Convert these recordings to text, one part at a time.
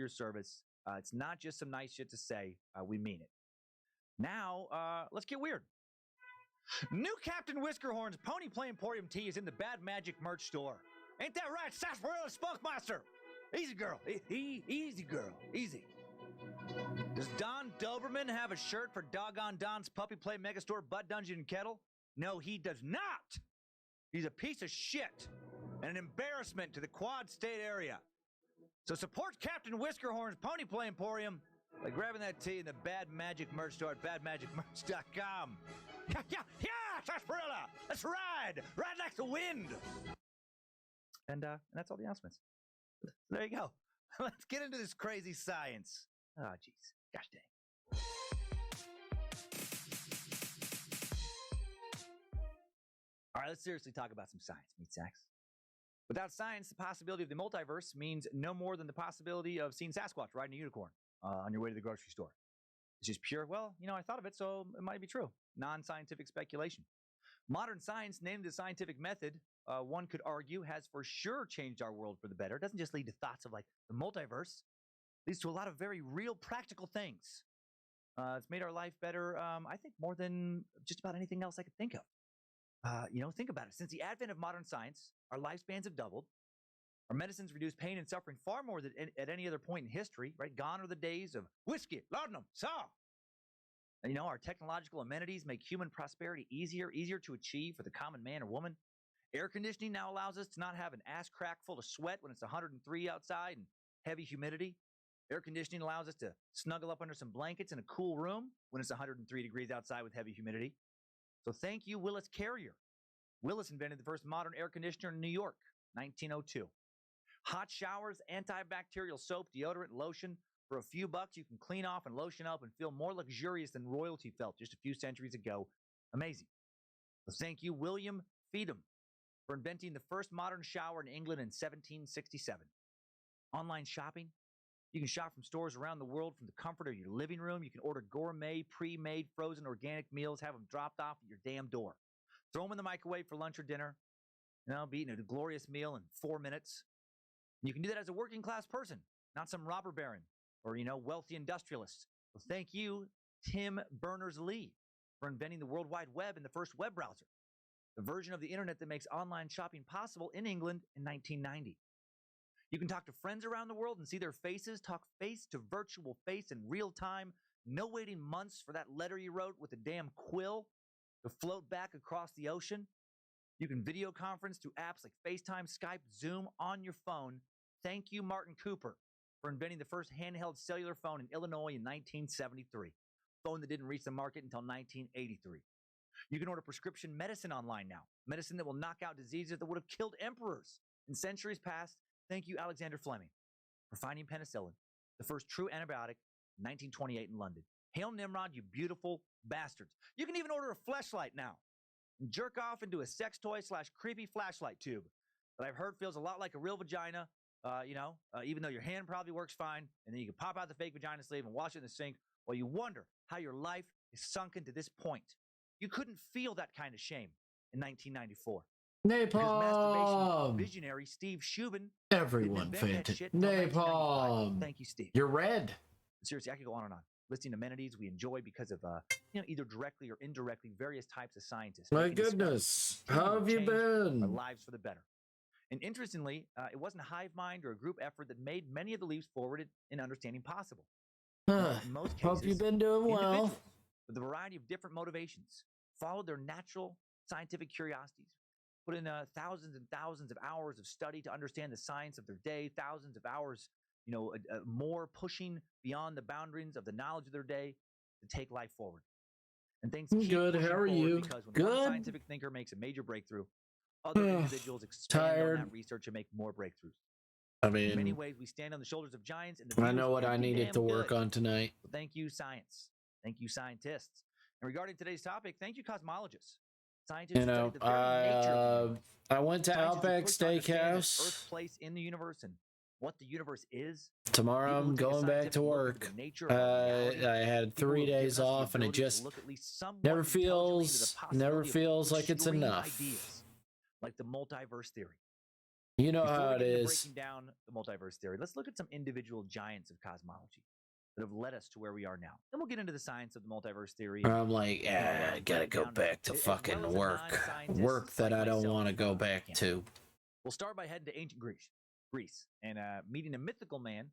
your service. It's not just some nice shit to say. We mean it. Now, let's get weird. New Captain Whiskerhorn's Pony Play Emporium tea is in the Bad Magic merch store. Ain't that right, Sarsaparilla Spunkmaster? Easy, girl. Easy, girl. Easy. Does Don Doberman have a shirt for Doggone Don's Puppy Play Megastore Butt Dungeon and Kettle? No, he does not. He's a piece of shit and an embarrassment to the Quad State area. So support Captain Whiskerhorn's Pony Play Emporium by grabbing that tea in the Bad Magic merch store at badmagicmerch.com. Yeah, Sarsaparilla! Let's ride! Ride like the wind! And that's all the announcements. So there you go. Let's get into this crazy science. Oh, jeez. Gosh dang. All right, let's seriously talk about some science, meat sacks. Without science, the possibility of the multiverse means no more than the possibility of seeing Sasquatch riding a unicorn on your way to the grocery store. It's just pure, well, I thought of it, so it might be true. Non-scientific speculation. Modern science, named the scientific method, one could argue, has for sure changed our world for the better. It doesn't just lead to thoughts of like the multiverse. It leads to a lot of very real, practical things. It's made our life better, I think, more than just about anything else I could think of. Think about it. Since the advent of modern science, our lifespans have doubled. Our medicines reduce pain and suffering far more than at any other point in history, right? Gone are the days of whiskey, laudanum, saw. And, our technological amenities make human prosperity easier to achieve for the common man or woman. Air conditioning now allows us to not have an ass crack full of sweat when it's 103 outside and heavy humidity. Air conditioning allows us to snuggle up under some blankets in a cool room when it's 103 degrees outside with heavy humidity. So thank you, Willis Carrier. Willis invented the first modern air conditioner in New York, 1902. Hot showers, antibacterial soap, deodorant, lotion. For a few bucks, you can clean off and lotion up and feel more luxurious than royalty felt just a few centuries ago. Amazing. So thank you, William Feedham, for inventing the first modern shower in England in 1767. Online shopping. You can shop from stores around the world from the comfort of your living room. You can order gourmet, pre-made, frozen organic meals, have them dropped off at your damn door. Throw them in the microwave for lunch or dinner. Be eating a glorious meal in 4 minutes. And you can do that as a working class person, not some robber baron or, wealthy industrialist. Well, thank you, Tim Berners-Lee, for inventing the World Wide Web and the first web browser, the version of the internet that makes online shopping possible in England in 1990. You can talk to friends around the world and see their faces, talk face to virtual face in real time. No waiting months for that letter you wrote with a damn quill to float back across the ocean. You can video conference through apps like FaceTime, Skype, Zoom on your phone. Thank you, Martin Cooper, for inventing the first handheld cellular phone in Illinois in 1973. Phone that didn't reach the market until 1983. You can order prescription medicine online now. Medicine that will knock out diseases that would have killed emperors in centuries past. Thank you, Alexander Fleming, for finding penicillin, the first true antibiotic, in 1928 in London. Hail Nimrod, you beautiful bastards. You can even order a fleshlight now and jerk off into a sex toy / creepy flashlight tube that I've heard feels a lot like a real vagina, even though your hand probably works fine, and then you can pop out the fake vagina sleeve and wash it in the sink while you wonder how your life is sunken to this point. You couldn't feel that kind of shame in 1994. Napalm! Visionary Steve Shubin. Everyone fainted. Napalm! Thank you, Steve. You're red. Seriously, I could go on and on. Listing amenities we enjoy because of, either directly or indirectly, various types of scientists. My goodness. How have you been? Our lives for the better. And interestingly, it wasn't a hive mind or a group effort that made many of the leaps forward in understanding possible. In most cases, hope you've been doing well. With a variety of different motivations, followed their natural scientific curiosities, put in thousands and thousands of hours of study to understand the science of their day, thousands of hours, more pushing beyond the boundaries of the knowledge of their day to take life forward. And things keep good. How are you? Because when good. One scientific thinker makes a major breakthrough, other individuals expand on that research and make more breakthroughs. I mean, in many ways, we stand on the shoulders of giants. And I know what I needed to work on tonight. So thank you, science. Thank you, scientists. And regarding today's topic, thank you, cosmologists. Scientists study the very nature of the universe. I went to Outback Steakhouse. Earth's place in the universe and what the universe is. Tomorrow I'm going back to work. I had 3 days off, and it just never feels like it's enough. Ideas, like the multiverse theory. You know how it is. Breaking down the multiverse theory, let's look at some individual giants of cosmology that have led us to where we are now. Then we'll get into the science of the multiverse theory. I'm like, yeah, I gotta go back to fucking work that I don't want to go back to. We'll start by heading to ancient Greece, and meeting a mythical man,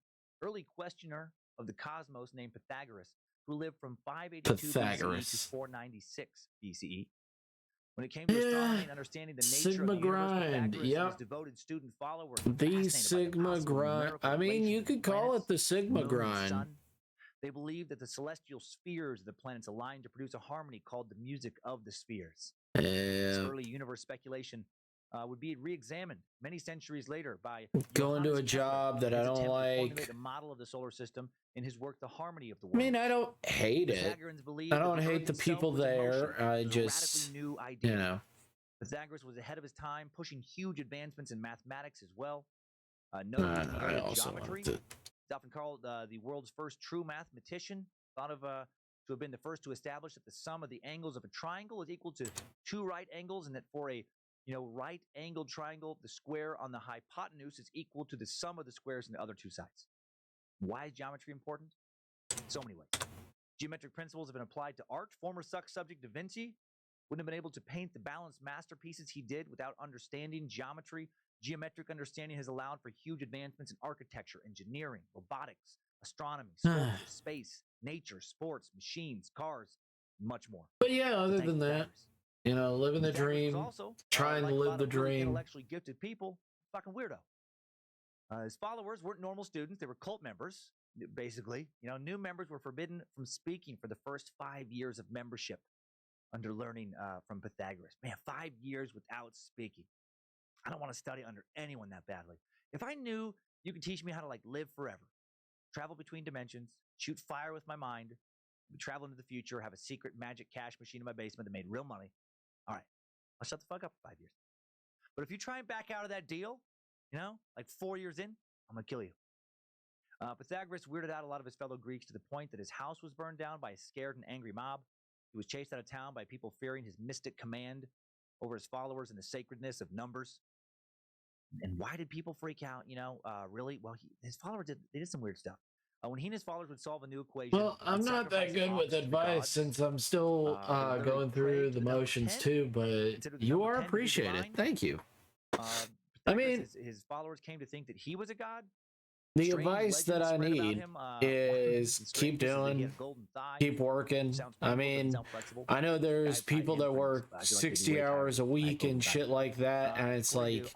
early questioner of the cosmos named Pythagoras, who lived from 582 BCE to 496 BCE. When it came to astronomy and understanding the nature Sigma of the universe, grind, Pythagoras, his devoted student follower, the Sigma grind. I mean, you could call it the Sigma grind. They believed that the celestial spheres of the planets aligned to produce a harmony called the music of the spheres. Yeah. This early universe speculation would be re-examined many centuries later by going to a job that I don't like. The model of the solar system in his work, The Harmony of the World. I mean, I don't hate it. I don't hate the people there. I just, new idea. You know. Pythagoras was ahead of his time, pushing huge advancements in mathematics as well. I also geometry. He's often called the world's first true mathematician. Thought of to have been the first to establish that the sum of the angles of a triangle is equal to 2 right angles, and that for a right-angled triangle, the square on the hypotenuse is equal to the sum of the squares on the other 2 sides. Why is geometry important? So many ways. Geometric principles have been applied to art. Former subject Da Vinci wouldn't have been able to paint the balanced masterpieces he did without understanding geometry. Geometric understanding has allowed for huge advancements in architecture, engineering, robotics, astronomy, space, nature, sports, machines, cars, much more. But yeah, other than that, you know, living the dream, trying to live the dream. Intellectually gifted people, fucking weirdo. His followers weren't normal students; they were cult members, basically. You know, new members were forbidden from speaking for the first 5 years of membership under learning from Pythagoras. Man, 5 years without speaking. I don't want to study under anyone that badly. If I knew you could teach me how to live forever, travel between dimensions, shoot fire with my mind, travel into the future, have a secret magic cash machine in my basement that made real money, all right, I'll shut the fuck up for 5 years. But if you try and back out of that deal, 4 years in, I'm going to kill you. Pythagoras weirded out a lot of his fellow Greeks to the point that his house was burned down by a scared and angry mob. He was chased out of town by people fearing his mystic command over his followers and the sacredness of numbers. And why did people freak out? Really? Well, his followers did some weird stuff. When he and his followers would solve a new equation. Well, I'm not that good with advice since I'm still going through the motions too, but you are appreciated. Thank you. I mean, his followers came to think that he was a god. The advice that I need is keep doing, keep working. I mean, I know there's people that work 60 hours a week and shit like that, and it's like,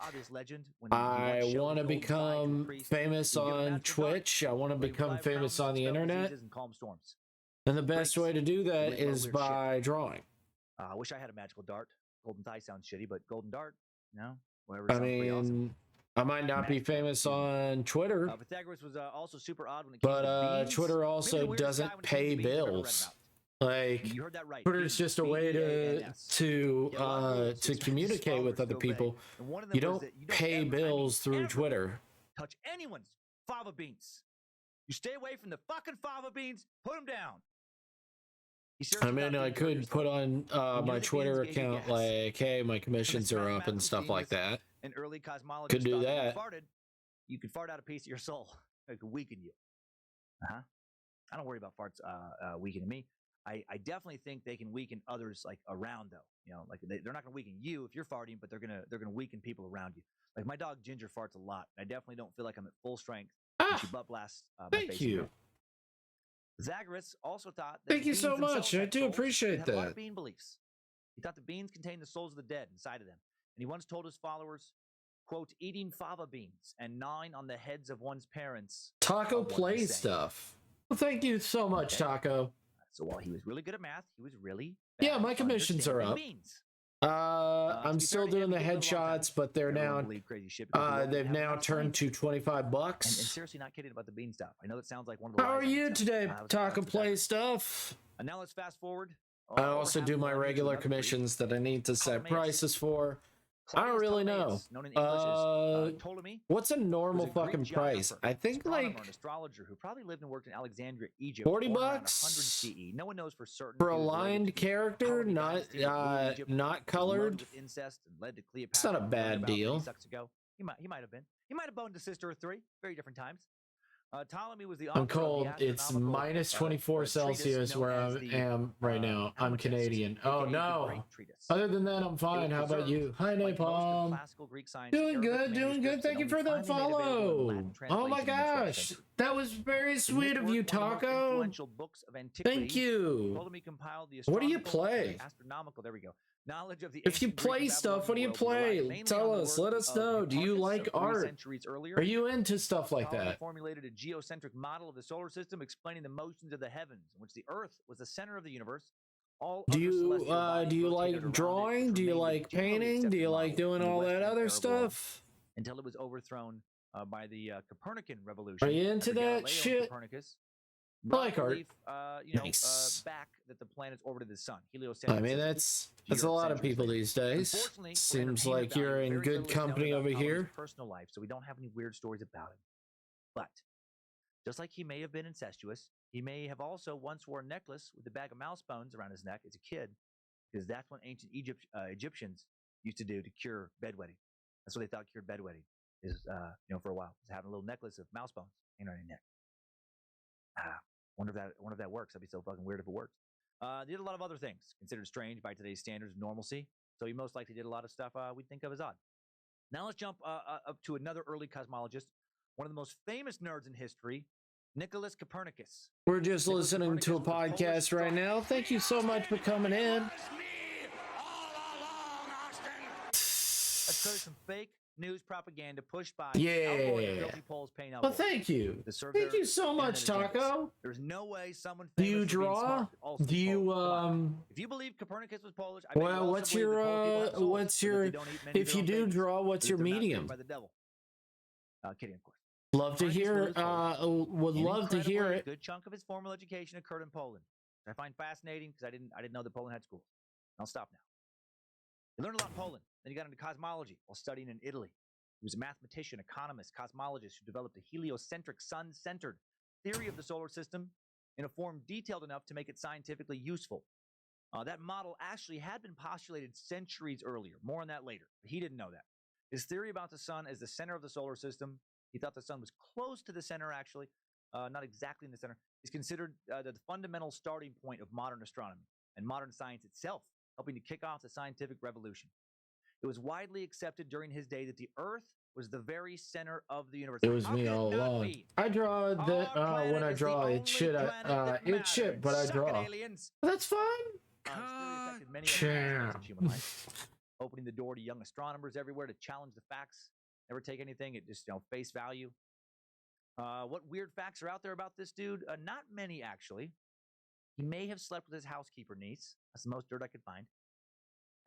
I want to become famous on Twitch. I want to become famous on the internet. And the best way to do that is by drawing. I wish I had a magical dart. Golden Thigh sounds shitty, but golden dart, whatever. I mean, I might not be famous on Twitter, Pythagoras was also super odd when it came but Twitter also doesn't pay bills. Like, you heard that right. Twitter is just a way to communicate with other people. You don't pay bills through Twitter. Touch anyone's fava beans. You stay away from the fucking fava beans. Put them down. I mean, I could put on my Twitter account like, hey, my commissions are up and stuff like that. An early cosmologist could do that. You could fart out a piece of your soul. It could weaken you. I don't worry about farts weakening me. I definitely think they can weaken others around though. They're not going to weaken you if you're farting, but they're gonna weaken people around you. Like my dog Ginger farts a lot. I definitely don't feel like I'm at full strength. She butt blasts. Thank you. Pythagoras also thought that thank you so much. I do appreciate that. A lot of bean beliefs. He thought the beans contained the souls of the dead inside of them. And he once told his followers, quote, eating fava beans and gnawing on the heads of one's parents. Taco play stuff. Well, thank you so much, Taco. So while he was really good at math, he was really bad my commissions are up. Beans. I'm still doing the headshots, but they're now they've now turned to $25. And seriously, not kidding about the bean stuff. I know it sounds like one of the. How are you today, Taco play stuff? And now let's fast forward. I also do my regular commissions that I need to set prices for. I don't really know. What's a normal fucking price? I think like an astrologer who probably lived and worked in Alexandria, Egypt. $40 No one knows for certain. For a aligned character, not colored. Incest and led to Cleopatra. It's not a bad deal. He might have been. He might have boned his sister or three. Very different times. Ptolemy was the I'm cold. It's minus 24 Celsius where I am right now. I'm Canadian. Oh no. Other than that, I'm fine. How about you? Hi, Napalm. Doing good, doing good. Thank you for the follow. Oh my gosh. That was very sweet of you, Taco. Thank you. What do you play? There we go. Knowledge of the if you play stuff, what do you play? Tell us. Let us know. Do you like art? Are you into stuff like that? Formulated a geocentric model of the solar system explaining the motions of the heavens, in which the Earth was the center of the universe. Do you like drawing? Do you like painting? Do you like doing all that other stuff? Until it was overthrown by the Copernican revolution. Are you into that shit? I like art. Nice. Back that the planets orbited the sun. I mean, that's a lot of people these days. Seems like you're in good company over here. Personal life, so we don't have any weird stories about him. But just like he may have been incestuous, he may have also once worn a necklace with a bag of mouse bones around his neck as a kid, because that's what ancient Egyptians used to do to cure bedwetting. That's what they thought cured bedwetting is, for a while, is having a little necklace of mouse bones hanging on your neck. Wonder if that works. That'd be so fucking weird if it worked. Did a lot of other things considered strange by today's standards of normalcy. So he most likely did a lot of stuff we'd think of as odd. Now let's jump up to another early cosmologist, one of the most famous nerds in history, Nicholas Copernicus. We're just listening to a podcast right now. Thank you so much for coming in. Let's go to some fake news propaganda pushed by polls paying up. Well, thank you. Thank you so much, Taco. There's no way someone do you draw? Do you if you believe Copernicus was Polish, well, what's your if you do draw, what's your medium? By the devil. Kidding, of course. Love to hear would love to hear it. A good chunk of his formal education occurred in Poland. I find fascinating because I didn't know that Poland had schools. I'll stop now. He learned a lot in Poland. Then he got into cosmology while studying in Italy. He was a mathematician, economist, cosmologist who developed a heliocentric, sun-centered theory of the solar system in a form detailed enough to make it scientifically useful. That model actually had been postulated centuries earlier. More on that later. But he didn't know that. His theory about the sun as the center of the solar system, he thought the sun was close to the center, actually, not exactly in the center, is considered the fundamental starting point of modern astronomy and modern science itself, helping to kick off the scientific revolution. It was widely accepted during his day that the Earth was the very center of the universe. It was me all along. I draw that when I draw it shit. It's shit, but I draw. That's fine. Opening the door to young astronomers everywhere to challenge the facts. Never take anything at just face value. What weird facts are out there about this dude? Not many, actually. He may have slept with his housekeeper niece. That's the most dirt I could find.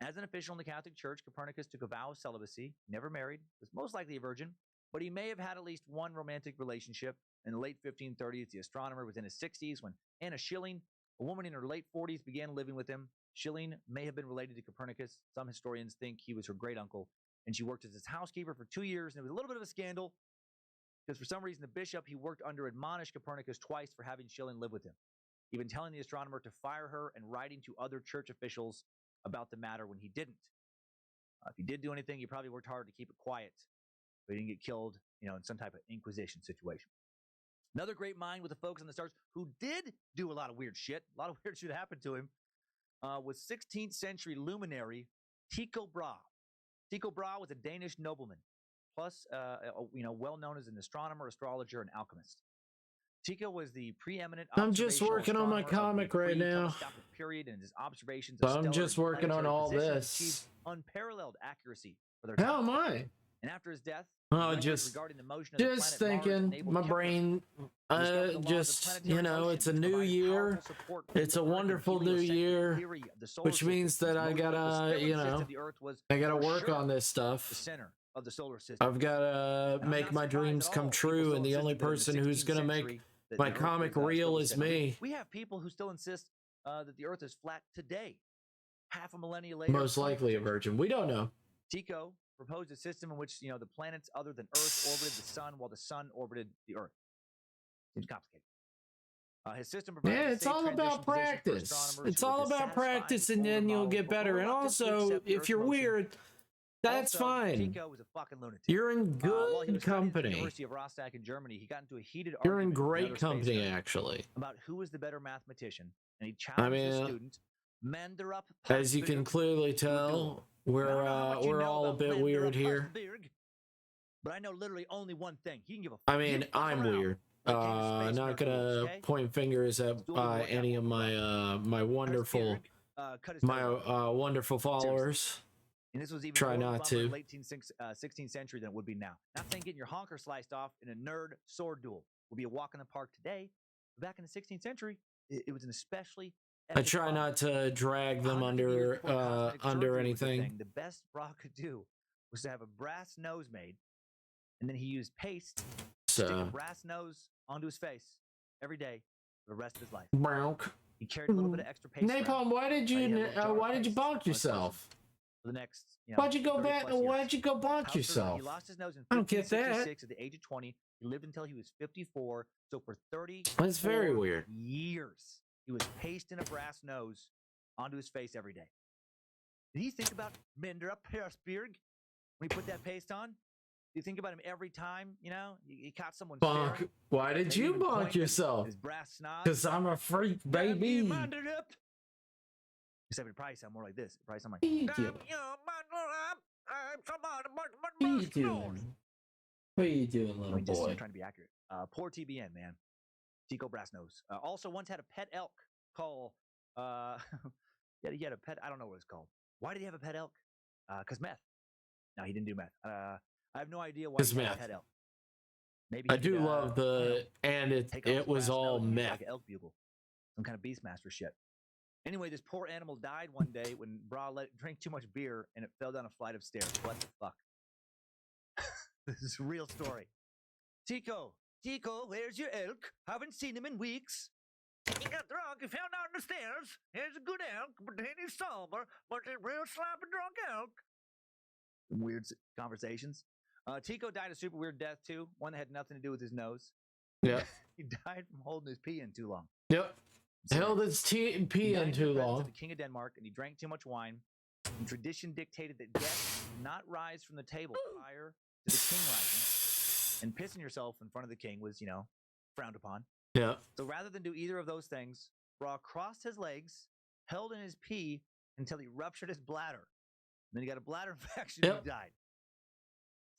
As an official in the Catholic Church, Copernicus took a vow of celibacy, never married, was most likely a virgin, but he may have had at least one romantic relationship. In the late 1530s, the astronomer was in his 60s when Anna Schilling, a woman in her late 40s, began living with him. Schilling may have been related to Copernicus. Some historians think he was her great-uncle, and she worked as his housekeeper for 2 years, and it was a little bit of a scandal because for some reason the bishop he worked under admonished Copernicus twice for having Schilling live with him, even telling the astronomer to fire her and writing to other church officials about the matter when he didn't. If he did do anything, he probably worked hard to keep it quiet, but he didn't get killed, in some type of Inquisition situation. Another great mind with a focus on the stars who did do a lot of weird shit, happened to him, was 16th century luminary Tycho Brahe. Tycho Brahe was a Danish nobleman, plus, well known as an astronomer, astrologer, and alchemist. Tycho was the preeminent. I'm just working on my comic right now. Period, and his observations. I'm just working on all this. Unparalleled accuracy for their How am I? And after his death, just thinking, my brain, it's a new year. It's a wonderful new year, which means that I gotta work on this stuff. The center of the solar system. I've gotta make my dreams come true, and the only person who's gonna make my comic real is me. We have people who still insist that the Earth is flat today, half a millennia later. Most likely a virgin. We don't know. Tycho proposed a system in which the planets other than Earth orbited the sun while the sun orbited the Earth. Seems complicated. His system it's all about practice. It's all about practice, and then you'll get better. And also, if you're weird, That's also, fine. Tycho was a fucking lunatic. You're in good company. At the University of Rostock in Germany, he got into a heated You're in argument great company, actually. about who was the better mathematician, and he challenged his student, Menderup. As you can clearly tell, we're all a bit weird here. But I know literally only one thing. He can give a. I mean, I'm weird. Not gonna point fingers at any of my wonderful wonderful followers. And this was even Try more not to. in the late 16th century than it would be now. Not saying getting your honker sliced off in a nerd sword duel would be a walk in the park today. But back in the 16th century, it was an especially. I try not to drag them under anything. The best Bra could do was to have a brass nose made, and then he used paste to stick a brass nose onto his face every day for the rest of his life. He carried a little bit of extra paste. Napalm, why did you bonk yourself? For the next, why'd you go bonk yourself? He lost his nose in 1566 at the age of 20. He lived until he was 54. So for 30 that's very weird years, he was pasting a brass nose onto his face every day. Did he think about Menderup Persberg when he put that paste on? Do you think about him every time? You know, he caught someone. Bonk. Why did you bonk yourself? Because I'm a freak, baby. Except it probably sound more like this. It probably sound like. What are you doing, little boy? Just trying to be accurate. Poor TBN, man. Tico Brass Nose. Also once had a pet elk called. Yeah, he had a pet. I don't know what it's called. Why did he have a pet elk? Because meth. No, he didn't do meth. I have no idea why he had a pet elk. Maybe I do love the and it was all meth. Like an elk bugle, some kind of Beastmaster shit. Anyway, this poor animal died one day when Bra drank too much beer and it fell down a flight of stairs. What the fuck? This is a real story. Tico, where's your elk? Haven't seen him in weeks. He got drunk. He fell down the stairs. Here's a good elk, but then he's sober. But a real sloppy drunk elk. Weird conversations. Tico died a super weird death too. One that had nothing to do with his nose. Yeah. He died from holding his pee in too long. Yep. Held his pee in too long. The king of Denmark, and he drank too much wine. And tradition dictated that guests not rise from the table prior to the king rising. And pissing yourself in front of the king was, frowned upon. Yeah. So rather than do either of those things, Bra crossed his legs, held in his pee until he ruptured his bladder. And then he got a bladder infection and he died.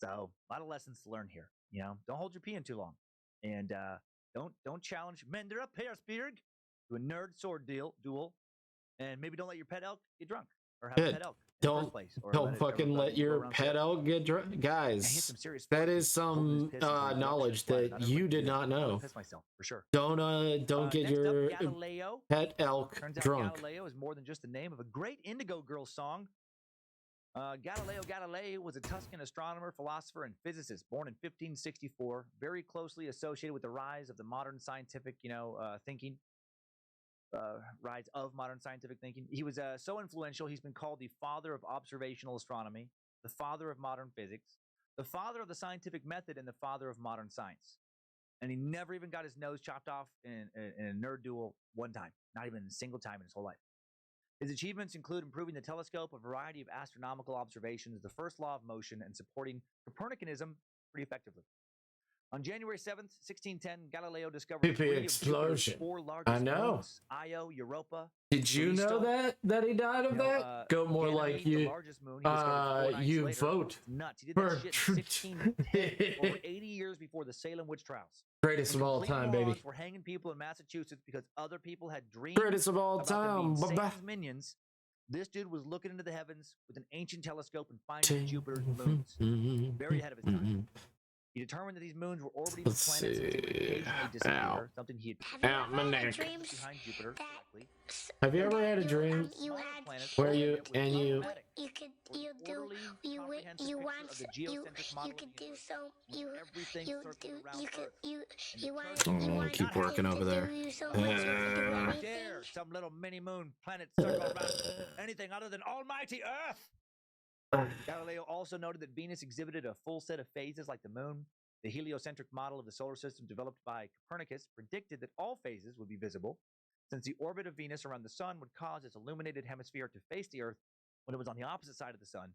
So a lot of lessons to learn here. Don't hold your pee in too long, and don't challenge Menderup Persberg to a nerd sword duel, and maybe don't let your pet elk get drunk or have a pet elk. Don't fucking let your pet elk get drunk, guys. That is some knowledge that you did not know. Piss myself for sure. Don't get your pet elk drunk. Galileo is more than just the name of a great Indigo Girls song. Galileo Galilei was a Tuscan astronomer, philosopher, and physicist born in 1564, very closely associated with the rise of the modern scientific, thinking. Rise of modern scientific thinking. He was so influential, he's been called the father of observational astronomy, the father of modern physics, the father of the scientific method, and the father of modern science. And he never even got his nose chopped off in a nerd duel one time, not even a single time in his whole life. His achievements include improving the telescope, a variety of astronomical observations, the first law of motion, and supporting Copernicanism pretty effectively. On January 7th, 1610, Galileo discovered three explosion. Of 4 largest moons, Io, Europa. Did you know that he died of that? Go more Ganymede, like you. You vote. Nuts. He did that shit in 1610, over 80 years before the Salem witch trials. Greatest of all time, baby. We're hanging people in Massachusetts because other people had dreams. Greatest of all time. Satan's minions. This dude was looking into the heavens with an ancient telescope and finding Jupiter's moons. Very ahead of his time. He determined that these moons were orbiting the planets and would occasionally disappear. Something he had behind Jupiter. Have you ever had a dream where you could do keep working over there. Some little mini moon planet circle around anything other than almighty Earth. Galileo also noted that Venus exhibited a full set of phases like the moon. The heliocentric model of the solar system developed by Copernicus predicted that all phases would be visible, since the orbit of Venus around the sun would cause its illuminated hemisphere to face the Earth when it was on the opposite side of the sun,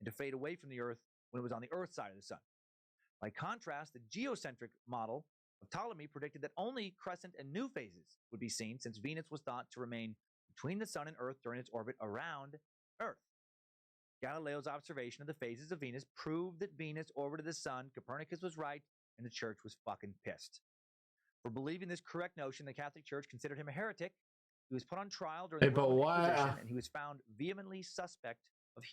and to fade away from the Earth when it was on the Earth side of the sun. By contrast, the geocentric model of Ptolemy predicted that only crescent and new phases would be seen, since Venus was thought to remain between the sun and Earth during its orbit around Earth. Galileo's observation of the phases of Venus proved that Venus orbited the sun. Copernicus was right, and the church was fucking pissed. For believing this correct notion, the Catholic Church considered him a heretic. He was put on trial during the Roman Inquisition, and he was found vehemently suspect of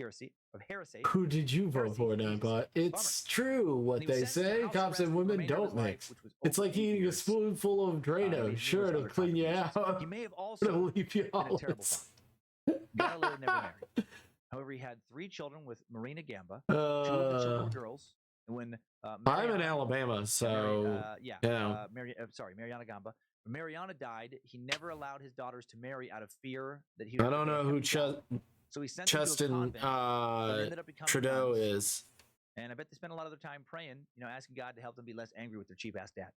heresy. Who did you vote for now? But it's true what they say. Cops and women don't mix. It's like eating a spoonful of Drano. Sure, it'll clean you out. He may have also leave you been a terrible father. Galileo never married. However, he had 3 children with Marina Gamba, 2 of the children were girls. And when I'm in Alabama, so Mariana Gamba. When Mariana died, he never allowed his daughters to marry out of fear that he would. I don't know who so he sent Justin Trudeau is. And I bet they spent a lot of their time praying, asking God to help them be less angry with their cheap ass dad.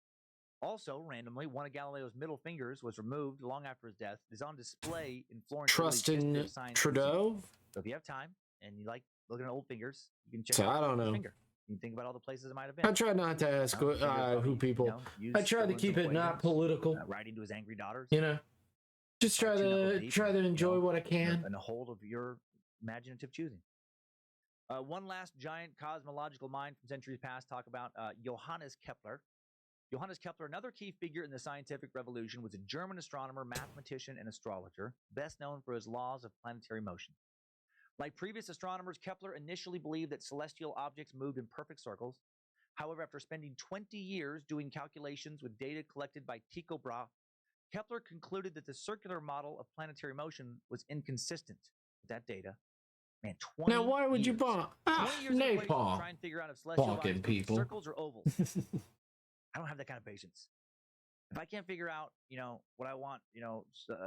Also, randomly, one of Galileo's middle fingers was removed long after his death. It is on display in Florence. Trusting Trudeau? So if you have time and you like looking at old fingers, you can check so out I don't know. finger. You can think about all the places it might have been. I try not to ask who people. I try to keep it not political. Writing to his angry daughters. Just try to enjoy what I can. And a hold of your imaginative choosing. One last giant cosmological mind from centuries past. Talk about Johannes Kepler. Johannes Kepler, another key figure in the scientific revolution, was a German astronomer, mathematician, and astrologer, best known for his laws of planetary motion. Like previous astronomers, Kepler initially believed that celestial objects moved in perfect circles. However, after spending 20 years doing calculations with data collected by Tycho Brahe, Kepler concluded that the circular model of planetary motion was inconsistent with that data. Man, 20 Now, why would years. you bonk? Napalm. Try and figure out if celestial objects people. Circles or ovals. I don't have that kind of patience. If I can't figure out, what I want,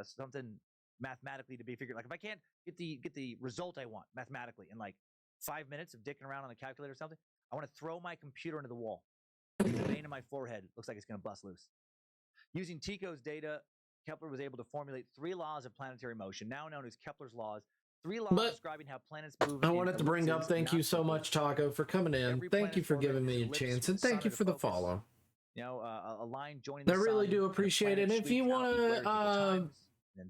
something mathematically to be figured, like if I can't get the result I want mathematically in like 5 minutes of dicking around on the calculator or something, I want to throw my computer into the wall. The vein in my forehead looks like it's going to bust loose. Using Tycho's data, Kepler was able to formulate 3 laws of planetary motion, now known as Kepler's laws. 3 laws describing how planets move. I wanted to bring up, thank you so much, Taco, for coming in. Thank you for giving me a chance, and thank you for the follow. A line joining. I really do appreciate it. If you want to,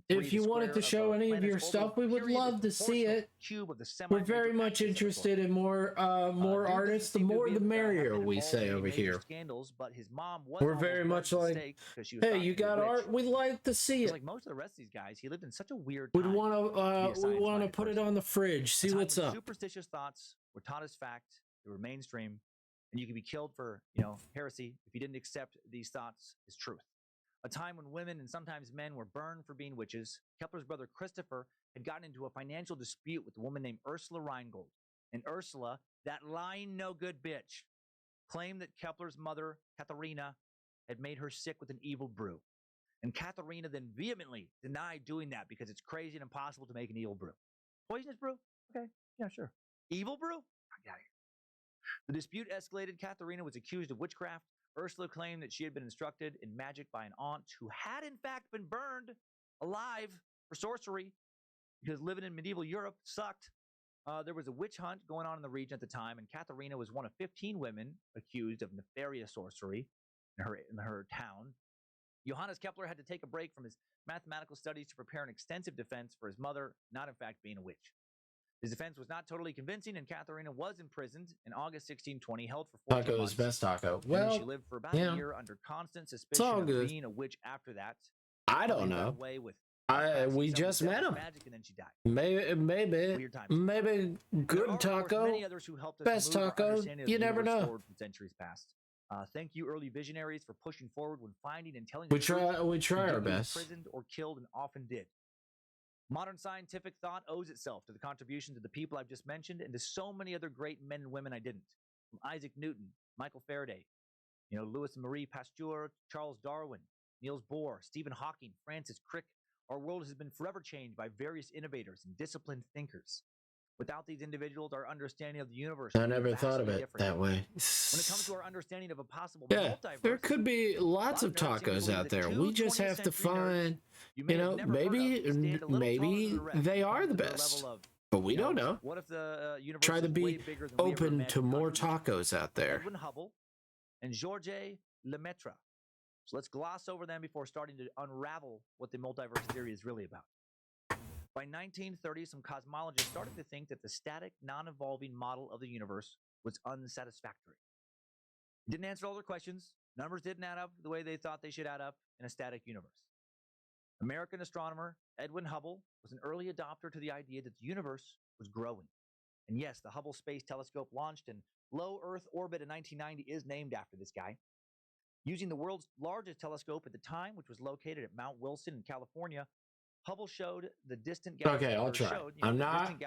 if you wanted to show any of your stuff, we would love to see it. We're very much interested in more artists. The more the merrier, we say over here. We're very much like, hey, you got art? We'd like to see it. Like most of the rest of these guys, he lived in such a weird time. We want to put it on the fridge, see what's up. Superstitious thoughts were taught as fact. They were mainstream. And you could be killed for, heresy if you didn't accept these thoughts as truth. A time when women and sometimes men were burned for being witches. Kepler's brother Christopher had gotten into a financial dispute with a woman named Ursula Reingold. And Ursula, that lying no good bitch, claimed that Kepler's mother, Katharina, had made her sick with an evil brew. And Katharina then vehemently denied doing that because it's crazy and impossible to make an evil brew. Poisonous brew? Okay, yeah, sure. Evil brew? I got it. The dispute escalated. Katharina was accused of witchcraft. Ursula claimed that she had been instructed in magic by an aunt who had in fact been burned alive for sorcery because living in medieval Europe sucked. There was a witch hunt going on in the region at the time, and Katharina was one of 15 women accused of nefarious sorcery in her town. Johannes Kepler had to take a break from his mathematical studies to prepare an extensive defense for his mother, not in fact being a witch. His defense was not totally convincing, and Katharina was imprisoned in August 1620, held for 14 months. Best Taco. Well, she lived for about a year under constant suspicion of being a witch after that. I don't know. We just met him. Magic, and then she died. Maybe good Taco. Best Taco. You never know. From centuries past. Thank you, early visionaries, for pushing forward when finding and telling. We try our best. Imprisoned or killed, and often did. Modern scientific thought owes itself to the contributions of the people I've just mentioned and to so many other great men and women I didn't. From Isaac Newton, Michael Faraday, Louis and Marie Pasteur, Charles Darwin, Niels Bohr, Stephen Hawking, Francis Crick. Our world has been forever changed by various innovators and disciplined thinkers. Without these individuals, our understanding of the universe. I never thought of it that way. When it comes to our understanding of a possible multiverse, there could be lots of tacos out there. We just have to find, maybe they are the best. But We don't know. What if the universe Try to is be way bigger than we ever open to imagined more possible? tacos out there. Edwin Hubble and Jorge Lemitra. So let's gloss over them before starting to unravel what the multiverse theory is really about. By 1930, some cosmologists started to think that the static, non-evolving model of the universe was unsatisfactory. It didn't answer all their questions. Numbers didn't add up the way they thought they should add up in a static universe. American astronomer Edwin Hubble was an early adopter to the idea that the universe was growing. And yes, the Hubble Space Telescope launched in low Earth orbit in 1990 is named after this guy. Using the world's largest telescope at the time, which was located at Mount Wilson in California, Hubble showed the distant galaxies. Okay, I'll try.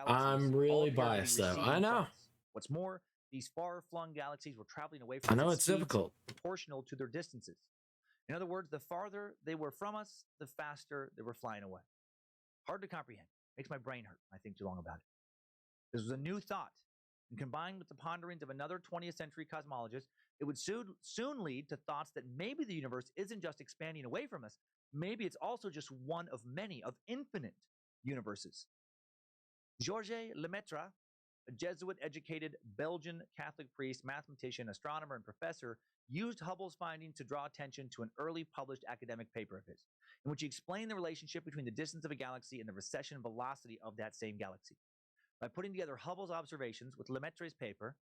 I'm really biased though. I know. What's more, these far-flung galaxies were traveling away from us. I know it's difficult. Proportional to their distances. In other words, the farther they were from us, the faster they were flying away. Hard to comprehend. Makes my brain hurt when I think too long about it. This was a new thought, and combined with the ponderings of another 20th century cosmologist, it would soon lead to thoughts that maybe the universe isn't just expanding away from us. Maybe it's also just one of many, of infinite universes. Jorge Lemitra, a Jesuit-educated Belgian Catholic priest, mathematician, astronomer, and professor, used Hubble's findings to draw attention to an early published academic paper of his, in which he explained the relationship between the distance of a galaxy and the recession velocity of that same galaxy. By putting together Hubble's observations with Lemitra's paper,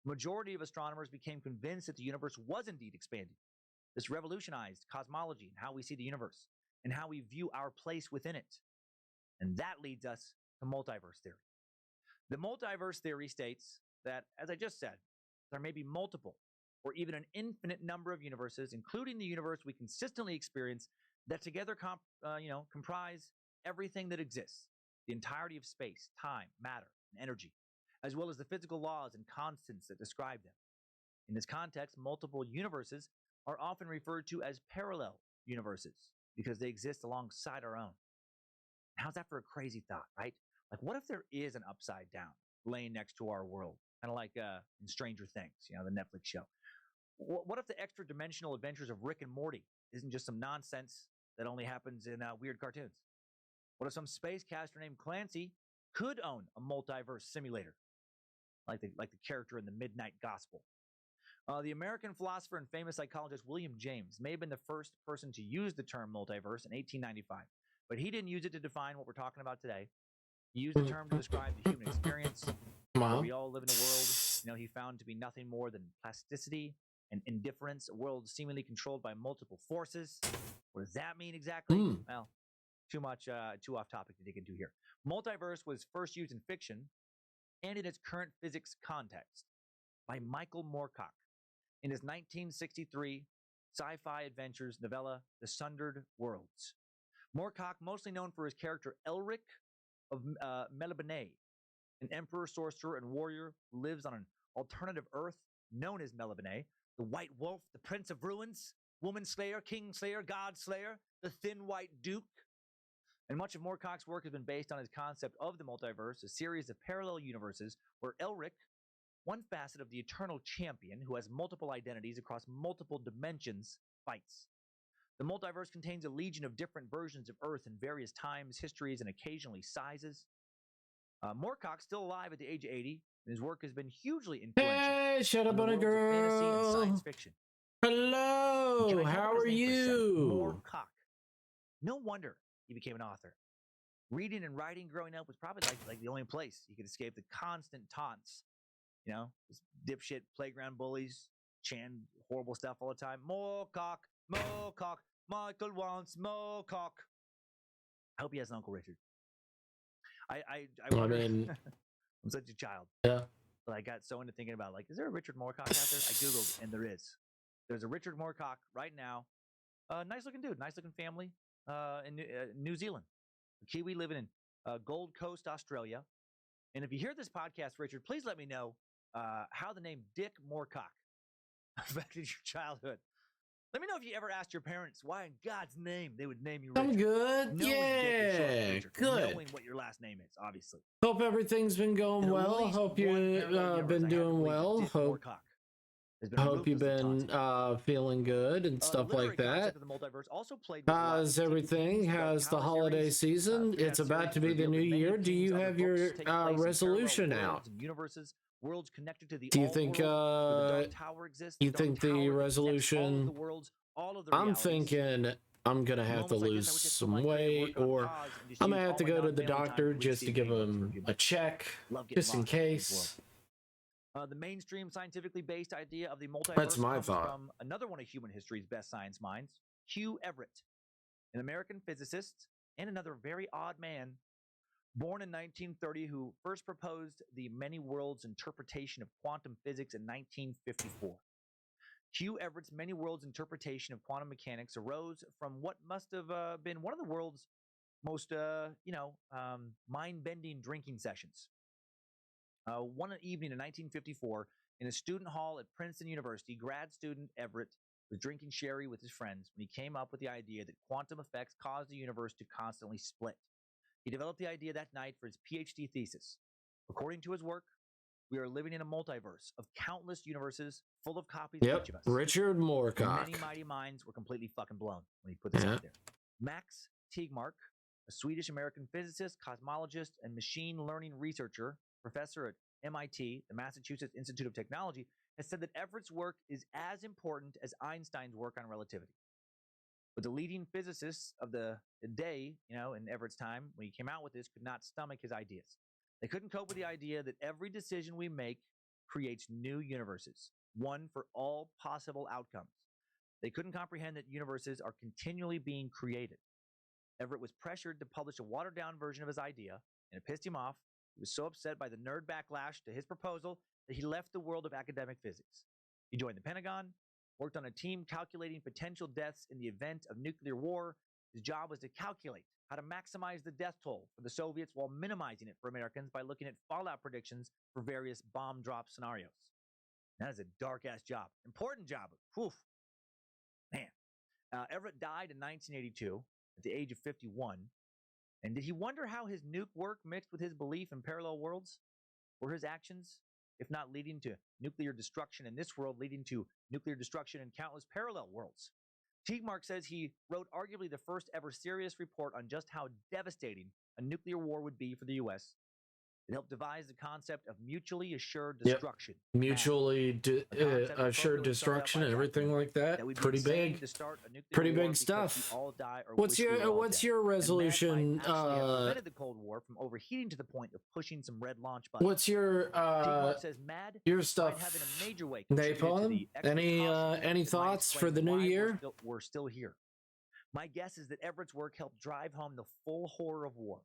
the majority of astronomers became convinced that the universe was indeed expanding. This revolutionized cosmology and how we see the universe and how we view our place within it. And that leads us to multiverse theory. The multiverse theory states that, as I just said, there may be multiple or even an infinite number of universes, including the universe we consistently experience, that together comprise everything that exists, the entirety of space, time, matter, and energy, as well as the physical laws and constants that describe them. In this context, multiple universes are often referred to as parallel universes because they exist alongside our own. How's that for a crazy thought, right? Like, what if there is an upside down laying next to our world? Kind of like in Stranger Things, the Netflix show. What if the extra dimensional adventures of Rick and Morty isn't just some nonsense that only happens in weird cartoons? What if some space caster named Clancy could own a multiverse simulator, like the character in the Midnight Gospel? The American philosopher and famous psychologist William James may have been the first person to use the term multiverse in 1895, but he didn't use it to define what we're talking about today. He used the term to describe the human experience. We all live in a world, he found to be nothing more than plasticity and indifference, a world seemingly controlled by multiple forces. What does that mean exactly? Well, too off topic to dig into here. Multiverse was first used in fiction and in its current physics context by Michael Moorcock in his 1963 sci-fi adventures novella, The Sundered Worlds. Moorcock, mostly known for his character Elric of Melibene, an emperor, sorcerer, and warrior who lives on an alternative Earth known as Melibene, the White Wolf, the Prince of Ruins, Woman Slayer, King Slayer, God Slayer, the Thin White Duke. And much of Moorcock's work has been based on his concept of the multiverse, a series of parallel universes where Elric, one facet of the eternal champion who has multiple identities across multiple dimensions, fights. The multiverse contains a legion of different versions of Earth in various times, histories, and occasionally sizes. Moorcock's still alive at the age of 80, and his work has been hugely influential. Hey, shut up on a girl. Fantasy and science fiction. Hello, how are you? Moorcock. No wonder he became an author. Reading and writing growing up was probably like the only place you could escape the constant taunts. This dipshit playground bullies chanting horrible stuff all the time. Moorcock, Moorcock, Michael wants Moorcock. I hope he has an Uncle Richard. I wonder, I'm such a child. Yeah. But I got so into thinking about, is there a Richard Moorcock out there? I Googled, and there is. There's a Richard Moorcock right now. Nice looking dude, nice looking family in New Zealand. A Kiwi living in Gold Coast, Australia. And if you hear this podcast, Richard, please let me know how the name Dick Moorcock affected your childhood. Let me know if you ever asked your parents why in God's name they would name you Richard. I'm good. Yeah, good. Knowing what your last name is, obviously. Hope everything's been going well. Hope you've been doing well. Hope Hope you've been feeling good and stuff like that. How's everything? How's the holiday season? It's about to be the new year. Do you have your resolution out? Do you think the resolution? I'm thinking I'm gonna have to lose some weight, or I'm gonna have to go to the doctor just to give him a check, just in case. The mainstream scientifically based idea of the multiverse That's my comes thought. from another one of human history's best science minds, Hugh Everett, an American physicist and another very odd man, born in 1930, who first proposed the many worlds interpretation of quantum physics in 1954. Hugh Everett's many worlds interpretation of quantum mechanics arose from what must have been one of the world's most, mind-bending drinking sessions. One evening in 1954, in a student hall at Princeton University, grad student Everett was drinking sherry with his friends when he came up with the idea that quantum effects cause the universe to constantly split. He developed the idea that night for his PhD thesis. According to his work, we are living in a multiverse of countless universes full of copies of each of us. Richard Moorcock. Many mighty minds were completely fucking blown when he put this out there. Max Tegmark, a Swedish-American physicist, cosmologist, and machine learning researcher, professor at MIT, the Massachusetts Institute of Technology, has said that Everett's work is as important as Einstein's work on relativity. But the leading physicists of the day, in Everett's time, when he came out with this, could not stomach his ideas. They couldn't cope with the idea that every decision we make creates new universes, one for all possible outcomes. They couldn't comprehend that universes are continually being created. Everett was pressured to publish a watered-down version of his idea, and it pissed him off. He was so upset by the nerd backlash to his proposal that he left the world of academic physics. He joined the Pentagon, worked on a team calculating potential deaths in the event of nuclear war. His job was to calculate how to maximize the death toll for the Soviets while minimizing it for Americans by looking at fallout predictions for various bomb drop scenarios. That is a dark-ass job. Important job. Whew. Man. Everett died in 1982 at the age of 51. And did he wonder how his nuke work mixed with his belief in parallel worlds? Were his actions, if not leading to nuclear destruction in this world, leading to nuclear destruction in countless parallel worlds? Tegmark says he wrote arguably the first ever serious report on just how devastating a nuclear war would be for the U.S. It helped devise the concept of mutually assured destruction. Yep. Mutually assured destruction and everything like that. Pretty big. Pretty big stuff. What's your resolution? The Cold War from overheating to the point of pushing some red launch buttons. What's your stuff? Napalm? Any thoughts for the new year? We're still here. My guess is that Everett's work helped drive home the full horror of war.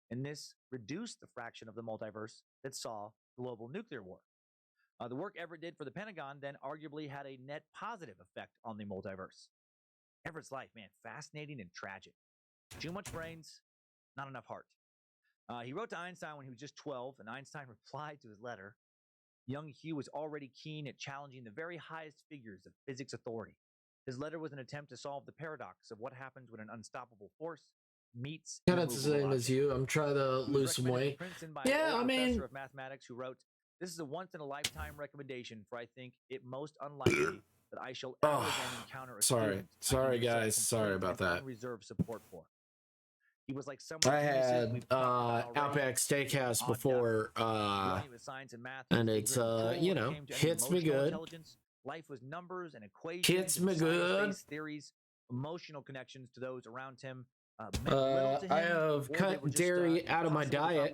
And this reduced the fraction of the multiverse that saw global nuclear war. The work Everett did for the Pentagon then arguably had a net positive effect on the multiverse. Everett's life, man, fascinating and tragic. Too much brains, not enough heart. He wrote to Einstein when he was just 12, and Einstein replied to his letter. Young Hugh was already keen at challenging the very highest figures of physics authority. His letter was an attempt to solve the paradox of what happens when an unstoppable force meets kind of the same as you. I'm trying to lose some weight. Yeah, I mean, professor of mathematics who wrote, "This is a once-in-a-lifetime recommendation, for I think it most unlikely that I shall ever again encounter a sorry guys, sorry about that. Reserve support for." He was like someone I had Outback Steakhouse before, and it's hits me good. Life was numbers and equations. Hits me good. Theories, emotional connections to those around him. I have cut dairy out of my diet,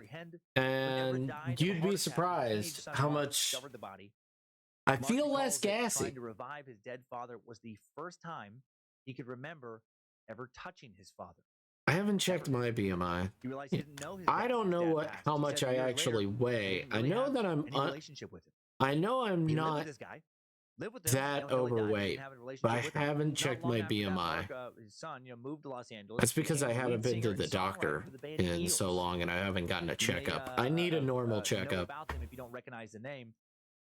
and you'd be surprised how much I feel less gassy. Trying to revive his dead father was the first time he could remember ever touching his father. I haven't checked my BMI. I don't know how much I actually weigh. I know that I'm not that overweight, but I haven't checked my BMI. His son, moved to Los Angeles. That's because I haven't been to the doctor in so long, and I haven't gotten a checkup. I need a normal checkup. Know about him if you don't recognize the name.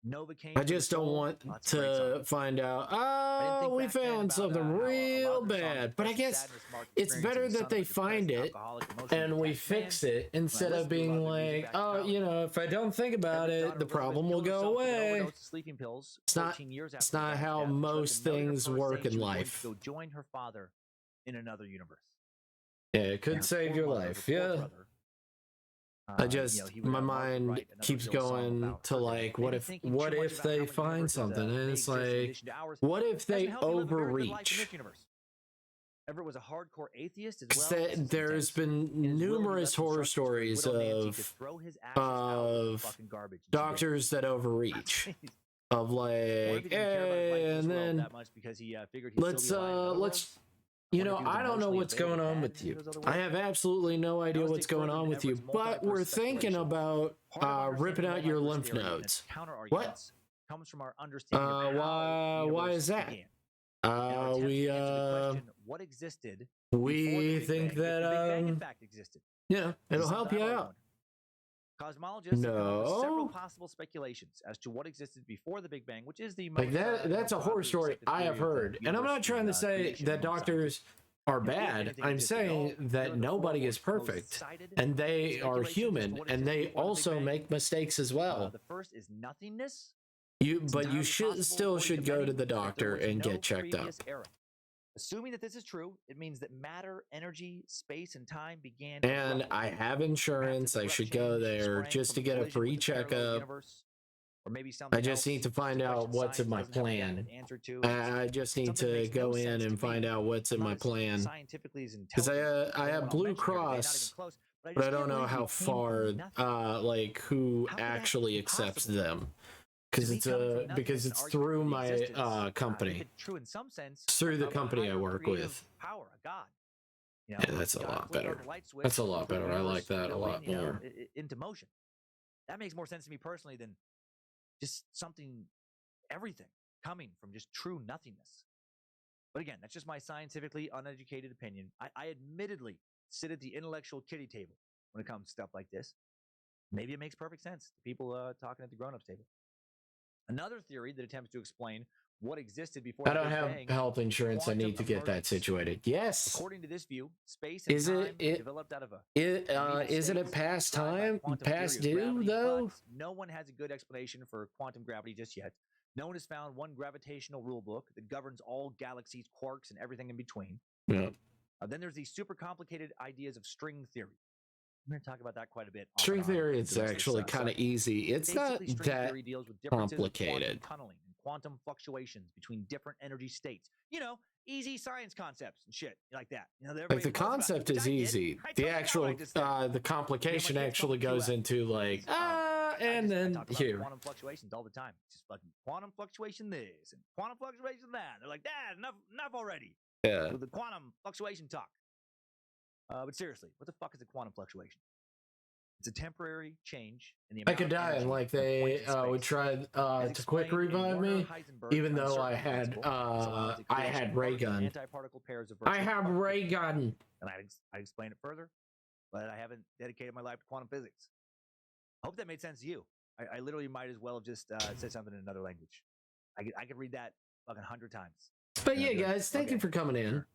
Novocaine. I just don't want to find out, oh, we found something real bad. But I guess it's better that they find it and we fix it instead of being like, oh, you know, if I don't think about it, the problem will go away. It's not how most things work in life. Go join her father in another universe. Yeah, it could save your life. Yeah. I just, my mind keeps going to like, what if they find something? And it's like, what if they overreach? Everett was a hardcore atheist as well. There's been numerous horror stories of doctors that overreach. Of like, hey, and then let's. You know, I don't know what's going on with you. I have absolutely no idea what's going on with you, but we're thinking about ripping out your lymph nodes. What? Why is that? We think that yeah, it'll help you out. Cosmologists have several possible speculations as to what existed before the Big Bang, which is the like that's a horror story I have heard. And I'm not trying to say that doctors are bad. I'm saying that nobody is perfect and they are human and they also make mistakes as well. The first is nothingness. But you still should go to the doctor and get checked up. Assuming that this is true, it means that matter, energy, space, and time began. And I have insurance. I should go there just to get a free checkup. I just need to find out what's in my plan. I just need to go in and find out what's in my plan. Because I have Blue Cross, but I don't know how far, like who actually accepts them. Because it's through my company. It's through the company I work with. Yeah, that's a lot better. That's a lot better. I like that a lot more. Into motion. That makes more sense to me personally than just everything coming from just true nothingness. But again, that's just my scientifically uneducated opinion. I admittedly sit at the intellectual kiddie table when it comes to stuff like this. Maybe it makes perfect sense to people talking at the grown-ups table. Another theory that attempts to explain what existed before. I don't have health insurance. I need to get that situated. Yes. According to this view, space and time developed out of isn't it past time? Past due though? No one has a good explanation for quantum gravity just yet. No one has found one gravitational rule book that governs all galaxies, quarks, and everything in between. Yeah. Then there's these super complicated ideas of string theory. I'm going to talk about that quite a bit. String theory is actually kind of easy. It's not that complicated. Tunneling and quantum fluctuations between different energy states. You know, easy science concepts and shit like that. You know, like the concept is easy. The actual, the complication actually goes into like, and then here. Quantum fluctuations all the time. It's just fucking quantum fluctuation this and quantum fluctuation that. They're like, Dad, enough already. Yeah. So the quantum fluctuation talk. But seriously, what the fuck is a quantum fluctuation? It's a temporary change in the amount I could die, and like they would try to quick revive me, even though I had ray gun. I have ray gun. And I'd explain it further, but I haven't dedicated my life to quantum physics. I hope that made sense to you. I literally might as well have just said something in another language. I could read that fucking 100 times. But yeah, guys, thank you for coming in.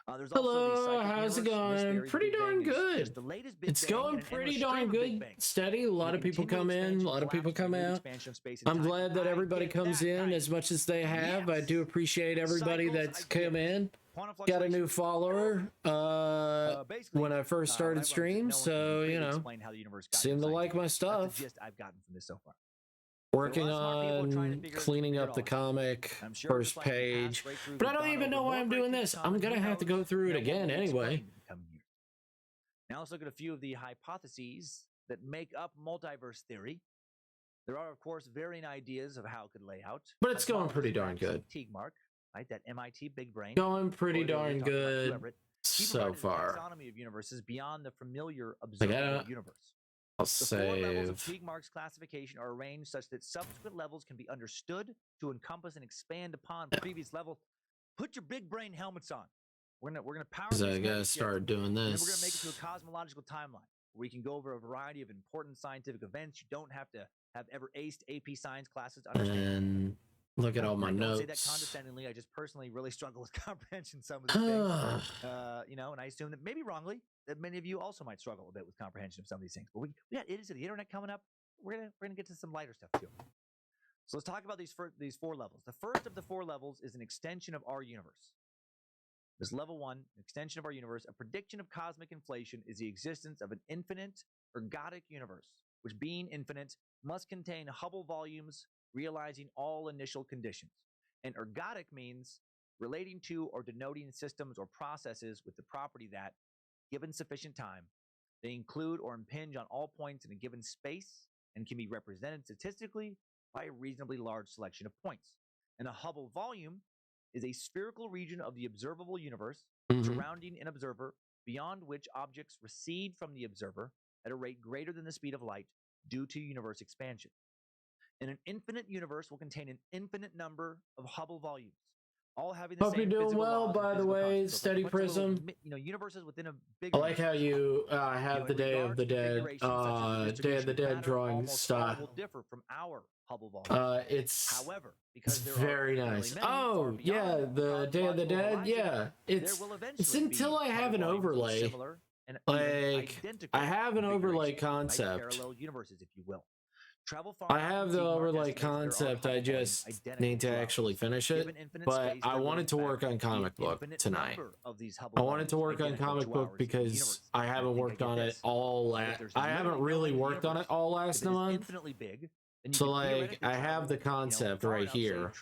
Hello, how's it going? Pretty darn good. It's going pretty darn good, steady. A lot of people come in, a lot of people come out. I'm glad that everybody comes in as much as they have. I do appreciate everybody that's come in. Got a new follower when I first started streams, so you know, seem to like my stuff. Working on cleaning up the comic, first page. But I don't even know why I'm doing this. I'm going to have to go through it again anyway. Now let's look at a few of the hypotheses that make up multiverse theory. There are, of course, varying ideas of how it could lay out. But it's going pretty darn good. Mark, right? That MIT big brain. Going pretty darn good so far. Taxonomy of universes beyond the familiar observable universe. I'll the save. 4 levels of Teague-Mark's classification are arranged such that subsequent levels can be understood to encompass and expand upon previous levels. Put your big brain helmets on. We're gonna power. I gotta start doing this. And we're gonna make it to a cosmological timeline where we can go over a variety of important scientific events. You don't have to have ever aced AP science classes. And look at all my notes. I don't say that condescendingly. I just personally really struggle with comprehension some of these things. You know, and I assume that maybe wrongly that many of you also might struggle a bit with comprehension of some of these things. But we got idiots of the internet coming up. We're gonna get to some lighter stuff too. So let's talk about these 4 levels. The first of the 4 levels is an extension of our universe. This level 1, an extension of our universe, a prediction of cosmic inflation is the existence of an infinite, ergodic universe, which being infinite must contain Hubble volumes realizing all initial conditions. And ergodic means relating to or denoting systems or processes with the property that, given sufficient time, they include or impinge on all points in a given space and can be represented statistically by a reasonably large selection of points. And a Hubble volume is a spherical region of the observable universe surrounding an observer beyond which objects recede from the observer at a rate greater than the speed of light due to universe expansion. And an infinite universe will contain an infinite number of Hubble volumes, all having the same. Hope you're doing well, by the way, Steady Prism. Universes within a big. I like how you have the Day of the Dead, Day of the Dead drawing style. Will differ from our Hubble volume. It's however, because it's very nice. Oh yeah, the Day of the Dead. Yeah, it's until I have an overlay. Like I have an overlay concept. Parallel universes, if you will. I have the overlay concept, I just need to actually finish it, but I wanted to work on comic book tonight. I wanted to work on comic book because I haven't worked on it all I haven't really worked on it all last month. So like I have the concept right here.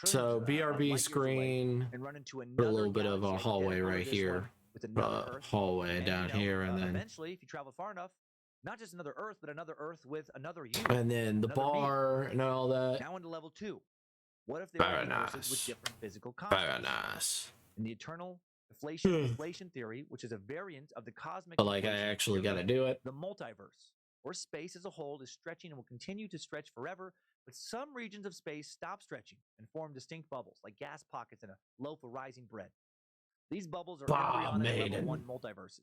So BRB screen, a little bit of a hallway right here, hallway down here, and then eventually if you travel far enough, not just another Earth, but another Earth with another you. And then the bar and all that. Now into level 2. What if there are universes with different physical constants? Very nice. In the eternal inflation theory, which is a variant of the cosmic. But like I actually got to do it. The multiverse, or space as a whole, is stretching and will continue to stretch forever. But some regions of space stop stretching and form distinct bubbles, like gas pockets in a loaf of rising bread. These bubbles are embryonic level 1 multiverses.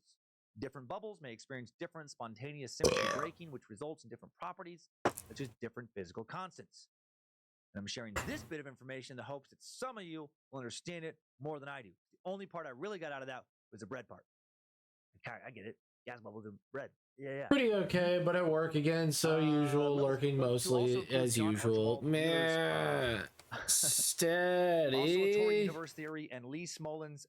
Different bubbles may experience different spontaneous symmetry breaking, which results in different properties, such as different physical constants. And I'm sharing this bit of information in the hopes that some of you will understand it more than I do. The only part I really got out of that was the bread part. I get it. Gas bubbles and bread. Yeah. Pretty okay, but at work again, so usual, lurking mostly as usual. Meh. Steady. Also, Tori universe theory and Lee Smolin's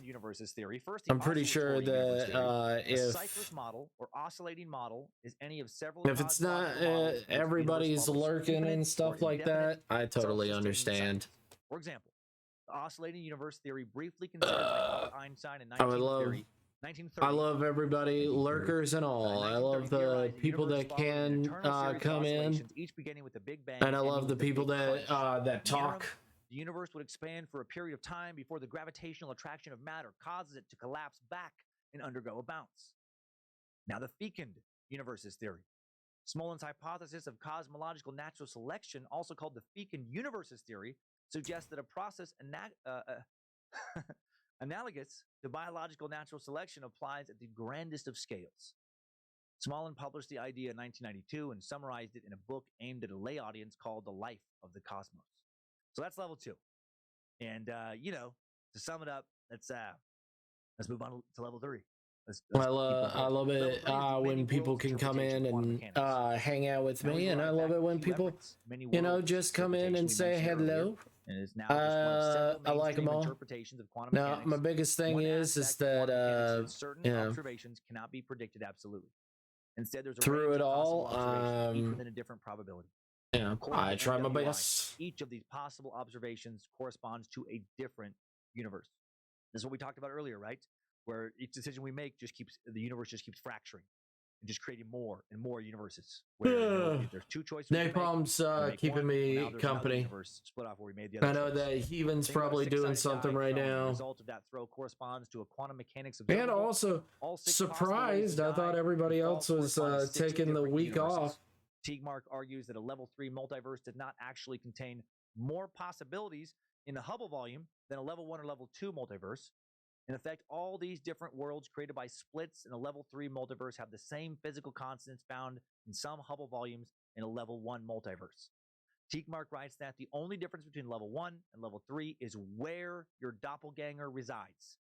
universes theory. First, I'm pretty sure that if cyclic model or oscillating model is any of several. If it's not everybody's lurking and stuff like that, I totally understand. For example, the oscillating universe theory briefly considered by Einstein in 1930. I love everybody, lurkers and all. I love the people that can come in, and I love the people that that talk. The universe would expand for a period of time before the gravitational attraction of matter causes it to collapse back and undergo a bounce. Now, the fecund universes theory. Smolin's hypothesis of cosmological natural selection, also called the fecund universes theory, suggests that a process analogous to biological natural selection applies at the grandest of scales. Smolin published the idea in 1992 and summarized it in a book aimed at a lay audience called The Life of the Cosmos. So that's level 2. And, to sum it up, let's move on to level 3. I love it when people can come in and hang out with me, and I love it when people, just come in and say hello. I like them all. Now, my biggest thing is that certain observations cannot be predicted absolutely. Instead, there's a through it all, each within a different probability. Yeah, I try my best. Each of these possible observations corresponds to a different universe. This is what we talked about earlier, right? Where each decision we make the universe just keeps fracturing and just creating more and more universes. Where if there's 2 choices. Napalm's keeping me company. Split off where we made the other I know that Heathen's probably doing something right now. The result of that throw corresponds to a quantum mechanics of and also surprised. I thought everybody else was taking the week off. Teagmark argues that a level 3 multiverse did not actually contain more possibilities in the Hubble volume than a level 1 or level 2 multiverse. In effect, all these different worlds created by splits in a level 3 multiverse have the same physical constants found in some Hubble volumes in a level 1 multiverse. Teakmark writes that the only difference between level 1 and level 3 is where your doppelganger resides.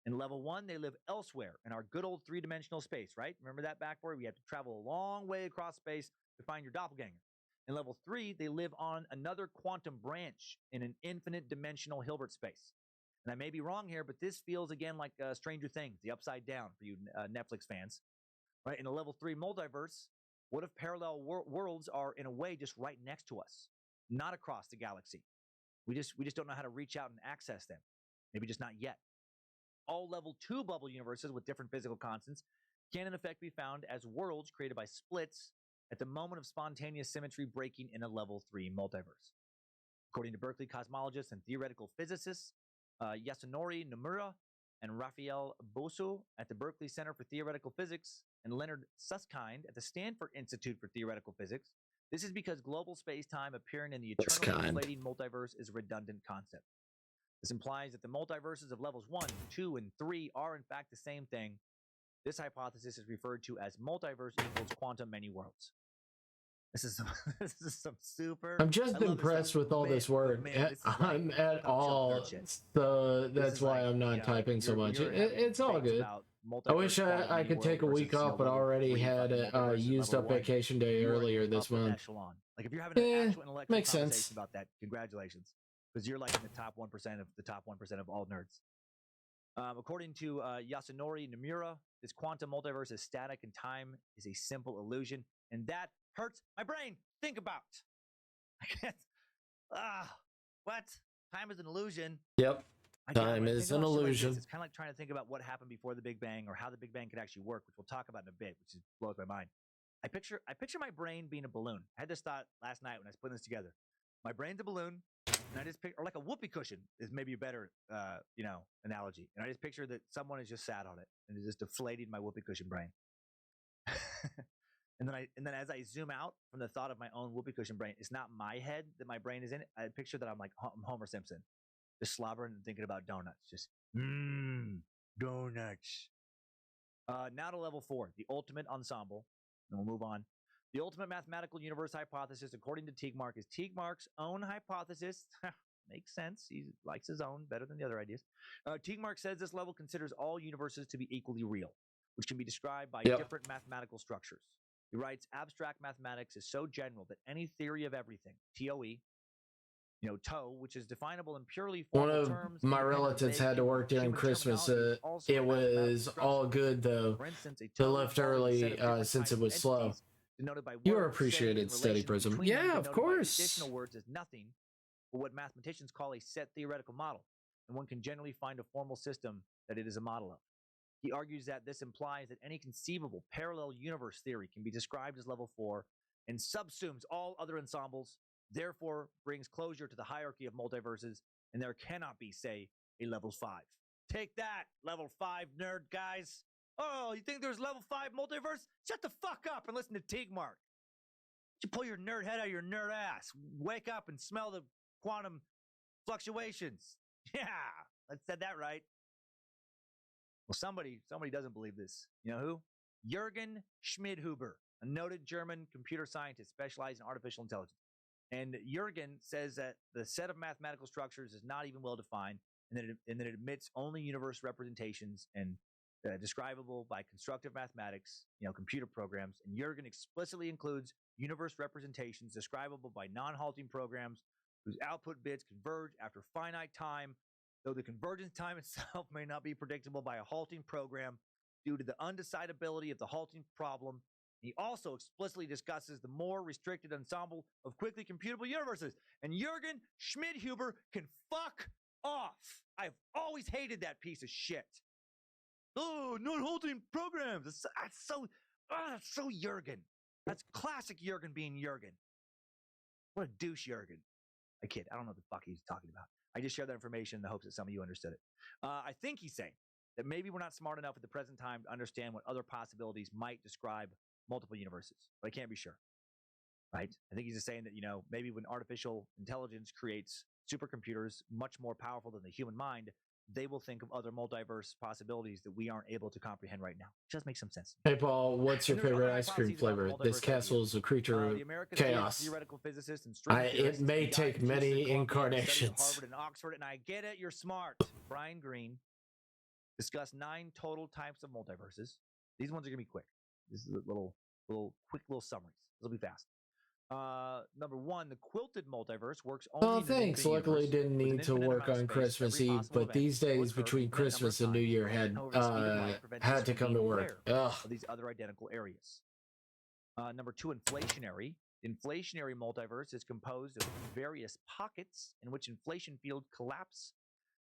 In level 1, they live elsewhere in our good old 3-dimensional space, right? Remember that backboard? We have to travel a long way across space to find your doppelganger. In level 3, they live on another quantum branch in an infinite dimensional Hilbert space. And I may be wrong here, but this feels again like Stranger Things, the Upside Down for you Netflix fans. Right? In a level 3 multiverse, what if parallel worlds are in a way just right next to us, not across the galaxy? We just don't know how to reach out and access them. Maybe just not yet. All level 2 bubble universes with different physical constants can in effect be found as worlds created by splits at the moment of spontaneous symmetry breaking in a level 3 multiverse. According to Berkeley cosmologists and theoretical physicists Yasunori Nomura and Raphael Bosu at the Berkeley Center for Theoretical Physics and Leonard Susskind at the Stanford Institute for Theoretical Physics, this is because global space-time appearing in the eternal inflating multiverse is a redundant concept. This implies that the multiverses of levels 1, 2, and 3 are in fact the same thing. This hypothesis is referred to as multiverse equals quantum many worlds. This is some super. I'm just impressed with all this work. I'm at all, so that's why I'm not typing so much. It's all good. I wish I could take a week off, but I already had used up vacation day earlier this month. Like if you're having an actual intellectual makes conversation sense about that, congratulations, because you're like in the top 1% of the top 1% of all nerds. According to Yasunori Nomura, this quantum multiverse is static and time is a simple illusion, and that hurts my brain. Think about. I can't. What? Time is an illusion. Yep. Time is an illusion. It's kind of like trying to think about what happened before the Big Bang or how the Big Bang could actually work, which we'll talk about in a bit, which blows my mind. I picture my brain being a balloon. I had this thought last night when I was putting this together. My brain's a balloon, and I just picture, or like a whoopee cushion is maybe a better, analogy. And I just picture that someone is just sat on it and is just deflating my whoopee cushion brain. And then as I zoom out from the thought of my own whoopee cushion brain, it's not my head that my brain is in. I picture that I'm like Homer Simpson, just slobbering and thinking about donuts. Just donuts. Now to level 4, the ultimate ensemble. And we'll move on. The ultimate mathematical universe hypothesis, according to Teakmark, is Teakmark's own hypothesis. Makes sense. He likes his own better than the other ideas. Teakmark says this level considers all universes to be equally real, which can be described by different mathematical structures. He writes, abstract mathematics is so general that any theory of everything, TOE, TOE, which is definable in purely formal terms. One of my relatives had to work during Christmas. It was all good, though. They left early since it was slow. You are appreciated, Steady Prism. Yeah, of course. Additional words is nothing but what mathematicians call a set theoretical model, and one can generally find a formal system that it is a model of. He argues that this implies that any conceivable parallel universe theory can be described as level 4 and subsumes all other ensembles, therefore brings closure to the hierarchy of multiverses, and there cannot be, say, a level 5. Take that, level 5 nerd guys. Oh, you think there's level 5 multiverse? Shut the fuck up and listen to Teakmark. You pull your nerd head out of your nerd ass. Wake up and smell the quantum fluctuations. Yeah, I said that right. Well, somebody doesn't believe this. You know who? Jürgen Schmidhuber, a noted German computer scientist specialized in artificial intelligence. And Jürgen says that the set of mathematical structures is not even well defined, and that it admits only universe representations and describable by constructive mathematics, computer programs. And Jürgen explicitly includes universe representations describable by non-halting programs whose output bits converge after finite time, though the convergence time itself may not be predictable by a halting program due to the undecidability of the halting problem. He also explicitly discusses the more restricted ensemble of quickly computable universes. And Jürgen Schmidhuber can fuck off. I've always hated that piece of shit. Oh, non-halting programs. That's so Jürgen. That's classic Jürgen being Jürgen. What a douche Jürgen. I kid. I don't know what the fuck he's talking about. I just shared that information in the hopes that some of you understood it. I think he's saying that maybe we're not smart enough at the present time to understand what other possibilities might describe multiple universes, but I can't be sure. Right? I think he's just saying that, maybe when artificial intelligence creates supercomputers much more powerful than the human mind, they will think of other multiverse possibilities that we aren't able to comprehend right now. It just makes some sense. Hey, Paul, what's your favorite ice cream flavor? This castle is a creature of chaos. Theoretical physicist and it may take many incarnations. Harvard and Oxford, and I get it. You're smart. Brian Greene discussed 9 total types of multiverses. These ones are gonna be quick. This is a quick little summaries. This will be fast. Number 1, the quilted multiverse works only. Oh, thanks. Luckily, didn't need to work on Christmas Eve, but these days between Christmas and New Year had to come to work. Ugh. These other identical areas. Number 2, inflationary. Inflationary multiverse is composed of various pockets in which inflation fields collapse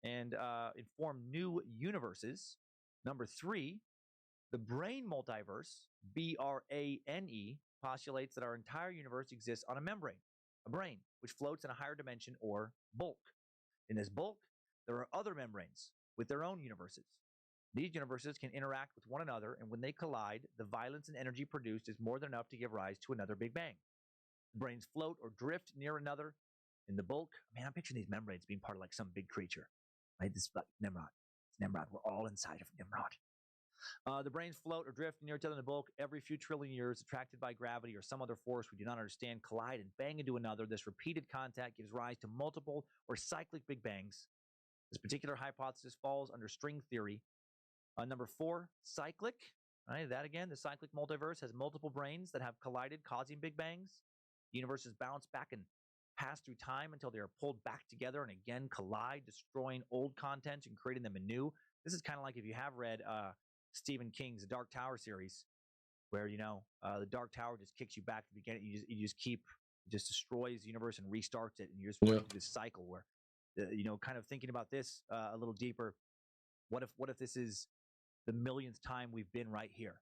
and inform new universes. Number 3, the brain multiverse, BRANE, postulates that our entire universe exists on a membrane, a brain, which floats in a higher dimension or bulk. In this bulk, there are other membranes with their own universes. These universes can interact with one another, and when they collide, the violence and energy produced is more than enough to give rise to another Big Bang. Brains float or drift near another in the bulk. Man, I'm picturing these membranes being part of like some big creature, right? This is Nimrod. It's Nimrod. We're all inside of Nimrod. The brains float or drift near each other in the bulk every few trillion years, attracted by gravity or some other force we do not understand, collide and bang into another. This repeated contact gives rise to multiple or cyclic Big Bangs. This particular hypothesis falls under string theory. Number 4, cyclic. Right, that again, the cyclic multiverse has multiple brains that have collided, causing Big Bangs. Universes bounce back and pass through time until they are pulled back together and again collide, destroying old content and creating them anew. This is kind of like if you have read Stephen King's The Dark Tower series, where the Dark Tower just kicks you back to the beginning. It just destroys the universe and restarts it, and you're just going through this cycle where, kind of thinking about this a little deeper. What if this is the millionth time we've been right here,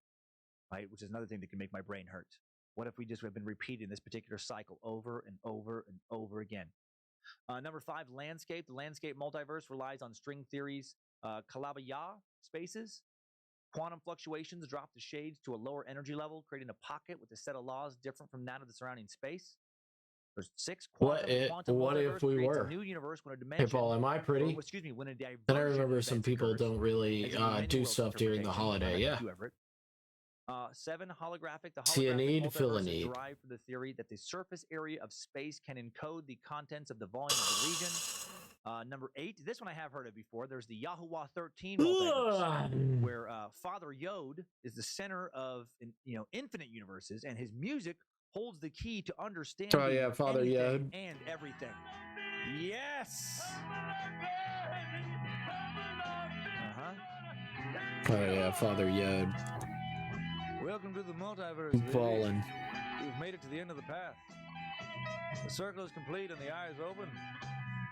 right? Which is another thing that can make my brain hurt. What if we just have been repeating this particular cycle over and over and over again? Number 5, landscape. The landscape multiverse relies on string theories, Kalabaya spaces. Quantum fluctuations drop the shades to a lower energy level, creating a pocket with a set of laws different from that of the surrounding space. There's 6. What if we were? A new universe when a dimension, hey, Paul, am I pretty? When a diversion then I remember some people don't really do stuff during the holiday. Yeah. Hugh Everett. 7, holographic. The See a need, fill a need. Derived from the theory that the surface area of space can encode the contents of the volume of the region. Number 8, this one I have heard of before. There's the Yahuwah 13 multiverse, where Father Yod is the center of infinite universes, and his music holds the key to understand Father Yod and everything. Yes. Oh yeah, Father Yod. Welcome to the multiverse. Fallen. We've made it to the end of the path. The circle is complete and the eye is open.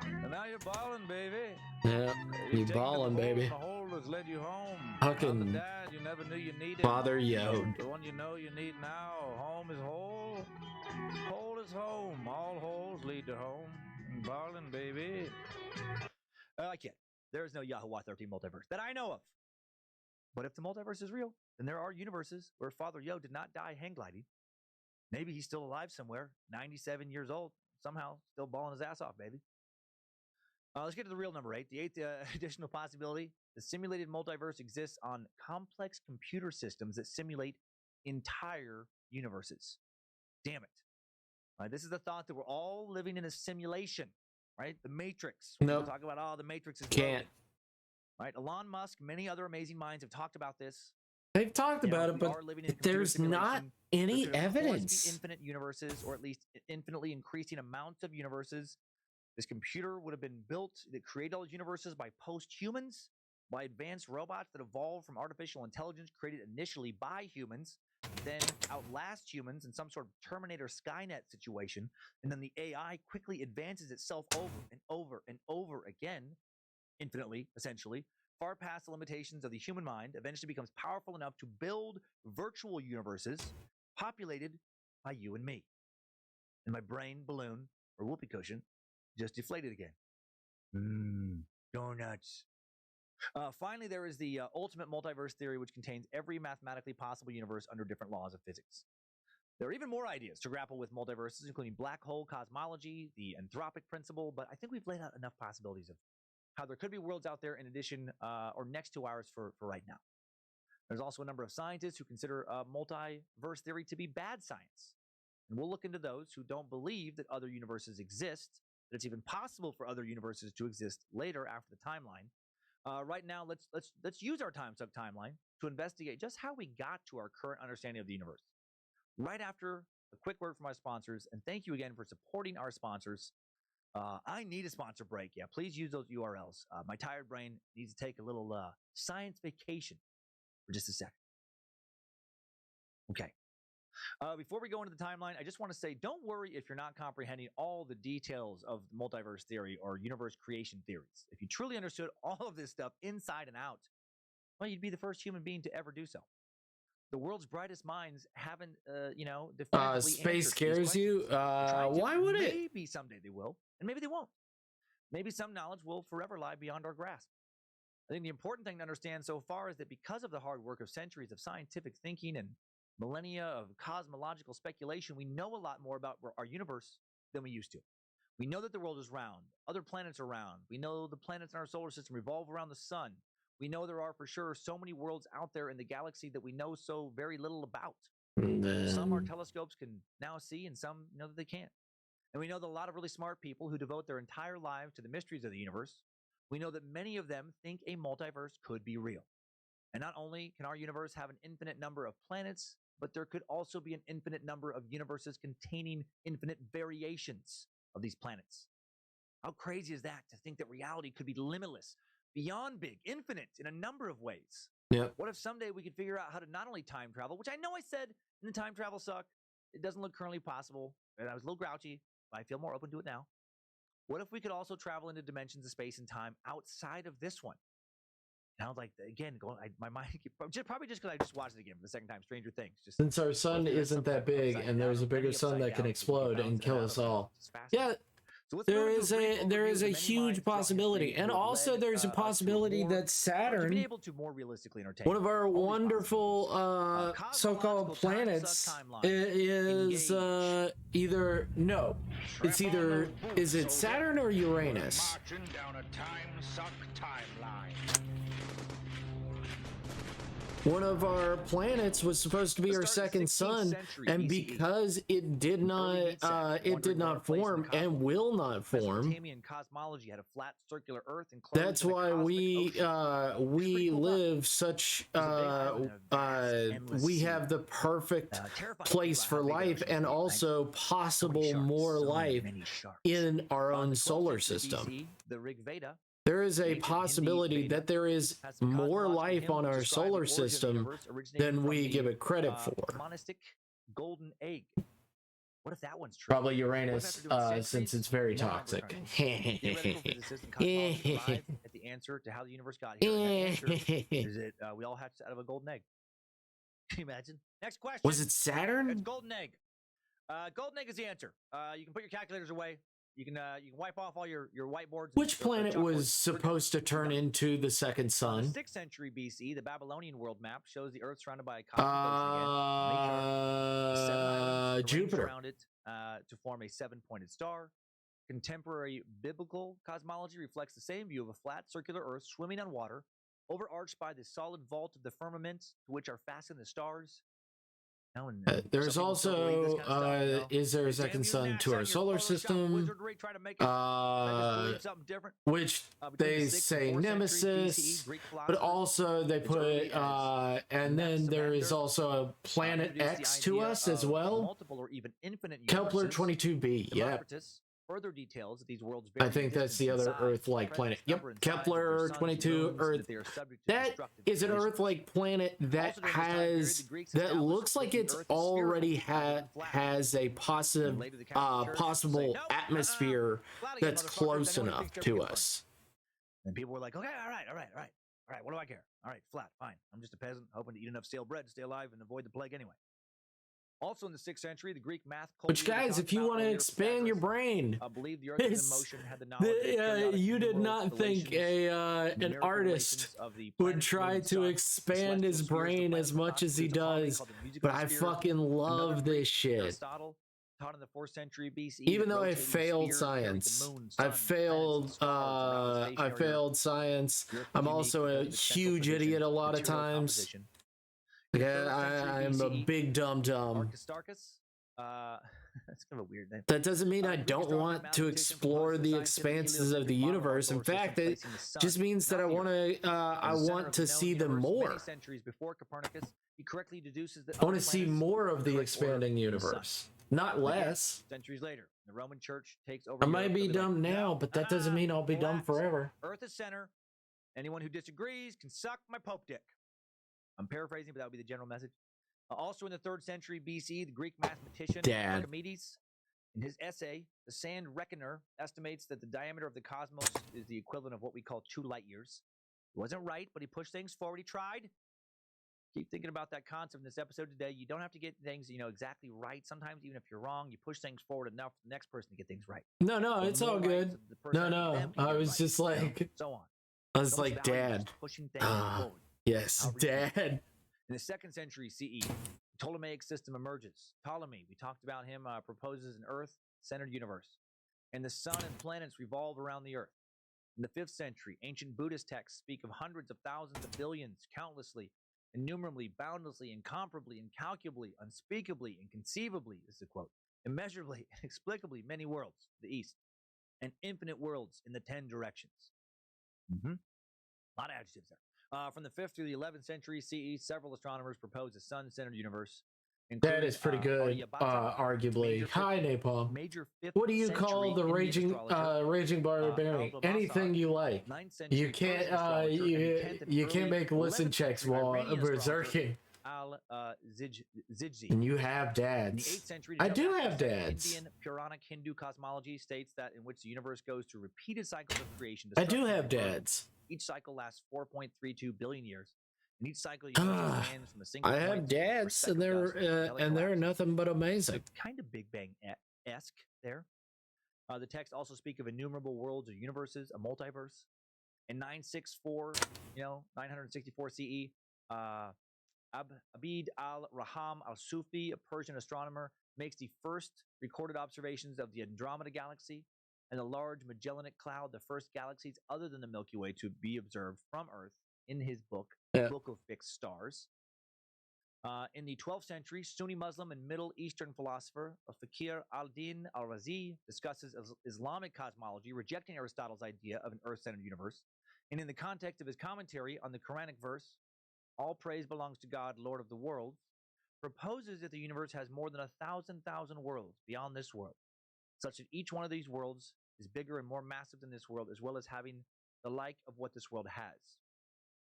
And now you're balling, baby. Yeah, you balling, baby. The hole has led you home. Fucking dad you never knew you needed. Father Yod. The one you know you need now. Home is whole. Whole is home. All holes lead to home. Balling, baby. I can't. There is no Yahuwah 13 multiverse that I know of. But if the multiverse is real, then there are universes where Father Yo did not die hang gliding. Maybe he's still alive somewhere, 97 years old, somehow still balling his ass off, baby. Let's get to the real number 8. The 8th additional possibility. The simulated multiverse exists on complex computer systems that simulate entire universes. Damn it. This is the thought that we're all living in a simulation, right? The Matrix. No. Nope. Talk about, the Matrix is can't. Broken. Right? Elon Musk, many other amazing minds have talked about this. They've talked about it, but there's not any evidence. Be infinite universes, or at least infinitely increasing amounts of universes. This computer would have been built that created all these universes by post-humans, by advanced robots that evolved from artificial intelligence created initially by humans, then outlast humans in some sort of Terminator Skynet situation, and then the AI quickly advances itself over and over and over again, infinitely, essentially, far past the limitations of the human mind, eventually becomes powerful enough to build virtual universes populated by you and me. And my brain balloon, or whoopee cushion, just deflated again. Donuts. Finally, there is the ultimate multiverse theory, which contains every mathematically possible universe under different laws of physics. There are even more ideas to grapple with multiverses, including black hole cosmology, the Anthropic Principle, but I think we've laid out enough possibilities of how there could be worlds out there in addition or next to ours for right now. There's also a number of scientists who consider multiverse theory to be bad science. And we'll look into those who don't believe that other universes exist, that it's even possible for other universes to exist later after the timeline. Right now, let's use our time suck timeline to investigate just how we got to our current understanding of the universe. Right after a quick word from our sponsors, and thank you again for supporting our sponsors. I need a sponsor break. Yeah, please use those URLs. My tired brain needs to take a little science vacation for just a second. Okay. Before we go into the timeline, I just want to say, don't worry if you're not comprehending all the details of multiverse theory or universe creation theories. If you truly understood all of this stuff inside and out, well, you'd be the first human being to ever do so. The world's brightest minds haven't, definitively space scares you? Why would it? Maybe someday they will, and maybe they won't. Maybe some knowledge will forever lie beyond our grasp. I think the important thing to understand so far is that because of the hard work of centuries of scientific thinking and millennia of cosmological speculation, we know a lot more about our universe than we used to. We know that the world is round, other planets are round. We know the planets in our solar system revolve around the sun. We know there are for sure so many worlds out there in the galaxy that we know so very little about. Some our telescopes can now see, and some know that they can't. And we know that a lot of really smart people who devote their entire lives to the mysteries of the universe, we know that many of them think a multiverse could be real. And not only can our universe have an infinite number of planets, but there could also be an infinite number of universes containing infinite variations of these planets. How crazy is that, to think that reality could be limitless, beyond big, infinite in a number of ways? Yep. What if someday we could figure out how to not only time travel, which I know I said in the time travel suck, it doesn't look currently possible, and I was a little grouchy, but I feel more open to it now. What if we could also travel into dimensions of space and time outside of this one? And I was like, again, my mind, probably just because I just watched it again for the second time, Stranger Things. Just, since our sun isn't that big and there's a bigger sun that can explode and kill us all. Yeah. So there is a huge possibility, and also there's a possibility that Saturn, one of our wonderful so-called planets, is either is it Saturn or Uranus? One of our planets was supposed to be our second sun, and because it did not form and will not form, that's why we live such we have the perfect place for life, and also possible more life in our own solar system. There is a possibility that there is more life on our solar system than we give it credit for. Golden egg. What if that one's true? Probably Uranus, since it's very toxic. At the answer to how the universe got here. Is it we all hatched out of a golden egg? Can you imagine? Next question. Was it Saturn? It's golden egg. Golden egg is the answer. You can put your calculators away. You can wipe off all your whiteboards. Which planet was supposed to turn into the second sun? In the 6th century BC, the Babylonian world map shows the Earth surrounded by a cosmic ocean. Jupiter. Around it to form a 7-pointed star. Contemporary biblical cosmology reflects the same view of a flat, circular Earth swimming on water, overarched by the solid vault of the firmament to which are fastened the stars. There's also, is there a second sun to our solar system? Which they say Nemesis, but also they put, and then there is also a planet X to us as well. Kepler 22b, yeah. Further details of these worlds. I think that's the other Earth-like planet. Yep, Kepler 22 Earth. That is an Earth-like planet that looks like it's already has a possible atmosphere that's close enough to us. And people were like, okay, all right. What do I care? All right, flat, fine. I'm just a peasant hoping to eat enough stale bread to stay alive and avoid the plague anyway. Also in the 6th century, the Greek math culture. Which, guys, if you want to expand your brain, I believe the Earth in motion had the knowledge. You did not think an artist would try to expand his brain as much as he does, but I fucking love this shit. taught in the 4th century BCE. Even though I failed science, I failed science. I'm also a huge idiot a lot of times. Yeah, I'm a big dumb. That's kind of a weird name. That doesn't mean I don't want to explore the expanses of the universe. In fact, it just means that I want to see them more. Centuries before Copernicus, he correctly deduces that I want to see more of the expanding universe, not less. Centuries later, the Roman Church takes over. I might be dumb now, but that doesn't mean I'll be dumb forever. Earth is center. Anyone who disagrees can suck my Pope dick. I'm paraphrasing, but that would be the general message. Also in the 3rd century BC, the Greek mathematician Archimedes, in his essay, The Sand Reckoner, estimates that the diameter of the cosmos is the equivalent of what we call 2 light years. He wasn't right, but he pushed things forward. He tried. Keep thinking about that concept in this episode today. You don't have to get things, exactly right. Sometimes, even if you're wrong, you push things forward enough for the next person to get things right. No, it's all good. No, I was just like, so on. I was like, Dad. Pushing things forward. Yes, Dad. In the 2nd century CE, the Ptolemaic system emerges. Ptolemy, we talked about him, proposes an Earth-centered universe, and the sun and planets revolve around the Earth. In the 5th century, ancient Buddhist texts speak of hundreds of thousands of billions, countlessly, innumerably, boundlessly, incomparably, incalculably, unspeakably, inconceivably, this is a quote, immeasurably, inexplicably many worlds to the east, and infinite worlds in the 10 directions. A lot of adjectives there. From the 5th through the 11th century CE, several astronomers proposed a sun-centered universe. That is pretty good, arguably. Hi, Napalm. What do you call the raging barbarian? Anything you like. You can't make listen checks while berserking. And you have dads. I do have dads. Indian Puranic Hindu cosmology states that in which the universe goes through repeated cycles of creation. I do have dads. Each cycle lasts 4.32 billion years. And each cycle expands from a single I have dads, and they're nothing but amazing. Kind of Big Bang-esque there. The texts also speak of innumerable worlds or universes, a multiverse. In 964 CE, Abid al-Raham al-Sufi, a Persian astronomer, makes the first recorded observations of the Andromeda Galaxy and the large Magellanic Cloud, the first galaxies other than the Milky Way to be observed from Earth, in his book, Book of Fixed Stars. In the 12th century, Sunni Muslim and Middle Eastern philosopher Fakir al-Din al-Razi discusses Islamic cosmology, rejecting Aristotle's idea of an Earth-centered universe. And in the context of his commentary on the Quranic verse, all praise belongs to God, Lord of the worlds, proposes that the universe has more than 1,000 worlds beyond this world, such that each one of these worlds is bigger and more massive than this world, as well as having the like of what this world has.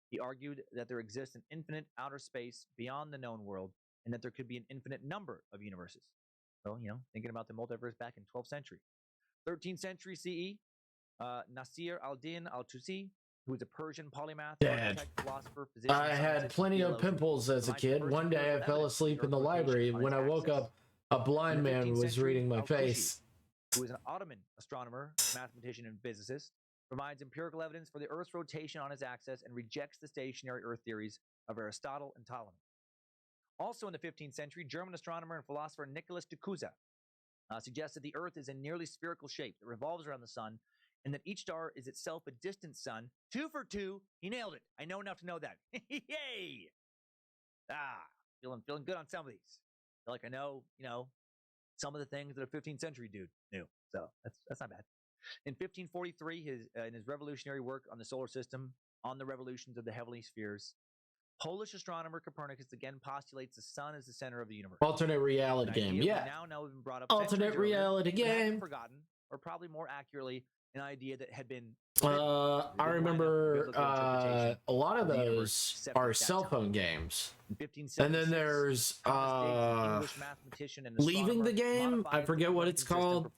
He argued that there exists an infinite outer space beyond the known world, and that there could be an infinite number of universes. So, thinking about the multiverse back in 12th century. 13th century CE, Nasir al-Din al-Tusi, who was a Persian polymath, architect, philosopher, physician. I had plenty of pimples as a kid. One day I fell asleep in the library. When I woke up, a blind man was reading my face. Who was an Ottoman astronomer, mathematician, and physicist, provides empirical evidence for the Earth's rotation on its axis and rejects the stationary Earth theories of Aristotle and Ptolemy. Also in the 15th century, German astronomer and philosopher Nicholas de Cusa suggests that the Earth is a nearly spherical shape that revolves around the sun, and that each star is itself a distant sun. 2 for 2. He nailed it. I know enough to know that. Yay! Feeling good on some of these. I feel like I know, some of the things that a 15th century dude knew. So that's not bad. In 1543, in his revolutionary work on the solar system, on the revolutions of the heavenly spheres, Polish astronomer Copernicus again postulates the sun as the center of the universe. Alternate reality game, yeah. Now know has been brought up. Alternate reality game. Forgotten, or probably more accurately, an idea that had been. I remember a lot of those are cell phone games. And then there's Leaving the Game. I forget what it's called.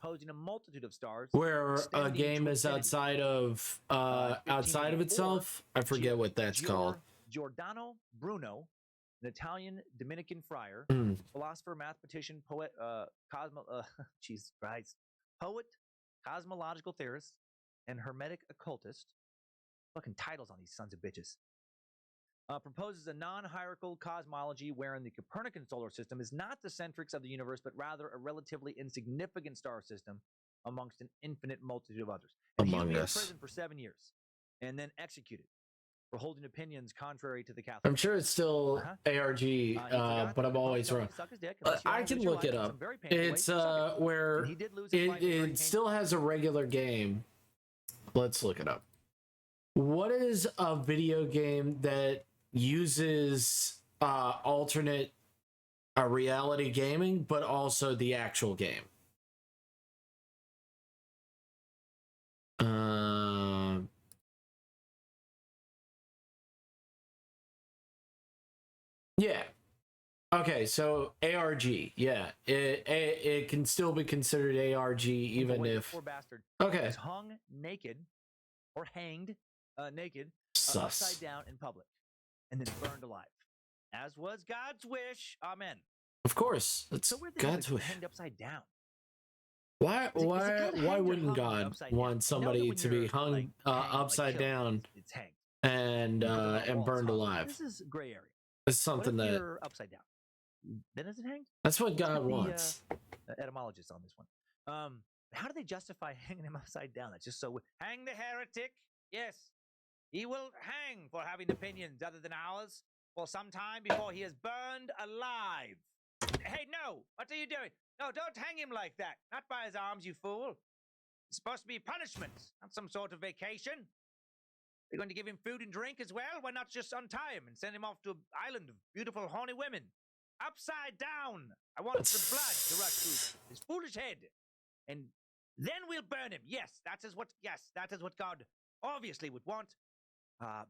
Where a game is outside of itself. I forget what that's called. Giordano Bruno, an Italian Dominican friar, philosopher, mathematician, poet, poet, cosmological theorist, and hermetic occultist. Fucking titles on these sons of bitches. proposes a non-hierarchical cosmology wherein the Copernican solar system is not the centrix of the universe, but rather a relatively insignificant star system amongst an infinite multitude of others. And he will be in prison for 7 years and then executed for holding opinions contrary to the Catholic. I'm sure it's still ARG, but I'm always wrong. I can look it up. It's where it still has a regular game. Let's look it up. What is a video game that uses alternate reality gaming, but also the actual game? Yeah. Okay, so ARG, yeah, it can still be considered ARG even if. Poor bastard. Okay. Was hung naked or hanged naked upside down in public, and then burned alive, as was God's wish. Amen. Of course, it's God's wish. Hanged upside down. Why wouldn't God want somebody to be hung upside down and burned alive? This is gray area. It's something that you're upside down. Then is it hanged? That's what God wants. Etymologist on this one. How do they justify hanging him upside down? That's just so. Hang the heretic. Yes, he will hang for having opinions other than ours for some time before he is burned alive. Hey, no! What are you doing? No, don't hang him like that. Not by his arms, you fool. It's supposed to be punishment, not some sort of vacation. You're going to give him food and drink as well? Why not just untie him and send him off to an island of beautiful, horny women? Upside down! I want the blood to rush through his foolish head. And then we'll burn him. Yes, that is what God obviously would want.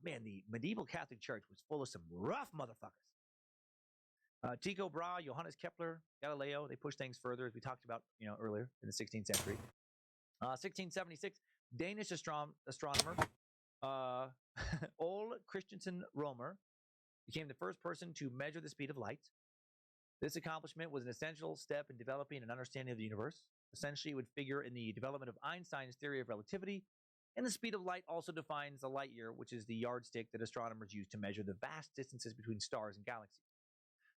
Man, the medieval Catholic Church was full of some rough motherfuckers. Tycho Brahe, Johannes Kepler, Galileo, they pushed things further, as we talked about, earlier in the 16th century. 1676, Danish astronomer Ole Christensen Romer became the first person to measure the speed of light. This accomplishment was an essential step in developing an understanding of the universe. Essentially, it would figure in the development of Einstein's theory of relativity, and the speed of light also defines the light year, which is the yardstick that astronomers use to measure the vast distances between stars and galaxies.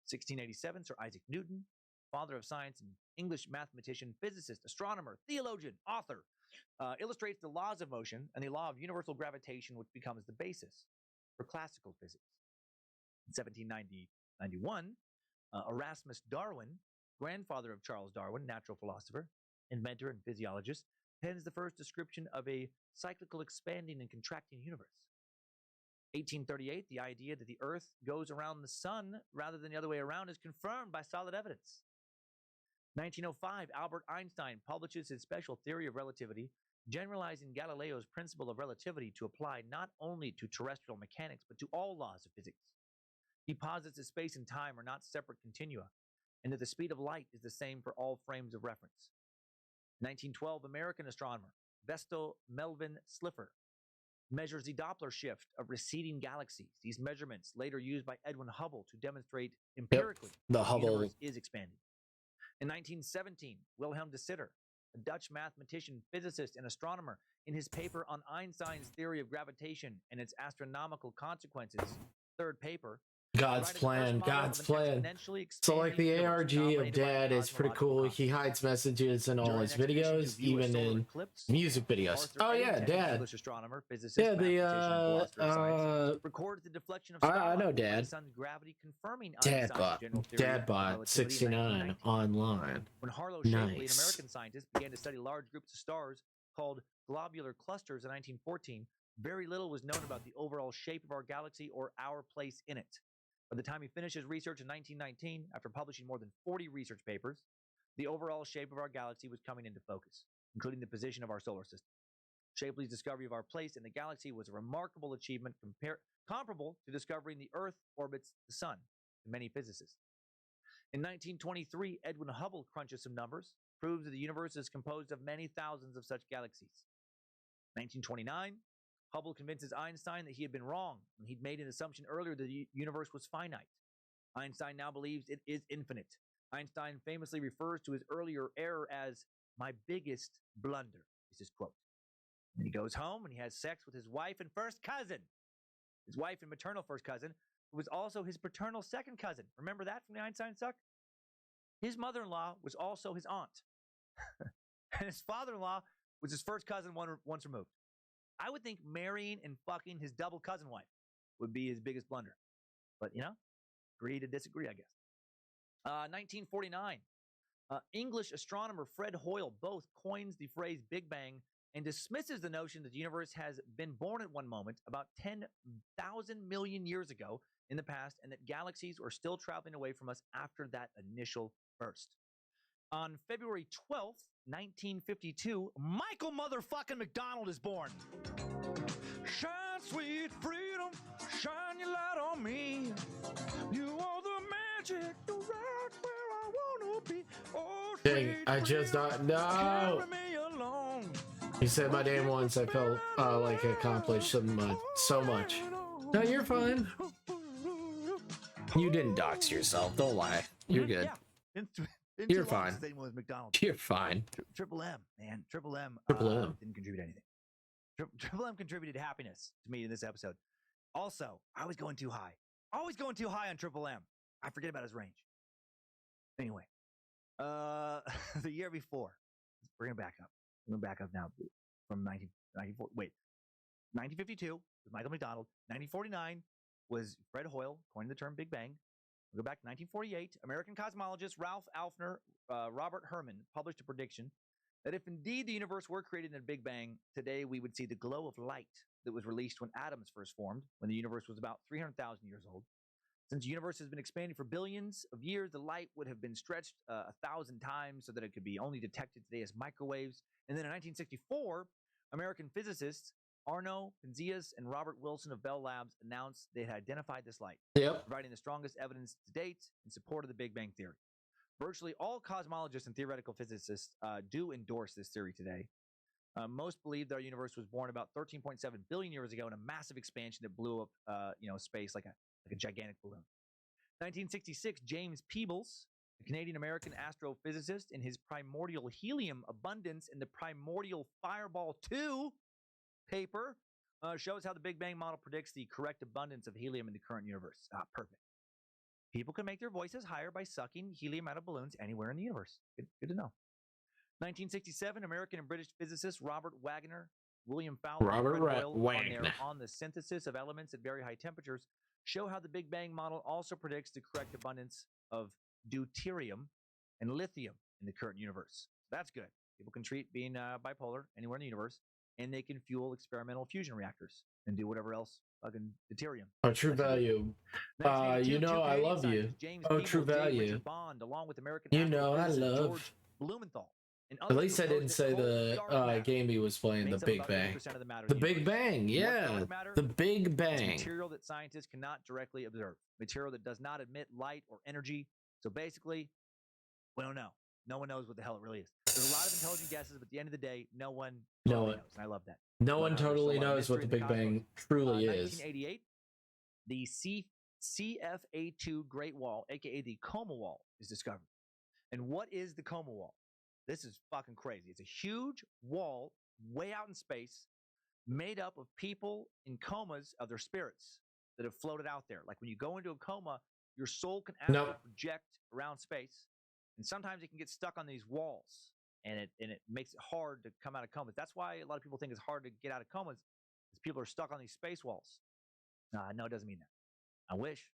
1687, Sir Isaac Newton, father of science and English mathematician, physicist, astronomer, theologian, author, illustrates the laws of motion and the law of universal gravitation, which becomes the basis for classical physics. In 1791, Erasmus Darwin, grandfather of Charles Darwin, natural philosopher, inventor, and physiologist, pens the first description of a cyclical expanding and contracting universe. 1838, the idea that the Earth goes around the sun rather than the other way around is confirmed by solid evidence. 1905, Albert Einstein publishes his special theory of relativity, generalizing Galileo's principle of relativity to apply not only to terrestrial mechanics, but to all laws of physics. He posits that space and time are not separate continua, and that the speed of light is the same for all frames of reference. 1912, American astronomer Vesto Melvin Slipher measures the Doppler shift of receding galaxies. These measurements, later used by Edwin Hubble to demonstrate empirically the Hubble universe is expanding. In 1917, Wilhelm de Sitter, a Dutch mathematician, physicist, and astronomer, in his paper on Einstein's theory of gravitation and its astronomical consequences, third paper, God's plan. So like the ARG of Dad is pretty cool. He hides messages in all his videos, even in music videos. Oh yeah, Dad. Yeah, the records the deflection of I know Dad. sun's gravity, confirming Dadbot 69 online. When Harlow Shapley, an American scientist, began to study large groups of stars called globular clusters in 1914, very little was known about the overall shape of our galaxy or our place in it. By the time he finished his research in 1919, after publishing more than 40 research papers, the overall shape of our galaxy was coming into focus, including the position of our solar system. Shapley's discovery of our place in the galaxy was a remarkable achievement comparable to discovering the Earth orbits the Sun to many physicists. In 1923, Edwin Hubble crunches some numbers, proves that the universe is composed of many thousands of such galaxies. 1929, Hubble convinces Einstein that he had been wrong when he'd made an assumption earlier that the universe was finite. Einstein now believes it is infinite. Einstein famously refers to his earlier error as "my biggest blunder," is his quote. And he goes home and he has sex with his wife and first cousin. His wife and maternal first cousin, who was also his paternal second cousin. Remember that from the Einstein suck? His mother-in-law was also his aunt. And his father-in-law was his first cousin once removed. I would think marrying and fucking his double cousin wife would be his biggest blunder. But, agree to disagree, I guess. 1949. English astronomer Fred Hoyle both coins the phrase Big Bang and dismisses the notion that the universe has been born at one moment about 10,000 million years ago in the past, and that galaxies are still traveling away from us after that initial burst. On February 12th, 1952, Michael motherfucking McDonald is born. Shine, sweet freedom, shine your light on me. You are the magic, the right where I want to be. Oh, dang, I just not. No! He said my name once. I felt like I accomplished so much. No, you're fine. You didn't dox yourself. Don't lie. You're good. Yeah. You're fine. You're fine. Triple M, man. Triple M. Didn't contribute anything. Triple M contributed happiness to me in this episode. Also, I was going too high. Always going too high on Triple M. I forget about his range. Anyway, the year before, we're gonna back up. We're gonna back up now from 1952 with Michael McDonald. 1949 was Fred Hoyle coining the term Big Bang. We'll go back to 1948. American cosmologist Ralph Alfner, Robert Herman published a prediction that if indeed the universe were created in a Big Bang, today we would see the glow of light that was released when atoms first formed, when the universe was about 300,000 years old. Since the universe has been expanding for billions of years, the light would have been stretched 1,000 times so that it could be only detected today as microwaves. And then in 1964, American physicists Arno Penzias and Robert Wilson of Bell Labs announced they had identified this light, providing the strongest evidence to date in support of the Big Bang Theory. Virtually all cosmologists and theoretical physicists do endorse this theory today. Most believe that our universe was born about 13.7 billion years ago in a massive expansion that blew up, space like a gigantic balloon. 1966, James Peebles, a Canadian-American astrophysicist, in his Primordial Helium Abundance in the Primordial Fireball 2 paper, shows how the Big Bang model predicts the correct abundance of helium in the current universe. Perfect. People can make their voices higher by sucking helium out of balloons anywhere in the universe. Good to know. 1967, American and British physicists Robert Wagner, William Fowler, and Fred Hoyle on the synthesis of elements at very high temperatures show how the Big Bang model also predicts the correct abundance of deuterium and lithium in the current universe. So that's good. People can treat being bipolar anywhere in the universe, and they can fuel experimental fusion reactors and do whatever else fucking deuterium. Oh, True Value. I love you. Oh, True Value. Bond, along with American I love. George Blumenthal. At least I didn't say the game he was playing, the Big Bang. The Big Bang, yeah. The Big Bang. Material that scientists cannot directly observe. Material that does not emit light or energy. So basically, we don't know. No one knows what the hell it really is. There's a lot of intelligent guesses, but at the end of the day, no one knows. And I love that. No one totally knows what the Big Bang truly is. 1988, the CFA2 Great Wall, aka the Coma Wall, is discovered. And what is the Coma Wall? This is fucking crazy. It's a huge wall way out in space made up of people in comas of their spirits that have floated out there. Like when you go into a coma, your soul can actually project around space. And sometimes it can get stuck on these walls, and it makes it hard to come out of comas. That's why a lot of people think it's hard to get out of comas, because people are stuck on these space walls. No, it doesn't mean that. I wish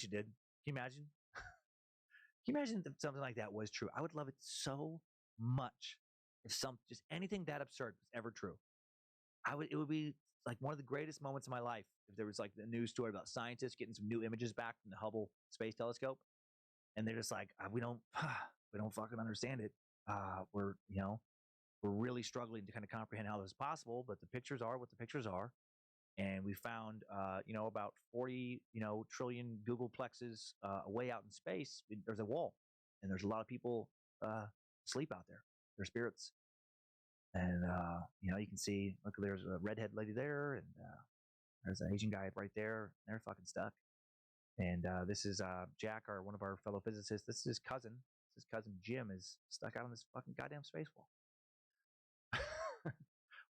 it did. Can you imagine? Can you imagine if something like that was true? I would love it so much if just anything that absurd was ever true. It would be like one of the greatest moments of my life if there was like the news story about scientists getting some new images back from the Hubble Space Telescope, and they're just like, we don't fucking understand it. We're really struggling to kind of comprehend how this is possible, but the pictures are what the pictures are. And we found, about 40, trillion Googleplexes away out in space. There's a wall, and there's a lot of people asleep out there. Their spirits, and you can see. Look, there's a redhead lady there, and there's an Asian guy right there. They're fucking stuck. And this is Jack, one of our fellow physicists. This is his cousin. His cousin Jim is stuck out on this fucking goddamn space wall.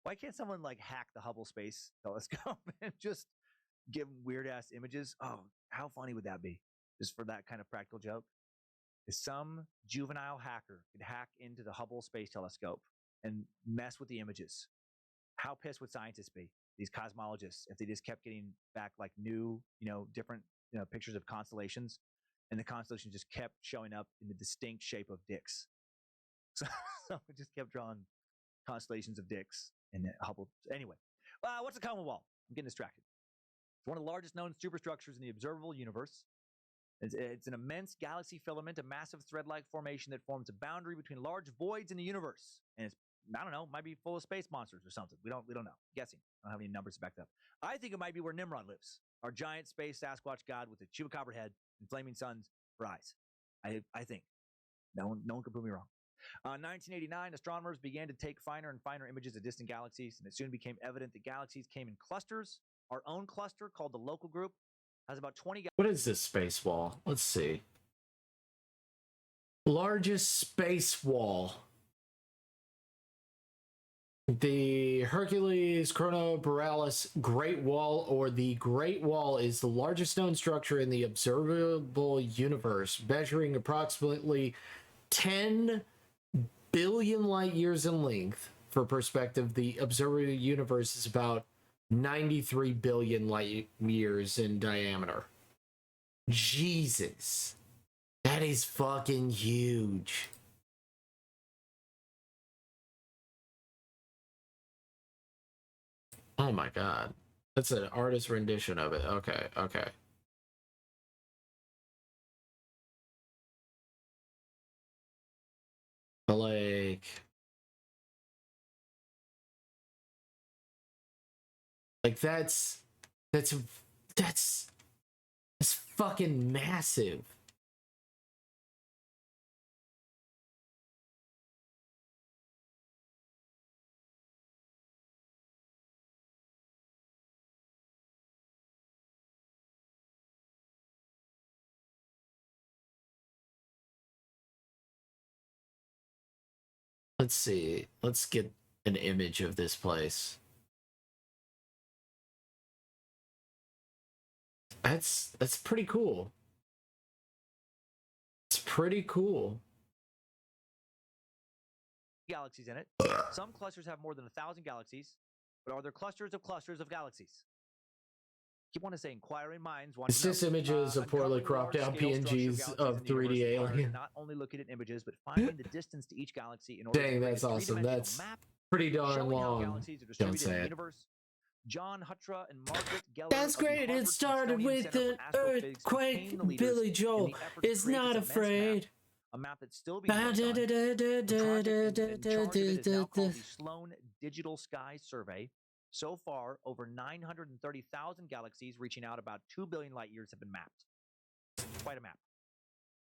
Why can't someone like hack the Hubble Space Telescope and just give them weird ass images. Oh, how funny would that be? Just for that kind of practical joke. If some juvenile hacker could hack into the Hubble Space Telescope and mess with the images, how pissed would scientists be? These cosmologists, if they just kept getting back like new, different, pictures of constellations, and the constellations just kept showing up in the distinct shape of dicks. So we just kept drawing constellations of dicks in Hubble. Anyway, what's the Coma Wall? I'm getting distracted. It's one of the largest known superstructures in the observable universe. It's an immense galaxy filament, a massive thread-like formation that forms a boundary between large voids in the universe. And it's, I don't know, might be full of space monsters or something. We don't know. I'm guessing. I don't have any numbers to back that up. I think it might be where Nimrod lives, our giant space Sasquatch god with a chupacabra head and flaming suns for eyes. I think. No one can prove me wrong. 1989, astronomers began to take finer and finer images of distant galaxies, and it soon became evident that galaxies came in clusters. Our own cluster, called the Local Group, has about 20 What is this space wall? Let's see. Largest space wall. The Hercules Chronoborealis Great Wall, or the Great Wall, is the largest known structure in the observable universe, measuring approximately 10 billion light years in length. For perspective, the observable universe is about 93 billion light years in diameter. Jesus. That is fucking huge. Oh my god. That's an artist rendition of it. Okay. Like that's fucking massive. Let's see. Let's get an image of this place. That's pretty cool. It's pretty cool. Galaxies in it. Some clusters have more than 1,000 galaxies, but are there clusters of galaxies? Keep wanting to say inquiring minds. It's just images of poorly cropped out PNGs of 3D alien. Not only looking at images, but finding the distance to each galaxy in order to create that's awesome. That's map pretty darn long. Don't say it. John Hutra and Margaret Geller. That's great. It started with an earthquake. Billy Joel is not afraid. A map that's still being worked on. The now called the Sloan Digital Sky Survey. So far, over 930,000 galaxies reaching out about 2 billion light years have been mapped. Quite a map.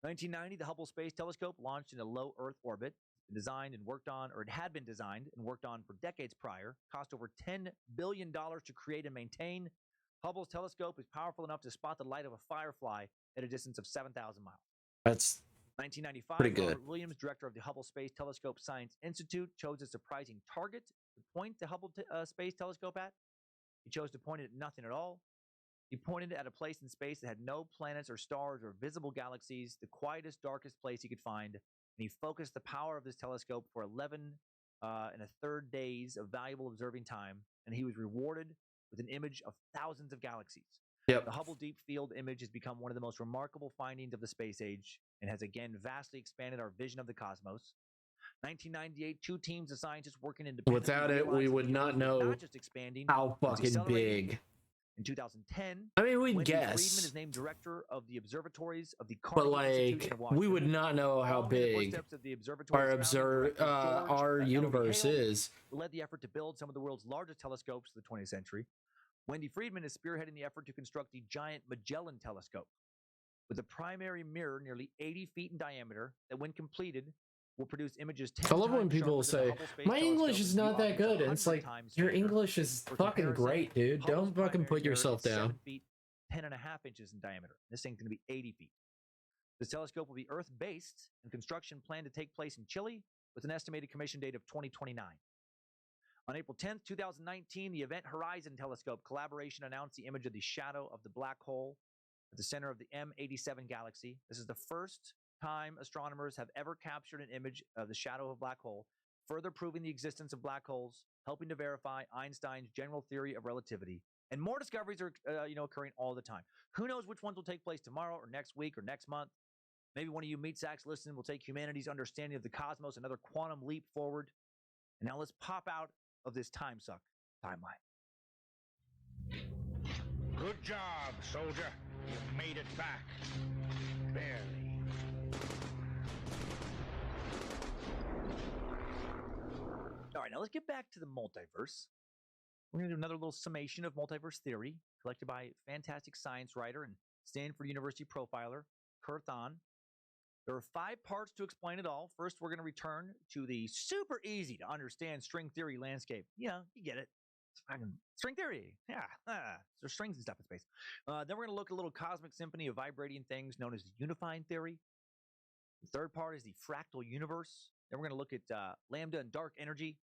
1990, the Hubble Space Telescope launched in a low Earth orbit. Designed and worked on, or it had been designed and worked on for decades prior. Cost over $10 billion to create and maintain. Hubble's telescope is powerful enough to spot the light of a firefly at a distance of 7,000 miles. That's 1995, pretty good. Robert Williams, director of the Hubble Space Telescope Science Institute, chose a surprising target to point the Hubble Space Telescope at. He chose to point it at nothing at all. He pointed it at a place in space that had no planets or stars or visible galaxies, the quietest, darkest place he could find. And he focused the power of this telescope for 11 and a third days of valuable observing time, and he was rewarded with an image of thousands of galaxies. Yep. The Hubble Deep Field image has become one of the most remarkable findings of the space age and has again vastly expanded our vision of the cosmos. 1998, two teams of scientists working independently. Without it, we would not know just expanding, how fucking big. In 2010, I mean, we'd Wendy guess. Friedman is named director of the observatories of the But like, we would not know how big our universe is. Led the effort to build some of the world's largest telescopes of the 20th century. Wendy Friedman is spearheading the effort to construct the giant Magellan telescope, with a primary mirror nearly 80 feet in diameter that, when completed, will produce images 10 I love when times people sharper than say, the Hubble Space my English Telescope is not that 100 good. And it's like, your faster. English is For fucking comparison, great, dude. Hubble's Don't fucking put primary yourself mirror is down. 7 feet, 10.5 inches in diameter. This thing's going to be 80 feet. This telescope will be Earth-based, and construction planned to take place in Chile with an estimated commission date of 2029. On April 10th, 2019, the Event Horizon Telescope collaboration announced the image of the shadow of the black hole at the center of the M87 galaxy. This is the first time astronomers have ever captured an image of the shadow of a black hole, further proving the existence of black holes, helping to verify Einstein's general theory of relativity. And more discoveries are occurring all the time. Who knows which ones will take place tomorrow or next week or next month? Maybe one of you meat sacks listening will take humanity's understanding of the cosmos another quantum leap forward. And now let's pop out of this time suck timeline. Good job, soldier. You made it back. Barely. All right, now let's get back to the multiverse. We're going to do another little summation of multiverse theory collected by fantastic science writer and Stanford University profiler, Kuhn. There are 5 parts to explain it all. First, we're going to return to the super easy to understand string theory landscape. You get it. It's fucking string theory. Yeah. There's strings and stuff in space. Then we're going to look at a little cosmic symphony of vibrating things known as the unifying theory. The third part is the fractal universe. Then we're going to look at lambda and dark energy.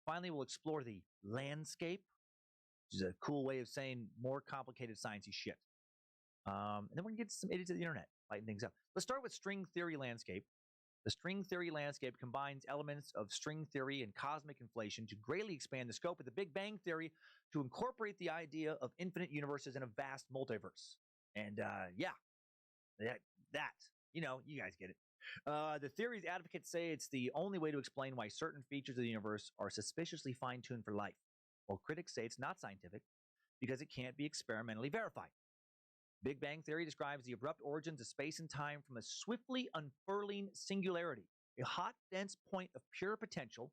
Finally, we'll explore the landscape, which is a cool way of saying more complicated sciencey shit. And then we're going to get some idiots of the internet, lighten things up. Let's start with string theory landscape. The string theory landscape combines elements of string theory and cosmic inflation to greatly expand the scope of the Big Bang Theory to incorporate the idea of infinite universes in a vast multiverse. And you guys get it. The theory's advocates say it's the only way to explain why certain features of the universe are suspiciously fine-tuned for life, while critics say it's not scientific because it can't be experimentally verified. Big Bang Theory describes the abrupt origins of space and time from a swiftly unfurling singularity, a hot, dense point of pure potential,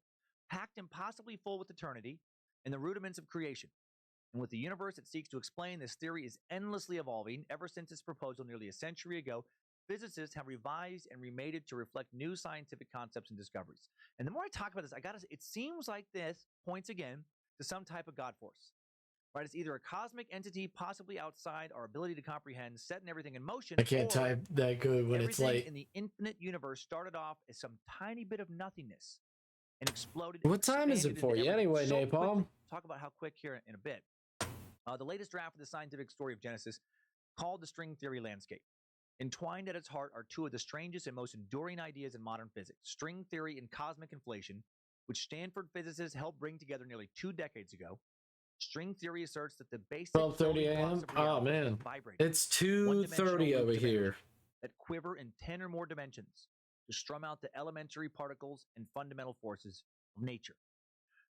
packed impossibly full with eternity, and the rudiments of creation. And with the universe it seeks to explain, this theory is endlessly evolving. Ever since its proposal nearly a century ago, physicists have revised and remade it to reflect new scientific concepts and discoveries. And the more I talk about this, it seems like this points again to some type of God force. Right? It's either a cosmic entity possibly outside our ability to comprehend, setting everything in motion. I can't type that good when it's late. Everything in the infinite universe started off as some tiny bit of nothingness and exploded. What time is it for you anyway, so Napalm? Talk about how quick here in a bit. The latest draft of the scientific story of Genesis, called the string theory landscape. Entwined at its heart are 2 of the strangest and most enduring ideas in modern physics, string theory and cosmic inflation, which Stanford physicists helped bring together nearly 2 decades ago. String theory asserts that the basic 12:30 a.m. Oh man, it's 2:30 over here. That quiver in 10 or more dimensions to strum out the elementary particles and fundamental forces of nature.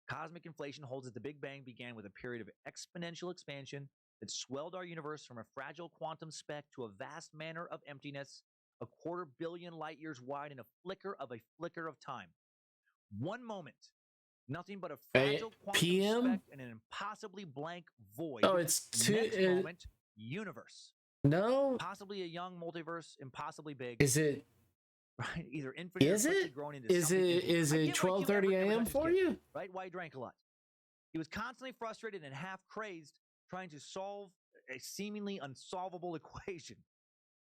Cosmic inflation holds that the Big Bang began with a period of exponential expansion that swelled our universe from a fragile quantum speck to a vast manner of emptiness, 250 million light years wide in a flicker of time. One moment. Nothing but a fragile quantum speck and an impossibly blank void. Oh, it's next moment, universe. No. Possibly a young multiverse, impossibly big. Is it? Right? Either infinite is or it? grown into is it 12:30 a.m. for you? Right? Why he drank a lot. He was constantly frustrated and half crazed, trying to solve a seemingly unsolvable equation.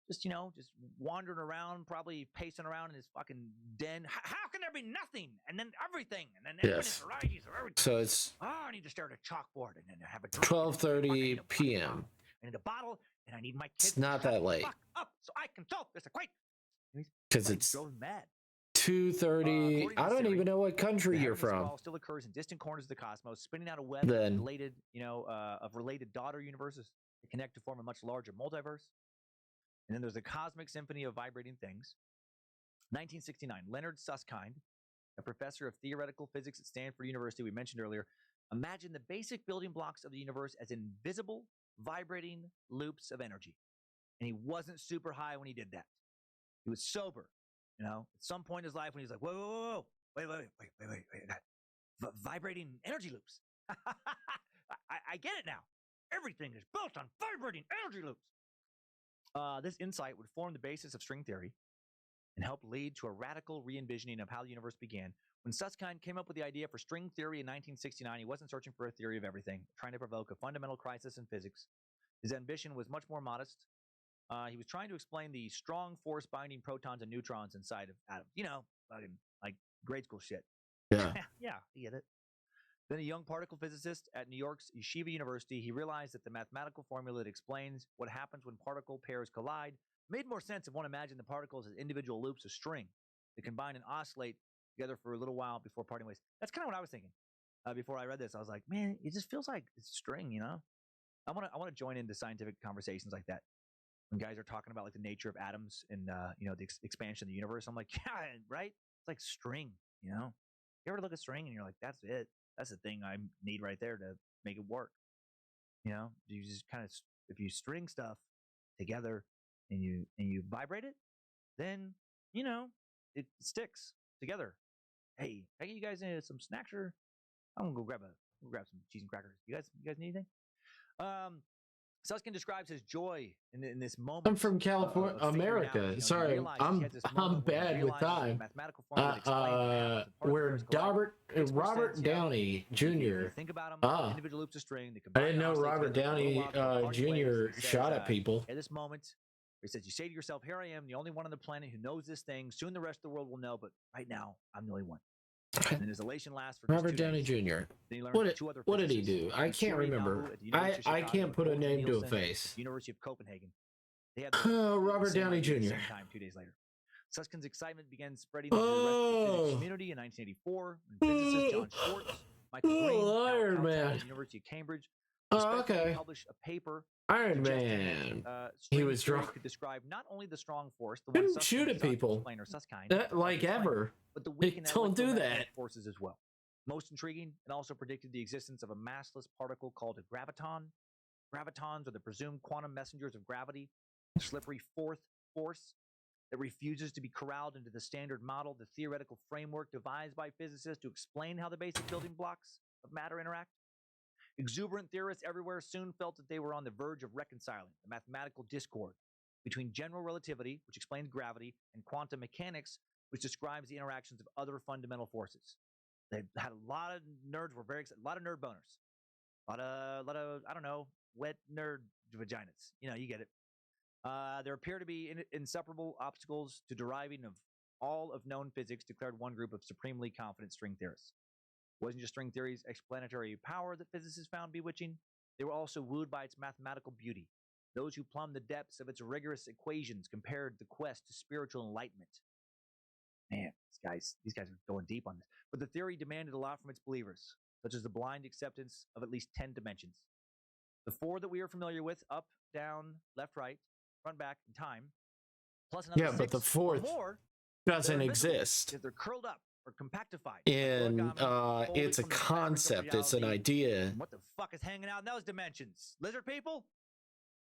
Just wandering around, probably pacing around in his fucking den. How can there be nothing and then everything and then infinite varieties of everything? So it's. I need to stare at a chalkboard and then have a 12:30 p.m. I need a bottle and I need my kids. It's not that late. Fuck up so I can solve this equation. Because it's mad. 2:30. I don't even know what country you're from. Still occurs in distant corners of the cosmos, spinning out a web of related daughter universes that connect to form a much larger multiverse. And then there's a cosmic symphony of vibrating things. 1969, Leonard Susskind, a professor of theoretical physics at Stanford University we mentioned earlier, imagined the basic building blocks of the universe as invisible, vibrating loops of energy. And he wasn't super high when he did that. He was sober, at some point in his life when he was like, whoa, wait. Vibrating energy loops. I get it now. Everything is built on vibrating energy loops. This insight would form the basis of string theory and help lead to a radical re-envisioning of how the universe began. When Susskind came up with the idea for string theory in 1969, he wasn't searching for a theory of everything, trying to provoke a fundamental crisis in physics. His ambition was much more modest. He was trying to explain the strong force binding protons and neutrons inside of atoms. Like grade school shit. Yeah. Yeah, you get it. Then a young particle physicist at New York's Yeshiva University, he realized that the mathematical formula that explains what happens when particle pairs collide made more sense if one imagined the particles as individual loops of string that combine and oscillate together for a little while before parting ways. That's kind of what I was thinking. Before I read this, I was like, man, it just feels like it's string, you know? I want to join into scientific conversations like that. When guys are talking about like the nature of atoms and the expansion of the universe, I'm like, yeah, right? It's like string, you know? You ever look at string and you're like, that's it. That's the thing I need right there to make it work. You know, you just kind of, if you string stuff together and you vibrate it, then it sticks together. Hey, can I get you guys some snacks, or I'm gonna go grab some cheese and crackers. You guys need anything? Susskind describes his joy in this moment. I'm from California, America. Sorry, I'm bad with time. Where Robert Downey Jr. Think about him, individual loops of string. I didn't know Robert Downey Jr. shot at people. At this moment, he says, you say to yourself, here I am, the only one on the planet who knows this thing. Soon the rest of the world will know, but right now, I'm the only one. And his elation lasts for Robert Downey Jr. What did he do? I can't remember. I can't put a name to a face. University of Copenhagen. Robert Downey Jr. Same time, 2 days later. Susskind's excitement began spreading to the rest of the physics community in 1984 when physicist John Schwartz, Michael Green, Iron Man, at the University of Cambridge, published a paper. Iron Man. He was drunk. Could describe not only the strong force, the didn't shoot at people, like ever. But the weak and don't do that. Forces as well. Most intriguing, it also predicted the existence of a massless particle called a graviton. Gravitons are the presumed quantum messengers of gravity, a slippery fourth force that refuses to be corralled into the standard model, the theoretical framework devised by physicists to explain how the basic building blocks of matter interact. Exuberant theorists everywhere soon felt that they were on the verge of reconciling the mathematical discord between general relativity, which explains gravity, and quantum mechanics, which describes the interactions of other fundamental forces. They had a lot of nerds were very excited, a lot of nerd boners, a lot of I don't know, wet nerd vaginas. You get it. There appear to be inseparable obstacles to deriving of all of known physics, declared one group of supremely confident string theorists. It wasn't just string theory's explanatory power that physicists found bewitching. They were also wooed by its mathematical beauty. Those who plumbed the depths of its rigorous equations compared the quest to spiritual enlightenment. Man, these guys are going deep on this. But the theory demanded a lot from its believers, such as the blind acceptance of at least 10 dimensions. The 4 that we are familiar with, up, down, left, right, front, back, and time, plus another 6 but the 4th more doesn't exist. They're curled up or compactified. And it's a concept, it's an idea. What the fuck is hanging out in those dimensions? Lizard people?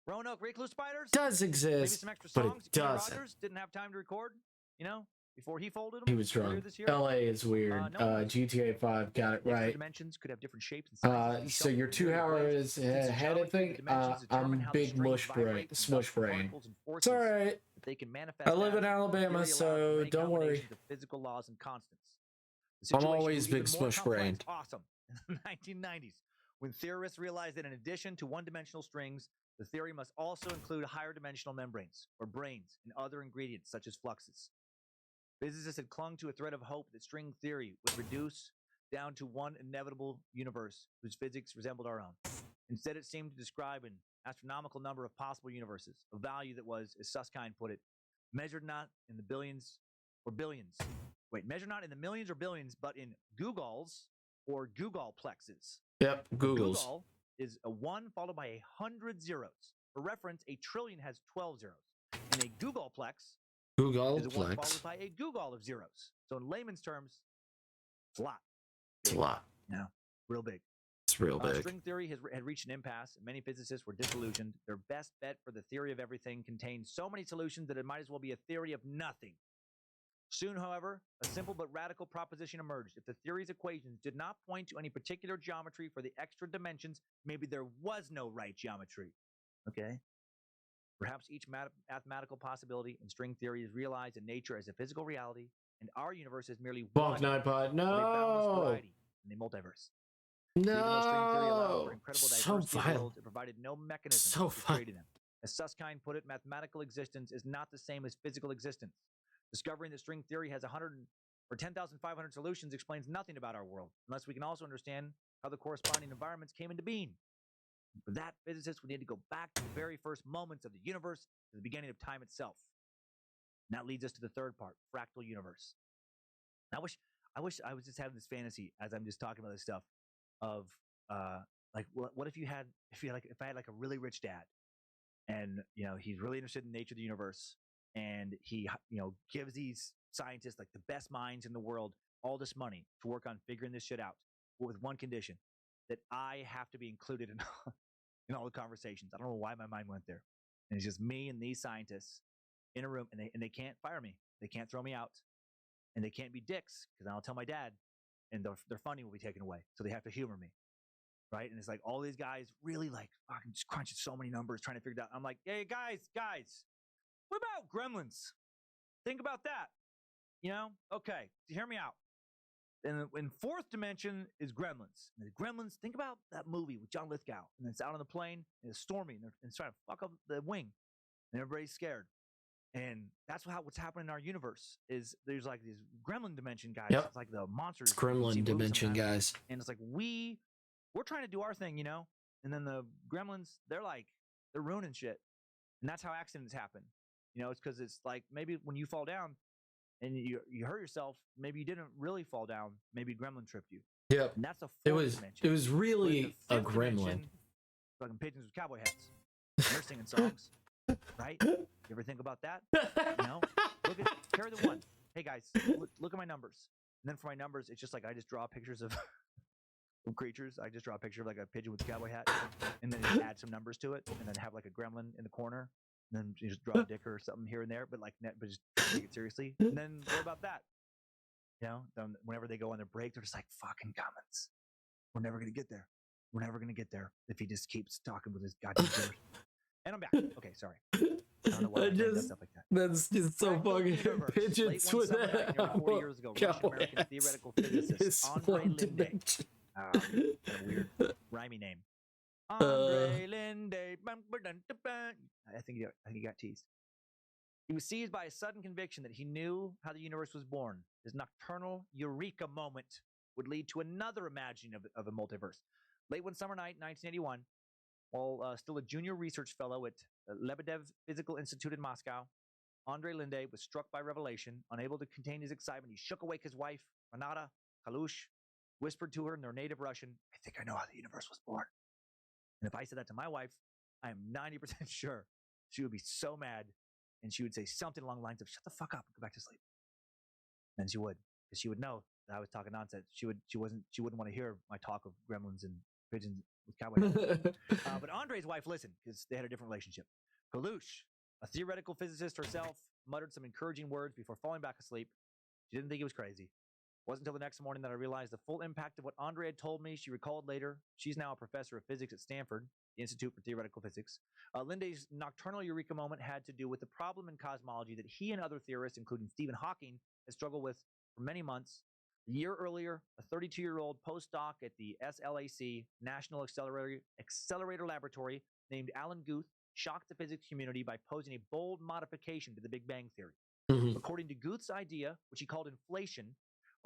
Roanoke recluse spiders? Does exist, maybe some extra but songs. it doesn't. Rogers didn't have time to record, before he folded them. He was drunk. LA is weird. GTA 5 got it right. Dimensions could have different shapes and sizes. So you're 2 hours ahead, I think. I'm big smush brain. It's all right. They can manifest. I live in Alabama, so don't worry. Physical laws and constants. I'm always big smush brained. Awesome. In the 1990s, when theorists realized that in addition to one-dimensional strings, the theory must also include higher dimensional membranes, or brains, and other ingredients such as fluxes. Physicists had clung to a thread of hope that string theory would reduce down to one inevitable universe whose physics resembled our own. Instead, it seemed to describe an astronomical number of possible universes, a value that was, as Susskind put it, measured not in the billions or billions. Measured not in the millions or billions, but in googles or googolplexes. Yep, googles. Google is a 1 followed by 100 zeros. For reference, a trillion has 12 zeros. And a googolplex is a 1 followed by a googol of zeros. So in layman's terms, it's a lot. It's a lot. No, real big. It's real big. String theory had reached an impasse, and many physicists were disillusioned. Their best bet for the theory of everything contained so many solutions that it might as well be a theory of nothing. Soon, however, a simple but radical proposition emerged. If the theory's equations did not point to any particular geometry for the extra dimensions, maybe there was no right geometry. Okay? Perhaps each mathematical possibility in string theory is realized in nature as a physical reality, and our universe is merely one Nightbot. No! Variety in the multiverse. No! So violent. It provided no mechanism for creating them. As Susskind put it, mathematical existence is not the same as physical existence. Discovering that string theory has 10,500 solutions explains nothing about our world, unless we can also understand how the corresponding environments came into being. And for that, physicists would need to go back to the very first moments of the universe, to the beginning of time itself. And that leads us to the third part, fractal universe. I wish I was just having this fantasy as I'm just talking about this stuff of like what if I had like a really rich dad, and he's really interested in the nature of the universe, and he gives these scientists, like the best minds in the world, all this money to work on figuring this shit out, but with one condition, that I have to be included in all the conversations. I don't know why my mind went there. And it's just me and these scientists in a room, and they can't fire me, they can't throw me out, and they can't be dicks because I'll tell my dad, and their funding will be taken away. So they have to humor me, right? And it's like all these guys really like fucking just crunching so many numbers trying to figure it out. I'm like, hey guys, what about gremlins? Think about that. Okay, hear me out. And in fourth dimension is Gremlins. And the Gremlins, think about that movie with John Lithgow, and it's out on the plane, and it's storming, and it's trying to fuck up the wing, and everybody's scared. And that's what's happening in our universe. Is there's like these Gremlin dimension guys. Yep. It's like the monsters. It's Gremlin dimension guys. And it's like we're trying to do our thing, and then the Gremlins, they're ruining shit. And that's how accidents happen. It's because it's like maybe when you fall down and you hurt yourself, maybe you didn't really fall down. Maybe Gremlin tripped you. Yep. And that's a dimension. It was really a Gremlin. Fucking pigeons with cowboy hats. They're singing songs, right? You ever think about that? Look at carry the one. Hey guys, look at my numbers. And then for my numbers, it's just like I just draw pictures of creatures. I just draw a picture of like a pigeon with a cowboy hat, and then just add some numbers to it, and then have like a gremlin in the corner. And then you just draw a dick or something here and there, but just take it seriously. And then what about that? Then whenever they go on their break, they're just like, fucking comments. We're never going to get there. We're never going to get there if he just keeps talking with his goddamn ears. And I'm back. Okay, sorry. I don't know why I did stuff like that. That's just so fucking pigeons with that. 40 years ago, Russian-American theoretical physicist Andre Linde. Kind of weird rhymey name. Andre Linde. I think he got teased. He was seized by a sudden conviction that he knew how the universe was born. His nocturnal eureka moment would lead to another imagining of a multiverse. Late one summer night, 1981, while still a junior research fellow at Lebedev Physical Institute in Moscow, Andre Linde was struck by revelation. Unable to contain his excitement, he shook awake his wife, Renata Kalush, whispered to her in their native Russian, I think I know how the universe was born. And if I said that to my wife, I am 90% sure she would be so mad, and she would say something along the lines of, shut the fuck up and go back to sleep. And she would, because she would know that I was talking nonsense. She wouldn't want to hear my talk of gremlins and pigeons with cowboy hats. But Andre's wife listened, because they had a different relationship. Kalush, a theoretical physicist herself, muttered some encouraging words before falling back asleep. She didn't think he was crazy. It wasn't until the next morning that I realized the full impact of what Andre had told me. She recalled later. She's now a professor of physics at Stanford, the Institute for Theoretical Physics. Linde's nocturnal eureka moment had to do with the problem in cosmology that he and other theorists, including Stephen Hawking, had struggled with for many months. A year earlier, a 32-year-old postdoc at the SLAC, National Accelerator Laboratory, named Alan Guth, shocked the physics community by posing a bold modification to the Big Bang Theory. Mm-hmm. According to Guth's idea, which he called inflation,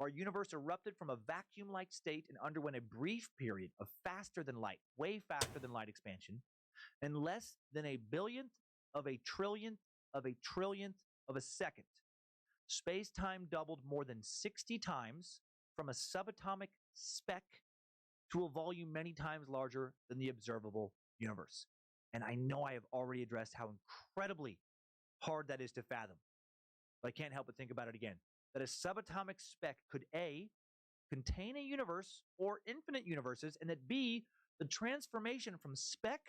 our universe erupted from a vacuum-like state and underwent a brief period of faster than light, way faster than light expansion, in less than a billionth of a trillionth of a trillionth of a second. Space-time doubled more than 60 times from a subatomic speck to a volume many times larger than the observable universe. And I know I have already addressed how incredibly hard that is to fathom, but I can't help but think about it again. That a subatomic speck could A, contain a universe or infinite universes, and that B, the transformation from speck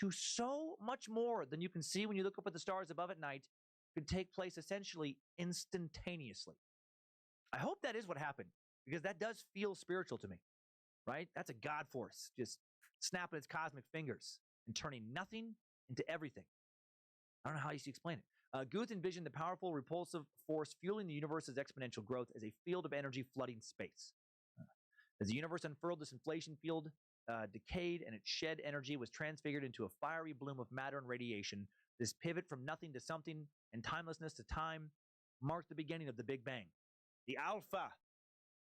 to so much more than you can see when you look up at the stars above at night could take place essentially instantaneously. I hope that is what happened, because that does feel spiritual to me, right? That's a God force just snapping its cosmic fingers and turning nothing into everything. I don't know how you should explain it. Guth envisioned the powerful repulsive force fueling the universe's exponential growth as a field of energy flooding space. As the universe unfurled, this inflation field decayed, and its shed energy was transfigured into a fiery bloom of matter and radiation. This pivot from nothing to something and timelessness to time marked the beginning of the Big Bang. The Alpha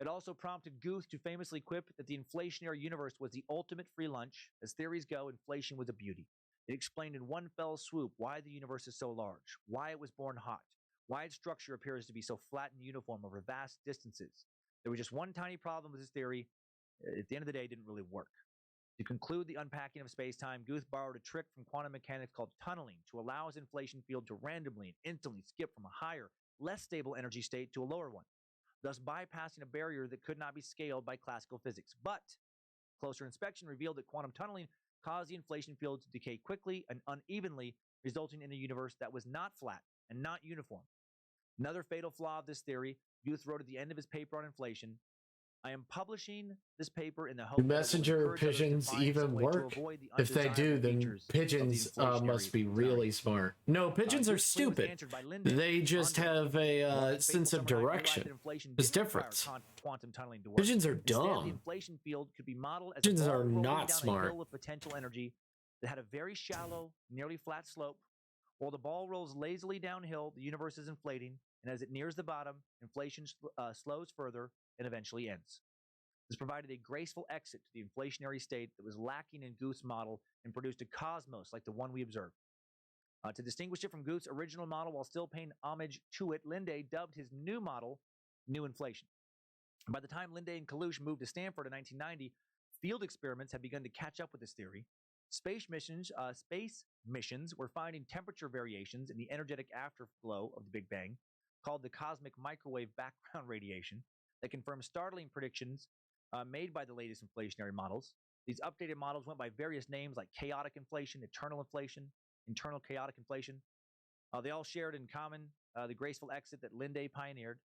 It also prompted Guth to famously quip that the inflationary universe was the ultimate free lunch. As theories go, inflation was a beauty. It explained in one fell swoop why the universe is so large, why it was born hot, why its structure appears to be so flat and uniform over vast distances. There was just one tiny problem with this theory. At the end of the day, it didn't really work. To conclude the unpacking of space-time, Guth borrowed a trick from quantum mechanics called tunneling to allow his inflation field to randomly and instantly skip from a higher, less stable energy state to a lower one, thus bypassing a barrier that could not be scaled by classical physics. But closer inspection revealed that quantum tunneling caused the inflation field to decay quickly and unevenly, resulting in a universe that was not flat and not uniform. Another fatal flaw of this theory, Guth wrote at the end of his paper on inflation, I am publishing this paper in the hope do messenger pigeons even work? If they do, then pigeons must be really smart. No, pigeons are stupid. They just have a sense of direction. There's difference. Pigeons are dumb. Pigeons are not smart. Potential energy that had a very shallow, nearly flat slope. While the ball rolls lazily downhill, the universe is inflating, and as it nears the bottom, inflation slows further and eventually ends. This provided a graceful exit to the inflationary state that was lacking in Guth's model and produced a cosmos like the one we observe. To distinguish it from Guth's original model while still paying homage to it, Linde dubbed his new model New Inflation. By the time Linde and Kalush moved to Stanford in 1990, field experiments had begun to catch up with this theory. Space missions were finding temperature variations in the energetic afterglow of the Big Bang, called the cosmic microwave background radiation, that confirmed startling predictions made by the latest inflationary models. These updated models went by various names like chaotic inflation, eternal inflation, internal chaotic inflation. They all shared in common the graceful exit that Linde pioneered.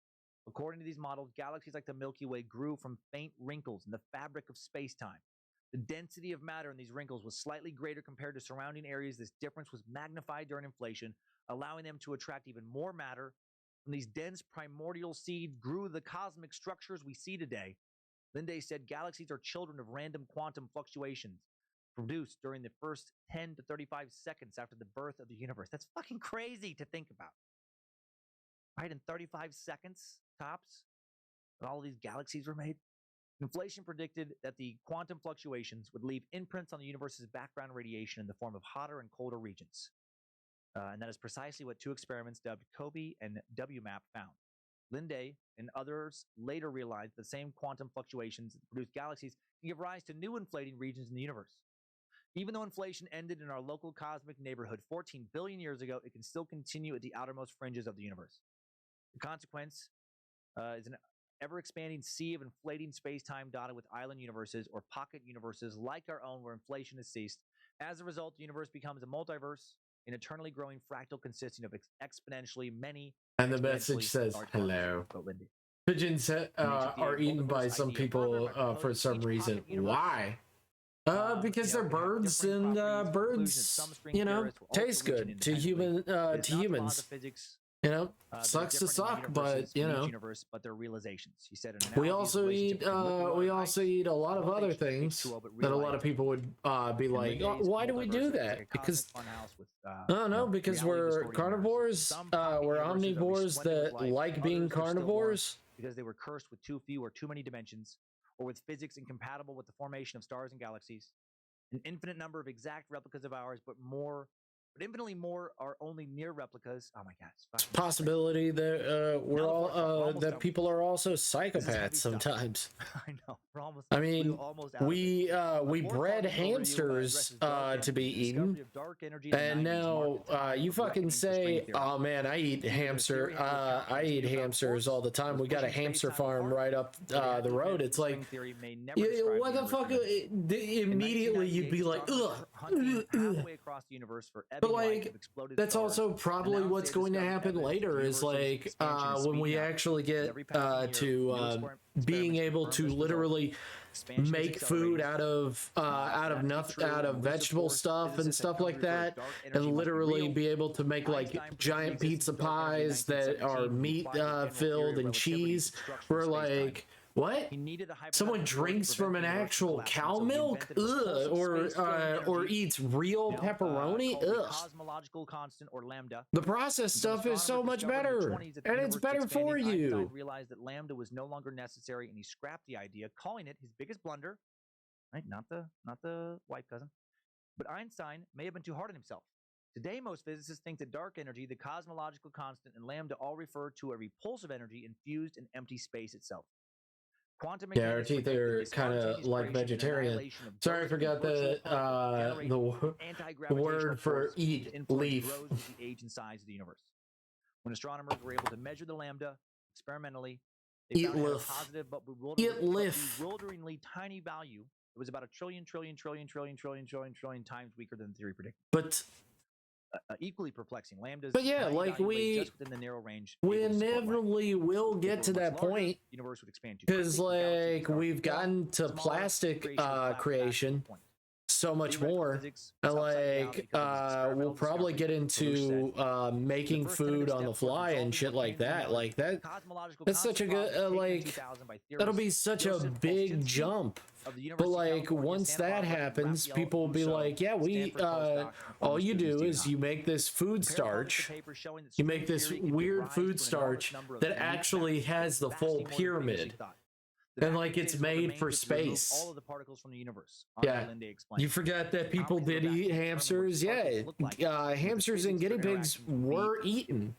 According to these models, galaxies like the Milky Way grew from faint wrinkles in the fabric of space-time. The density of matter in these wrinkles was slightly greater compared to surrounding areas. This difference was magnified during inflation, allowing them to attract even more matter. From these dense primordial seeds grew the cosmic structures we see today. Linde said galaxies are children of random quantum fluctuations produced during the first 10 to 35 seconds after the birth of the universe. That's fucking crazy to think about. Right? In 35 seconds, tops, when all of these galaxies were made. Inflation predicted that the quantum fluctuations would leave imprints on the universe's background radiation in the form of hotter and colder regions. And that is precisely what two experiments dubbed COBE and WMAP found. Linde and others later realized the same quantum fluctuations that produce galaxies can give rise to new inflating regions in the universe. Even though inflation ended in our local cosmic neighborhood 14 billion years ago, it can still continue at the outermost fringes of the universe. The consequence is an ever-expanding sea of inflating space-time dotted with island universes or pocket universes like our own where inflation has ceased. As a result, the universe becomes a multiverse, an eternally growing fractal consisting of exponentially many. And the message says, hello. Pigeons are eaten by some people for some reason. Why? Because they're birds, and birds, you know, taste good to humans. You know, sucks to suck, but you know. But their realizations. He said we also eat a lot of other things that a lot of people would be like, oh, why do we do that? Because I don't know, because we're carnivores, we're omnivores that like being carnivores. Because they were cursed with too few or too many dimensions, or with physics incompatible with the formation of stars and galaxies. An infinite number of exact replicas of ours, but infinitely more are only near replicas. Oh my God! It's a possibility that we're all that people are also psychopaths sometimes. I know. I mean, we bred hamsters to be eaten, and now you fucking say, "Oh man, I eat hamsters all the time." We got a hamster farm right up the road. It's like, what the fuck? Immediately you'd be like, ugh. But like, that's also probably what's going to happen later. Is like when we actually get to being able to literally make food out of vegetable stuff and stuff like that, and literally be able to make like giant pizza pies that are meat filled and cheese. We're like, What? Someone drinks from an actual cow milk? Ugh. Or eats real pepperoni? Ugh. Cosmological constant, or lambda. The processed stuff is so much better, and it's better for you. Einstein realized that lambda was no longer necessary, and he scrapped the idea, calling it his biggest blunder. Right? Not the white cousin. But Einstein may have been too hard on himself. Today, most physicists think that dark energy, the cosmological constant, and lambda all refer to a repulsive energy infused in empty space itself. Quantum mechanics, yeah, our teeth are kind of like vegetarian. Sorry, I forgot the word for eat leaf. The age and size of the universe. When astronomers were able to measure the lambda experimentally, they found it had a positive but bewilderingly tiny value. It was about a trillion times weaker than the theory predicted. But equally perplexing. Lambda's but yeah, like just within the narrow range. We inevitably will get to that point, universe would expand because like we've gotten to plastic creation so much more, and like we'll probably get into making food on the fly and shit like that. Like that's such a good like that'll be such a big jump. But like once that happens, people will be like, yeah, we all you do is you make this food starch, you make this weird food starch that actually has the full pyramid. And like it's made for space. All of the particles from the universe. Yeah, you forgot that people did eat hamsters. Yeah, hamsters and guinea pigs were eaten.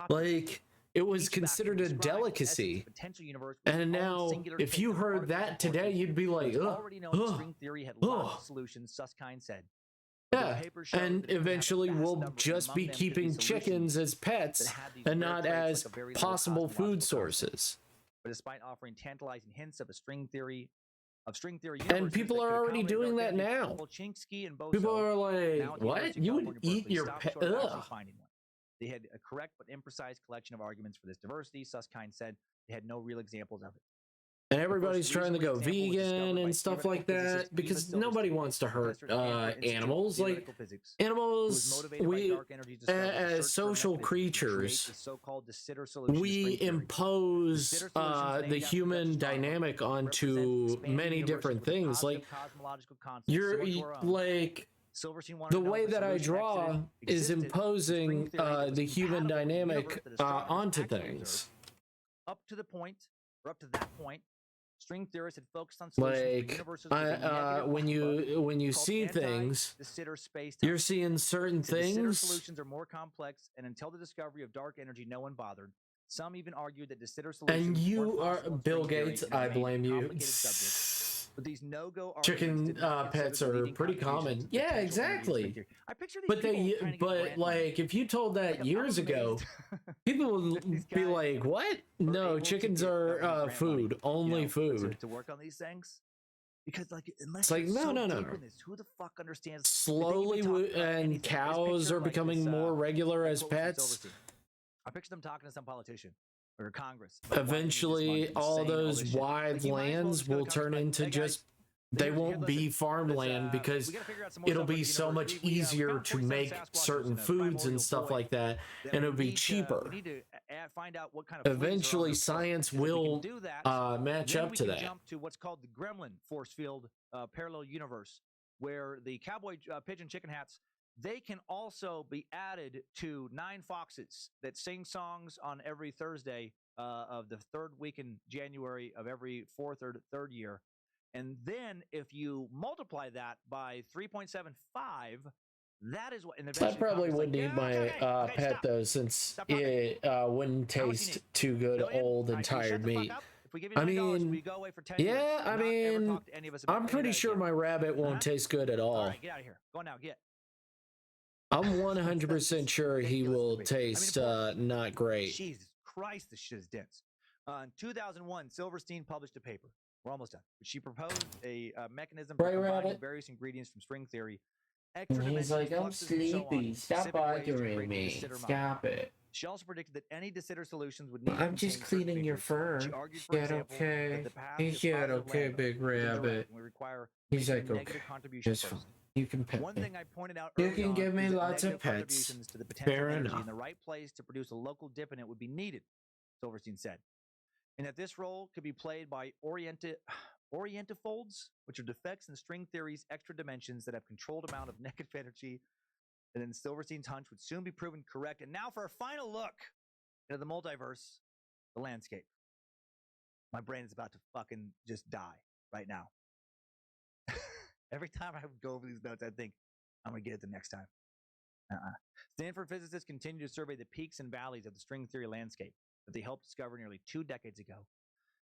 Like it was considered a delicacy. And now, if you heard that today, you'd be like, yeah, and eventually we'll just be keeping chickens as pets and not as possible food sources. But despite offering tantalizing hints of string theory, and people are already doing that now. People are like, "What? You would eat your pet?" They had a correct but imprecise collection of arguments for this diversity. Susskind said they had no real examples of it. And everybody's trying to go vegan and stuff like that because nobody wants to hurt animals. Like animals, we as social creatures, we impose the human dynamic onto many different things. Like you're like the way that I draw is imposing the human dynamic onto things. Up to that point. String theorists had focused on like when you see things, you're seeing certain things. Solutions are more complex, and until the discovery of dark energy, no one bothered. Some even argued that de Sitter solutions. And you are Bill Gates. I blame you. But these no-go chicken pets are pretty common. Yeah, exactly. But like if you told that years ago, people would be like, "What? No, chickens are food, only food." To work on these things, because like it's like no. Who the fuck understands? Slowly, and cows are becoming more regular as pets. I picture them talking to some politician or Congress. Eventually, all those wide lands will turn into just, they won't be farmland because it'll be so much easier to make certain foods and stuff like that, and it'll be cheaper. Eventually, science will match up to that. Jump to what's called the Gremlin force field parallel universe, where the cowboy pigeon chicken hats, they can also be added to 9 foxes that sing songs on every Thursday of the 3rd week in January of every 4th or 3rd year. And then if you multiply that by 3.75, that is what... I probably wouldn't eat my pet, though, since it wouldn't taste too good, old and tired meat. I mean, yeah, I mean, I'm pretty sure my rabbit won't taste good at all. All right, get out of here. Go now, get. I'm 100% sure he will taste not great. Jesus Christ, this shit is dense. In 2001, Silverstein published a paper. We're almost done. She proposed a mechanism for combining various ingredients from string theory. And he's like, I'm sleepy. Stop bothering me. Stop it. She also predicted that any de Sitter solutions would need I'm just cleaning your fur. Yeah, okay. Yeah, okay, big rabbit. He's like, okay, just fine. You can pet me. You can give me lots of pets. Fair enough. In the right place to produce a local dip in it would be needed, Silverstein said. and that this role could be played by orientifolds, which are defects in string theory's extra dimensions that have controlled amount of negative energy. And then Silverstein's hunch would soon be proven correct. And now for a final look into the multiverse, the landscape. My brain is about to fucking just die right now. Every time I go over these notes, I think I'm going to get it the next time. Stanford physicists continue to survey the peaks and valleys of the string theory landscape that they helped discover nearly 2 decades ago.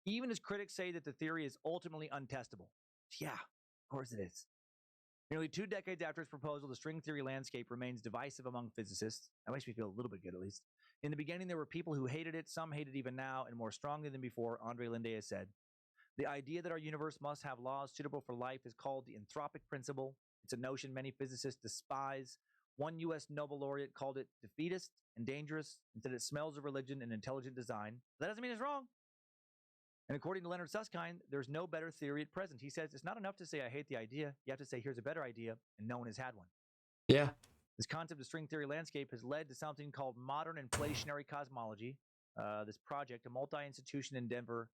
Even as critics say that the theory is ultimately untestable. Yeah, of course it is. Nearly 2 decades after its proposal, the string theory landscape remains divisive among physicists. That makes me feel a little bit good, at least. In the beginning, there were people who hated it. Some hate it even now, and more strongly than before, Andre Linde has said. The idea that our universe must have laws suitable for life is called the Anthropic Principle. It's a notion many physicists despise. One U.S. Nobel laureate called it defeatist and dangerous and said it smells of religion and intelligent design. That doesn't mean it's wrong. And according to Leonard Susskind, there's no better theory at present. He says it's not enough to say I hate the idea. You have to say here's a better idea, and no one has had one. Yeah. This concept of string theory landscape has led to something called modern inflationary cosmology. This project, a multi-institution endeavor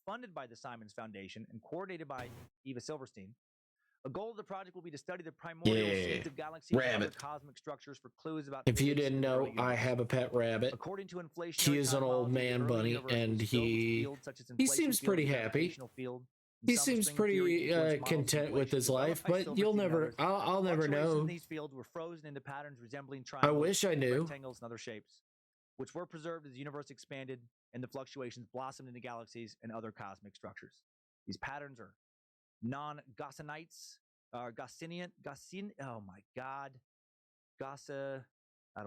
funded by the Simons Foundation and coordinated by Eva Silverstein. A goal of the project will be to study the primordial seeds of galaxies and other cosmic structures for clues about. If you didn't know, I have a pet rabbit. According to inflation, he is an old man bunny, and he seems pretty happy. He seems pretty content with his life, but you'll never. I'll never know. These fields were frozen into patterns resembling I triangles, wish I knew. rectangles, and other shapes, which were preserved as the universe expanded and the fluctuations blossomed into galaxies and other cosmic structures. These patterns are non-Gaussianites, Gaussian, oh my God,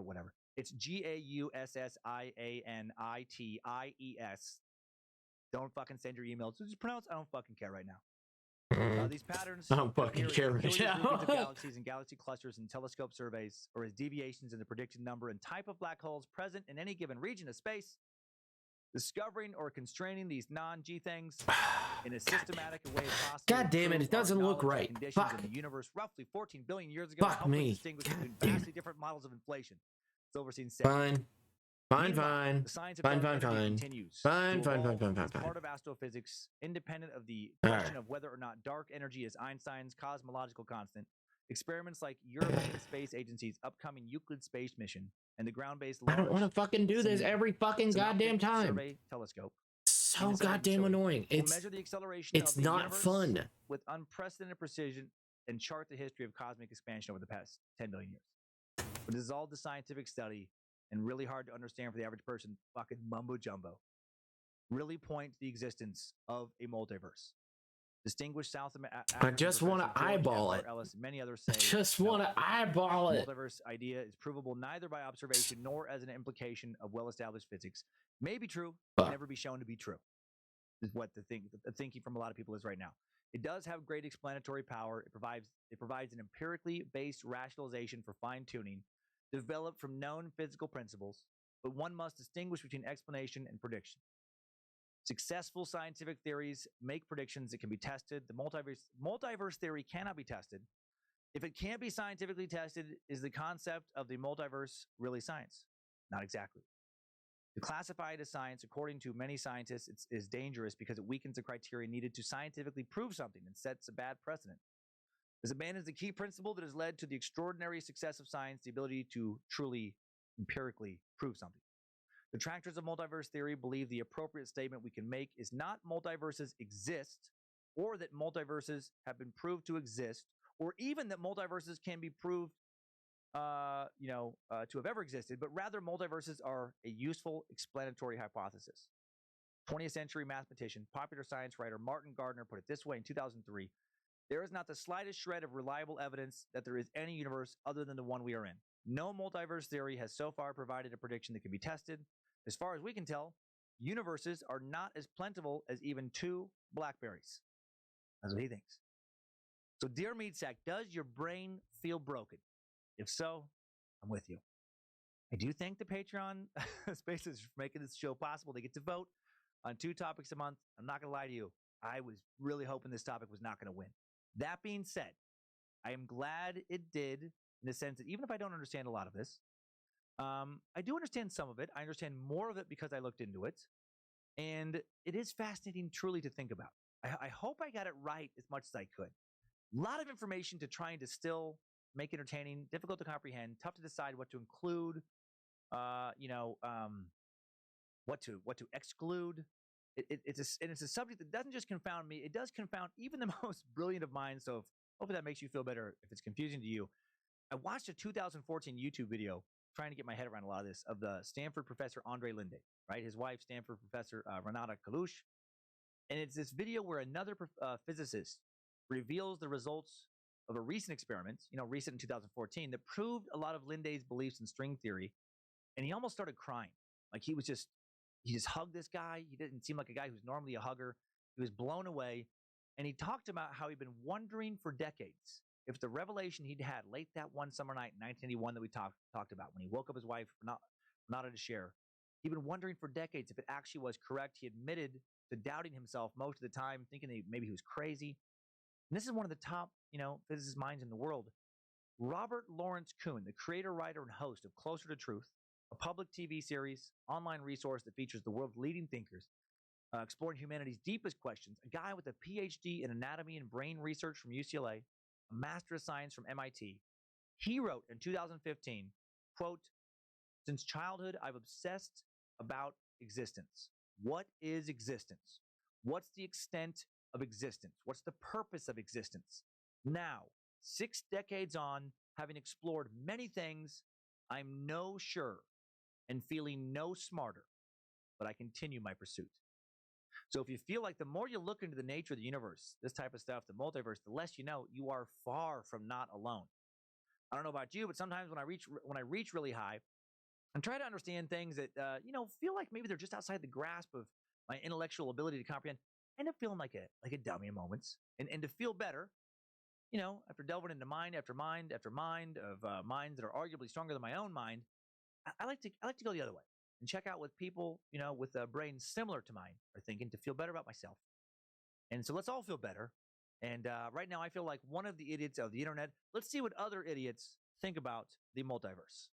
whatever. It's Gaussianities. Don't fucking send your emails. Just pronounce, I don't fucking care right now. These patterns I don't fucking care right now. Of galaxies and galaxy clusters and telescope surveys, or as deviations in the predicted number and type of black holes present in any given region of space. Discovering or constraining these non-G things in a systematic way as possible. God damn it, it doesn't look right. Fuck. In the universe roughly 14 billion years ago. Fuck me. Distinguish between vastly different models of inflation. Silverstein said. Fine. Fine. The science of continues. Fine. Part of astrophysics, independent of the question of whether or not dark energy is Einstein's cosmological constant. Experiments like European Space Agency's upcoming Euclid space mission and the ground-based. I don't want to fucking do this every fucking goddamn time. Survey telescope. So goddamn annoying. Measure the acceleration it's of the not fun. With unprecedented precision and chart the history of cosmic expansion over the past 10 billion years. But this is all the scientific study and really hard to understand for the average person. Fucking mumbo jumbo. Really point to the existence of a multiverse. Distinguished South America. I just want to eyeball it. Many others say, I just want to eyeball it. The multiverse idea is provable neither by observation nor as an implication of well-established physics. May be true, but never be shown to be true. Is what the thinking from a lot of people is right now. It does have great explanatory power. It provides an empirically based rationalization for fine-tuning, developed from known physical principles. But one must distinguish between explanation and prediction. Successful scientific theories make predictions that can be tested. The multiverse theory cannot be tested. If it can't be scientifically tested, is the concept of the multiverse really science? Not exactly. To classify it as science, according to many scientists, is dangerous because it weakens the criteria needed to scientifically prove something and sets a bad precedent. This abandons the key principle that has led to the extraordinary success of science, the ability to truly empirically prove something. Detractors of multiverse theory believe the appropriate statement we can make is not multiverses exist, or that multiverses have been proved to exist, or even that multiverses can be proved to have ever existed, but rather multiverses are a useful explanatory hypothesis. 20th century mathematician, popular science writer Martin Gardner put it this way in 2003. There is not the slightest shred of reliable evidence that there is any universe other than the one we are in. No multiverse theory has so far provided a prediction that can be tested. As far as we can tell, universes are not as plentiful as even 2 blackberries. That's what he thinks. So, dear Meat Sack, does your brain feel broken? If so, I'm with you. I do thank the Patreon spaces for making this show possible. They get to vote on 2 topics a month. I'm not going to lie to you. I was really hoping this topic was not going to win. That being said, I am glad it did, in the sense that even if I don't understand a lot of this, I do understand some of it. I understand more of it because I looked into it. And it is fascinating truly to think about. I hope I got it right as much as I could. A lot of information to try and distill, make entertaining, difficult to comprehend, tough to decide what to include, what to exclude. It's a subject that doesn't just confound me, it does confound even the most brilliant of minds. So hopefully that makes you feel better if it's confusing to you. I watched a 2014 YouTube video trying to get my head around a lot of this, of the Stanford professor Andre Linde, right? His wife, Stanford professor Renata Kalush. And it's this video where another physicist reveals the results of a recent experiment, recent in 2014, that proved a lot of Linde's beliefs in string theory. And he almost started crying. Like he just hugged this guy. He didn't seem like a guy who's normally a hugger. He was blown away. And he talked about how he'd been wondering for decades if the revelation he'd had late that one summer night in 1981 that we talked about, when he woke up his wife, not to share, he'd been wondering for decades if it actually was correct. He admitted to doubting himself most of the time, thinking that maybe he was crazy. And this is one of the top, physicist minds in the world. Robert Lawrence Kuhn, the creator, writer, and host of Closer to Truth, a public TV series, online resource that features the world's leading thinkers, exploring humanity's deepest questions, a guy with a PhD in anatomy and brain research from UCLA, a master of science from MIT. He wrote in 2015, quote, "Since childhood, I've obsessed about existence. What is existence? What's the extent of existence? What's the purpose of existence? Now, 6 decades on, having explored many things, I'm no surer and feeling no smarter, but I continue my pursuit." So if you feel like the more you look into the nature of the universe, this type of stuff, the multiverse, the less you know, you are far from not alone. I don't know about you, but sometimes when I reach really high and try to understand things that feel like maybe they're just outside the grasp of my intellectual ability to comprehend, I end up feeling like a dummy in moments. And to feel better, after delving into mind after mind after mind of minds that are arguably stronger than my own mind, I like to go the other way and check out what people, with brains similar to mine are thinking to feel better about myself. And so let's all feel better. And right now, I feel like one of the idiots of the internet. Let's see what other idiots think about the multiverse.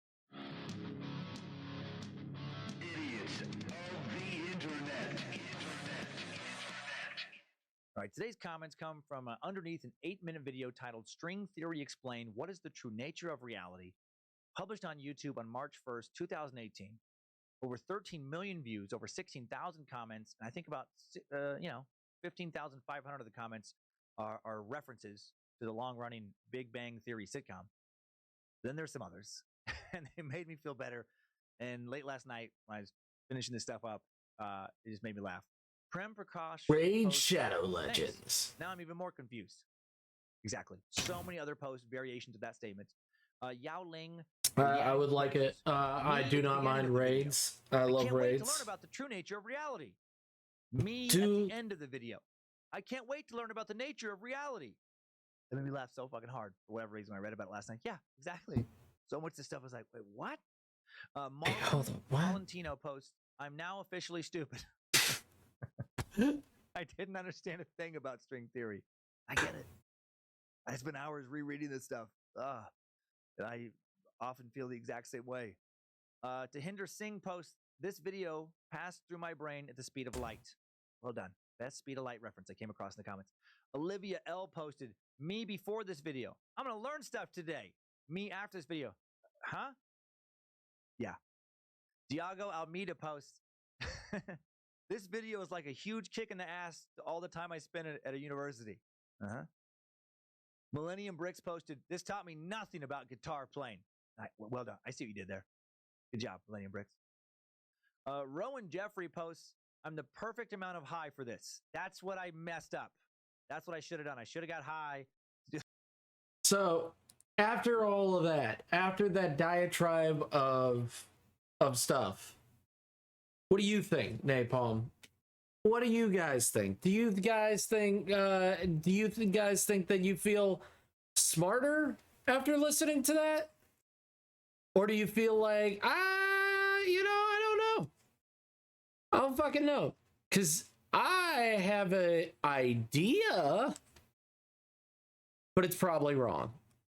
Idiots of the internet. All right, today's comments come from underneath an 8-minute video titled "String Theory Explained: What is the True Nature of Reality?" published on YouTube on March 1st, 2018. Over 13 million views, over 16,000 comments, and I think about 15,500 of the comments are references to the long-running Big Bang Theory sitcom. Then there's some others, and they made me feel better. And late last night, when I was finishing this stuff up, it just made me laugh. Prem Prakash. Raid Shadow Legends. Thanks. Now I'm even more confused. Exactly. So many other posts, variations of that statement. Yao Ling. I would like it. I do not mind raids. I love raids. To learn about the true nature of reality. Me at the end of the video. I can't wait to learn about the nature of reality. That made me laugh so fucking hard for whatever reason when I read about it last night. Yeah, exactly. So much of this stuff was like, wait, what? Valentino posts, "I'm now officially stupid." I didn't understand a thing about string theory. I get it. I spent hours rereading this stuff. I often feel the exact same way. Tahinder Singh posts, "This video passed through my brain at the speed of light." Well done. Best speed of light reference I came across in the comments. Olivia L posted, "Me before this video. I'm going to learn stuff today. Me after this video." Huh? Yeah. Diago Almeida posts, "This video is like a huge kick in the ass to all the time I spent at a university." Millennium Bricks posted, "This taught me nothing about guitar playing." Right, well done. I see what you did there. Good job, Millennium Bricks. Rowan Jeffrey posts, "I'm the perfect amount of high for this. That's what I messed up. That's what I should have done. I should have got high." So after all of that, after that diatribe of stuff, what do you think, Napalm? What do you guys think? Do you guys think that you feel smarter after listening to that? Or do you feel like, I don't know. I don't fucking know. Because I have an idea, but it's probably wrong.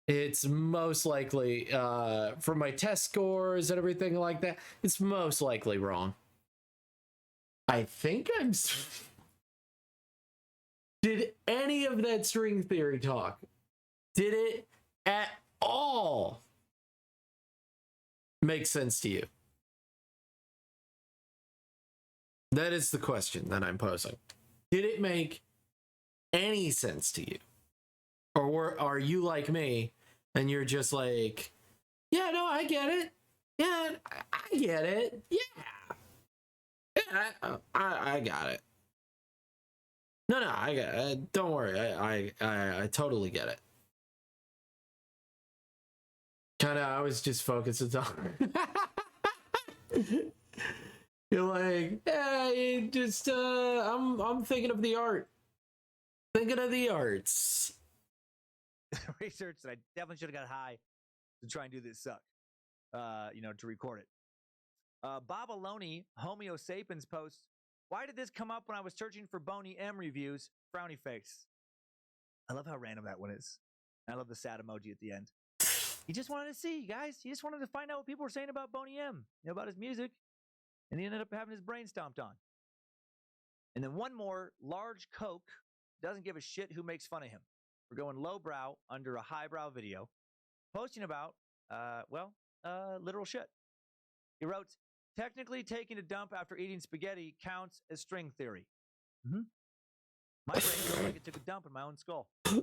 It's most likely, from my test scores and everything like that, it's most likely wrong. I think I'm... Did any of that string theory talk, did it at all make sense to you? That is the question that I'm posing. Did it make any sense to you? Or are you like me and you're just like, yeah, no, I get it. Yeah, I get it. Yeah. Yeah, I got it. No, I got it. Don't worry. I totally get it. Kind of, I was just focused on. You're like, yeah, just I'm thinking of the art. Thinking of the arts. Research that I definitely should have got high to try and do this suck. To record it. Bob Aloni, Homo sapiens posts, why did this come up when I was searching for Boney M reviews? Frowny face. I love how random that one is. I love the sad emoji at the end. He just wanted to see, guys. He just wanted to find out what people were saying about Boney M, about his music. And he ended up having his brain stomped on. And then one more, Large Coke doesn't give a shit who makes fun of him. We're going lowbrow under a highbrow video, posting about, literal shit. He wrote, technically taking a dump after eating spaghetti counts as string theory. Mm-hmm. My brain feels like it took a dump in my own skull. Thank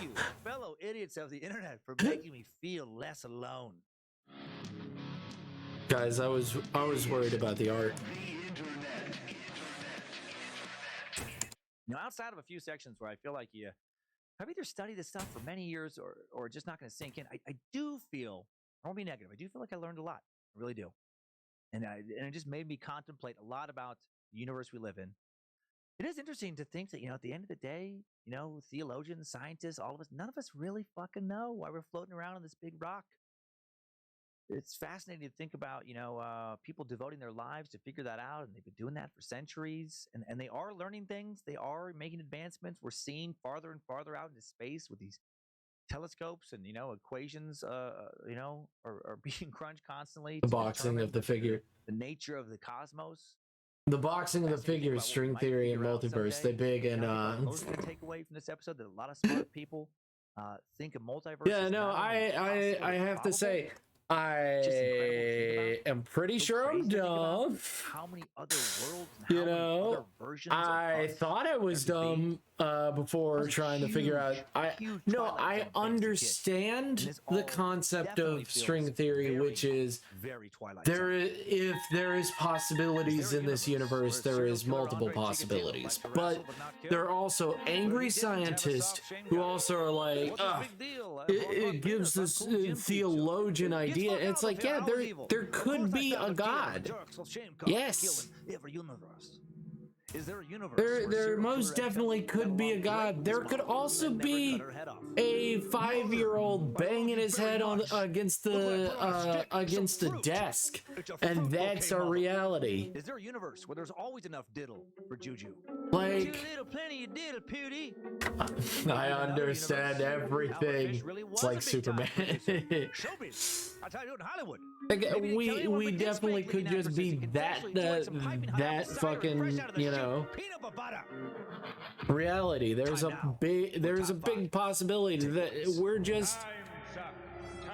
you, fellow idiots of the internet, for making me feel less alone. Guys, I was worried about the art. Outside of a few sections where I feel like you have either studied this stuff for many years or just not going to sink in, I do feel, I won't be negative, I do feel like I learned a lot. I really do. And it just made me contemplate a lot about the universe we live in. It is interesting to think that, at the end of the day, theologians, scientists, all of us, none of us really fucking know why we're floating around on this big rock. It's fascinating to think about, people devoting their lives to figure that out, and they've been doing that for centuries, and they are learning things. They are making advancements. We're seeing farther and farther out into space with these telescopes, and equations, are being crunched constantly. The boxing of the figure, the nature of the cosmos. The boxing of the figure, string theory, and multiverse. They big and Those are the takeaway from this episode that a lot of smart people think of multiverse. Yeah, no, I have to say, I am pretty sure I'm dumb. How many other worlds and other versions I thought I was dumb before trying to figure out. I understand the concept of string theory, which is if there is possibilities in this universe, there is multiple possibilities. But there are also angry scientists who also are like, it gives this theologian idea. It's like, yeah, there could be a God. Yes. There most definitely could be a God. There could also be a 5-year-old banging his head against the desk, and that's our reality. Is there a universe where there's always enough diddle for Juju? Like, I understand everything. It's like Superman. we definitely could just be that fucking, reality. There's a big possibility that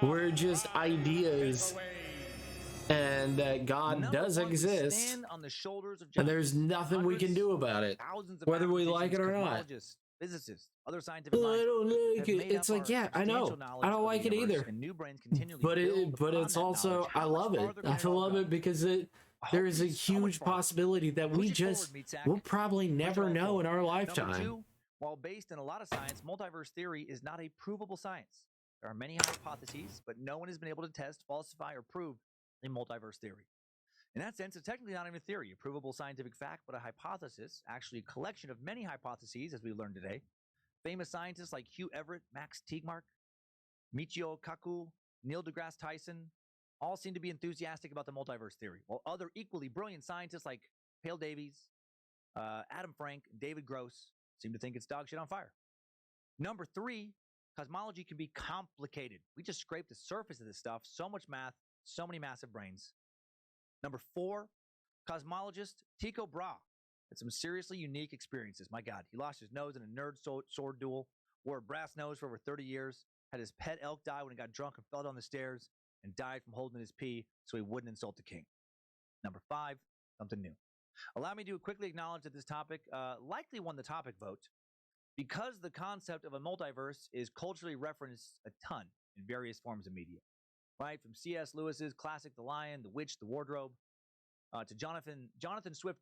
we're just ideas, and that God does exist, and there's nothing we can do about it, whether we like it or not. Physicists, other scientific I don't like it. It's like, yeah, I know. I don't like it either. But it's also, I love it. I love it because there is a huge possibility that we'll probably never know in our lifetime. While based in a lot of science, multiverse theory is not a provable science. There are many hypotheses, but no one has been able to test, falsify, or prove a multiverse theory. In that sense, it's technically not even a theory, a provable scientific fact, but a hypothesis, actually a collection of many hypotheses, as we learned today. Famous scientists like Hugh Everett, Max Tegmark, Michio Kaku, Neil deGrasse Tyson, all seem to be enthusiastic about the multiverse theory, while other equally brilliant scientists like Hale Davies, Adam Frank, and David Gross seem to think it's dog shit on fire. Number 3, cosmology can be complicated. We just scraped the surface of this stuff. So much math, so many massive brains. Number 4, Cosmologist Tycho Brahe had some seriously unique experiences. My God, he lost his nose in a nerd sword duel, wore a brass nose for over 30 years, had his pet elk die when he got drunk and fell down the stairs, and died from holding his pee so he wouldn't insult the king. Number 5, something new. Allow me to quickly acknowledge that this topic likely won the topic vote because the concept of a multiverse is culturally referenced a ton in various forms of media, right? From C.S. Lewis's classic The Lion, The Witch, The Wardrobe, to Jonathan Swift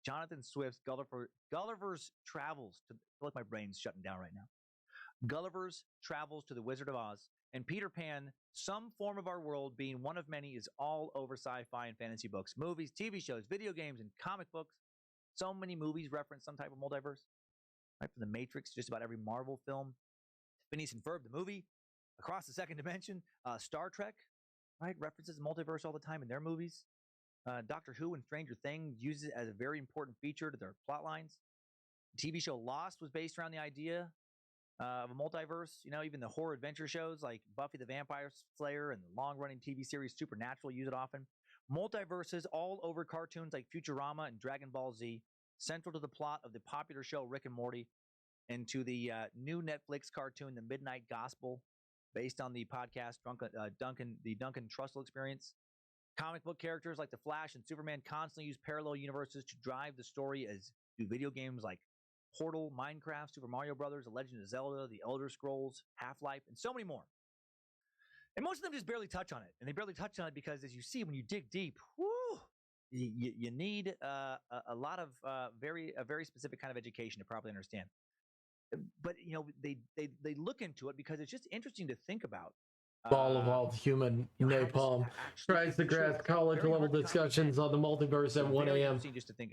Jonathan Swift's Gulliver's Travels. I feel like my brain's shutting down right now. Gulliver's Travels to the Wizard of Oz, and Peter Pan, some form of our world being one of many, is all over sci-fi and fantasy books, movies, TV shows, video games, and comic books. So many movies reference some type of multiverse, right? From The Matrix, just about every Marvel film, Phineas and Ferb, the movie, Across the Second Dimension, Star Trek, right? References the multiverse all the time in their movies. Doctor Who and Stranger Things use it as a very important feature to their plot lines. The TV show Lost was based around the idea of a multiverse. You know, even the horror adventure shows like Buffy the Vampire Slayer and the long-running TV series Supernatural use it often. Multiverses all over cartoons like Futurama and Dragon Ball Z, central to the plot of the popular show Rick and Morty, and to the new Netflix cartoon The Midnight Gospel, based on the podcast Duncan Trussell Experience. Comic book characters like the Flash and Superman constantly use parallel universes to drive the story, as do video games like Portal, Minecraft, Super Mario Brothers, The Legend of Zelda, The Elder Scrolls, Half-Life, and so many more. And most of them just barely touch on it. And they barely touch on it because, as you see, when you dig deep, you need a lot of a very specific kind of education to properly understand. But you know, they look into it because it's just interesting to think about. All evolved human napalm tries to grasp college level discussions on the multiverse at 1 a.m.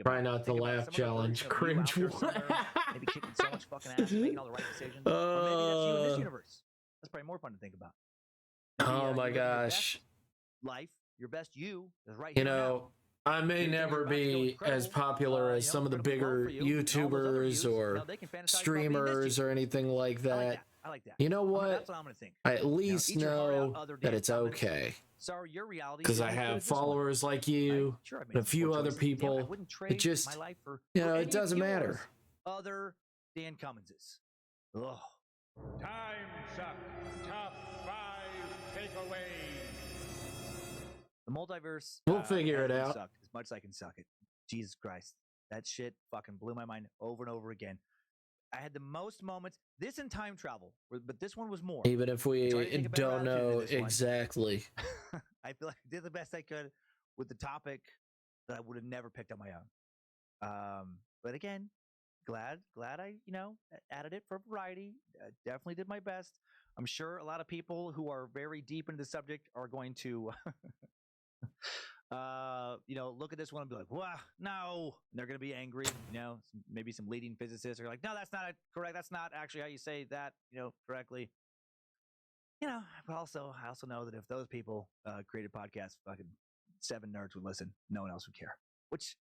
Try not to laugh challenge. Cringe. Maybe kicking so much fucking ass, making all the right decisions. Or maybe that's you in this universe. That's probably more fun to think about. Maybe, oh my gosh. Life, your best you is right here. You know, I may never be as popular as some of the bigger YouTubers or streamers or anything like that. I like that. You know what? That's what I'm gonna think. I at least know that it's okay. Sorry, your reality. Because I have followers like you and a few other people. It just, you know, it doesn't matter. Other Dan Cumminses. Ugh. Time suck. Top 5 takeaways. The multiverse. We'll figure it out. Suck as much as I can suck it. Jesus Christ. That shit fucking blew my mind over and over again. I had the most moments. This in time travel, but this one was more. Even if we don't know exactly. I feel like I did the best I could with the topic that I would have never picked on my own. But again, glad I, you know, added it for variety. Definitely did my best. I'm sure a lot of people who are very deep into the subject are going to you know, look at this one and be like, "Wow, no!" And they're gonna be angry. You know, maybe some leading physicists are like, "No, that's not correct. That's not actually how you say that, you know, correctly." You know, but I also know that if those people created podcasts, fucking 7 nerds would listen. No one else would care. Which,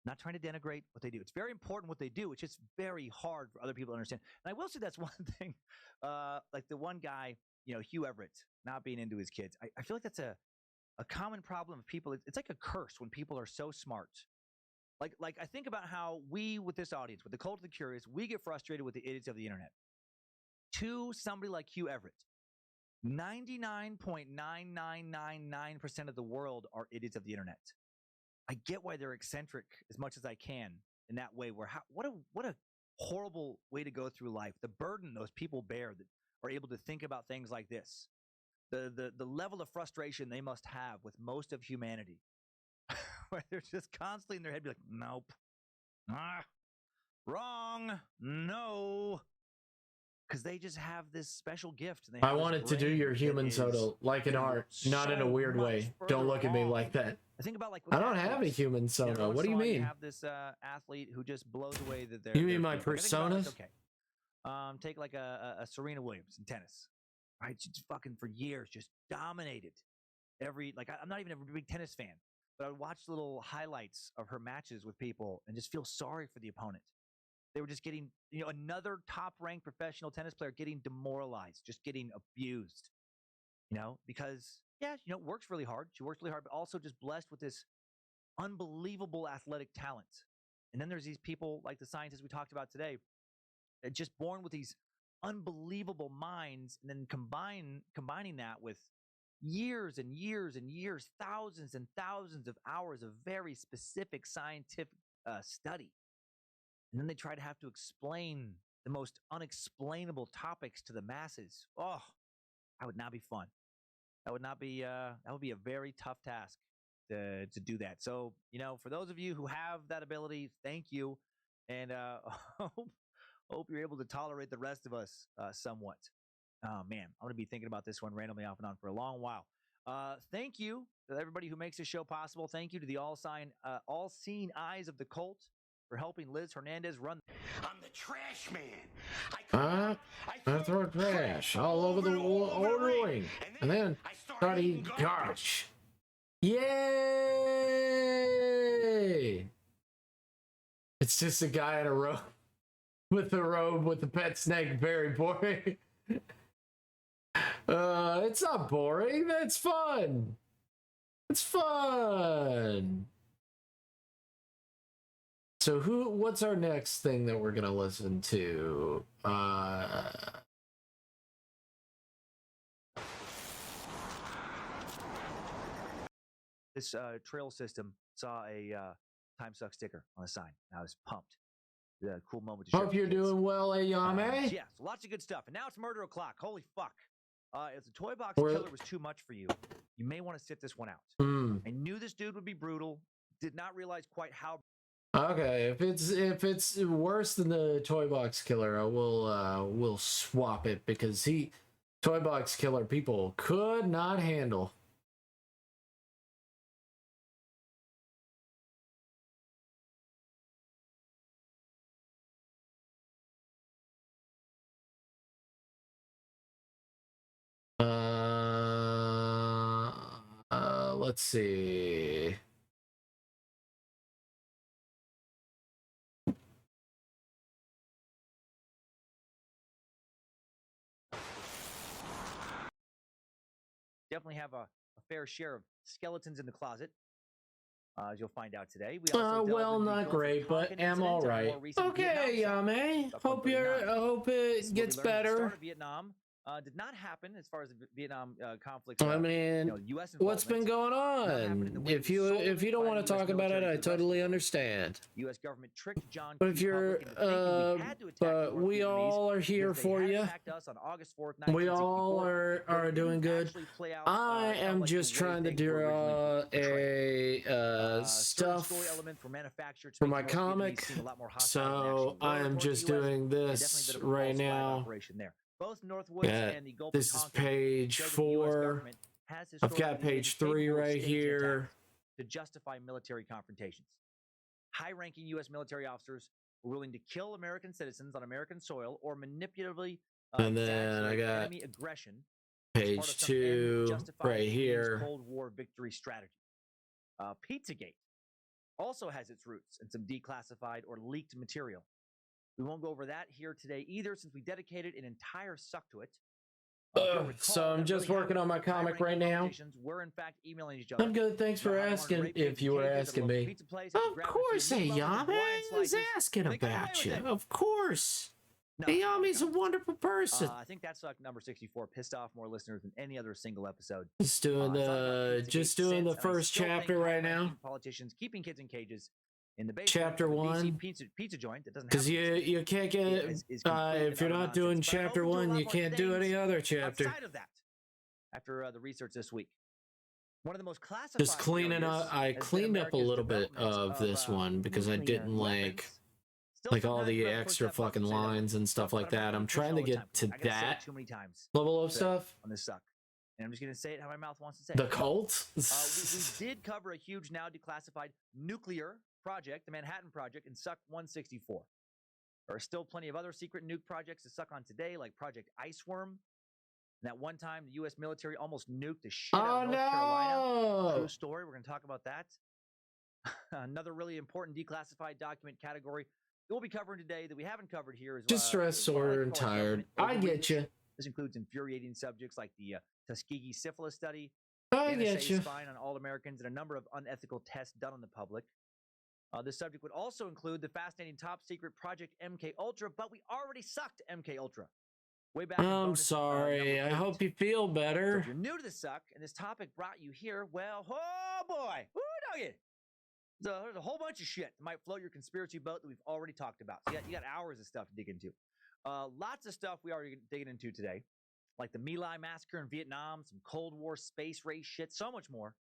not trying to denigrate what they do. It's very important what they do. It's just very hard for other people to understand. And I will say that's one thing. Like the one guy, you know, Hugh Everett, not being into his kids. I feel like that's a common problem of people. It's like a curse when people are so smart. Like I think about how we, with this audience, with the cult of the curious, we get frustrated with the idiots of the internet. To somebody like Hugh Everett, 99.9999% of the world are idiots of the internet. I get why they're eccentric as much as I can in that way. What a horrible way to go through life. The burden those people bear that are able to think about things like this. The level of frustration they must have with most of humanity, where they're just constantly in their head be like, "Nope, wrong, no," because they just have this special gift. And I wanted to do your human soda like an art, not in a weird way. Don't look at me like that. I think about like I don't have a human soda. You know, what do you mean? You have this athlete who just blows away that you mean my persona? Okay. Take like a Serena Williams in tennis. Right, she's fucking for years just dominated every. Like I'm not even a big tennis fan, but I would watch little highlights of her matches with people and just feel sorry for the opponent. They were just getting, you know, another top-ranked professional tennis player getting demoralized, just getting abused. You know, because yeah, you know, works really hard. She works really hard, but also just blessed with this unbelievable athletic talent. And then there's these people like the scientists we talked about today, just born with these unbelievable minds, and then combining that with years and years and years, thousands and thousands of hours of very specific scientific study. And then they try to have to explain the most unexplainable topics to the masses. Oh, that would not be fun. That would not be. That would be a very tough task to do that. So, for those of you who have that ability, thank you, and hope you're able to tolerate the rest of us somewhat. Oh man, I'm gonna be thinking about this one randomly off and on for a long while. Thank you to everybody who makes this show possible. Thank you to the all-seeing eyes of the cult for helping Liz Hernandez run. I'm the trash man. I throw trash all over the ring, and then start eating garbage. Yay! It's just a guy in a robe with the pet snake. Very boring. It's not boring. That's fun. It's fun. So what's our next thing that we're gonna listen to? This trail system saw a time suck sticker on the sign. I was pumped. The cool moment to show. Hope you're doing well, Ayame. Yeah, so lots of good stuff. And now it's murder o'clock. Holy fuck. If the toy box killer was too much for you, you may want to sit this one out. I knew this dude would be brutal. Did not realize quite how. Okay, if it's worse than the toy box killer, I will swap it, because toy box killer people could not handle. Let's see. Definitely have a fair share of skeletons in the closet, as you'll find out today. We also well, not great, but I'm all right. Okay, Yame. Hope it gets better. Vietnam did not happen as far as the Vietnam conflict. I mean, U.S. what's been going on? If you don't want to talk about it, I totally understand. U.S. government tricked John. But if you're, but we all are here for you. We all are doing good. I am just trying to draw a stuff for my comic, so I am just doing this right now. Both Northwoods and the Gulf this is page 4. I've got page 3 right here. To justify military confrontations. High-ranking U.S. military officers were willing to kill American citizens on American soil or manipulatively and then I got enemy aggression. Page 2 right here. Cold War victory strategy. Pizzagate also has its roots in some declassified or leaked material. We won't go over that here today either, since we dedicated an entire suck to it. So I'm just working on my comic right now. We're in fact emailing each other. I'm good. Thanks for asking. If you were asking me, of course, Ayame is asking about you. Of course, Ayame's a wonderful person. I think that's suck number 64 pissed off more listeners than any other single episode. Just doing the first chapter right now. Politicians keeping kids in cages. In the chapter 1, pizza joint that doesn't because you can't get if you're not doing chapter 1, you can't do any other chapter. Outside of that, after the research this week, one of the most classified. Just cleaning up. I cleaned up a little bit of this one because I didn't like all the extra fucking lines and stuff like that. I'm trying to get to that level of stuff on this suck. And I'm just going to say it how my mouth wants to say it. The cult? We did cover a huge, now declassified nuclear project, the Manhattan Project, in Suck 164. There are still plenty of other secret nuke projects to suck on today, like Project Iceworm. And that one time, the U.S. military almost nuked the shit out of North Carolina. True story. We're going to talk about that. Another really important declassified document category that we'll be covering today that we haven't covered here is just stressed, sore, and tired. I get you. This includes infuriating subjects like the Tuskegee syphilis study, I get you. Spying on all Americans and a number of unethical tests done on the public. This subject would also include the fascinating top secret Project MKUltra, but we already sucked MKUltra. Way back. I'm sorry. I hope you feel better. So if you're new to the suck and this topic brought you here, well, oh boy, woo doggy. There's a whole bunch of shit that might float your conspiracy boat that we've already talked about. So you got hours of stuff to dig into. Lots of stuff we already digging into today, like the My Lai massacre in Vietnam, some Cold War space race shit, so much more.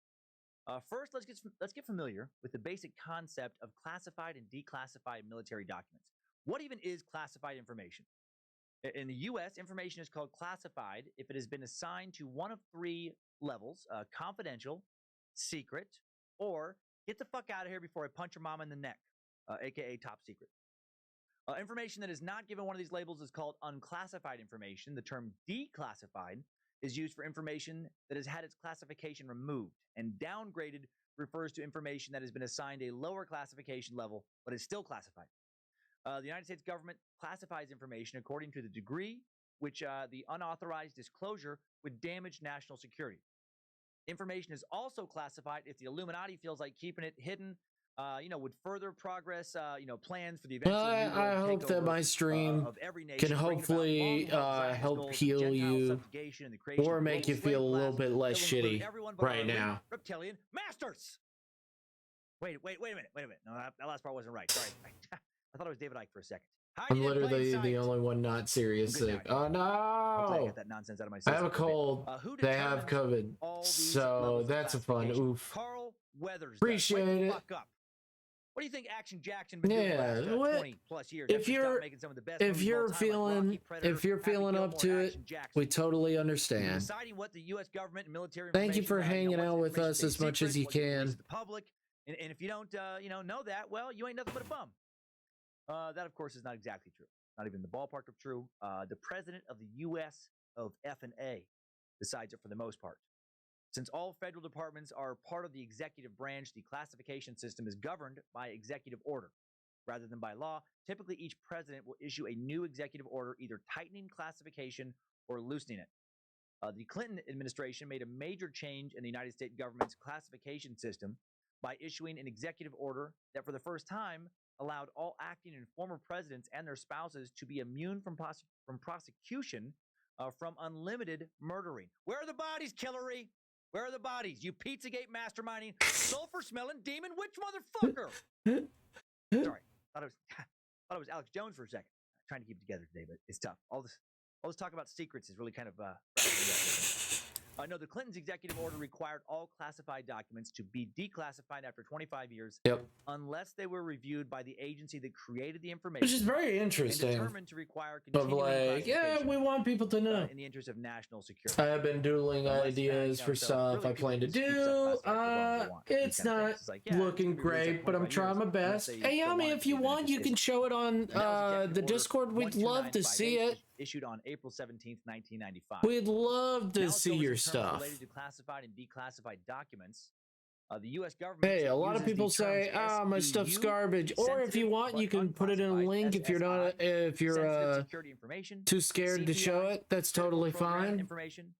First, let's get familiar with the basic concept of classified and declassified military documents. What even is classified information? In the U.S., information is called classified if it has been assigned to one of three levels: confidential, secret, or get the fuck out of here before I punch your mama in the neck, aka top secret. Information that is not given one of these labels is called unclassified information. The term declassified is used for information that has had its classification removed, and downgraded refers to information that has been assigned a lower classification level but is still classified. The United States government classifies information according to the degree which the unauthorized disclosure would damage national security. Information is also classified if the Illuminati feels like keeping it hidden would further progress, plans for the eventual I hope that my stream can hopefully help heal you or make you feel a little bit less shitty right now. Reptilian masters. Wait a minute. No, that last part wasn't right. Sorry. I thought it was David Icke for a second. I'm literally the only one not serious sick. Oh no! I get that nonsense out of my system. I have a cold. They have COVID, so that's a fun oof. Carl Weathers. Appreciate it. What do you think Action Jackson been doing the last 20 plus years? If you're feeling up to it, we totally understand. Deciding what the U.S. government and military. Thank you for hanging out with us as much as you can. The public, and if you don't, know that, well, you ain't nothing but a bum. That, of course, is not exactly true. Not even the ballpark of true. The president of the U.S. of F&A decides it for the most part. Since all federal departments are part of the executive branch, the classification system is governed by executive order rather than by law. Typically, each president will issue a new executive order, either tightening classification or loosening it. The Clinton administration made a major change in the United States government's classification system by issuing an executive order that, for the first time, allowed all acting and former presidents and their spouses to be immune from prosecution from unlimited murdering. Where are the bodies, Hillary? Where are the bodies? You Pizzagate masterminding, sulfur-smelling demon witch motherfucker! Sorry, thought it was Alex Jones for a second. I'm trying to keep it together today, but it's tough. All this talk about secrets is really kind of no, the Clinton's executive order required all classified documents to be declassified after 25 years, unless they were reviewed by the agency that created the information, which is very interesting. Determined to require but we want people to know. In the interest of national security. I have been doodling ideas for stuff I plan to do. It's not looking great, but I'm trying my best. Hey, Yami, if you want, you can show it on the Discord. We'd love to see it. Issued on April 17th, 1995. We'd love to see your stuff. Related to classified and declassified documents, the U.S. government. Hey, a lot of people say, my stuff's garbage. Or if you want, you can put it in a link if you're too scared to show it. That's totally fine. Information,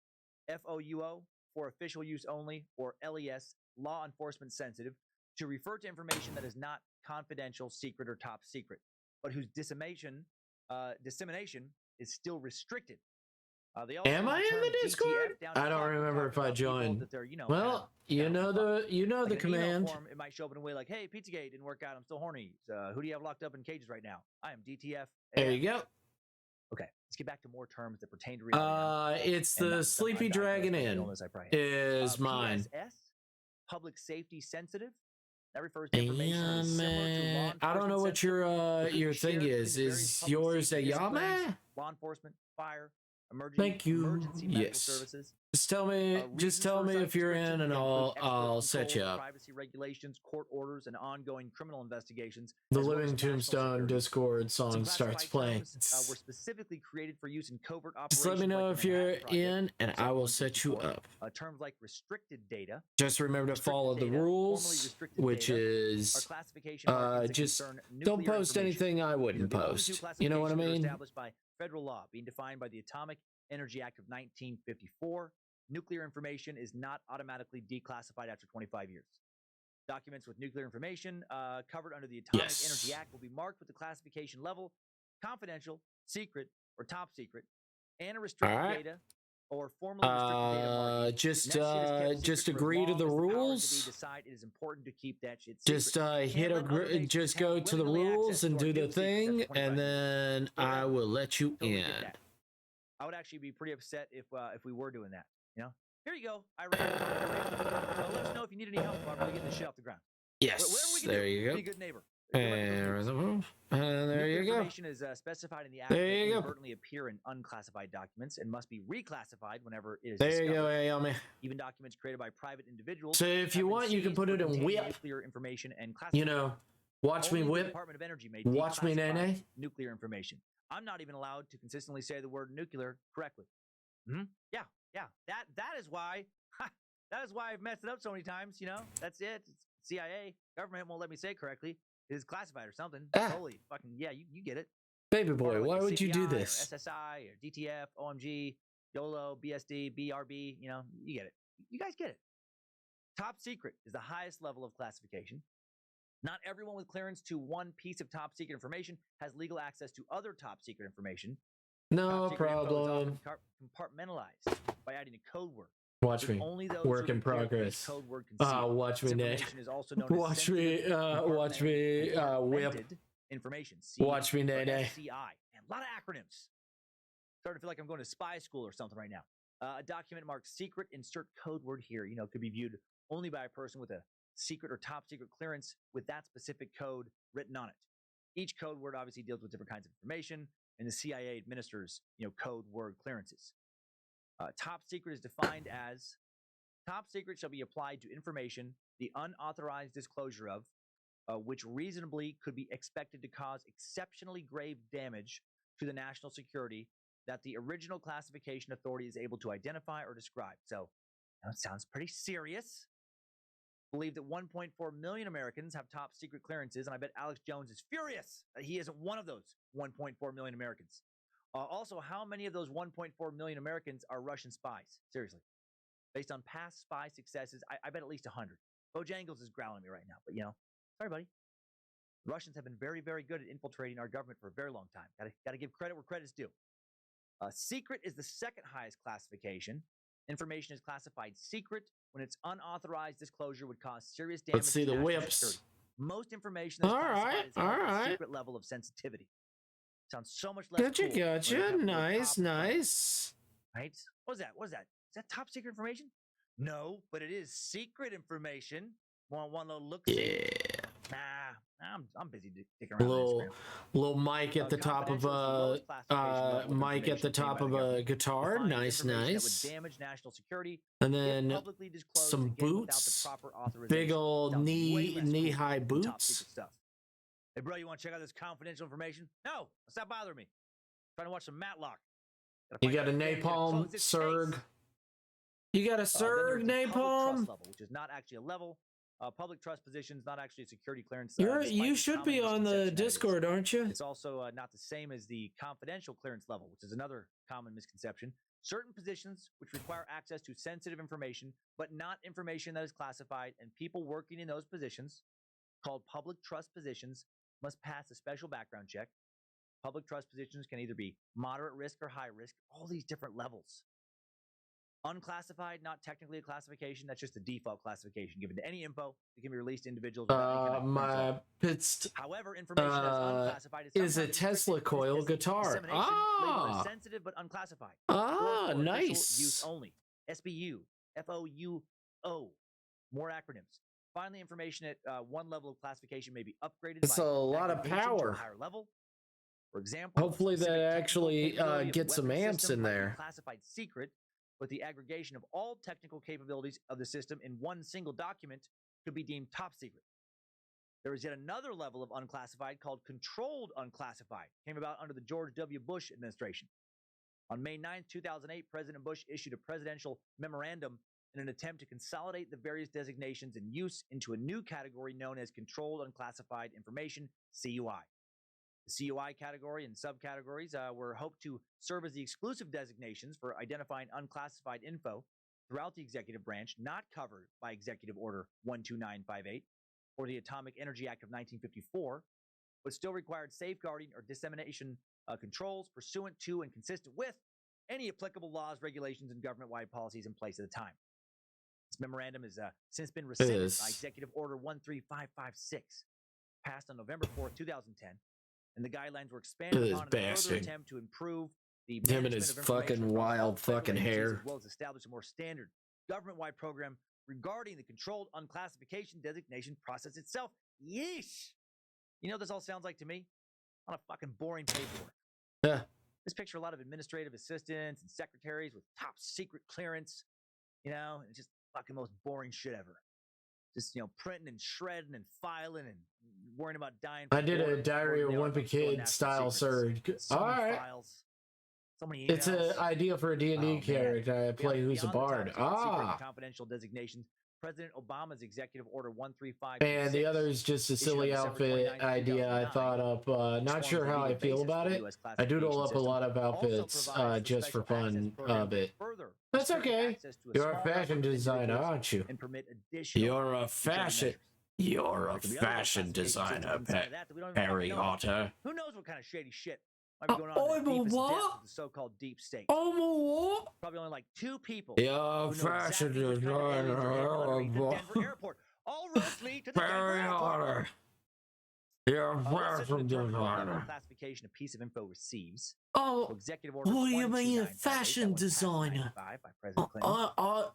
FOUO, for official use only, or LES, law enforcement sensitive, to refer to information that is not confidential, secret, or top secret, but whose dissemination is still restricted. Am I in the Discord? I don't remember if I joined. Well, you know the command. It might show up in a way like, "Hey, Pizzagate didn't work out. I'm still horny. Who do you have locked up in cages right now? I am DTF." There you go. Okay, let's get back to more terms that pertain to reality. It's the Sleepy Dragon Inn is mine. PSS, public safety sensitive. That refers to information similar to law I don't know what your thing is. Is yours a Yama? Law enforcement, fire, emergency medical services. Just tell me if you're in, and I'll set you up. Privacy regulations, court orders, and ongoing criminal investigations. The Living Tombstone Discord song starts playing. Were specifically created for use in covert operations. Just let me know if you're in, and I will set you up. Terms like restricted data. Just remember to follow the rules, which is just don't post anything I wouldn't post. You know what I mean? Established by federal law, being defined by the Atomic Energy Act of 1954. nuclear information is not automatically declassified after 25 years. Documents with nuclear information covered under the Atomic Energy Act will be marked with the classification level, confidential, secret, or top secret, and a restricted data or formally restricted data marking. Just agree to the rules. Decide it is important to keep that shit secret. Just go to the rules and do the thing, and then I will let you in. I would actually be pretty upset if we were doing that. You know, here you go. I ran it. Let us know if you need any help about really getting this shit off the ground. Yes, there you go. Be a good neighbor. And there you go. Information is specified in the act that inadvertently appear in unclassified documents and must be reclassified whenever it is discovered. There you go, Yami. Even documents created by private individuals. So if you want, you can put it in whip. Nuclear information and you know, watch me whip. Department of Energy may watch me nay. Nuclear information. I'm not even allowed to consistently say the word nuclear correctly. Yeah. That is why. That is why I've messed it up so many times. You know, that's it. It's CIA government won't let me say it correctly. It is classified or something. Holy fucking yeah, you get it. Baby boy, why would you do this? Or SSI or DTF, OMG, YOLO, BSD, BRB. You know, you get it. You guys get it. Top secret is the highest level of classification. Not everyone with clearance to one piece of top secret information has legal access to other top secret information. No problem. Compartmentalized by adding a code word. Watch me. Work in progress. Watch me, Nate. Watch me. Watch me. Whip. Information. Watch me, Nate. CI. Man, a lot of acronyms. Starting to feel like I'm going to spy school or something right now. A document marked secret. Insert code word here. You know, could be viewed only by a person with a secret or top secret clearance with that specific code written on it. Each code word obviously deals with different kinds of information, and the CIA administers, code word clearances. Top secret is defined as top secret shall be applied to information the unauthorized disclosure of which reasonably could be expected to cause exceptionally grave damage to the national security that the original classification authority is able to identify or describe. So that sounds pretty serious. Believe that 1.4 million Americans have top secret clearances, and I bet Alex Jones is furious that he isn't one of those 1.4 million Americans. Also, how many of those 1.4 million Americans are Russian spies? Seriously. Based on past spy successes, I bet at least 100. Bojangles is growling at me right now, but sorry, buddy. Russians have been very, very good at infiltrating our government for a very long time. Gotta give credit where credit's due. Secret is the second highest classification. Information is classified secret when its unauthorized disclosure would cause serious damage. Let's see the whips. Most information that's classified is at a secret level of sensitivity. Sounds so much less cool. Gotcha. Nice. Right? What is that? Is that top secret information? No, but it is secret information. Want one little look? Yeah. Nah, I'm busy dicking around. Little mic at the top of a guitar. Nice. That would damage national security. And then some boots. Big old knee-high boots. Hey, bro, you want to check out this confidential information? No, stop bothering me. I'm trying to watch some Matlock. You got a napalm, Serg. You got a Serg napalm? Level, which is not actually a level. Public trust positions, not actually a security clearance. You should be on the Discord, aren't you? It's also not the same as the confidential clearance level, which is another common misconception. Certain positions which require access to sensitive information, but not information that is classified, and people working in those positions, called public trust positions, must pass a special background check. Public trust positions can either be moderate risk or high risk, all these different levels. Unclassified, not technically a classification. That's just the default classification given to any info that can be released to individuals. However, information that's unclassified is a Tesla coil guitar. Sensitive but unclassified. Nice. Use only. SBU, FOUO. More acronyms. Finally, information at one level of classification may be upgraded. It's a lot of power. To a higher level. For example, hopefully that actually gets some amps in there. Classified secret. But the aggregation of all technical capabilities of the system in one single document could be deemed top secret. There is yet another level of unclassified called controlled unclassified. Came about under the George W. Bush administration. On May 9, 2008, President Bush issued a presidential memorandum in an attempt to consolidate the various designations in use into a new category known as controlled unclassified information, CUI. The CUI category and subcategories were hoped to serve as the exclusive designations for identifying unclassified info throughout the executive branch not covered by Executive Order 12958 or the Atomic Energy Act of 1954, but still required safeguarding or dissemination controls pursuant to and consistent with any applicable laws, regulations, and government-wide policies in place at the time. This memorandum has since been rescinded by Executive Order 13556, passed on November 4th, 2010, and the guidelines were expanded upon in a further attempt to improve the him and his fucking wild fucking hair, as well as establish a more standard government-wide program regarding the controlled unclassification designation process itself. Yeesh! You know what this all sounds like to me? On a fucking boring paperwork. Yeah. This picture a lot of administrative assistants and secretaries with top secret clearance, you know, and just fucking most boring shit ever. Just, you know, printing and shredding and filing and worrying about dying. I did a Diary of a Wimpy Kid style surge. All right. It's an idea for a D&D character I play who's a bard. Confidential designations. President Obama's Executive Order 135. And the other is just a silly outfit idea I thought up. Not sure how I feel about it. I doodle up a lot of outfits just for fun of it. That's okay. You're a fashion designer, aren't you? You're a fashion designer, Harry Potter. Who knows what kind of shady shit might be going on in the deepest depths of the so-called deep state. Probably only like 2 people. You're a fashion designer. Airport. All roads lead to the Denver Airport. You're a fashion designer. Classification a piece of info receives. Oh, Executive Order what do you mean a fashion designer? By President Clinton.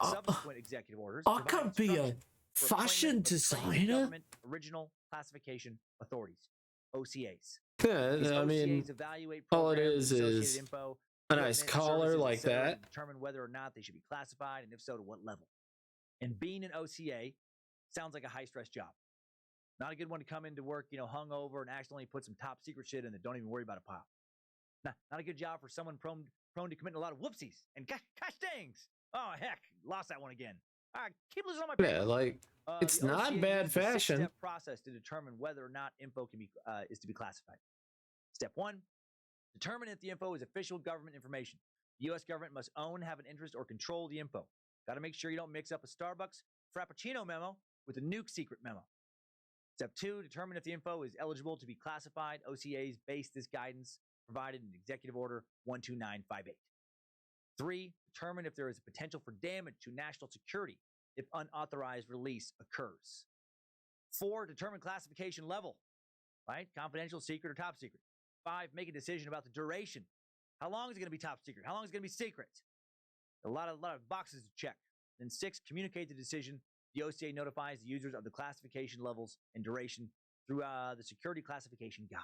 Subsequent executive orders. I could be a fashion designer. Original classification authorities, OCAs. Yeah, I mean, all it is a nice collar like that. Determine whether or not they should be classified, and if so, to what level. And being an OCA sounds like a high-stress job. Not a good one to come into work, you know, hungover and accidentally put some top secret shit in that don't even worry about a pile. Not a good job for someone prone to committing a lot of whoopsies and gosh dangs. Oh heck, lost that one again. Keep losing all my paper. Yeah, like it's not bad fashion. Step process to determine whether or not info can be is to be classified. Step 1: determine if the info is official government information. The U.S. government must own, have an interest, or control the info. Got to make sure you don't mix up a Starbucks Frappuccino memo with a nuke secret memo. Step 2: determine if the info is eligible to be classified. OCAs base this guidance provided in Executive Order 12958. 3: determine if there is a potential for damage to national security if unauthorized release occurs. 4: determine classification level, right? Confidential, secret, or top secret. 5: make a decision about the duration. How long is it going to be top secret? How long is it going to be secret? A lot of boxes to check. Then 6: communicate the decision. The OCA notifies the users of the classification levels and duration through the security classification guide.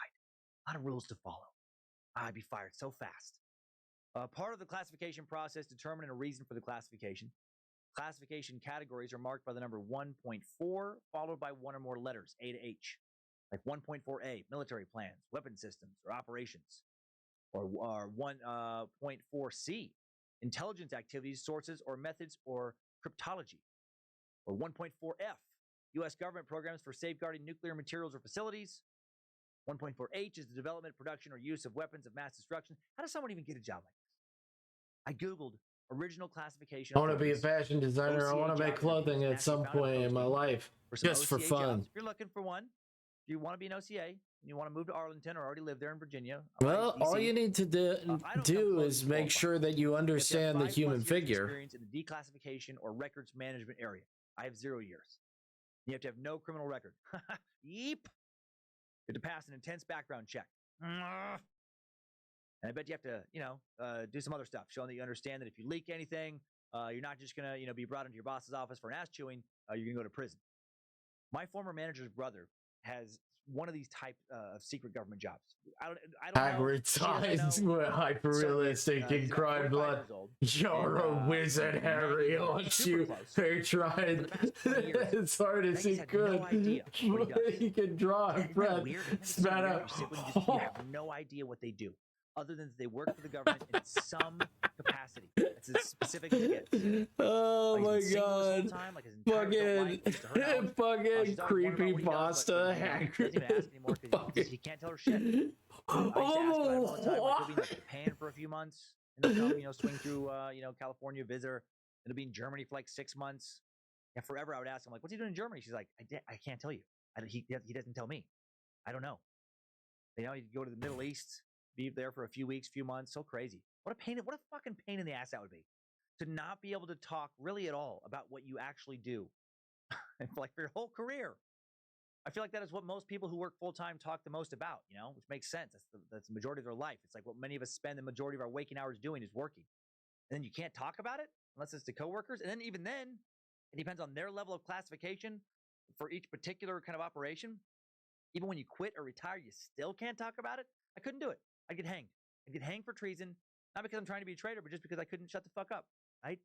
A lot of rules to follow. I'd be fired so fast. Part of the classification process, determining a reason for the classification. Classification categories are marked by the number 1.4, followed by 1 or more letters, A to H. Like 1.4A, military plans, weapon systems, or operations. Or 1.4C, intelligence activities, sources, or methods, or cryptology. Or 1.4F, U.S. government programs for safeguarding nuclear materials or facilities. 1.4H is the development, production, or use of weapons of mass destruction. How does someone even get a job like this? I Googled original classification. I want to be a fashion designer. I want to make clothing at some point in my life, just for fun. If you're looking for one, if you want to be an OCA, and you want to move to Arlington or already live there in Virginia. Well, all you need to do is make sure that you understand the human figure. Experience in the declassification or records management area. I have 0 years. You have to have no criminal record. Yeep. You have to pass an intense background check. And I bet you have to, do some other stuff, showing that you understand that if you leak anything, you're not just gonna, be brought into your boss's office for an ass chewing. You're gonna go to prison. My former manager's brother has one of these type of secret government jobs. I don't know. Advertised with hyper-realistic and crime blood. You're a wizard, Harry, aren't you? They tried as hard as he could. He can draw a breath. Spat out. You have no idea what they do, other than they work for the government in some capacity. It's as specific as it gets. Oh my god. Fucking creepy pasta. He can't tell her shit. Japan for a few months, and then come, swing through, California, visit her. It'll be in Germany for like 6 months. And forever I would ask him, like, what's he doing in Germany? She's like, I can't tell you. He doesn't tell me. I don't know. You know, he'd go to the Middle East, be there for a few weeks, few months. So crazy. What a fucking pain in the ass that would be. To not be able to talk really at all about what you actually do. And like for your whole career. I feel like that is what most people who work full-time talk the most about, you know, which makes sense. That's the majority of their life. It's like what many of us spend the majority of our waking hours doing is working. And then you can't talk about it unless it's to coworkers. And then even then, it depends on their level of classification for each particular kind of operation. Even when you quit or retire, you still can't talk about it. I couldn't do it. I'd get hanged. I'd get hanged for treason, not because I'm trying to be a traitor, but just because I couldn't shut the fuck up, right?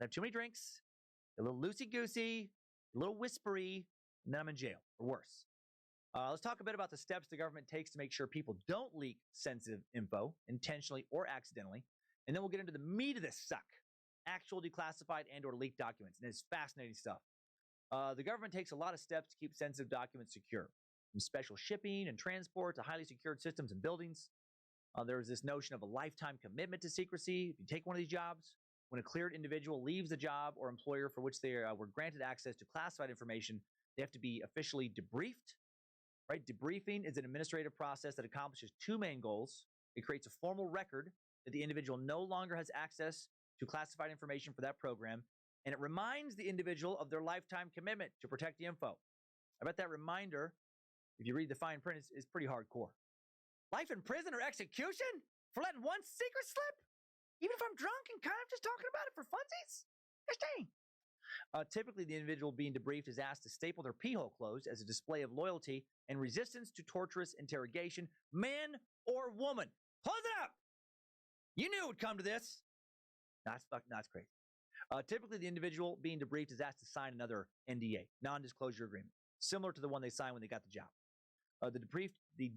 I have too many drinks, a little loosey-goosey, a little whispery, and then I'm in jail, or worse. Let's talk a bit about the steps the government takes to make sure people don't leak sensitive info, intentionally or accidentally. And then we'll get into the meat of this suck, actual declassified and or leaked documents. And it's fascinating stuff. The government takes a lot of steps to keep sensitive documents secure, from special shipping and transport to highly secured systems and buildings. There's this notion of a lifetime commitment to secrecy. If you take one of these jobs, when a cleared individual leaves the job or employer for which they were granted access to classified information, they have to be officially debriefed, right? Debriefing is an administrative process that accomplishes two main goals. It creates a formal record that the individual no longer has access to classified information for that program, and it reminds the individual of their lifetime commitment to protect the info. I bet that reminder, if you read the fine print, is pretty hardcore. Life in prison or execution for letting one secret slip? Even if I'm drunk and kind of just talking about it for funsies? Gosh dang. Typically, the individual being debriefed is asked to staple their pee hole closed as a display of loyalty and resistance to torturous interrogation, man or woman. Close it up! You knew it would come to this. That's crazy. Typically, the individual being debriefed is asked to sign another NDA, non-disclosure agreement, similar to the one they signed when they got the job. The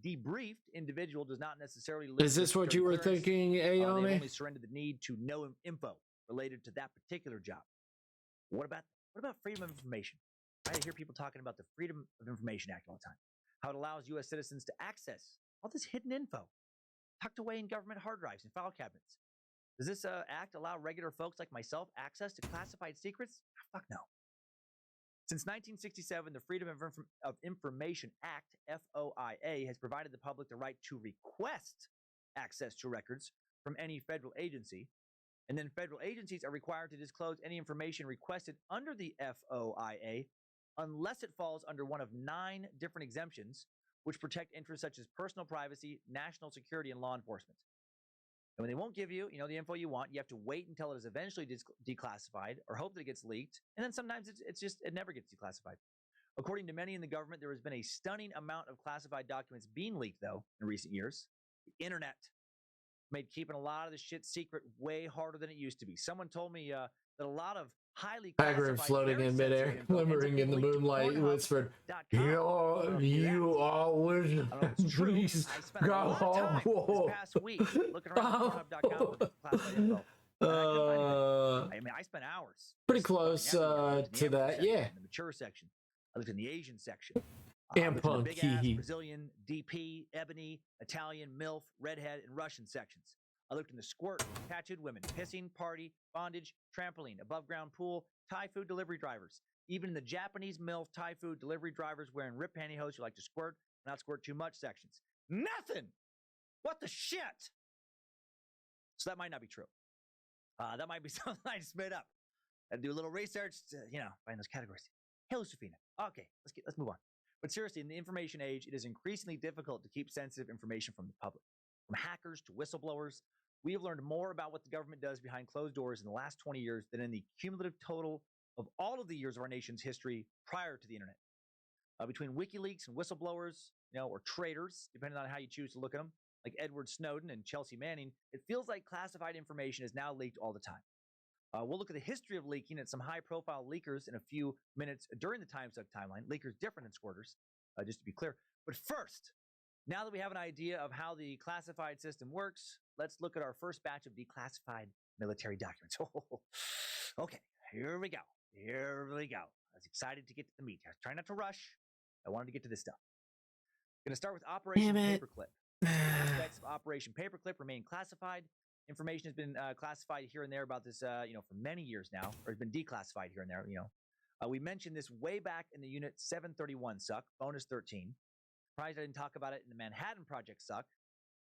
debriefed individual does not necessarily lose. Is this what you were thinking, Ayami? They only surrender the need to know info related to that particular job. What about freedom of information? I hear people talking about the Freedom of Information Act all the time. How it allows U.S. citizens to access all this hidden info tucked away in government hard drives and file cabinets. Does this act allow regular folks like myself access to classified secrets? Fuck no. Since 1967, the Freedom of Information Act, FOIA, has provided the public the right to request access to records from any federal agency. And then federal agencies are required to disclose any information requested under the FOIA unless it falls under one of 9 different exemptions which protect interests such as personal privacy, national security, and law enforcement. And when they won't give you, the info you want, you have to wait until it is eventually declassified or hope that it gets leaked. And then sometimes it never gets declassified. According to many in the government, there has been a stunning amount of classified documents being leaked, though, in recent years. The internet made keeping a lot of the shit secret way harder than it used to be. Someone told me that a lot of highly Hagrid floating in midair, glimmering in the moonlight, whispered, you always please go home. This past week looking around Pornhub.com for classified info. I spent hours. Pretty close to that, yeah. In the mature section. I looked in the Asian section. And punk, big ass Brazilian, DP, ebony, Italian, MILF, redhead, and Russian sections. I looked in the squirt, tattooed women, pissing, party, bondage, trampoline, above ground pool, Thai food delivery drivers. Even in the Japanese MILF Thai food delivery drivers wearing ripped pantyhose who like to squirt, but not squirt too much sections. Nothing! What the shit? So that might not be true. That might be something I just made up. I do a little research to, find those categories. Hey, Lucifina. Okay, let's move on. But seriously, in the information age, it is increasingly difficult to keep sensitive information from the public. From hackers to whistleblowers, we have learned more about what the government does behind closed doors in the last 20 years than in the cumulative total of all of the years of our nation's history prior to the internet. Between WikiLeaks and whistleblowers, or traitors, depending on how you choose to look at them, like Edward Snowden and Chelsea Manning, it feels like classified information is now leaked all the time. We'll look at the history of leaking and some high-profile leakers in a few minutes during the TimeSuck timeline. Leakers different than squirters, just to be clear. But first, now that we have an idea of how the classified system works, let's look at our first batch of declassified military documents. Okay, here we go. I was excited to get to the meat. I was trying not to rush. I wanted to get to this stuff. I'm going to start with Operation Paperclip. Aspects of Operation Paperclip remain classified. Information has been classified here and there about this, for many years now, or has been declassified here and there. We mentioned this way back in the Unit 731 suck, bonus 13. Surprised I didn't talk about it in the Manhattan Project suck.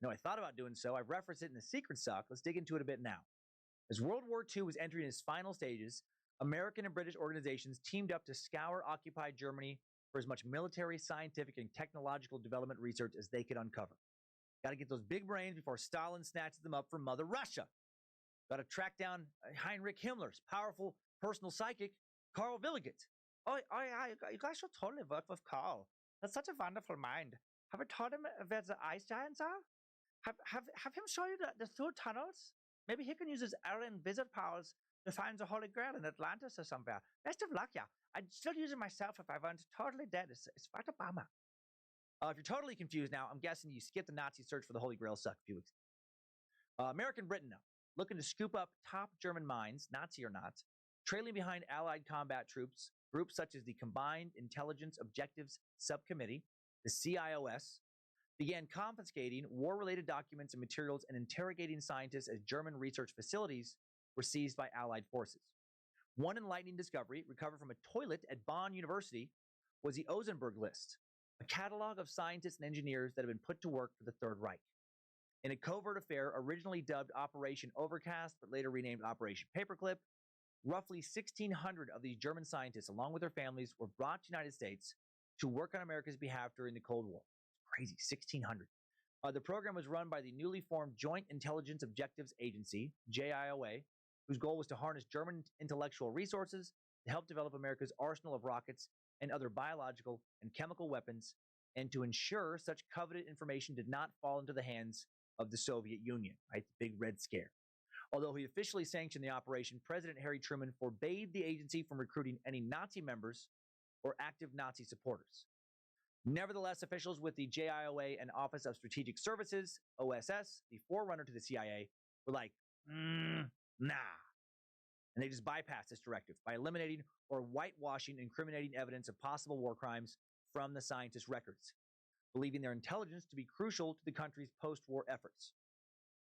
I thought about doing so. I've referenced it in the Secret suck. Let's dig into it a bit now. As World War II was entering its final stages, American and British organizations teamed up to scour occupied Germany for as much military, scientific, and technological development research as they could uncover. Got to get those big brains before Stalin snatches them up from Mother Russia. Got to track down Heinrich Himmler's powerful personal psychic, Carl Willigett. Oh, you guys should totally work with Carl. That's such a wonderful mind. Have you told him where the ice giants are? Have him show you the through tunnels? Maybe he can use his alien wizard powers to find the Holy Grail in Atlantis or somewhere. Best of luck, yeah. I'd still use it myself if I weren't totally dead. It's what a bummer. If you're totally confused now, I'm guessing you skipped the Nazi search for the Holy Grail suck a few weeks ago. American Britain now, looking to scoop up top German minds, Nazi or not, trailing behind Allied combat troops, groups such as the Combined Intelligence Objectives Subcommittee, the CIOS, began confiscating war-related documents and materials and interrogating scientists as German research facilities were seized by Allied forces. One enlightening discovery, recovered from a toilet at Bonn University, was the Ozenberg list, a catalog of scientists and engineers that had been put to work for the Third Reich. In a covert affair originally dubbed Operation Overcast, but later renamed Operation Paperclip, roughly 1,600 of these German scientists, along with their families, were brought to the United States to work on America's behalf during the Cold War. Crazy, 1,600. The program was run by the newly formed Joint Intelligence Objectives Agency, JIOA, whose goal was to harness German intellectual resources to help develop America's arsenal of rockets and other biological and chemical weapons, and to ensure such coveted information did not fall into the hands of the Soviet Union, right? The big Red Scare. Although he officially sanctioned the operation, President Harry Truman forbade the agency from recruiting any Nazi members or active Nazi supporters. Nevertheless, officials with the JIOA and Office of Strategic Services, OSS, the forerunner to the CIA, were like, nah. And they just bypassed this directive by eliminating or whitewashing incriminating evidence of possible war crimes from the scientists' records, believing their intelligence to be crucial to the country's post-war efforts.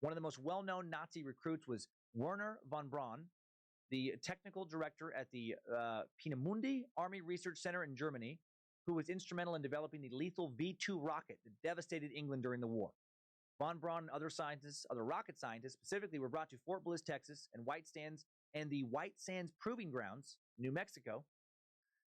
One of the most well-known Nazi recruits was Werner von Braun, the technical director at the Peenemünde Army Research Center in Germany, who was instrumental in developing the lethal V-2 rocket that devastated England during the war. Von Braun and other rocket scientists specifically, were brought to Fort Bliss, Texas, and the White Sands Proving Grounds, New Mexico,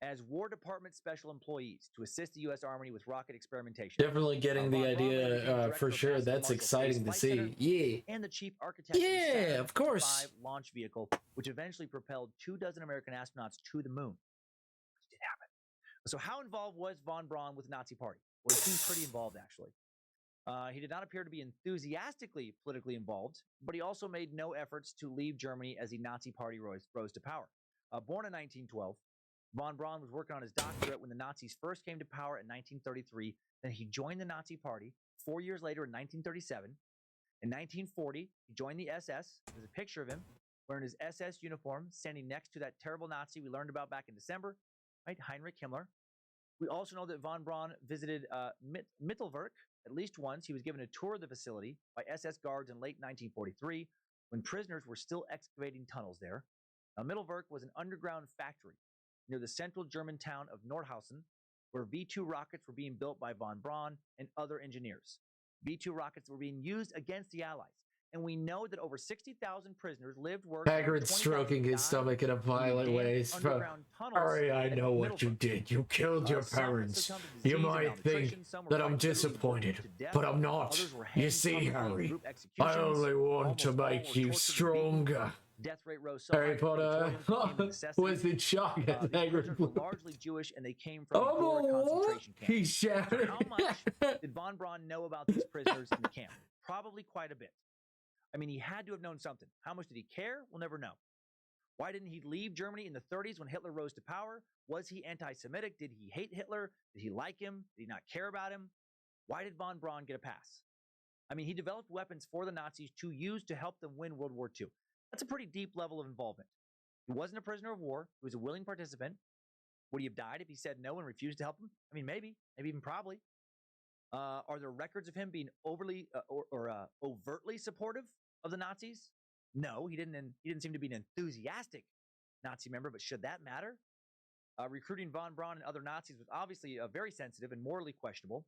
as War Department special employees to assist the U.S. Army with rocket experimentation. Definitely getting the idea for sure. That's exciting to see. Yeah. And the chief architect of the Saturn of course. V launch vehicle, which eventually propelled 24 American astronauts to the moon. It did happen. So how involved was von Braun with the Nazi Party? Well, he seems pretty involved, actually. He did not appear to be enthusiastically politically involved, but he also made no efforts to leave Germany as the Nazi Party rose to power. Born in 1912, von Braun was working on his doctorate when the Nazis first came to power in 1933. Then he joined the Nazi Party 4 years later in 1937. In 1940, he joined the SS. There's a picture of him wearing his SS uniform, standing next to that terrible Nazi we learned about back in December, right? Heinrich Himmler. We also know that von Braun visited Mittelwerk at least once. He was given a tour of the facility by SS guards in late 1943 when prisoners were still excavating tunnels there. Now, Mittelwerk was an underground factory near the central German town of Nordhausen, where V-2 rockets were being built by von Braun and other engineers. V-2 rockets were being used against the Allies. And we know that over 60,000 prisoners lived, worked, Hagrid stroking his stomach in a violent way. Sorry, I know what you did. You killed your parents. You might think that I'm disappointed, but I'm not. You see, Harry, I only want to make you stronger. Death rate rose so Harry Potter was in shock at Hagrid. Were largely Jewish, and they came from concentration camps. He's shouting. So how much did von Braun know about these prisoners in the camp? Probably quite a bit. I mean, he had to have known something. How much did he care? We'll never know. Why didn't he leave Germany in the 30s when Hitler rose to power? Was he anti-Semitic? Did he hate Hitler? Did he like him? Did he not care about him? Why did von Braun get a pass? I mean, he developed weapons for the Nazis to use to help them win World War II. That's a pretty deep level of involvement. He wasn't a prisoner of war. He was a willing participant. Would he have died if he said no and refused to help him? I mean, maybe even probably. Are there records of him being overtly supportive of the Nazis? No, he didn't seem to be an enthusiastic Nazi member, but should that matter? Recruiting von Braun and other Nazis was obviously very sensitive and morally questionable,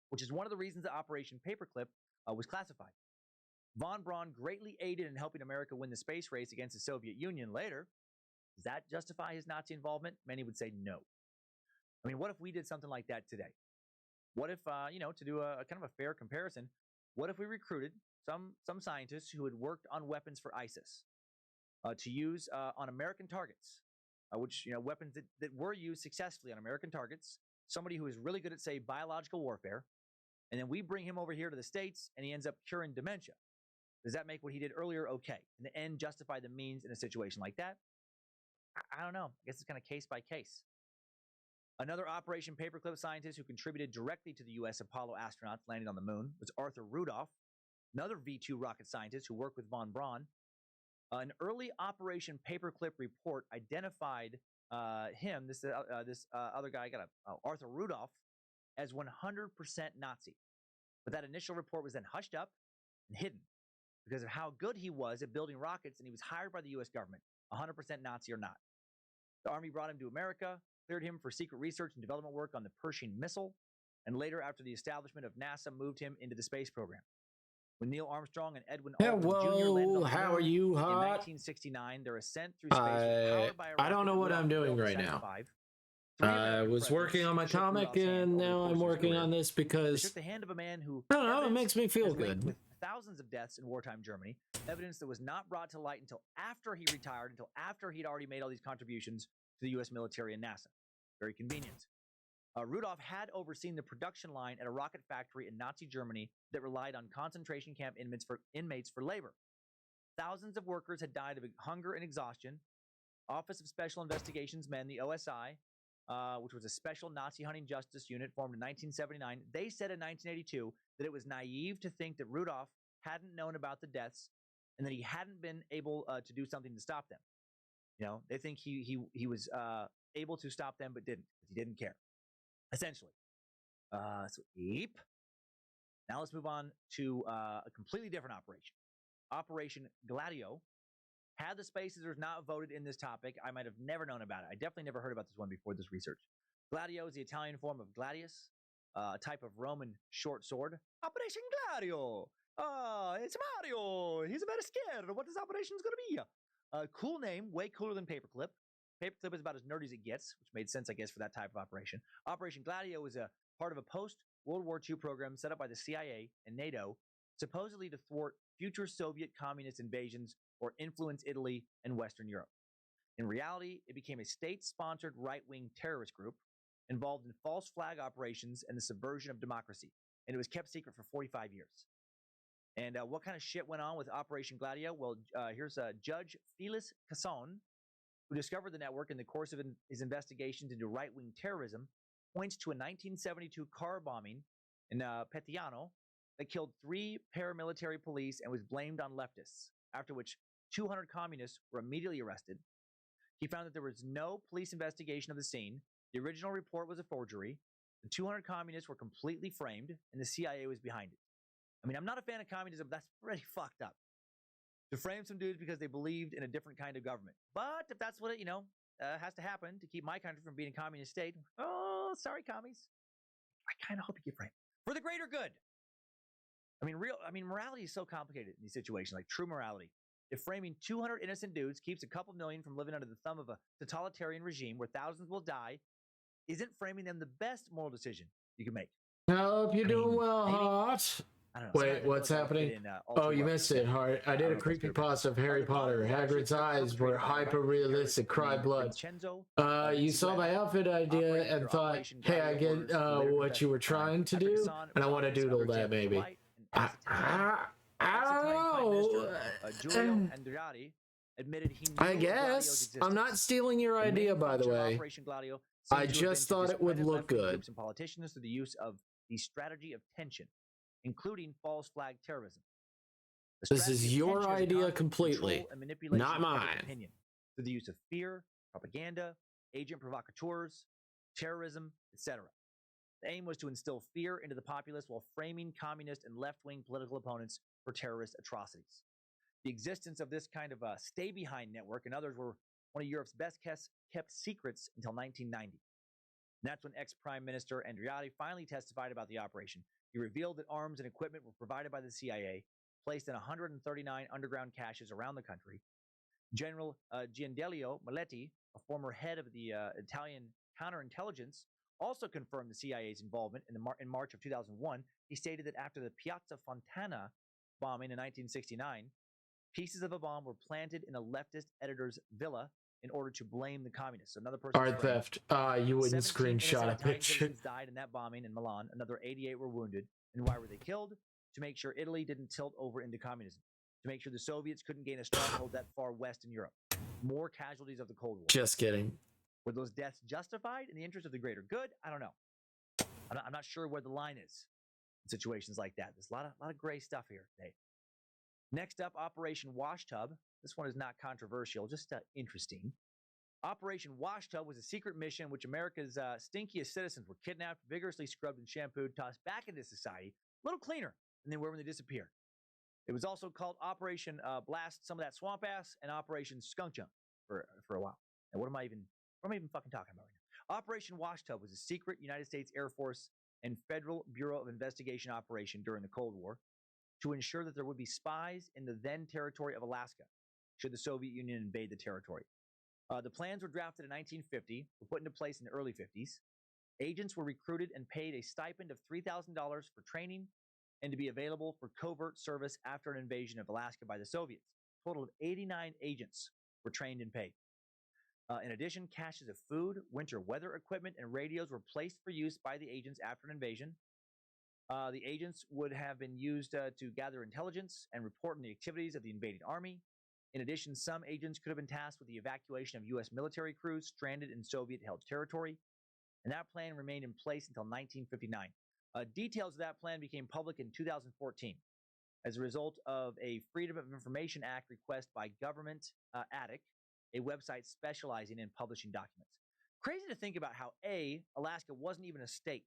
which is one of the reasons that Operation Paperclip was classified. Von Braun greatly aided in helping America win the space race against the Soviet Union later. Does that justify his Nazi involvement? Many would say no. I mean, what if we did something like that today? What if, to do a kind of a fair comparison, what if we recruited some scientists who had worked on weapons for ISIS to use on American targets, weapons that were used successfully on American targets, somebody who is really good at, say, biological warfare, and then we bring him over here to the States and he ends up curing dementia. Does that make what he did earlier okay? And the end justify the means in a situation like that? I don't know. I guess it's kind of case by case. Another Operation Paperclip scientist who contributed directly to the U.S. Apollo astronauts landing on the moon was Arthur Rudolph, another V-2 rocket scientist who worked with von Braun. An early Operation Paperclip report identified him, this other guy, Arthur Rudolph, as 100% Nazi. But that initial report was then hushed up and hidden because of how good he was at building rockets, and he was hired by the U.S. government, 100% Nazi or not. The Army brought him to America, cleared him for secret research and development work on the Pershing missile, and later, after the establishment of NASA, moved him into the space program. When Neil Armstrong and Edwin Aldrin Jr. landed on the how moon are you, in hot? 1969, their ascent through space was powered by a rocket I don't know what I'm doing right now. I was working on my comic, and now I'm working on this because, shook the hand of a man who, I don't know, it makes me feel good. With thousands of deaths in wartime Germany, evidence that was not brought to light until after he retired, until after he'd already made all these contributions to the U.S. military and NASA. Very convenient. Rudolph had overseen the production line at a rocket factory in Nazi Germany that relied on concentration camp inmates for labor. Thousands of workers had died of hunger and exhaustion. Office of Special Investigations Men, the OSI, which was a special Nazi hunting justice unit formed in 1979, they said in 1982 that it was naive to think that Rudolph hadn't known about the deaths and that he hadn't been able to do something to stop them. You know, they think he was able to stop them but didn't. He didn't care. Essentially. Now let's move on to a completely different operation. Operation Gladio. Had the spacers not voted in this topic, I might have never known about it. I definitely never heard about this one before this research. Gladio is the Italian form of gladius, a type of Roman short sword. Operation Gladio! It's Mario! He's very scared. What this operation is going to be? Cool name, way cooler than Paperclip. Paperclip is about as nerdy as it gets, which made sense, I guess, for that type of operation. Operation Gladio is a part of a post-World War II program set up by the CIA and NATO, supposedly to thwart future Soviet communist invasions or influence Italy and Western Europe. In reality, it became a state-sponsored right-wing terrorist group involved in false flag operations and the subversion of democracy, and it was kept secret for 45 years. And what kind of shit went on with Operation Gladio? Well, here's Judge Felix Casson, who discovered the network in the course of his investigations into right-wing terrorism, points to a 1972 car bombing in Petiano that killed 3 paramilitary police and was blamed on leftists, after which 200 communists were immediately arrested. He found that there was no police investigation of the scene. The original report was a forgery. The 200 communists were completely framed, and the CIA was behind it. I mean, I'm not a fan of communism, but that's pretty fucked up. To frame some dudes because they believed in a different kind of government. But if that's what it, has to happen to keep my country from being a communist state, oh, sorry, commies. I kind of hope you get framed. For the greater good. Morality is so complicated in these situations, like true morality. If framing 200 innocent dudes keeps a couple million from living under the thumb of a totalitarian regime where thousands will die, isn't framing them the best moral decision you can make? I hope you're doing well, Hot. Wait, what's happening? Oh, you missed it, Hart. I did a creepypasta of Harry Potter. Hagrid's eyes were hyper-realistic, cry blood. You saw my outfit idea and thought, hey, I get what you were trying to do, and I want to doodle that, maybe. I guess. I'm not stealing your idea, by the way. I just thought it would look good. And politicians through the use of the strategy of tension, including false flag terrorism. This is your idea completely, not mine. Through the use of fear, propaganda, agent provocateurs, terrorism, etc. The aim was to instill fear into the populace while framing communist and left-wing political opponents for terrorist atrocities. The existence of this kind of stay-behind network and others were one of Europe's best kept secrets until 1990. And that's when ex-Prime Minister Andreotti finally testified about the operation. He revealed that arms and equipment were provided by the CIA, placed in 139 underground caches around the country. General Giandelio Maletti, a former head of the Italian counterintelligence, also confirmed the CIA's involvement in March of 2001. He stated that after the Piazza Fontana bombing in 1969, pieces of a bomb were planted in a leftist editor's villa in order to blame the communists. So another person. Art theft. You wouldn't screenshot a picture. Died in that bombing in Milan. Another 88 were wounded. And why were they killed? To make sure Italy didn't tilt over into communism. To make sure the Soviets couldn't gain a stronghold that far west in Europe. More casualties of the Cold War. Just kidding. Were those deaths justified in the interest of the greater good? I don't know. I'm not sure where the line is in situations like that. There's a lot of gray stuff here today. Next up, Operation Washtub. This one is not controversial, just interesting. Operation Washtub was a secret mission in which America's stinkiest citizens were kidnapped, vigorously scrubbed and shampooed, tossed back into society, a little cleaner, and then where they disappeared. It was also called Operation Blast Some of That Swamp Ass and Operation Skunk Jump for a while. And what am I even fucking talking about right now? Operation Washtub was a secret United States Air Force and Federal Bureau of Investigation operation during the Cold War to ensure that there would be spies in the then territory of Alaska should the Soviet Union invade the territory. The plans were drafted in 1950, were put into place in the early 50s. Agents were recruited and paid a stipend of $3,000 for training and to be available for covert service after an invasion of Alaska by the Soviets. A total of 89 agents were trained and paid. In addition, caches of food, winter weather equipment, and radios were placed for use by the agents after an invasion. The agents would have been used to gather intelligence and report on the activities of the invading army. In addition, some agents could have been tasked with the evacuation of U.S. military crews stranded in Soviet-held territory. And that plan remained in place until 1959. Details of that plan became public in 2014 as a result of a Freedom of Information Act request by Government Attic, a website specializing in publishing documents. Crazy to think about how A, Alaska wasn't even a state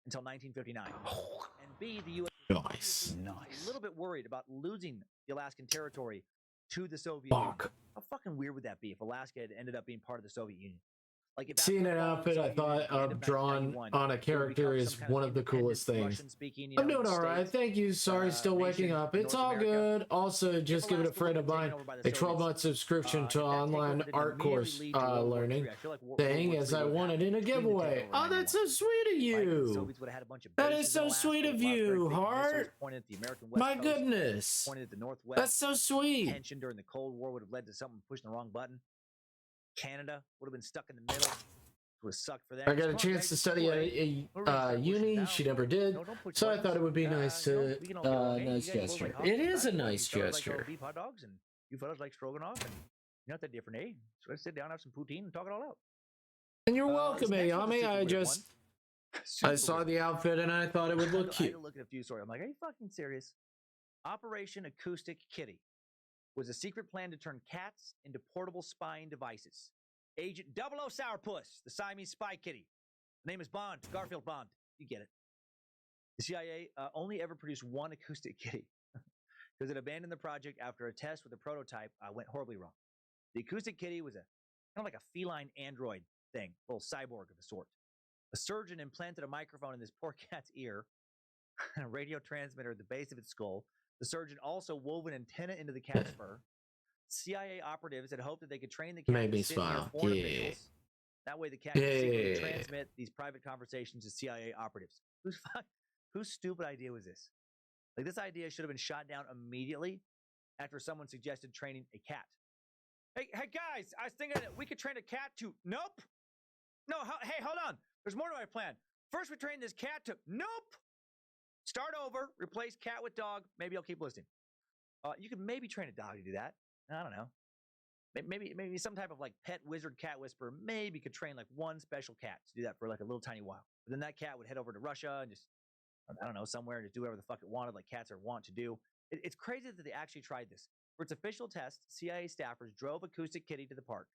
until 1959, and B, the U.S. was a little bit worried about losing the Alaskan territory to the Soviet Union. How fucking weird would that be if Alaska had ended up being part of the Soviet Union? Like if seeing an outfit I thought drawn on a character is one of the coolest things. I'm doing all right. Thank you. Sorry, still waking up. It's all good. Also, just give it a friend of mine a 12-month subscription to online art course learning thing as I won it in a giveaway. Oh, that's so sweet of you. That is so sweet of you, Hart. My goodness. That's so sweet. Tension during the Cold War would have led to someone pushing the wrong button. Canada would have been stuck in the middle. It was sucked for them. I got a chance to study at a uni. She never did. So I thought it would be nice to nice gesture. It is a nice gesture. Beef hot dogs and you fellas like stroganoff and you're not that different, eh? So let's sit down, have some poutine, and talk it all out. And you're welcome, Ayami. I saw the outfit and I thought it would look cute. I had to look at a few stories. I'm like, are you fucking serious? Operation Acoustic Kitty was a secret plan to turn cats into portable spying devices. Agent 00 Sourpuss, the Siamese spy kitty. The name is Bond, Garfield Bond. You get it. The CIA only ever produced one acoustic kitty because it abandoned the project after a test with a prototype went horribly wrong. The acoustic kitty was kind of like a feline android thing, a little cyborg of a sort. A surgeon implanted a microphone in this poor cat's ear and a radio transmitter at the base of its skull. The surgeon also wove an antenna into the cat's fur. CIA operatives had hoped that they could train the cat to sit near foreign officials. That way the cat could secretly transmit these private conversations to CIA operatives. Whose stupid idea was this? Like, this idea should have been shot down immediately after someone suggested training a cat. Hey guys, I was thinking that we could train a cat to... Nope! No, hey, hold on. There's more to my plan. First we train this cat to... Nope! Start over, replace cat with dog. Maybe I'll keep listening. You could maybe train a dog to do that. I don't know. Maybe some type of like pet wizard cat whisperer maybe could train like one special cat to do that for like a little tiny while. But then that cat would head over to Russia and just, I don't know, somewhere and just do whatever the fuck it wanted, like cats are wont to do. It's crazy that they actually tried this. For its official test, CIA staffers drove Acoustic Kitty to the park.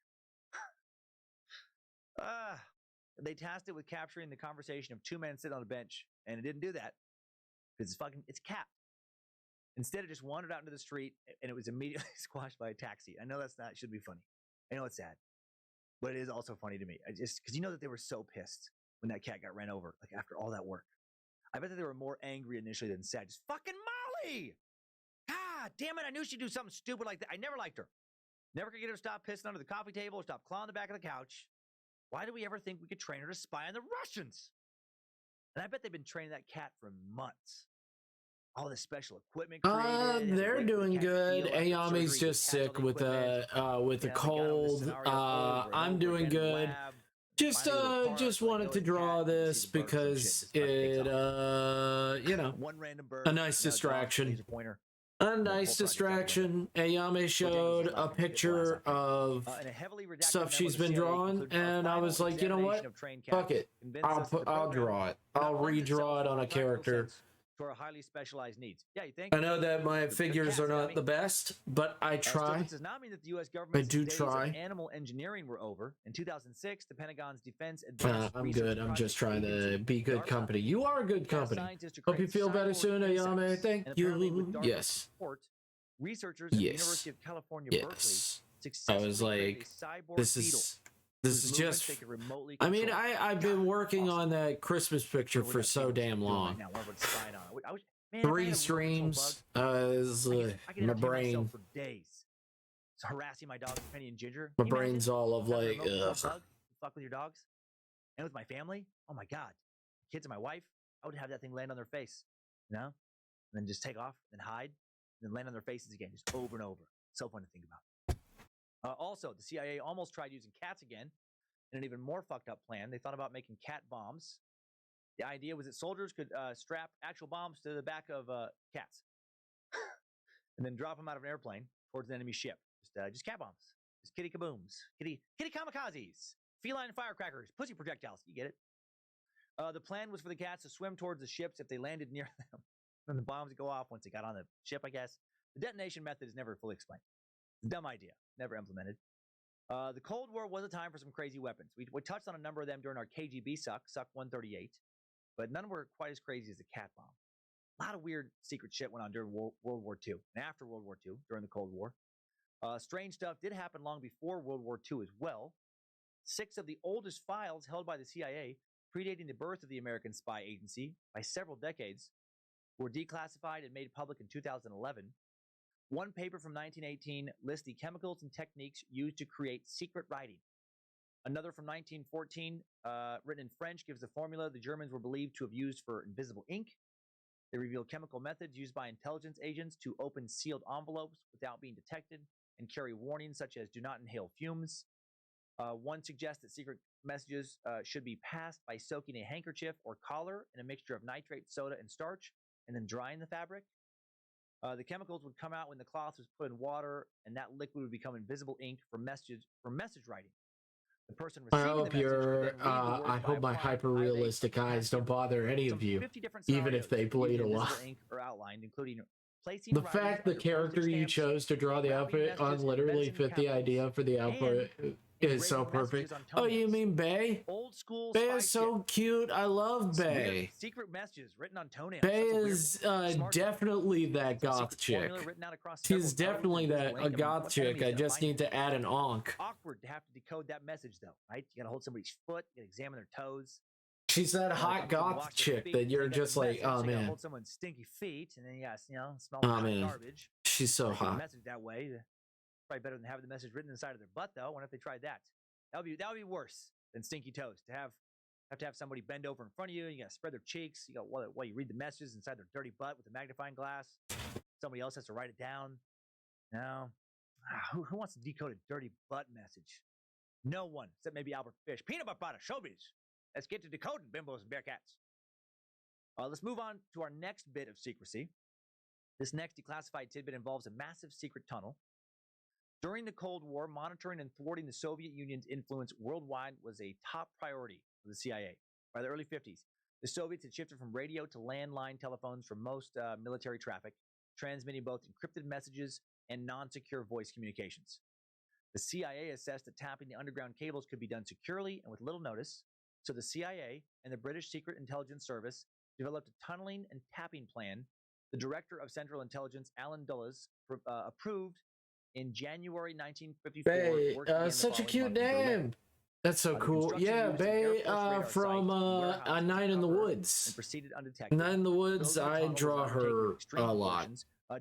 They tasked it with capturing the conversation of two men sitting on a bench, and it didn't do that. Because it's cat. Instead, it just wandered out into the street and it was immediately squashed by a taxi. I know should be funny. I know it's sad, but it is also funny to me. Because you know that they were so pissed when that cat got ran over, like after all that work. I bet that they were more angry initially than sad. Just fucking Molly! God damn it, I knew she'd do something stupid like that. I never liked her. Never could get her to stop pissing under the coffee table or stop clawing the back of the couch. Why did we ever think we could train her to spy on the Russians? And I bet they've been training that cat for months. All this special equipment created. They're doing good. Ayami's just sick with a cold. I'm doing good. Just wanted to draw this because it you know, a nice distraction. A nice distraction. Ayame showed a picture of stuff she's been drawing, and I was like, you know what? Fuck it. I'll draw it. I'll redraw it on a character. For highly specialized needs. Yeah, you think? I know that my figures are not the best, but I try. Does not mean that the U.S. government's days of animal engineering were over. In 2006, the Pentagon's Defense I'm good. I'm just trying to be good company. You are a good company. Hope you feel better soon, Ayame. Thank you. Yes. Researchers at the University of California, Berkeley, I was like, this is just. I mean, I've been working on that Christmas picture for so damn long. 3 streams. My brain. For days. Harassing my dogs, Penny and Ginger. My brain's all of like, fuck with your dogs, and with my family. Oh my god, kids and my wife. I would have that thing land on their face, you know, and then just take off and hide, and then land on their faces again, just over and over. So fun to think about. Also, the CIA almost tried using cats again in an even more fucked up plan. They thought about making cat bombs. The idea was that soldiers could strap actual bombs to the back of cats and then drop them out of an airplane towards an enemy ship. Just cat bombs. Just kitty kabooms. Kitty kamikazes. Feline firecrackers. Pussy projectiles. You get it? The plan was for the cats to swim towards the ships if they landed near them. Then the bombs would go off once they got on the ship, I guess. The detonation method is never fully explained. Dumb idea, never implemented. The Cold War was a time for some crazy weapons. We touched on a number of them during our KGB Suck 138, but none were quite as crazy as the cat bomb. A lot of weird secret shit went on during World War II and after World War II, during the Cold War. Strange stuff did happen long before World War II as well. 6 of the oldest files held by the CIA, predating the birth of the American spy agency by several decades, were declassified and made public in 2011. One paper from 1918 lists the chemicals and techniques used to create secret writing. Another from 1914, written in French, gives the formula the Germans were believed to have used for invisible ink. They reveal chemical methods used by intelligence agents to open sealed envelopes without being detected and carry warnings such as do not inhale fumes. One suggests that secret messages should be passed by soaking a handkerchief or collar in a mixture of nitrate, soda, and starch, and then drying the fabric. The chemicals would come out when the cloth was put in water, and that liquid would become invisible ink for message writing. The person receiving the message would then read the words I hope my hyper-realistic eyes don't bother any of you, even if they bleed a lot. Ink are outlined, including the fact the character you chose to draw the outfit on literally fit the idea for the output is so perfect. Oh, you mean Bae? Old school. Bae is so cute. I love Bae. Secret messages written on toenails. Bae is definitely that goth chick. She's definitely a goth chick. I just need to add an onk. Awkward to have to decode that message though, right? You gotta hold somebody's foot, you gotta examine their toes. She's that hot goth chick that you're just like, oh man. Hold someone's stinky feet, and then smell garbage. She's so hot. Message that way. Probably better than having the message written inside of their butt, though. I wonder if they tried that. That would be worse than stinky toes. To have somebody bend over in front of you, and you gotta spread their cheeks. You got while you read the messages inside their dirty butt with a magnifying glass. Somebody else has to write it down. No, who wants to decode a dirty butt message? No one, except maybe Albert Fish. Peanut butter, showbiz. Let's get to decoding bimbos and bearcats. Let's move on to our next bit of secrecy. This next declassified tidbit involves a massive secret tunnel. During the Cold War, monitoring and thwarting the Soviet Union's influence worldwide was a top priority for the CIA. By the early 50s, the Soviets had shifted from radio to landline telephones for most military traffic, transmitting both encrypted messages and non-secure voice communications. The CIA assessed that tapping the underground cables could be done securely and with little notice, so the CIA and the British Secret Intelligence Service developed a tunneling and tapping plan The director of Central Intelligence, Alan Dulles, approved in January 1954. Bay, such a cute name. That's so cool. Yeah, Bay from A Night in the Woods. And proceeded undetected. Night in the Woods, I draw her a lot.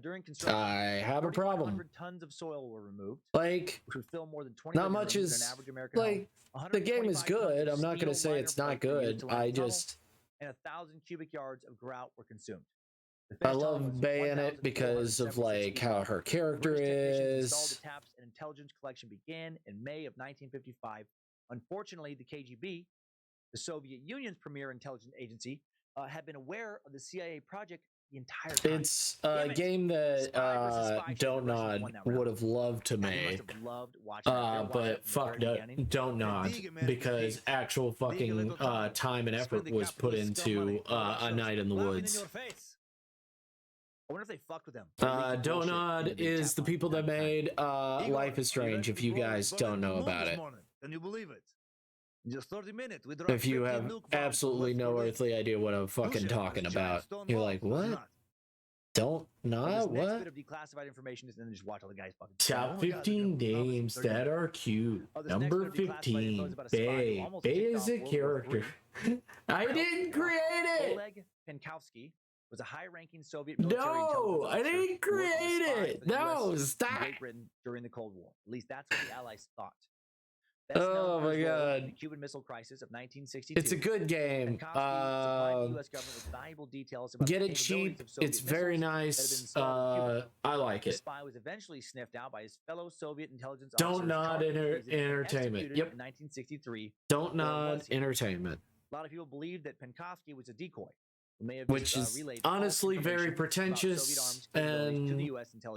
During construction, I have a problem. 100 tons of soil were removed, like, which would fill more than 20 not much is an average American like home. the game is good. I'm not going to say it's not good. I just and 1,000 cubic yards of grout were consumed. I love Bay in it because of like how her character is. The taps and intelligence collection began in May of 1955. Unfortunately, the KGB, the Soviet Union's premier intelligence agency, had been aware of the CIA project the entire time. It's a game that Don'tnod would have loved to make, but fuck Don'tnod, because actual fucking time and effort was put into A Night in the Woods. I wonder if they fucked with them. Don'tnod is the people that made Life is Strange, if you guys don't know about it. Can you believe it? Just 30 minutes. If you have absolutely no earthly idea what I'm fucking talking about, you're like, what? Don'tnod? What? Bit of declassified information is then just watch all the guys fucking. Top 15 names that are cute. Number 15, Bay. Bay is a character. I didn't create it! Oleg Penkovsky was a high-ranking Soviet military intelligence I didn't create it! No, stop! Great Britain during the Cold War. At least that's what the Allies thought. Oh my god. The Cuban Missile Crisis of 1962. It's a good game. Get it cheap. It's very nice. I like it. The spy was eventually sniffed out by his fellow Soviet intelligence Don'tnod Entertainment. Yep. In 1963. Don'tnod Entertainment. A lot of people believe that Penkovsky was a decoy. Which is honestly very pretentious, and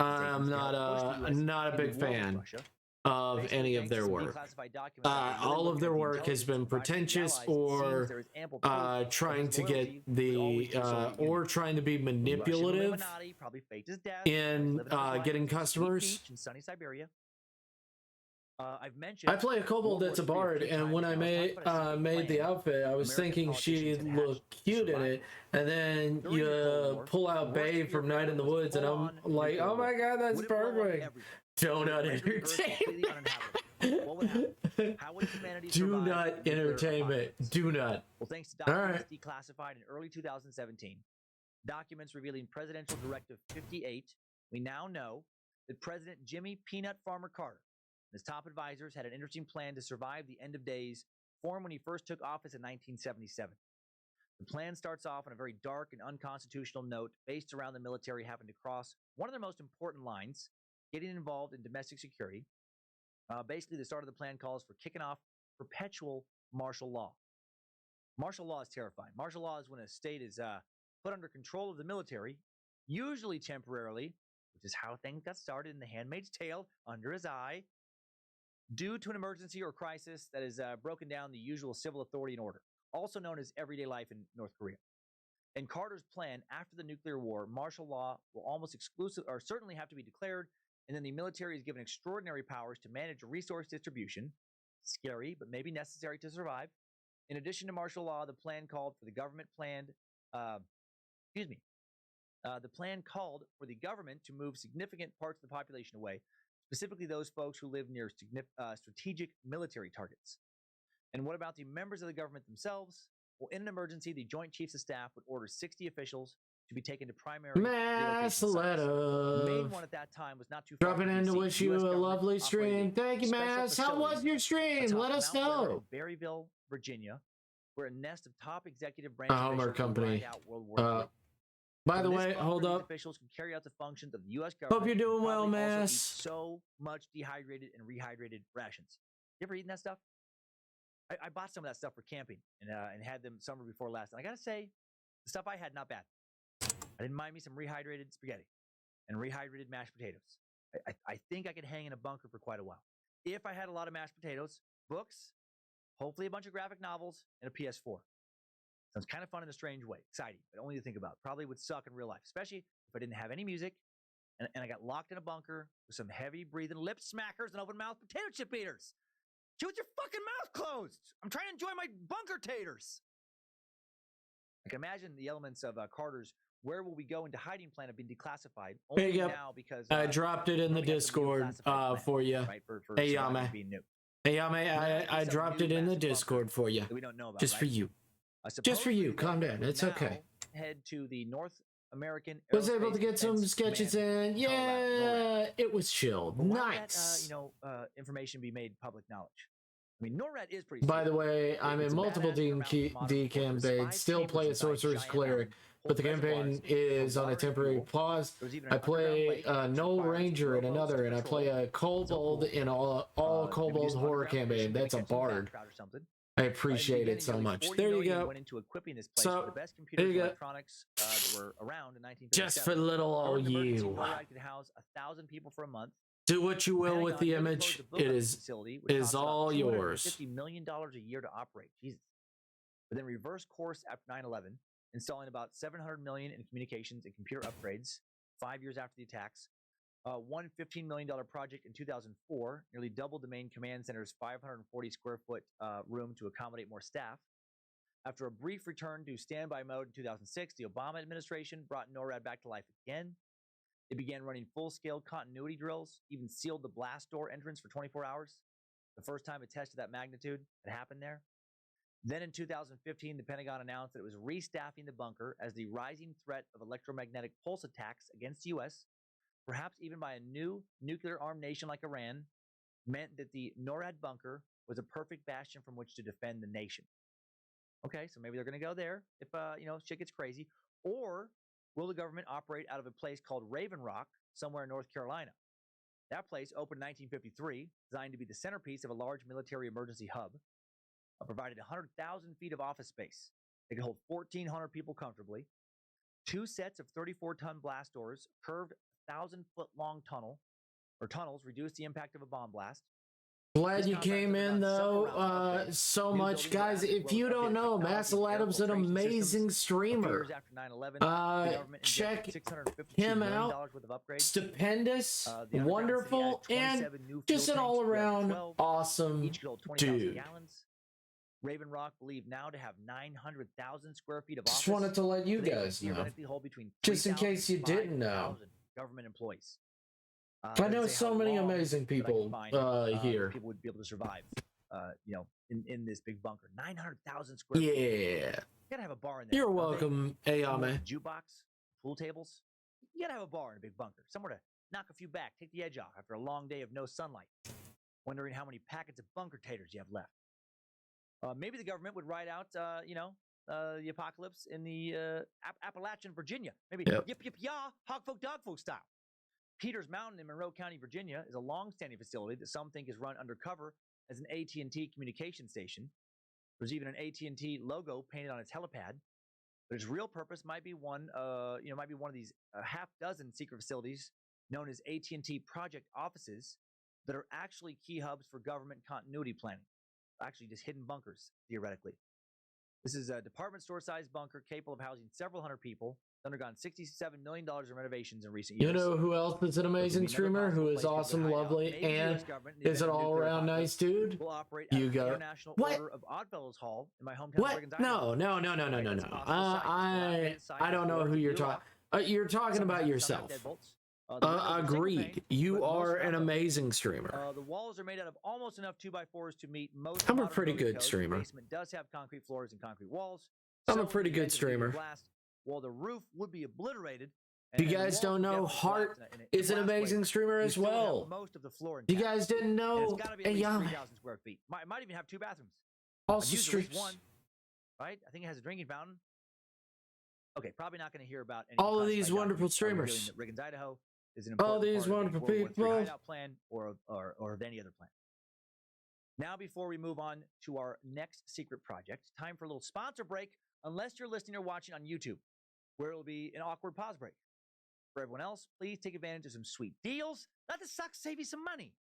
I'm not a big fan of any of their work. All of their work has been pretentious or trying to get the or trying to be manipulative in getting customers. I play a kobold that's a bard, and when I made the outfit, I was thinking she looked cute in it, and then you pull out Bay from Night in the Woods, and I'm like, oh my god, that's perfect. Don'tnod Entertainment. Don'tnod Entertainment. Don'tnod. Well, thanks to documents declassified in early 2017, documents revealing Presidential Directive 58, we now know that President Jimmy Peanut Farmer Carter and his top advisors had an interesting plan to survive the end of days formed when he first took office in 1977. The plan starts off on a very dark and unconstitutional note based around the military having to cross one of their most important lines, getting involved in domestic security. Basically, the start of the plan calls for kicking off perpetual martial law. Martial law is terrifying. Martial law is when a state is put under control of the military, usually temporarily, which is how things got started in The Handmaid's Tale, under his eye, due to an emergency or crisis that has broken down the usual civil authority and order, also known as everyday life in North Korea. In Carter's plan, after the nuclear war, martial law will almost exclusively, or certainly have to be declared, and then the military is given extraordinary powers to manage resource distribution. Scary, but maybe necessary to survive. In addition to martial law, the plan called for the government the plan called for the government to move significant parts of the population away, specifically those folks who live near strategic military targets. And what about the members of the government themselves? Well, in an emergency, the Joint Chiefs of Staff would order 60 officials to be taken to primary Mass letter. The main one at that time was not too far. Dropping in to wish you a lovely stream. Thank you, Mass. How was your stream? Let us know. Berryville, Virginia, where a nest of top executive branch Homer Company. By the way, hold up. Officials can carry out the functions of the U.S. government. Hope you're doing well, Mass. So much dehydrated and rehydrated rations. You ever eaten that stuff? I bought some of that stuff for camping and had them summer before last. And I gotta say, the stuff I had, not bad. I didn't mind me some rehydrated spaghetti and rehydrated mashed potatoes. I think I could hang in a bunker for quite a while. If I had a lot of mashed potatoes, books, hopefully a bunch of graphic novels, and a PS4. Sounds kind of fun in a strange way. Exciting, but only to think about. Probably would suck in real life, especially if I didn't have any music and I got locked in a bunker with some heavy breathing lip smackers and open mouth potato chip eaters. Chew with your fucking mouth closed. I'm trying to enjoy my bunker taters. Like imagine the elements of Carter's "Where Will We Go Into Hiding" plan have been declassified There only you go. now because I dropped it in the Discord for you. Right, for Hey survivors being new. Hey Yame, I dropped it in the Discord for you. We don't know about, just right? for you. Just for you. Calm down. It's okay. Head to the North American. Was able to get some sketches in. Yeah, it was chilled. Nice. That, information be made public knowledge. I mean, NORAD is pretty. By the way, I'm in multiple D campaigns. Still play a Sorcerer's Cleric, but the campaign is on a temporary pause. I play a Null Ranger in another, and I play a Kobold in all Kobold's horror campaign. That's a bard. I appreciate it so much. There you go. So, there you go. Just for little old you. Could house 1,000 people for a month. Do what you will with the image. It is all yours. $50 million a year to operate. Jesus. But then reverse course after 9/11, installing about $700 million in communications and computer upgrades 5 years after the attacks. One $15 million project in 2004, nearly doubled the main command center's 540 square foot room to accommodate more staff. After a brief return to standby mode in 2006, the Obama administration brought NORAD back to life again. It began running full-scale continuity drills, even sealed the blast door entrance for 24 hours. The first time a test of that magnitude had happened there. Then in 2015, the Pentagon announced that it was restaffing the bunker as the rising threat of electromagnetic pulse attacks against the U.S., perhaps even by a new nuclear-armed nation like Iran, meant that the NORAD bunker was a perfect bastion from which to defend the nation. Okay, so maybe they're going to go there if shit gets crazy. Or will the government operate out of a place called Raven Rock, somewhere in North Carolina? That place opened in 1953, designed to be the centerpiece of a large military emergency hub. Provided 100,000 feet of office space. It could hold 1,400 people comfortably. 2 sets of 34-ton blast doors, curved 1,000-foot-long tunnels reduce the impact of a bomb blast. Glad you came in, though, so much. Guys, if you don't know, Massel Adam's an amazing streamer. Check him out. Stupendous, wonderful, and just an all-around awesome dude. Raven Rock believed now to have 900,000 square feet of office. Just wanted to let you guys know, just in case you didn't know. Government employees. I know so many amazing people here. People would be able to survive, in this big bunker. 900,000 square feet. Yeah. You gotta have a bar in there. You're welcome, Ayame. Jukebox, pool tables. You gotta have a bar in a big bunker. Somewhere to knock a few back, take the edge off after a long day of no sunlight. Wondering how many packets of bunker taters you have left. Maybe the government would ride out, the apocalypse in the Appalachian, Virginia. Maybe yip yip yah, hog folk dog folk style. Peters Mountain in Monroe County, Virginia, is a long-standing facility that some think is run undercover as an AT&T communication station. There's even an AT&T logo painted on its helipad. But its real purpose might be one of these half dozen secret facilities known as AT&T project offices that are actually key hubs for government continuity planning. Actually, just hidden bunkers, theoretically. This is a department store-sized bunker capable of housing several hundred people. It's undergone $67 million in renovations in recent years. You know who else is an amazing streamer, who is awesome, lovely, and is an all-around nice dude? You go. What? Of Oddfellows Hall in my hometown. What? No. I don't know who you're talking. You're talking about yourself. Agreed. You are an amazing streamer. The walls are made out of almost enough 2x4s to meet most. I'm a pretty good streamer. The basement does have concrete floors and concrete walls. I'm a pretty good streamer. While the roof would be obliterated. You guys don't know, Hart is an amazing streamer as well. Most of the floor. You guys didn't know. It's got to be at least 3,000 square feet. Might even have 2 bathrooms. Also streams. One, right? I think it has a drinking fountain. Okay, probably not going to hear about any all of these wonderful streamers. Riggins, Idaho. All these wonderful people. Hideout plan or of any other plan. Now, before we move on to our next secret project, time for a little sponsor break. Unless you're listening or watching on YouTube, where it will be an awkward pause break. For everyone else, please take advantage of some sweet deals. Let the suck save you some money.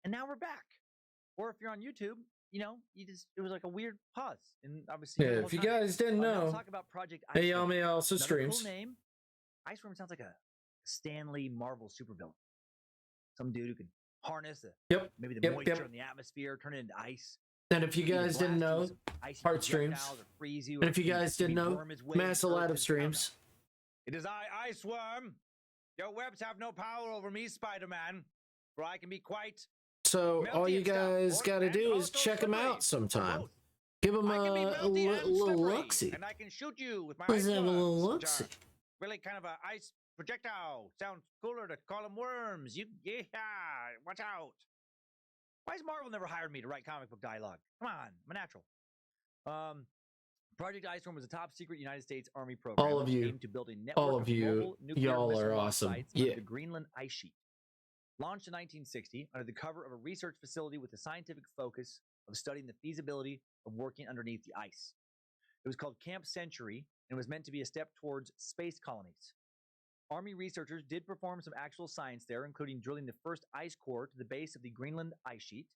And now we're back. Or if you're on YouTube, it was like a weird pause. And obviously, yeah, if you guys didn't know, talk about Project Ice Ayame also streams. Cool name. Ice Worm sounds like a Stanley Marvel supervillain. Some dude who can harness maybe the moisture in the atmosphere, turn it into ice. And if you guys didn't know, heart streams. And if you guys didn't know, massive light of streams. It is I, Ice Worm. Your webs have no power over me, Spider-Man, for I can be quite... So all you guys got to do is check them out sometime. Give them a little look-see. And I can shoot you with my Let's have a little look-see. Really kind of a ice projectile. Sounds cooler to call them worms. Yeah, watch out. Why has Marvel never hired me to write comic book dialogue? Come on, I'm a natural. Project Ice Worm was a top secret United States Army program. All of you, aimed to build a network y'all are awesome. Yeah. The Greenland ice sheet. Launched in 1960 under the cover of a research facility with the scientific focus of studying the feasibility of working underneath the ice. It was called Camp Century and was meant to be a step towards space colonies. Army researchers did perform some actual science there, including drilling the first ice core to the base of the Greenland ice sheet,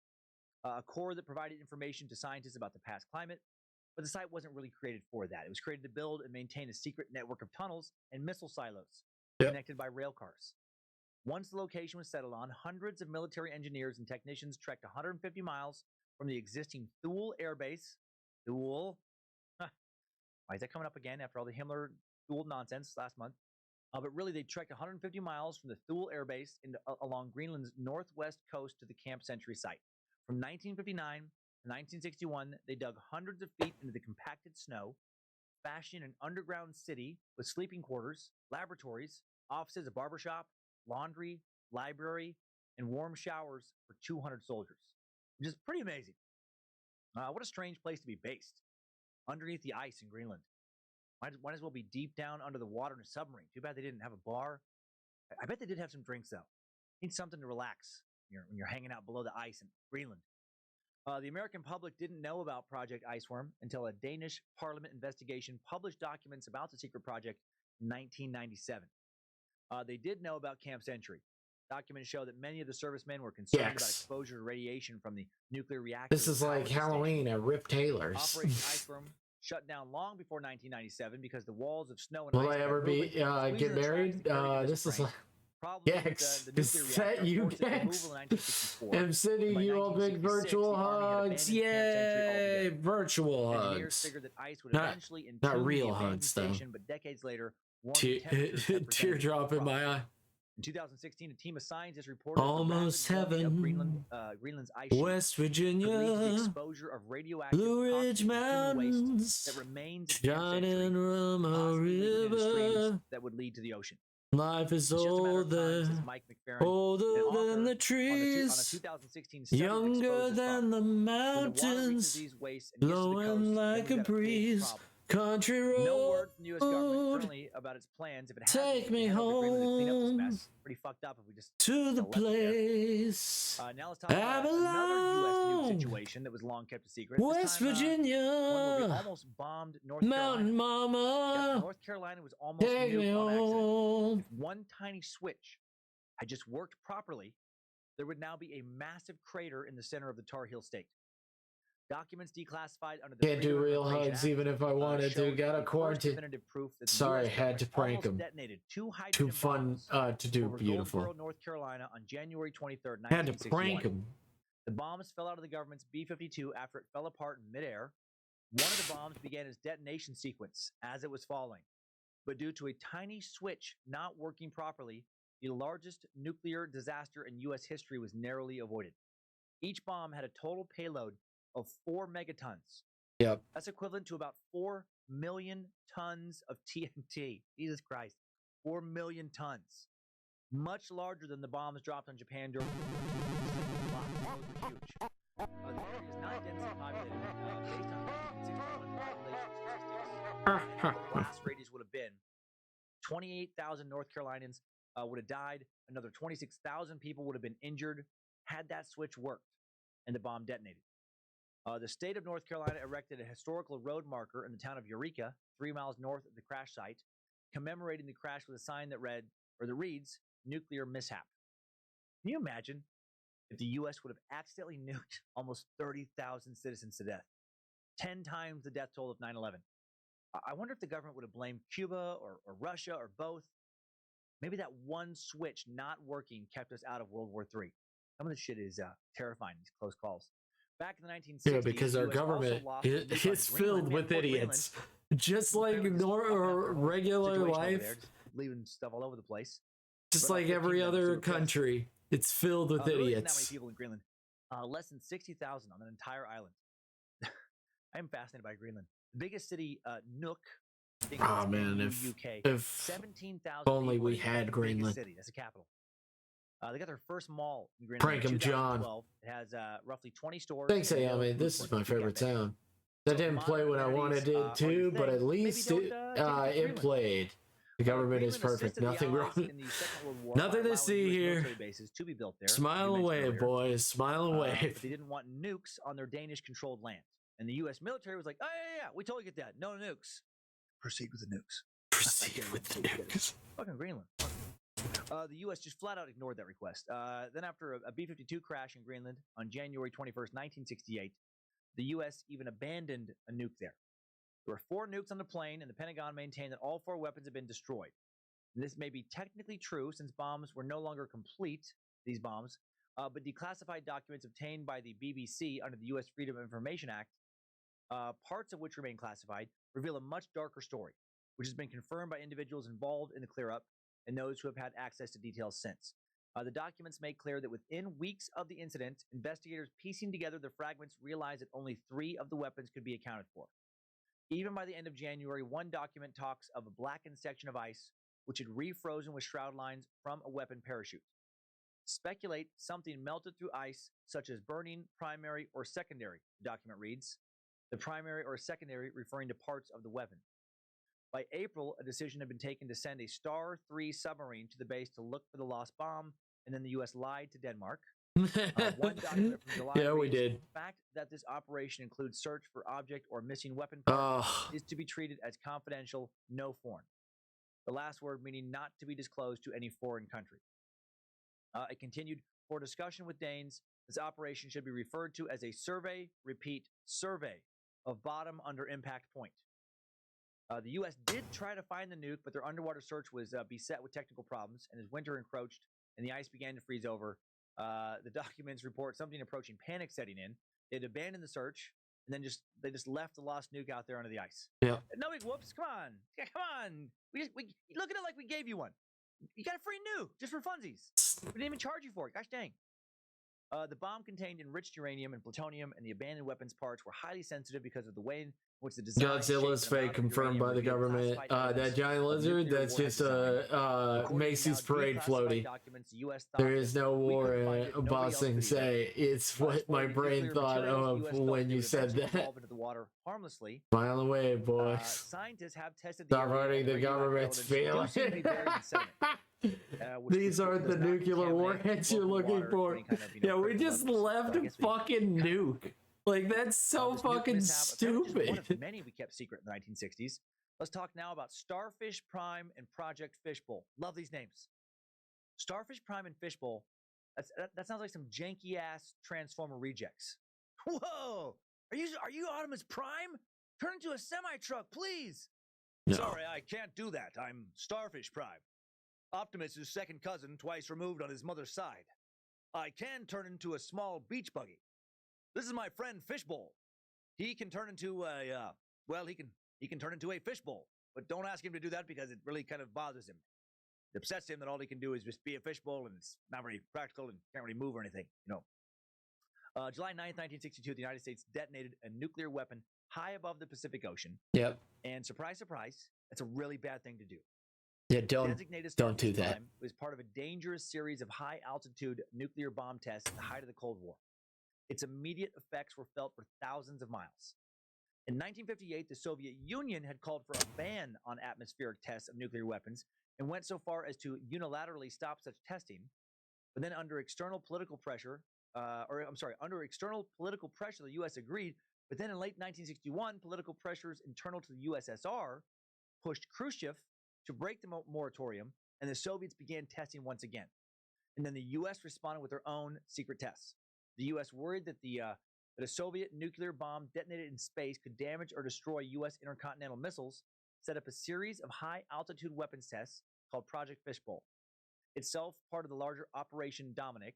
a core that provided information to scientists about the past climate, but the site wasn't really created for that. It was created to build and maintain a secret network of tunnels and missile silos connected by rail cars. Once the location was settled on, hundreds of military engineers and technicians trekked 150 miles from the existing Thule Air Base. Thule? Huh. Why is that coming up again after all the Himmler-Thule nonsense last month? But really, they trekked 150 miles from the Thule Air Base along Greenland's northwest coast to the Camp Century site. From 1959 to 1961, they dug hundreds of feet into the compacted snow, fashioning an underground city with sleeping quarters, laboratories, offices, a barbershop, laundry, library, and warm showers for 200 soldiers, which is pretty amazing. What a strange place to be based, underneath the ice in Greenland. Might as well be deep down under the water in a submarine. Too bad they didn't have a bar. I bet they did have some drinks, though. Need something to relax when you're hanging out below the ice in Greenland. The American public didn't know about Project Iceworm until a Danish parliament investigation published documents about the secret project in 1997. They did know about Camp Century. Documents show that many of the servicemen were concerned about exposure to radiation from the nuclear reactor. This is like Halloween at Rip Taylor's. Operation Iceworm shut down long before 1997 because the walls of snow and Will I ever be get married? This is like Gex. Is that you, Gex? M City, you all big virtual hugs. Yay! Virtual hugs. Not real hugs, though. But decades later, teardrop in my eye. In 2016, a team of scientists reported almost heaven, Greenland's ice West Virginia, exposure of radioactive Blue Ridge Mountains, that remains shining from a river that would lead to the ocean. Life is older, older than the trees, younger than the mountains, blowing like a breeze. Country road, no word from the U.S. government currently about its plans. If it take me home, pretty fucked up if we just to the place. Now let's talk about another U.S. nuke situation that was long kept a secret. West Virginia, one where we almost bombed North Mountain Carolina. Mama, North Carolina was almost take me home. If one tiny switch had just worked properly, there would now be a massive crater in the center of the Tar Heel State. Documents declassified under the can't do real hugs even if I wanted to. Got a quarantine. Sorry, had to prank him. Too fun to do. Beautiful. North Carolina on January 23rd, 1961. Had to prank him. The bombs fell out of the government's B-52 after it fell apart in midair. One of the bombs began its detonation sequence as it was falling, but due to a tiny switch not working properly, the largest nuclear disaster in U.S. history was narrowly avoided. Each bomb had a total payload of 4 megatons. Yep. That's equivalent to about 4 million tons of TNT. Jesus Christ. 4 million tons. Much larger than the bombs dropped on Japan during those were huge. The area is not densely populated. Based on 1961 population statistics, the blast radius would have been 28,000 North Carolinians would have died. Another 26,000 people would have been injured had that switch worked and the bomb detonated. The state of North Carolina erected a historical road marker in the town of Eureka, 3 miles north of the crash site, commemorating the crash with a sign that reads, "Nuclear mishap." Can you imagine if the U.S. would have accidentally nuked almost 30,000 citizens to death? 10 times the death toll of 9/11. I wonder if the government would have blamed Cuba or Russia or both. Maybe that one switch not working kept us out of World War III. Some of this shit is terrifying, these close calls. Back in the 1960s, yeah, because our government is filled with idiots, just like regular life, leaving stuff all over the place. Just like every other country, it's filled with idiots. There isn't that many people in Greenland. Less than 60,000 on an entire island. I am fascinated by Greenland. The biggest city, Nuuk. Oh man, if only we had Greenland. City. That's the capital. They got their first mall in Greenland. Prank him, John. It has roughly 20 stores. Thanks, Ayami. This is my favorite sound. That didn't play when I wanted it to, but at least it played. The government is perfect. Nothing wrong. Nothing to see here. Smile and wave, boys. Smile and wave. They didn't want nukes on their Danish-controlled land. And the U.S. military was like, oh, yeah, we totally get that. No nukes. Proceed with the nukes. Proceed with the nukes. Fucking Greenland. The U.S. just flat out ignored that request. Then after a B-52 crash in Greenland on January 21st, 1968, the U.S. even abandoned a nuke there. There were 4 nukes on the plane, and the Pentagon maintained that all 4 weapons had been destroyed. And this may be technically true since bombs were no longer complete, these bombs, but declassified documents obtained by the BBC under the U.S. Freedom of Information Act, parts of which remain classified, reveal a much darker story, which has been confirmed by individuals involved in the clear-up and those who have had access to details since. The documents make clear that within weeks of the incident, investigators piecing together the fragments realized that only 3 of the weapons could be accounted for. Even by the end of January, one document talks of a blackened section of ice which had refrozen with shroud lines from a weapon parachute. Speculate something melted through ice, such as burning, primary, or secondary, the document reads. The primary or secondary referring to parts of the weapon. By April, a decision had been taken to send a Star 3 submarine to the base to look for the lost bomb, and then the U.S. lied to Denmark. One document from July yeah, we did. The fact that this operation includes search for object or missing weapon parts is to be treated as confidential, no foreign. The last word meaning not to be disclosed to any foreign country. It continued, for discussion with Danes, this operation should be referred to as a survey, repeat, survey, of bottom under impact point. The U.S. did try to find the nuke, but their underwater search was beset with technical problems, and as winter encroached and the ice began to freeze over, the documents report something approaching panic setting in. They'd abandoned the search, and then they just left the lost nuke out there under the ice. Yeah. No big whoops. Come on. Yeah, come on. We look at it like we gave you one. You got a free nuke just for funsies. We didn't even charge you for it. Gosh dang. The bomb contained enriched uranium and plutonium, and the abandoned weapons parts were highly sensitive because of the way in which the design. Godzilla's fake confirmed by the government. That giant lizard, that's just a Macy's parade floaty. There is no war bossing say. It's what my brain thought of when you said that. Smile away, boys. Scientists have tested. Stop hurting the government's feelings. These aren't the nuclear warheads you're looking for. Yeah, we just left a fucking nuke. Like, that's so fucking stupid. One of many we kept secret in the 1960s. Let's talk now about Starfish Prime and Project Fishbowl. Love these names. Starfish Prime and Fishbowl. That sounds like some janky ass Transformer rejects. Whoa! Are you Optimus Prime? Turn into a semi truck, please. No. Sorry, I can't do that. I'm Starfish Prime. Optimus is second cousin, twice removed on his mother's side. I can turn into a small beach buggy. This is my friend Fishbowl. He can turn into he can turn into a fishbowl, but don't ask him to do that because it really kind of bothers him. It upsets him that all he can do is just be a fishbowl, and it's not very practical and can't really move or anything, you know. July 9th, 1962, the United States detonated a nuclear weapon high above the Pacific Ocean. Yep. And surprise, surprise, that's a really bad thing to do. Yeah, don't do that. It was part of a dangerous series of high-altitude nuclear bomb tests at the height of the Cold War. Its immediate effects were felt for thousands of miles. In 1958, the Soviet Union had called for a ban on atmospheric tests of nuclear weapons and went so far as to unilaterally stop such testing. But then under external political pressure, the U.S. agreed. But then in late 1961, political pressures internal to the USSR pushed Khrushchev to break the moratorium, and the Soviets began testing once again. And then the U.S. responded with their own secret tests. The U.S. worried that that a Soviet nuclear bomb detonated in space could damage or destroy U.S. intercontinental missiles, set up a series of high-altitude weapons tests called Project Fishbowl. Itself part of the larger Operation Dominic,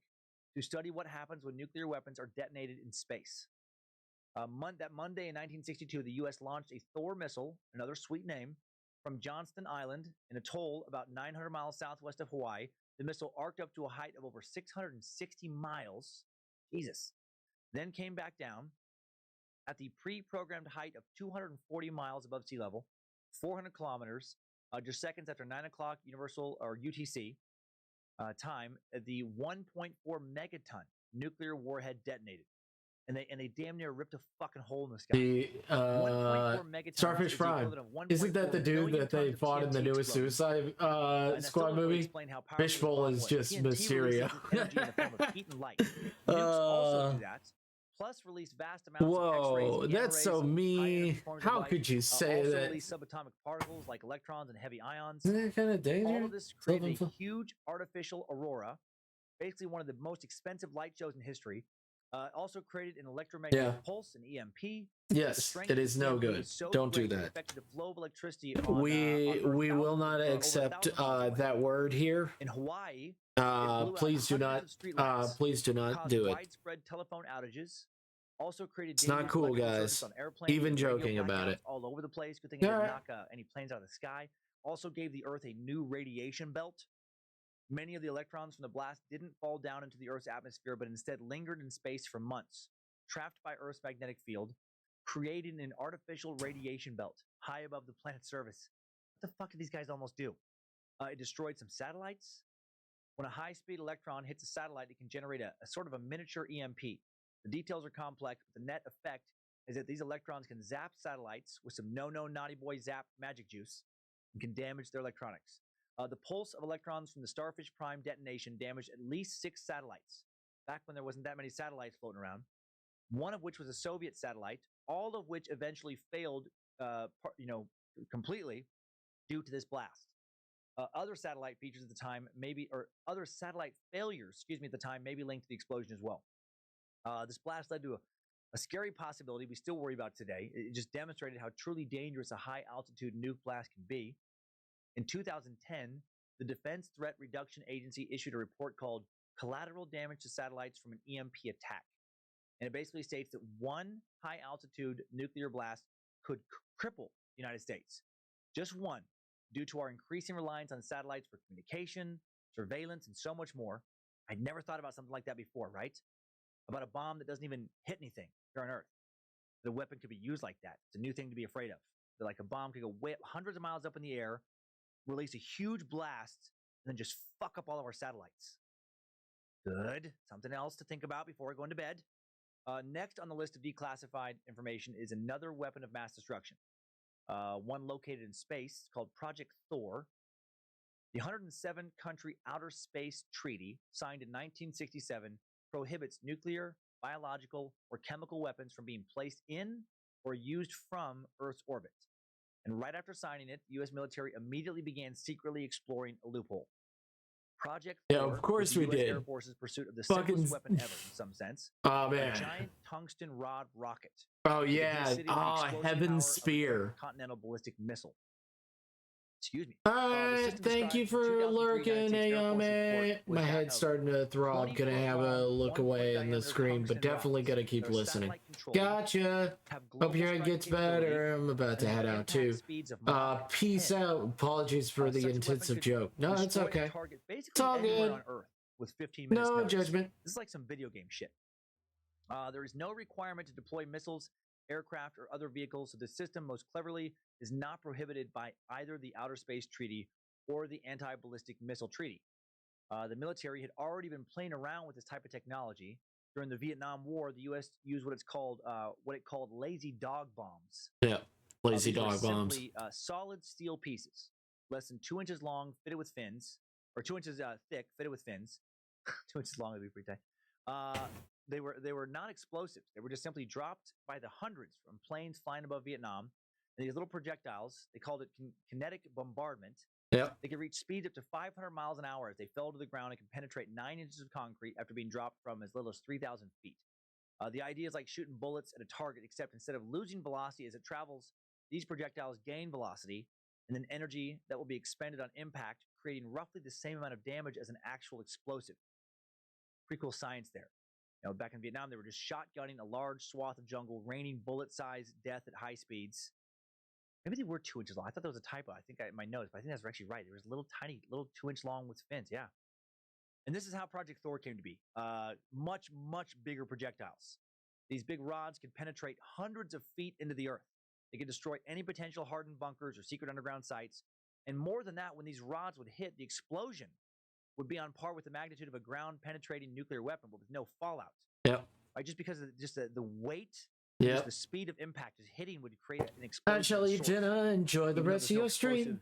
to study what happens when nuclear weapons are detonated in space. That Monday in 1962, the U.S. launched a Thor missile, another sweet name, from Johnston Island, an atoll about 900 miles southwest of Hawaii. The missile arced up to a height of over 660 miles. Jesus. Then came back down at the pre-programmed height of 240 miles above sea level, 400 kilometers, just seconds after 9 o'clock Universal or UTC time. The 1.4 megaton nuclear warhead detonated. And they damn near ripped a fucking hole in the sky. The Starfish Prime. Isn't that the dude that they fought in the newest Suicide Squad movie? Fishbowl is just Mysterio. Also do that. Plus release vast amounts of X-rays, that's so mean. How could you say also that? Release subatomic particles like electrons and heavy ions. Isn't that kind of dangerous? All of this created a huge artificial aurora, basically one of the most expensive light shows in history. Also created an electromagnetic pulse, an EMP. Yes, it is no good. Don't do that. The flow of electricity we will not accept that word here. In Hawaii, please do not do it. Widespread telephone outages. Also created. It's not cool, guys. Even joking about it. All over the place. Good thing it didn't knock any planes out of the sky. Also gave the Earth a new radiation belt. Many of the electrons from the blast didn't fall down into the Earth's atmosphere, but instead lingered in space for months, trapped by Earth's magnetic field, creating an artificial radiation belt high above the planet's surface. What the fuck did these guys almost do? It destroyed some satellites. When a high-speed electron hits a satellite, it can generate a sort of a miniature EMP. The details are complex, but the net effect is that these electrons can zap satellites with some no-no naughty boy zap magic juice and can damage their electronics. The pulse of electrons from the Starfish Prime detonation damaged at least 6 satellites, back when there wasn't that many satellites floating around, one of which was a Soviet satellite, all of which eventually failed completely due to this blast. Other satellite features at the time other satellite failures, at the time may be linked to the explosion as well. This blast led to a scary possibility we still worry about today. It just demonstrated how truly dangerous a high-altitude nuke blast can be. In 2010, the Defense Threat Reduction Agency issued a report called Collateral Damage to Satellites from an EMP Attack. And it basically states that one high-altitude nuclear blast could cripple the United States. Just one, due to our increasing reliance on satellites for communication, surveillance, and so much more. I'd never thought about something like that before, right? About a bomb that doesn't even hit anything here on Earth. The weapon could be used like that. It's a new thing to be afraid of. That like a bomb could go hundreds of miles up in the air, release a huge blast, and then just fuck up all of our satellites. Good. Something else to think about before going to bed. Next on the list of declassified information is another weapon of mass destruction. One located in space called Project Thor. The 107-country Outer Space Treaty, signed in 1967, prohibits nuclear, biological, or chemical weapons from being placed in or used from Earth's orbit. And right after signing it, the U.S. military immediately began secretly exploring a loophole. Project Thor, of course we the US did. Air Force's pursuit of the simplest weapon ever, in some sense. Oh man! A giant tungsten rod rocket. Oh yeah! Heaven's Spear. Continental ballistic missile. Excuse me. All right, thank you for lurking, Ayame. My head's starting to throb. Gonna have a look away in the screen, but definitely gonna keep listening. Gotcha. Hope your head gets better. I'm about to head out too. Peace out. Apologies for the intensive joke. No, it's okay. It's all good. No judgment. This is like some video game shit. There is no requirement to deploy missiles, aircraft, or other vehicles, so the system most cleverly is not prohibited by either the Outer Space Treaty or the Anti-Ballistic Missile Treaty. The military had already been playing around with this type of technology. During the Vietnam War, the U.S. used what it called lazy dog bombs. Yeah, lazy dog bombs. Simply solid steel pieces, less than 2 inches long, fitted with fins, or 2 inches thick, fitted with fins. 2 inches long would be pretty tight. They were not explosives. They were just simply dropped by the hundreds from planes flying above Vietnam. And these little projectiles, they called it kinetic bombardment. Yep. They could reach speeds up to 500 miles an hour as they fell to the ground and could penetrate 9 inches of concrete after being dropped from as little as 3,000 feet. The idea is like shooting bullets at a target, except instead of losing velocity as it travels, these projectiles gain velocity and then energy that will be expended on impact, creating roughly the same amount of damage as an actual explosive. Pretty cool science there. Back in Vietnam, they were just shotgunning a large swath of jungle, raining bullet-sized death at high speeds. Maybe they were 2 inches long. I thought that was a typo. I think my notes, but I think that's actually right. There was little 2-inch long with fins. Yeah. And this is how Project Thor came to be. Much, much bigger projectiles. These big rods could penetrate hundreds of feet into the earth. They could destroy any potential hardened bunkers or secret underground sites. And more than that, when these rods would hit, the explosion would be on par with the magnitude of a ground-penetrating nuclear weapon, but with no fallout. Yep. Right? Just because of just the weight, yep. the speed of impact, just hitting would create an explosion. Actually, Jenna, enjoy the rest of your stream.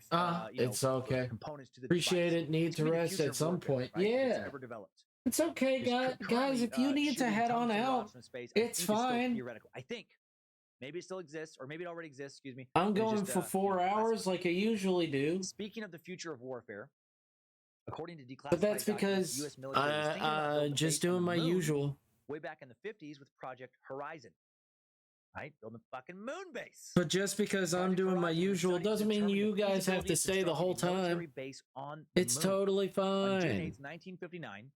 It's okay. Components to the Appreciate device. it. Need to rest at some point. Right? Yeah. Ever developed. It's okay, guys. If you need to head on out, it's fine. Theoretical. I think maybe it still exists, or maybe it already exists. Excuse me. I'm going for 4 hours like I usually do. Speaking of the future of warfare, according to declassified but that's because I'm just doing my usual. Way back in the 50s with Project Horizon. Right? Building a fucking moon base. But just because I'm doing my usual doesn't mean you guys have to stay the whole time. It's totally fine. On June 8th, 1959,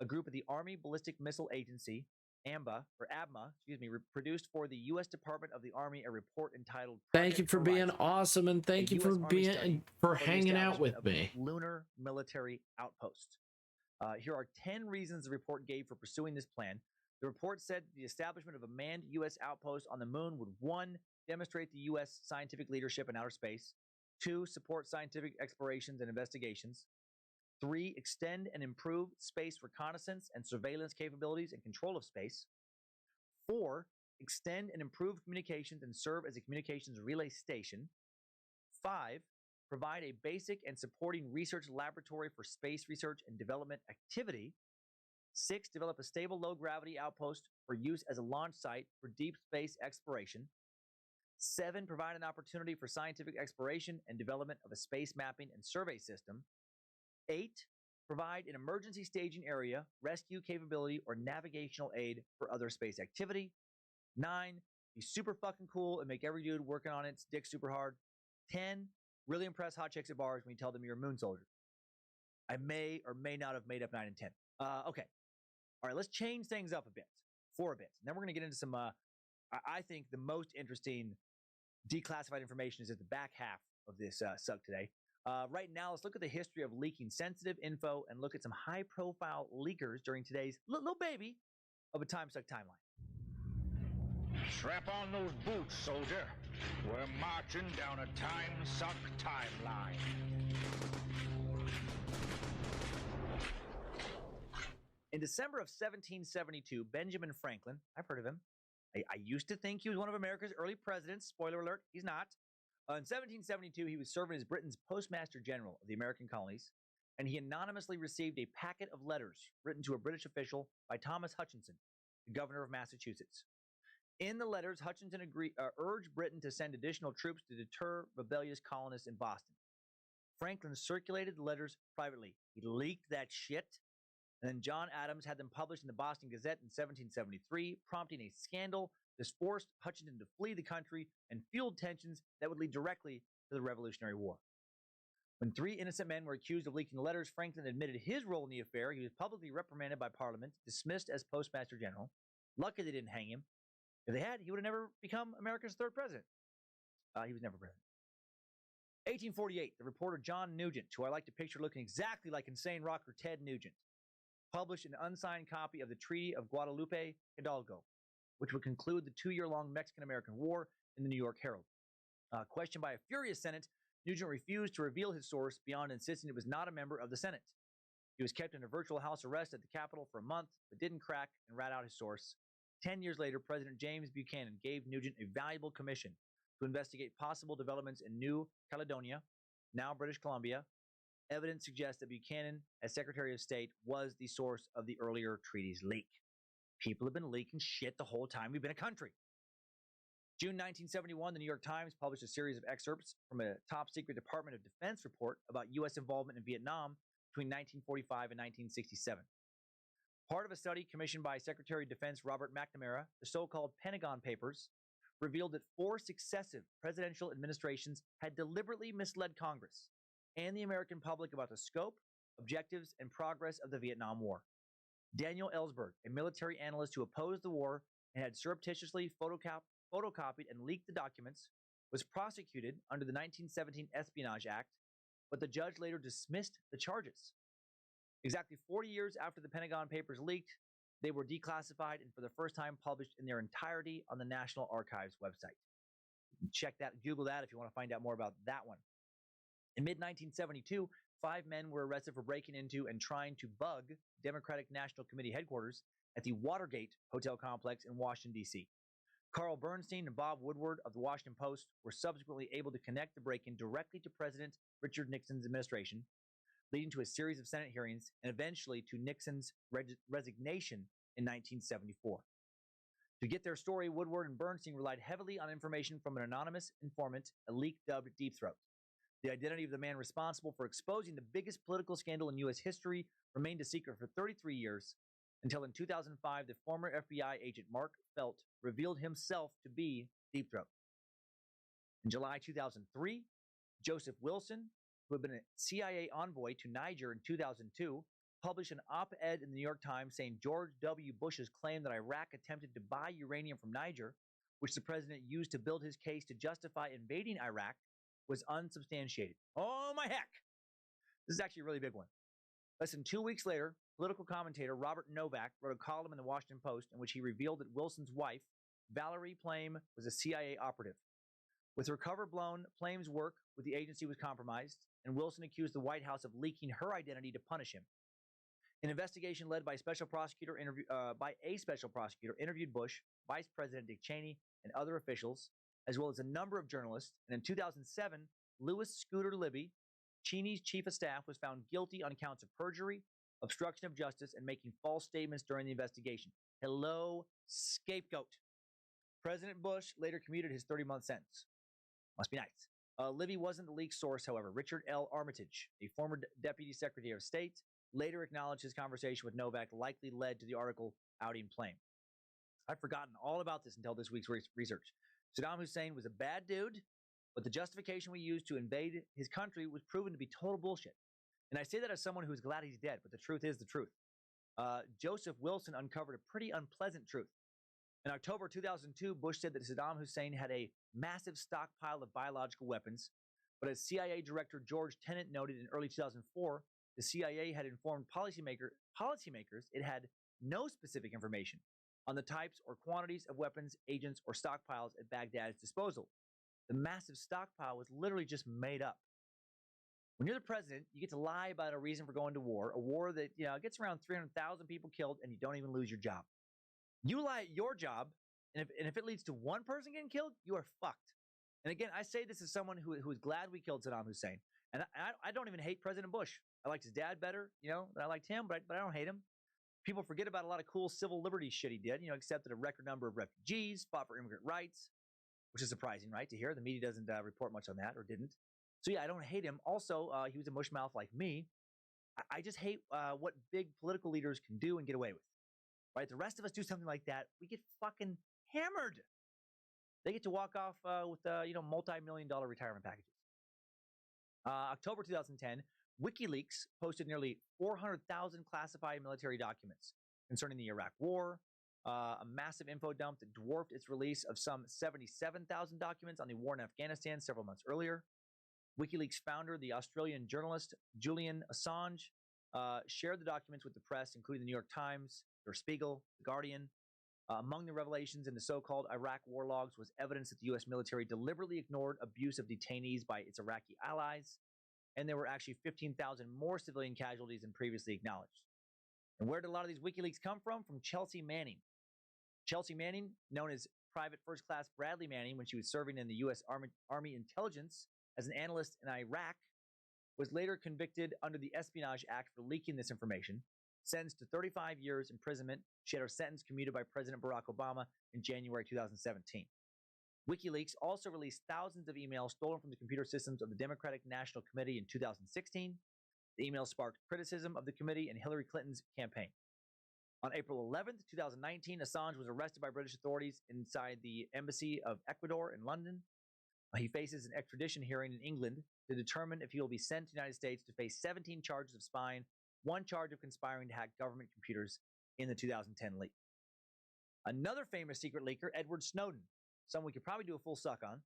a group of the Army Ballistic Missile Agency, ABMA, produced for the U.S. Department of the Army a report entitled Thank you for being awesome, and thank you for hanging out with me. Lunar Military Outpost. Here are 10 reasons the report gave for pursuing this plan. The report said the establishment of a manned U.S. outpost on the moon would 1. Demonstrate the U.S. scientific leadership in outer space, 2. Support scientific explorations and investigations, 3. Extend and improve space reconnaissance and surveillance capabilities and control of space, 4. Extend and improve communications and serve as a communications relay station, 5. Provide a basic and supporting research laboratory for space research and development activity, 6. Develop a stable low-gravity outpost for use as a launch site for deep space exploration. 7. Provide an opportunity for scientific exploration and development of a space mapping and survey system. 8. Provide an emergency staging area, rescue capability, or navigational aid for other space activity. 9. Be super fucking cool and make every dude working on its dick super hard. 10. Really impress hot chicks at bars when you tell them you're a moon soldier. I may or may not have made up 9 and 10. Okay. All right, let's change things up a bit. And then we're going to get into some, I think the most interesting declassified information is at the back half of this suck today. Right now, let's look at the history of leaking sensitive info and look at some high-profile leakers during today's little baby of a time suck timeline. Strap on those boots, soldier. We're marching down a time suck timeline. In December of 1772, Benjamin Franklin, I've heard of him. I used to think he was one of America's early presidents. Spoiler alert, he's not. In 1772, he was serving as Britain's Postmaster General of the American colonies, and he anonymously received a packet of letters written to a British official by Thomas Hutchinson, the governor of Massachusetts. In the letters, Hutchinson urged Britain to send additional troops to deter rebellious colonists in Boston. Franklin circulated the letters privately. He leaked that shit. And then John Adams had them published in the Boston Gazette in 1773, prompting a scandal. This forced Hutchinson to flee the country and fueled tensions that would lead directly to the Revolutionary War. When 3 innocent men were accused of leaking the letters, Franklin admitted his role in the affair. He was publicly reprimanded by Parliament, dismissed as Postmaster General. Lucky they didn't hang him. If they had, he would have never become America's 3rd president. He was never president. 1848, the reporter John Nugent, who I like to picture looking exactly like insane rocker Ted Nugent, published an unsigned copy of the Treaty of Guadalupe Hidalgo, which would conclude the 2-year-long Mexican-American War in the New York Herald. Questioned by a furious Senate, Nugent refused to reveal his source beyond insisting it was not a member of the Senate. He was kept in a virtual house arrest at the Capitol for a month, but didn't crack and rat out his source. 10 years later, President James Buchanan gave Nugent a valuable commission to investigate possible developments in New Caledonia, now British Columbia. Evidence suggests that Buchanan, as Secretary of State, was the source of the earlier treaty's leak. People have been leaking shit the whole time we've been a country. June 1971, the New York Times published a series of excerpts from a top-secret Department of Defense report about U.S. involvement in Vietnam between 1945 and 1967. Part of a study commissioned by Secretary of Defense Robert McNamara, the so-called Pentagon Papers, revealed that 4 successive presidential administrations had deliberately misled Congress and the American public about the scope, objectives, and progress of the Vietnam War. Daniel Ellsberg, a military analyst who opposed the war and had surreptitiously photocopied and leaked the documents, was prosecuted under the 1917 Espionage Act, but the judge later dismissed the charges. Exactly 40 years after the Pentagon Papers leaked, they were declassified and for the first time published in their entirety on the National Archives website. Check that, Google that if you want to find out more about that one. In mid-1972, 5 men were arrested for breaking into and trying to bug Democratic National Committee headquarters at the Watergate Hotel complex in Washington, D.C. Carl Bernstein and Bob Woodward of the Washington Post were subsequently able to connect the break-in directly to President Richard Nixon's administration, leading to a series of Senate hearings and eventually to Nixon's resignation in 1974. To get their story, Woodward and Bernstein relied heavily on information from an anonymous informant, a leak dubbed Deep Throat. The identity of the man responsible for exposing the biggest political scandal in U.S. history remained a secret for 33 years, until in 2005, the former FBI agent Mark Felt revealed himself to be Deep Throat. In July 2003, Joseph Wilson, who had been a CIA envoy to Niger in 2002, published an op-ed in the New York Times saying George W. Bush's claim that Iraq attempted to buy uranium from Niger, which the president used to build his case to justify invading Iraq, was unsubstantiated. Oh my heck! This is actually a really big one. Less than 2 weeks later, political commentator Robert Novak wrote a column in the Washington Post in which he revealed that Wilson's wife, Valerie Plame, was a CIA operative. With her cover blown, Plame's work with the agency was compromised, and Wilson accused the White House of leaking her identity to punish him. An investigation led by a special prosecutor interviewed Bush, Vice President Dick Cheney, and other officials, as well as a number of journalists. And in 2007, Louis Scooter Libby, Cheney's chief of staff, was found guilty on counts of perjury, obstruction of justice, and making false statements during the investigation. Hello, scapegoat. President Bush later commuted his 30-month sentence. Must be nice. Libby wasn't the leak source, however. Richard L. Armitage, a former Deputy Secretary of State, later acknowledged his conversation with Novak likely led to the article outing Plame. I'd forgotten all about this until this week's research. Saddam Hussein was a bad dude, but the justification we used to invade his country was proven to be total bullshit. And I say that as someone who's glad he's dead, but the truth is the truth. Joseph Wilson uncovered a pretty unpleasant truth. In October 2002, Bush said that Saddam Hussein had a massive stockpile of biological weapons, but as CIA Director George Tenet noted in early 2004, the CIA had informed policymakers it had no specific information on the types or quantities of weapons, agents, or stockpiles at Baghdad's disposal. The massive stockpile was literally just made up. When you're the president, you get to lie about a reason for going to war, a war that gets around 300,000 people killed, and you don't even lose your job. You lie at your job, and if it leads to one person getting killed, you are fucked. And again, I say this as someone who is glad we killed Saddam Hussein. And I don't even hate President Bush. I liked his dad better, than I liked him, but I don't hate him. People forget about a lot of cool civil liberties shit he did, accepted a record number of refugees, fought for immigrant rights, which is surprising, right, to hear. The media doesn't report much on that, or didn't. So yeah, I don't hate him. Also, he was a mushmouth like me. I just hate what big political leaders can do and get away with. Right? The rest of us do something like that, we get fucking hammered. They get to walk off with multi-million-dollar retirement packages. October 2010, WikiLeaks posted nearly 400,000 classified military documents concerning the Iraq War, a massive info dump that dwarfed its release of some 77,000 documents on the war in Afghanistan several months earlier. WikiLeaks founder, the Australian journalist Julian Assange, shared the documents with the press, including the New York Times, Der Spiegel, The Guardian. Among the revelations in the so-called Iraq war logs was evidence that the U.S. military deliberately ignored abuse of detainees by its Iraqi allies, and there were actually 15,000 more civilian casualties than previously acknowledged. And where did a lot of these WikiLeaks come from? From Chelsea Manning. Chelsea Manning, known as Private First Class Bradley Manning when she was serving in the U.S. Army Intelligence as an analyst in Iraq, was later convicted under the Espionage Act for leaking this information, sentenced to 35 years imprisonment. She had her sentence commuted by President Barack Obama in January 2017. WikiLeaks also released thousands of emails stolen from the computer systems of the Democratic National Committee in 2016. The emails sparked criticism of the committee and Hillary Clinton's campaign. On April 11th, 2019, Assange was arrested by British authorities inside the Embassy of Ecuador in London. He faces an extradition hearing in England to determine if he will be sent to the United States to face 17 charges of spying, 1 charge of conspiring to hack government computers, in the 2010 leak. Another famous secret leaker, Edward Snowden, someone we could probably do a full suck on.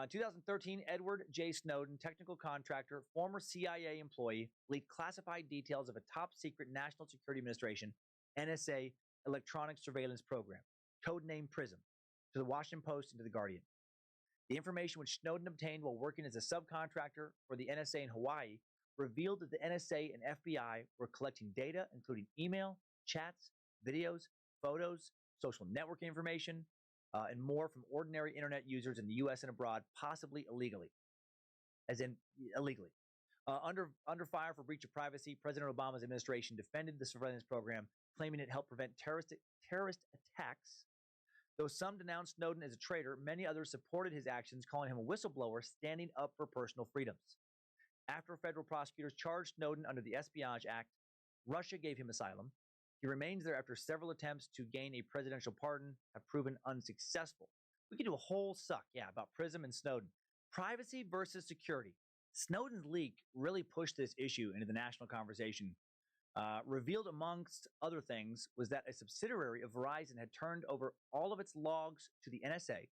2013, Edward J. Snowden, technical contractor, former CIA employee, leaked classified details of a top-secret National Security Administration, NSA, electronic surveillance program, codenamed PRISM, to the Washington Post and to the Guardian. The information which Snowden obtained while working as a subcontractor for the NSA in Hawaii revealed that the NSA and FBI were collecting data, including email, chats, videos, photos, social network information, and more from ordinary internet users in the U.S. and abroad, possibly illegally. As in, illegally. Under fire for breach of privacy, President Obama's administration defended the surveillance program, claiming it helped prevent terrorist attacks. Though some denounced Snowden as a traitor, many others supported his actions, calling him a whistleblower standing up for personal freedoms. After federal prosecutors charged Snowden under the Espionage Act, Russia gave him asylum. He remains there after several attempts to gain a presidential pardon have proven unsuccessful. We could do a whole suck, about PRISM and Snowden. Privacy versus security. Snowden's leak really pushed this issue into the national conversation. Revealed amongst other things was that a subsidiary of Verizon had turned over all of its logs to the NSA,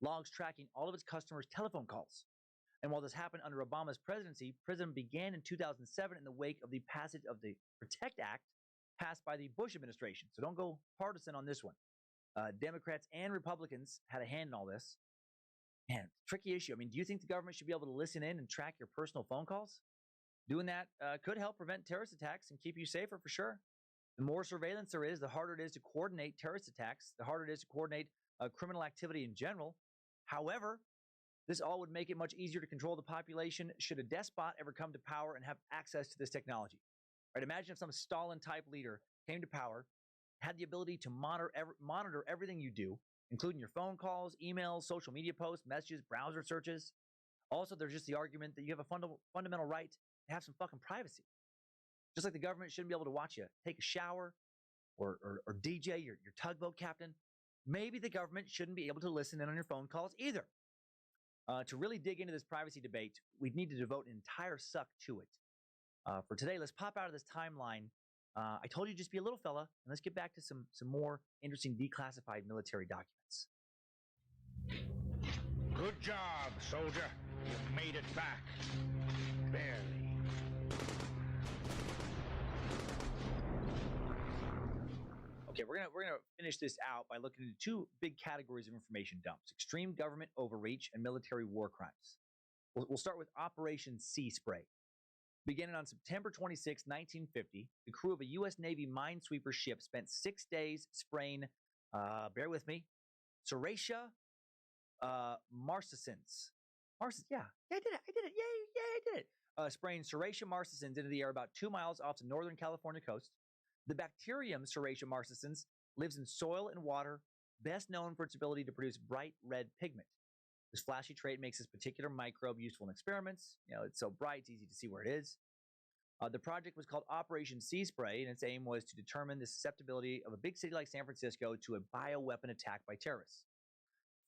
logs tracking all of its customers' telephone calls. And while this happened under Obama's presidency, PRISM began in 2007 in the wake of the passage of the PROTECT Act passed by the Bush administration. So don't go partisan on this one. Democrats and Republicans had a hand in all this. Man, tricky issue. I mean, do you think the government should be able to listen in and track your personal phone calls? Doing that could help prevent terrorist attacks and keep you safer for sure. The more surveillance there is, the harder it is to coordinate terrorist attacks, the harder it is to coordinate criminal activity in general. However, this all would make it much easier to control the population should a despot ever come to power and have access to this technology. Right? Imagine if some Stalin-type leader came to power, had the ability to monitor everything you do, including your phone calls, emails, social media posts, messages, browser searches. Also, there's just the argument that you have a fundamental right to have some fucking privacy. Just like the government shouldn't be able to watch you take a shower or DJ your tugboat captain, maybe the government shouldn't be able to listen in on your phone calls either. To really dig into this privacy debate, we'd need to devote an entire suck to it. For today, let's pop out of this timeline. I told you just be a little fella, and let's get back to some more interesting declassified military documents. Good job, soldier. You made it back. Barely. Okay, we're gonna finish this out by looking into two big categories of information dumps: extreme government overreach and military war crimes. We'll start with Operation Sea Spray. Beginning on September 26, 1950, the crew of a U.S. Navy minesweeper ship spent 6 days spraying, bear with me, Serratia marcescens. I did it. Yay, I did it. Spraying Serratia marcescens into the air about 2 miles off the northern California coast. The bacterium Serratia marcescens lives in soil and water, best known for its ability to produce bright red pigment. This flashy trait makes this particular microbe useful in experiments. It's so bright, it's easy to see where it is. The project was called Operation Sea Spray, and its aim was to determine the susceptibility of a big city like San Francisco to a bioweapon attack by terrorists.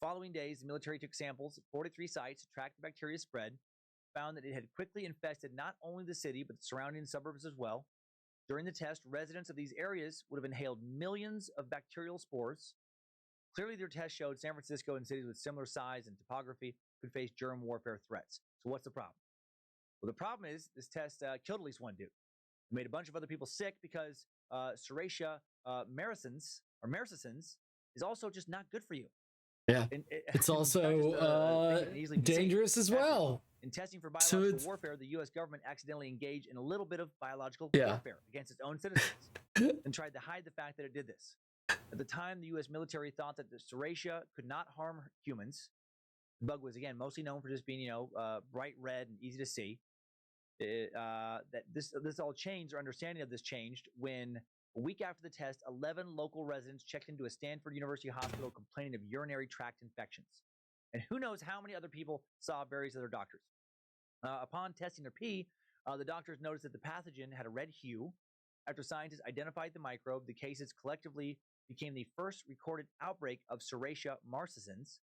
Following days, the military took samples at 43 sites to track the bacteria's spread, found that it had quickly infested not only the city, but the surrounding suburbs as well. During the test, residents of these areas would have inhaled millions of bacterial spores. Clearly, their test showed San Francisco and cities with similar size and topography could face germ warfare threats. So what's the problem? Well, the problem is this test killed at least one dude. It made a bunch of other people sick because Serratia marcescens is also just not good for you. Yeah, it's also dangerous as well. In testing for biological warfare, the U.S. government accidentally engaged in a little bit of biological warfare against its own citizens and tried to hide the fact that it did this. At the time, the U.S. military thought that the Serratia could not harm humans. The bug was, again, mostly known for just being, bright red and easy to see. That this all changed, or understanding of this changed, when a week after the test, 11 local residents checked into a Stanford University hospital complaining of urinary tract infections. And who knows how many other people saw various other doctors. Upon testing their pee, the doctors noticed that the pathogen had a red hue. After scientists identified the microbe, the cases collectively became the first recorded outbreak of Serratia marcescens.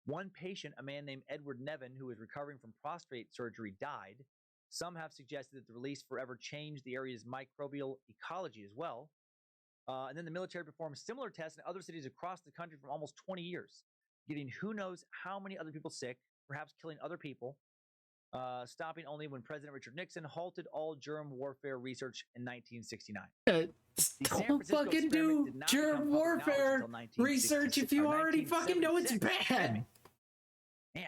One patient, a man named Edward Nevin, who was recovering from prostate surgery, died. Some have suggested that the release forever changed the area's microbial ecology as well. And then the military performed similar tests in other cities across the country for almost 20 years, getting who knows how many other people sick, perhaps killing other people, stopping only when President Richard Nixon halted all germ warfare research in 1969. Don't fucking do germ warfare research if you already fucking know it's bad. Man.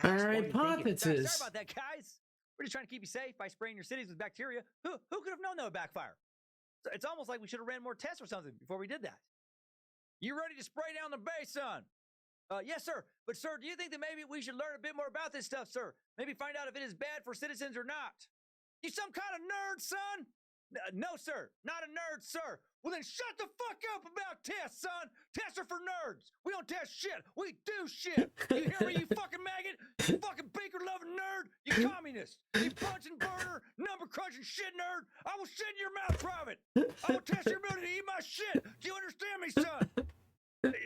Our hypothesis. Sorry about that, guys. We're just trying to keep you safe by spraying your cities with bacteria. Who could have known that would backfire? It's almost like we should have ran more tests or something before we did that. You ready to spray down the base, son? Yes, sir. But, sir, do you think that maybe we should learn a bit more about this stuff, sir? Maybe find out if it is bad for citizens or not. You some kind of nerd, son? No, sir. Not a nerd, sir. Well, then shut the fuck up about tests, son. Tests are for nerds. We don't test shit. We do shit. You hear me, you fucking maggot? You fucking beaker-loving nerd? You communist. You punching burner, number-crunching shit nerd. I will shit in your mouth private. I will test your ability to eat my shit. Do you understand me, son?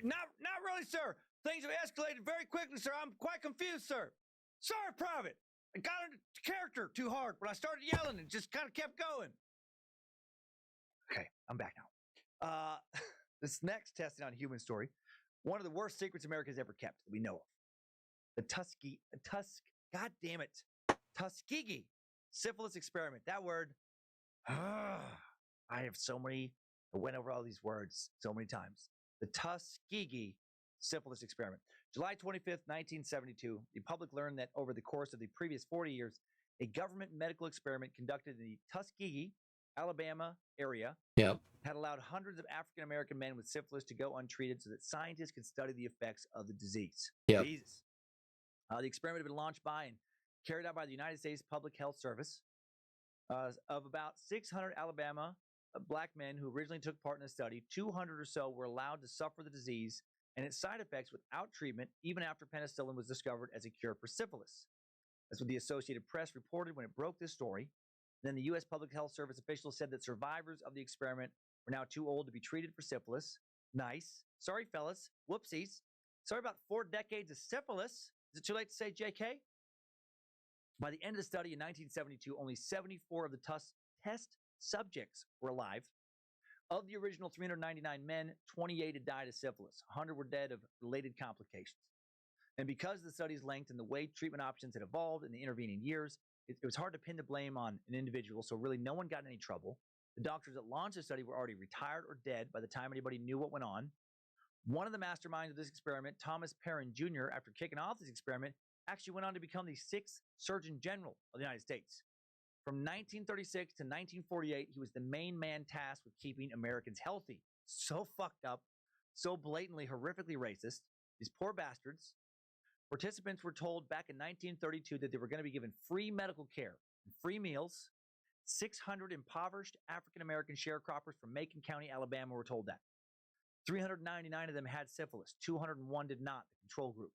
Not really, sir. Things have escalated very quickly, sir. I'm quite confused, sir. Sorry, private. I got into character too hard when I started yelling and just kind of kept going. Okay, I'm back now. This next testing on human story, one of the worst secrets America's ever kept that we know of. God damn it. Tuskegee syphilis experiment. That word. I went over all these words so many times. The Tuskegee syphilis experiment. July 25th, 1972, the public learned that over the course of the previous 40 years, a government medical experiment conducted in the Tuskegee, Alabama area had allowed hundreds of African-American men with syphilis to go untreated so that scientists could study the effects of the disease. Jesus. The experiment had been launched by and carried out by the United States Public Health Service. Of about 600 Alabama black men who originally took part in the study, 200 or so were allowed to suffer the disease and its side effects without treatment, even after penicillin was discovered as a cure for syphilis. That's what the Associated Press reported when it broke this story. Then the U.S. Public Health Service officials said that survivors of the experiment were now too old to be treated for syphilis. Nice. Sorry, fellas. Whoopsies. Sorry about 4 decades of syphilis. Is it too late to say JK? By the end of the study in 1972, only 74 of the test subjects were alive. Of the original 399 men, 28 had died of syphilis. 100 were dead of related complications. And because of the study's length and the way treatment options had evolved in the intervening years, it was hard to pin the blame on an individual, so really no one got in any trouble. The doctors that launched the study were already retired or dead by the time anybody knew what went on. One of the masterminds of this experiment, Thomas Perrin Jr., after kicking off this experiment, actually went on to become the 6th Surgeon General of the United States. From 1936 to 1948, he was the main man tasked with keeping Americans healthy. So fucked up, so blatantly, horrifically racist. These poor bastards. Participants were told back in 1932 that they were going to be given free medical care and free meals. 600 impoverished African-American sharecroppers from Macon County, Alabama were told that. 399 of them had syphilis. 201 did not, the control group.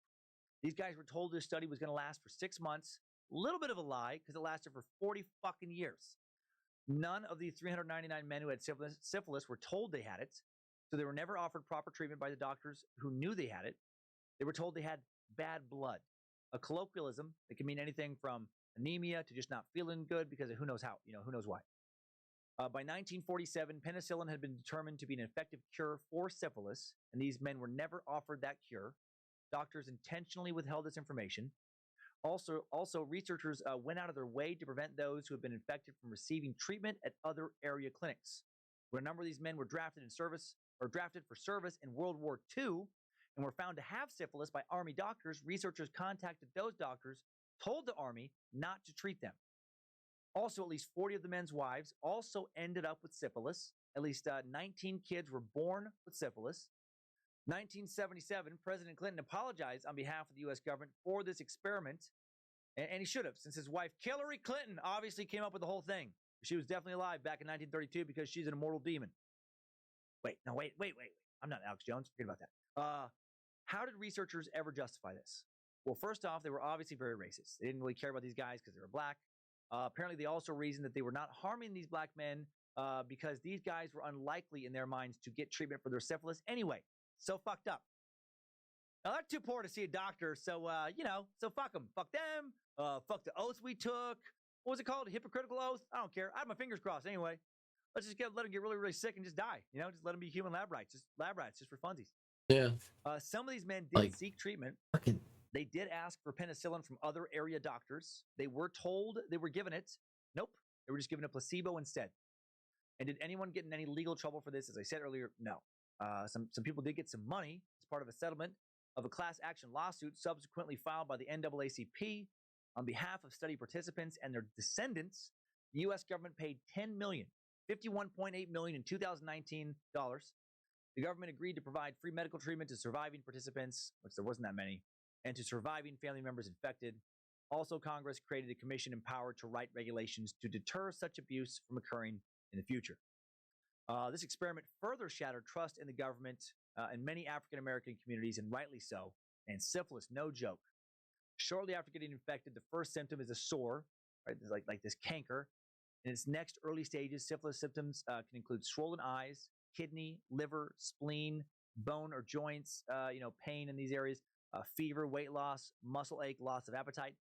These guys were told this study was going to last for 6 months. A little bit of a lie because it lasted for 40 fucking years. None of the 399 men who had syphilis were told they had it, so they were never offered proper treatment by the doctors who knew they had it. They were told they had bad blood, a colloquialism that can mean anything from anemia to just not feeling good because of who knows how, who knows why. By 1947, penicillin had been determined to be an effective cure for syphilis, and these men were never offered that cure. Doctors intentionally withheld this information. Also, researchers went out of their way to prevent those who had been infected from receiving treatment at other area clinics. When a number of these men were drafted for service in World War II and were found to have syphilis by Army doctors, researchers contacted those doctors, told the Army not to treat them. Also, at least 40 of the men's wives also ended up with syphilis. At least 19 kids were born with syphilis. 1977, President Clinton apologized on behalf of the U.S. government for this experiment, and he should have, since his wife, Hillary Clinton, obviously came up with the whole thing. She was definitely alive back in 1932 because she's an immortal demon. Wait. I'm not Alex Jones. Forget about that. How did researchers ever justify this? Well, first off, they were obviously very racist. They didn't really care about these guys because they were black. Apparently, they also reasoned that they were not harming these black men because these guys were unlikely in their minds to get treatment for their syphilis anyway. So fucked up. Now, they're too poor to see a doctor, so fuck them. Fuck them. Fuck the oath we took. What was it called? A hypocritical oath? I don't care. I had my fingers crossed anyway. Let's just let them get really, really sick and just die. Just let them be human lab rats, just for funsies. Yeah. Some of these men did seek treatment. Fucking. They did ask for penicillin from other area doctors. They were told they were given it. Nope. They were just given a placebo instead. And did anyone get in any legal trouble for this? As I said earlier, no. Some people did get some money as part of a settlement of a class action lawsuit subsequently filed by the NAACP on behalf of study participants and their descendants. The U.S. government paid $10 million, $51.8 million in 2019 dollars. The government agreed to provide free medical treatment to surviving participants, which there wasn't that many, and to surviving family members infected. Also, Congress created a commission empowered to write regulations to deter such abuse from occurring in the future. This experiment further shattered trust in the government and many African-American communities, and rightly so. And syphilis, no joke. Shortly after getting infected, the first symptom is a sore, right? Like this canker. In its next early stages, syphilis symptoms can include swollen eyes, kidney, liver, spleen, bone or joints, pain in these areas, fever, weight loss, muscle ache, loss of appetite.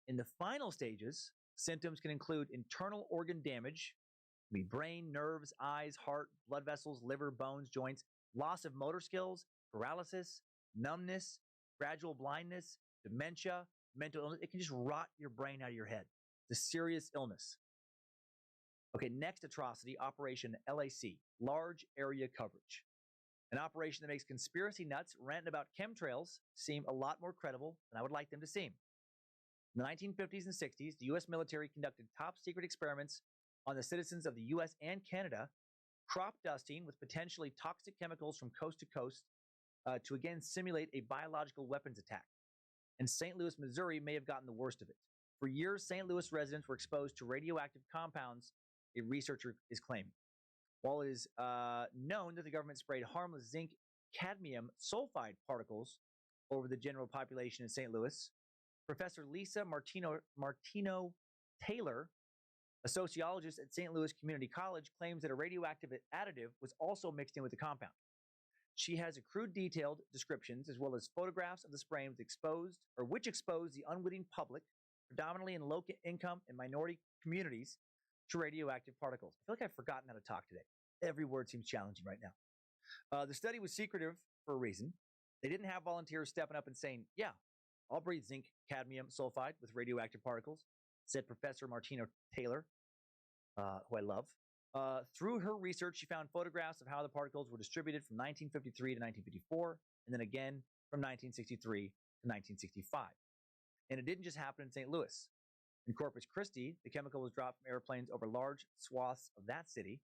In the final stages, symptoms can include internal organ damage, be brain, nerves, eyes, heart, blood vessels, liver, bones, joints, loss of motor skills, paralysis, numbness, gradual blindness, dementia, mental illness. It can just rot your brain out of your head. It's a serious illness. Okay, next atrocity, Operation LAC, Large Area Coverage. An operation that makes conspiracy nuts ranting about chemtrails seem a lot more credible than I would like them to seem. In the 1950s and 60s, the U.S. military conducted top-secret experiments on the citizens of the U.S. and Canada, crop dusting with potentially toxic chemicals from coast to coast to again simulate a biological weapons attack. And St. Louis, Missouri may have gotten the worst of it. For years, St. Louis residents were exposed to radioactive compounds, a researcher is claiming. While it is known that the government sprayed harmless zinc cadmium sulfide particles over the general population in St. Louis, Professor Lisa Martino-Taylor, a sociologist at St. Louis Community College, claims that a radioactive additive was also mixed in with the compound. She has accrued detailed descriptions as well as photographs of the spraying which exposed the unwitting public, predominantly in low-income and minority communities, to radioactive particles. I feel like I've forgotten how to talk today. Every word seems challenging right now. The study was secretive for a reason. They didn't have volunteers stepping up and saying, yeah, I'll breathe zinc cadmium sulfide with radioactive particles, said Professor Martino-Taylor, who I love. Through her research, she found photographs of how the particles were distributed from 1953 to 1954, and then again from 1963 to 1965. And it didn't just happen in St. Louis. In Corpus Christi, the chemical was dropped from airplanes over large swaths of that city.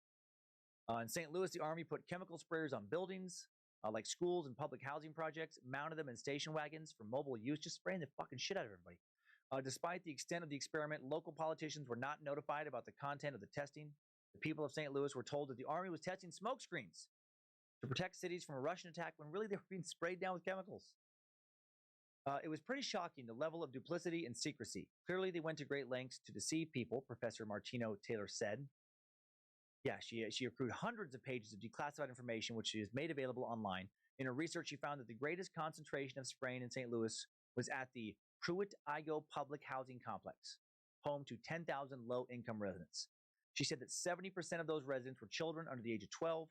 In St. Louis, the Army put chemical sprayers on buildings, like schools and public housing projects, mounted them in station wagons for mobile use, just spraying the fucking shit out of everybody. Despite the extent of the experiment, local politicians were not notified about the content of the testing. The people of St. Louis were told that the Army was testing smoke screens to protect cities from a Russian attack when really they were being sprayed down with chemicals. It was pretty shocking, the level of duplicity and secrecy. Clearly, they went to great lengths to deceive people, Professor Martino-Taylor said. Yeah, she accrued hundreds of pages of declassified information, which she has made available online. In her research, she found that the greatest concentration of spraying in St. Louis was at the Pruitt-Igoe Public Housing Complex, home to 10,000 low-income residents. She said that 70% of those residents were children under the age of 12.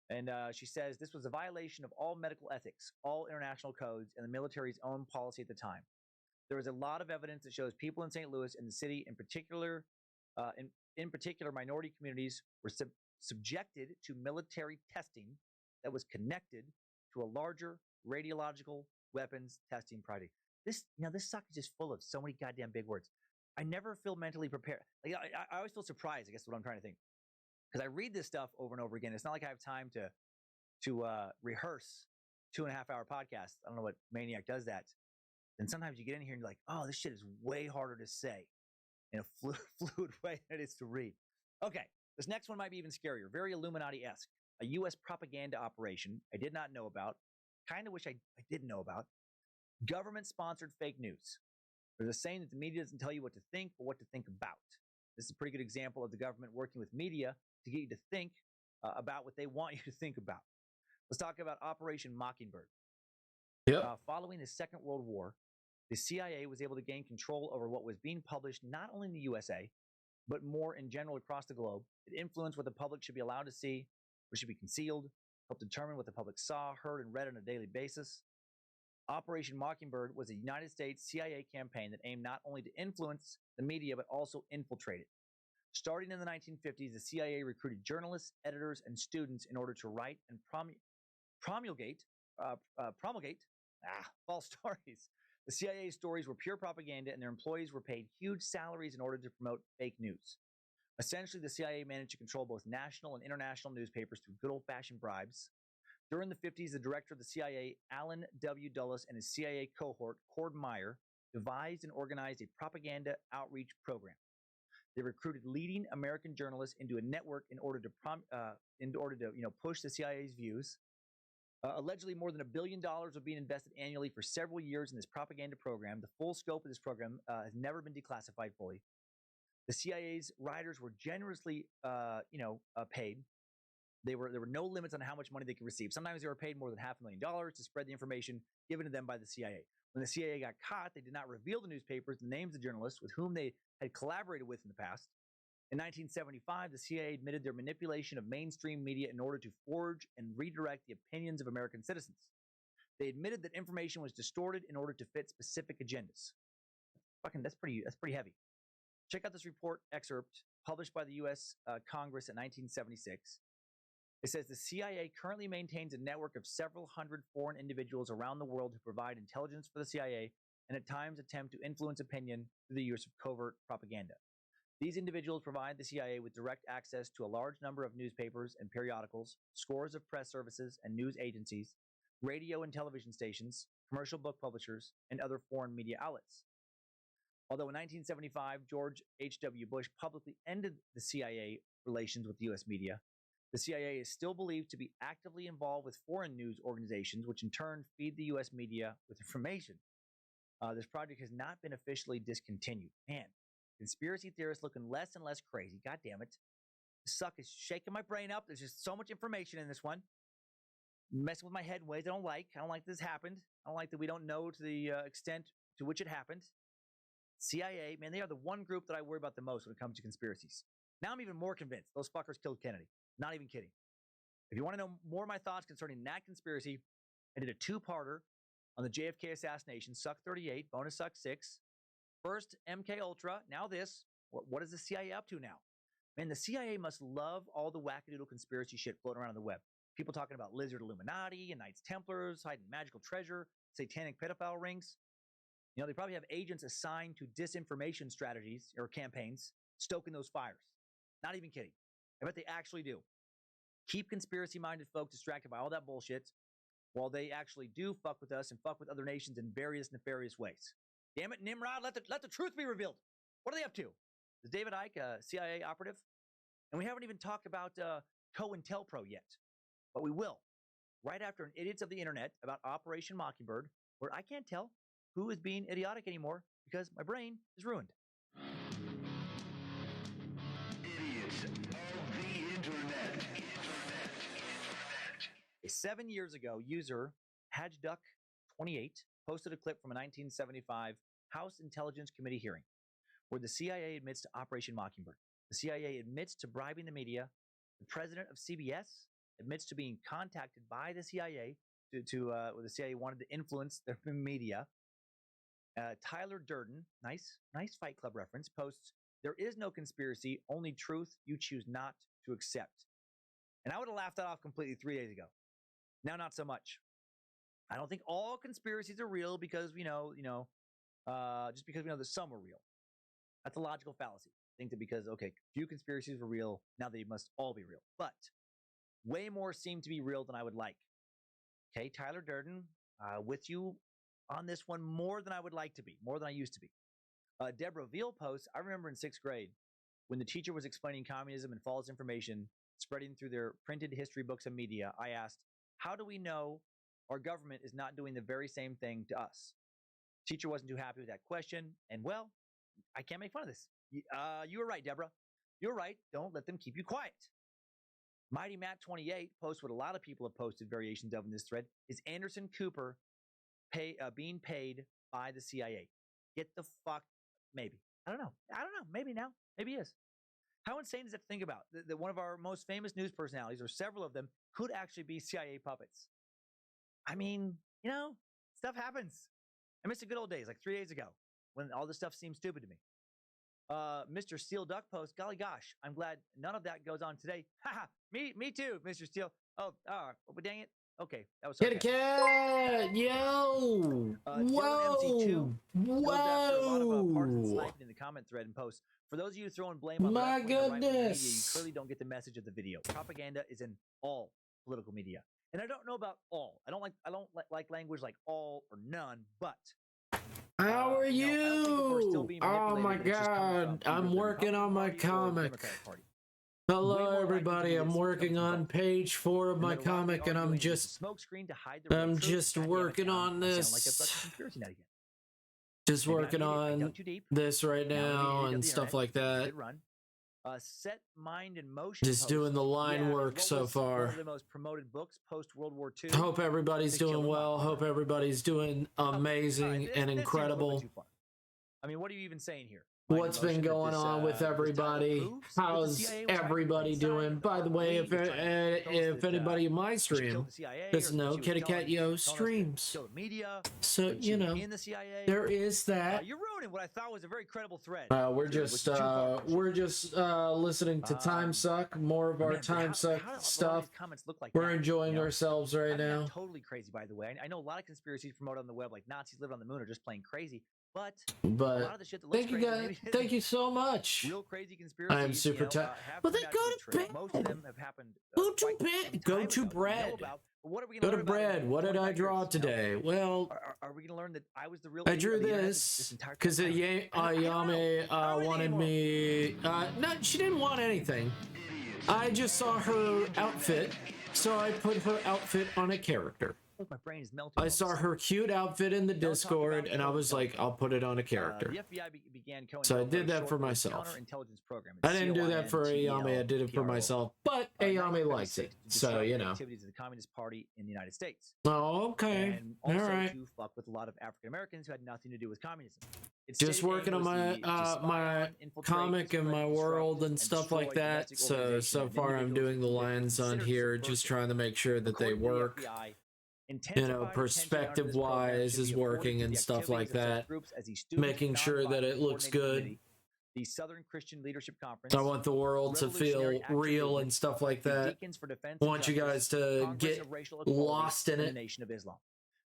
And she says this was a violation of all medical ethics, all international codes, and the military's own policy at the time. There is a lot of evidence that shows people in St. Louis and the city, in particular, minority communities, were subjected to military testing that was connected to a larger radiological weapons testing project. This sucker is just full of so many goddamn big words. I never feel mentally prepared. Like I always feel surprised, I guess is what I'm trying to think. Because I read this stuff over and over again. It's not like I have time to rehearse 2.5-hour podcasts. I don't know what maniac does that. And sometimes you get in here and you're like, oh, this shit is way harder to say in a fluid way than it is to read. Okay, this next one might be even scarier. Very Illuminati-esque. A U.S. propaganda operation I did not know about. Kind of wish I did know about. Government-sponsored fake news. There's a saying that the media doesn't tell you what to think, but what to think about. This is a pretty good example of the government working with media to get you to think about what they want you to think about. Let's talk about Operation Mockingbird. Yep. Following the Second World War, the CIA was able to gain control over what was being published not only in the USA, but more in general across the globe. It influenced what the public should be allowed to see, what should be concealed, helped determine what the public saw, heard, and read on a daily basis. Operation Mockingbird was a United States CIA campaign that aimed not only to influence the media, but also infiltrate it. Starting in the 1950s, the CIA recruited journalists, editors, and students in order to write and promulgate false stories. The CIA's stories were pure propaganda, and their employees were paid huge salaries in order to promote fake news. Essentially, the CIA managed to control both national and international newspapers through good old-fashioned bribes. During the 50s, the director of the CIA, Allen W. Dulles, and his CIA cohort, Cord Meyer, devised and organized a propaganda outreach program. They recruited leading American journalists into a network in order to push the CIA's views. Allegedly, more than $1 billion was being invested annually for several years in this propaganda program. The full scope of this program has never been declassified fully. The CIA's writers were generously, paid. There were no limits on how much money they could receive. Sometimes they were paid more than $500,000 to spread the information given to them by the CIA. When the CIA got caught, they did not reveal the newspapers and the names of journalists with whom they had collaborated with in the past. In 1975, the CIA admitted their manipulation of mainstream media in order to forge and redirect the opinions of American citizens. They admitted that information was distorted in order to fit specific agendas. That's pretty heavy. Check out this report excerpt published by the U.S. Congress in 1976. It says the CIA currently maintains a network of several hundred foreign individuals around the world who provide intelligence for the CIA and at times attempt to influence opinion through the use of covert propaganda. These individuals provide the CIA with direct access to a large number of newspapers and periodicals, scores of press services and news agencies, radio and television stations, commercial book publishers, and other foreign media outlets. Although in 1975, George H.W. Bush publicly ended the CIA relations with the U.S. media, the CIA is still believed to be actively involved with foreign news organizations, which in turn feed the U.S. media with information. This project has not been officially discontinued. Man, conspiracy theorists looking less and less crazy. God damn it. This suck is shaking my brain up. There's just so much information in this one. Messing with my head in ways I don't like. I don't like this happened. I don't like that we don't know to the extent to which it happened. CIA, man, they are the one group that I worry about the most when it comes to conspiracies. Now I'm even more convinced those fuckers killed Kennedy. Not even kidding. If you want to know more of my thoughts concerning that conspiracy, I did a two-parter on the JFK assassination, Suck 38, bonus Suck 6. First, MK Ultra. Now this. What is the CIA up to now? Man, the CIA must love all the wackadoodle conspiracy shit floating around on the web. People talking about lizard Illuminati and Knights Templars, hiding magical treasure, satanic pedophile rings. You know, they probably have agents assigned to disinformation strategies or campaigns, stoking those fires. Not even kidding. I bet they actually do. Keep conspiracy-minded folk distracted by all that bullshit while they actually do fuck with us and fuck with other nations in various nefarious ways. Damn it, Nimrod, let the truth be revealed. What are they up to? Is David Icke a CIA operative? And we haven't even talked about COINTELPRO yet, but we will. Right after an Idiots of the Internet about Operation Mockingbird, where I can't tell who is being idiotic anymore because my brain is ruined. Idiots of the Internet. 7 years ago, user HajDuck28 posted a clip from a 1975 House Intelligence Committee hearing where the CIA admits to Operation Mockingbird. The CIA admits to bribing the media. The president of CBS admits to being contacted by the CIA where the CIA wanted to influence the media. Tyler Durden, nice Fight Club reference, posts, "There is no conspiracy, only truth you choose not to accept." And I would have laughed that off completely 3 days ago. Now, not so much. I don't think all conspiracies are real because just because we know that some are real. That's a logical fallacy. Think that because, few conspiracies were real, now they must all be real. But way more seem to be real than I would like. Okay, Tyler Durden, with you on this one more than I would like to be, more than I used to be. Deborah Veal posts, I remember in 6th grade when the teacher was explaining communism and false information spreading through their printed history books and media, I asked, how do we know our government is not doing the very same thing to us? Teacher wasn't too happy with that question, and well, I can't make fun of this. You were right, Deborah. You're right. Don't let them keep you quiet. Mighty Matt 28 posts what a lot of people have posted variations of in this thread. Is Anderson Cooper being paid by the CIA? Get the fuck, maybe. I don't know. Maybe now. Maybe he is. How insane is that to think about? That one of our most famous news personalities, or several of them, could actually be CIA puppets. I mean, stuff happens. I miss the good old days, like 3 days ago, when all this stuff seemed stupid to me. Mr. Steel Duck post, golly gosh, I'm glad none of that goes on today. Haha, me too, Mr. Steel. Oh, dang it. Okay, that was Kitty cat, yo, whoa, whoa. In the comment thread and post. For those of you throwing blame on my goodness, media, you clearly don't get the message of the video. Propaganda is in all political media, and I don't know about all. I don't like language like all or none, but. How are you? Oh my God, I'm working on my comic. Hello everybody, I'm working on page 4 of my comic and I'm just working on this. Just working on this right now and stuff like that. Set Mind in Motion. Just doing the line work so far. One of the most promoted books post World War II. Hope everybody's doing well. Hope everybody's doing amazing and incredible. I mean, what are you even saying here? What's been going on with everybody? How's everybody doing? By the way, if anybody in my stream doesn't know, Kitty Cat Yo streams. So, there is that. You're ruining what I thought was a very credible thread. We're just listening to Time Suck, more of our Time Suck stuff. We're enjoying ourselves right now. Totally crazy, by the way. I know a lot of conspiracies promoted on the web, like Nazis lived on the moon, are just plain crazy. But a lot of the shit that thank you guys. Thank you so much. Real crazy conspiracies. I am super tired. Well, then go to bed. Most of them have happened. Go to bed. Go to bread. Go to bread. What did I draw today? Well, are we going to learn that I was the real? I drew this because Ayame wanted me. No, she didn't want anything. I just saw her outfit, so I put her outfit on a character. My brain is melting. I saw her cute outfit in the Discord, and I was like, I'll put it on a character. The FBI began so I did that for myself. Program. I didn't do that for Ayame. I did it for myself, but Ayame likes it, so activities of the Communist Party in the United States. Oh, okay. And also all right. To fuck with a lot of African Americans who had nothing to do with communism. Just working on my my comic and my world and stuff like that. So far, I'm doing the lines on here, just trying to make sure that they work. Perspective wise is working and stuff like that, making sure that it looks good. The Southern Christian Leadership Conference. I want the world to feel real and stuff like that. I want you guys to get lost in it. Nation of Islam.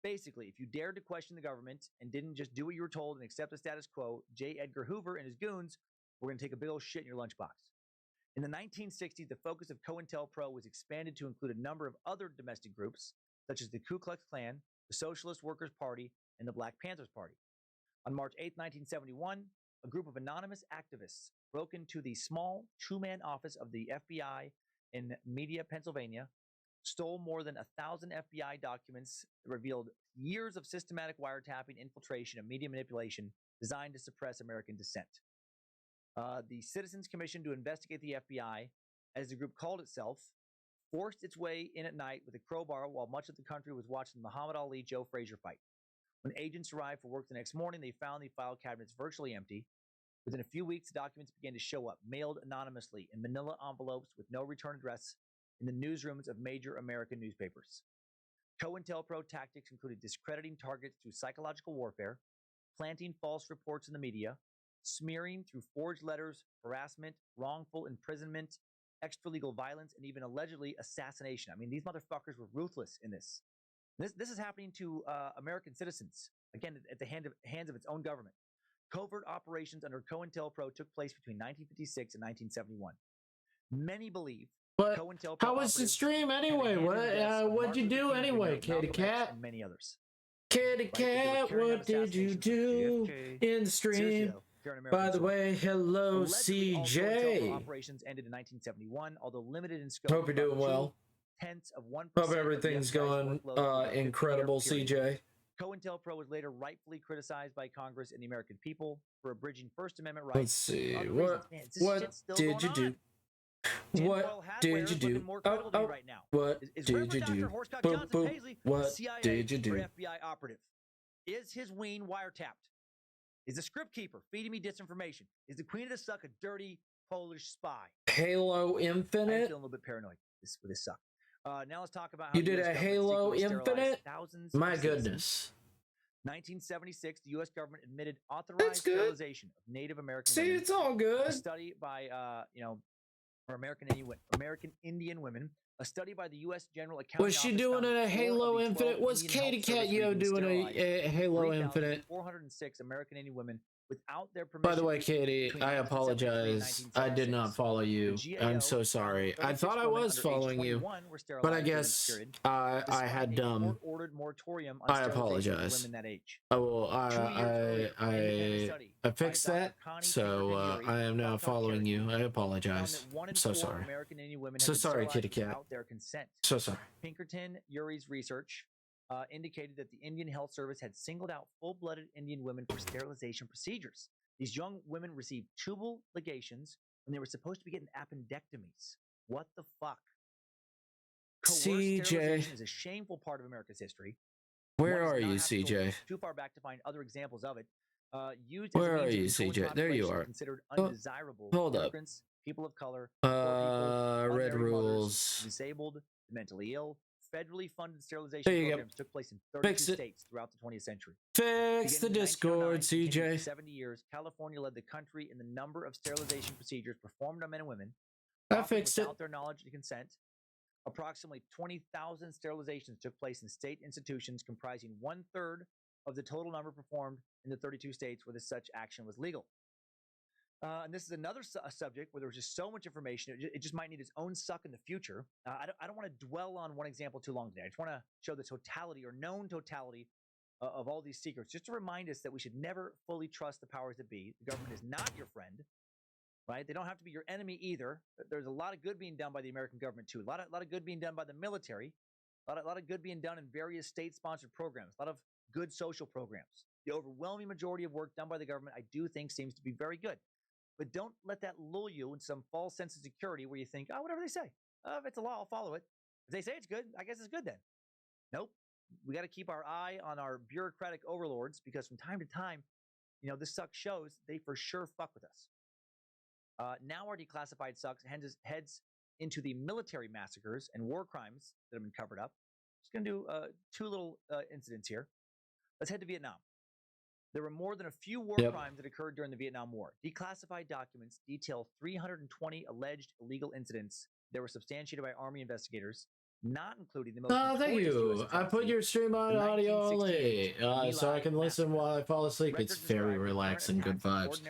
Basically, if you dared to question the government and didn't just do what you were told and accept the status quo, J. Edgar Hoover and his goons were going to take a big old shit in your lunchbox. In the 1960s, the focus of COINTELPRO was expanded to include a number of other domestic groups, such as the Ku Klux Klan, the Socialist Workers' Party, and the Black Panthers Party. On March 8, 1971, a group of anonymous activists broke into the small two-man office of the FBI in Media, Pennsylvania, stole more than 1,000 FBI documents that revealed years of systematic wiretapping, infiltration, and media manipulation designed to suppress American dissent. The Citizens Commission to investigate the FBI, as the group called itself, forced its way in at night with a crowbar while much of the country was watching the Muhammad Ali-Joe Frazier fight. When agents arrived for work the next morning, they found the file cabinets virtually empty. Within a few weeks, the documents began to show up, mailed anonymously in manila envelopes with no return address in the newsrooms of major American newspapers. COINTELPRO tactics included discrediting targets through psychological warfare, planting false reports in the media, smearing through forged letters, harassment, wrongful imprisonment, extra-legal violence, and even allegedly assassination. I mean, these motherfuckers were ruthless in this. This is happening to American citizens, again, at the hands of its own government. Covert operations under COINTELPRO took place between 1956 and 1971. Many believe COINTELPRO. How was the stream anyway? What'd you do anyway, Kitty Cat? And many others. Kitty Cat, what did you do in the stream? By the way, hello, CJ. Operations ended in 1971, although limited in scope. Hope you're doing well. Tenths of 1%. Hope everything's going incredible, CJ. COINTELPRO was later rightfully criticized by Congress and the American people for abridging First Amendment rights. Let's see. What did you do? What did you do? What did you do? What did you do? FBI operative. Is his ween wiretapped? Is the script keeper feeding me disinformation? Is the Queen of the Suck a dirty, Polish spy. Halo Infinite? I'm feeling a little bit paranoid with this suck. Now let's talk about how you did a Halo Infinite? My goodness. 1976, the U.S. government admitted authorized sterilization of Native American women. It's all good. A study by, American Indian women. A study by the U.S. General Accounting Was she Office doing a Halo Infinite? Was Katie Cat Yo doing a Halo Infinite? 406 American Indian women without their permission. By the way, Katie, I apologize. I did not follow you. I'm so sorry. I thought I was following you, but I guess I had dumb. I apologize. I fixed that, so I am now following you. I apologize. I'm so sorry. So sorry, Kitty Cat. So sorry. Pinkerton Urey's research indicated that the Indian Health Service had singled out full-blooded Indian women for sterilization procedures. These young women received tubal ligations when they were supposed to be getting appendectomies. What the fuck? CJ. Sterilization is a shameful part of America's history. Where are you, CJ? Too far back to find other examples of it. Where are you, CJ? There you are. Considered undesirable. Hold up. People of color. Red rules. Disabled, mentally ill. Federally funded sterilization programs took place in 32 states throughout the 20th century. Fix the Discord, CJ. 70 years, California led the country in the number of sterilization procedures performed on men and women. I fixed it. Without their knowledge and consent. Approximately 20,000 sterilizations took place in state institutions, comprising 1/3 of the total number performed in the 32 states where such action was legal. And this is another subject where there was just so much information. It just might need its own suck in the future. I don't want to dwell on one example too long today. I just want to show the totality or known totality of all these secrets, just to remind us that we should never fully trust the powers that be. The government is not your friend, right? They don't have to be your enemy either. There's a lot of good being done by the American government too. A lot of good being done by the military. A lot of good being done in various state-sponsored programs. A lot of good social programs. The overwhelming majority of work done by the government, I do think, seems to be very good. But don't let that lull you into some false sense of security where you think, oh, whatever they say. If it's a law, I'll follow it. If they say it's good, I guess it's good then. Nope. We got to keep our eye on our bureaucratic overlords because from time to time, this suck shows they for sure fuck with us. Now our declassified sucks heads into the military massacres and war crimes that have been covered up. Just going to do two little incidents here. Let's head to Vietnam. There were more than a few war crimes that occurred during the Vietnam War. Declassified documents detail 320 alleged illegal incidents that were substantiated by Army investigators, not including the most. Oh, thank you. I put your stream on audio only, so I can listen while I fall asleep. It's very relaxing, good vibes.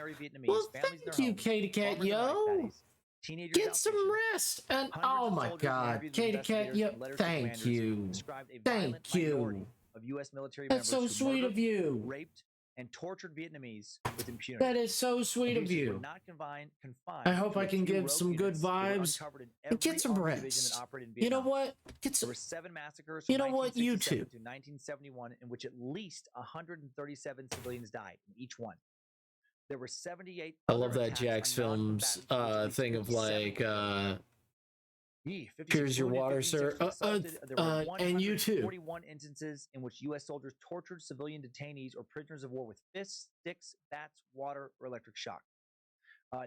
Well, thank you, Katie Cat Yo. Get some rest. And oh my God, Katie Cat Yo, thank you. Thank you. That's so sweet of you. Raped and tortured Vietnamese with impunity. That is so sweet of you. I hope I can give some good vibes and get some rest. You know what? There were 7 massacres. You know what? You too. To 1971, in which at least 137 civilians died in each one. There were 78. I love that Jax Films thing of like. Here's your water, sir. And you too. 41 instances in which U.S. soldiers tortured civilian detainees or prisoners of war with fists, sticks, bats, water, or electric shock.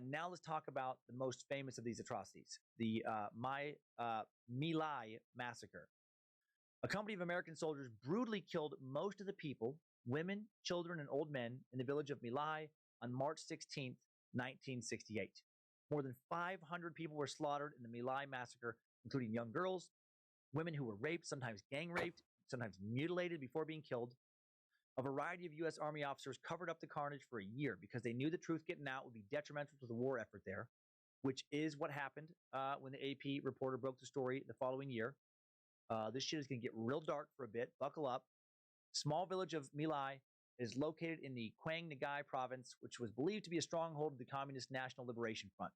Now let's talk about the most famous of these atrocities, the My Lai massacre. A company of American soldiers brutally killed most of the people, women, children, and old men in the village of My Lai on March 16, 1968. More than 500 people were slaughtered in the My Lai massacre, including young girls, women who were raped, sometimes gang raped, sometimes mutilated before being killed. A variety of U.S. Army officers covered up the carnage for a year because they knew the truth getting out would be detrimental to the war effort there, which is what happened when the AP reporter broke the story the following year. This shit is going to get real dark for a bit. Buckle up. Small village of My Lai is located in the Quang Ngai province, which was believed to be a stronghold of the Communist National Liberation Front,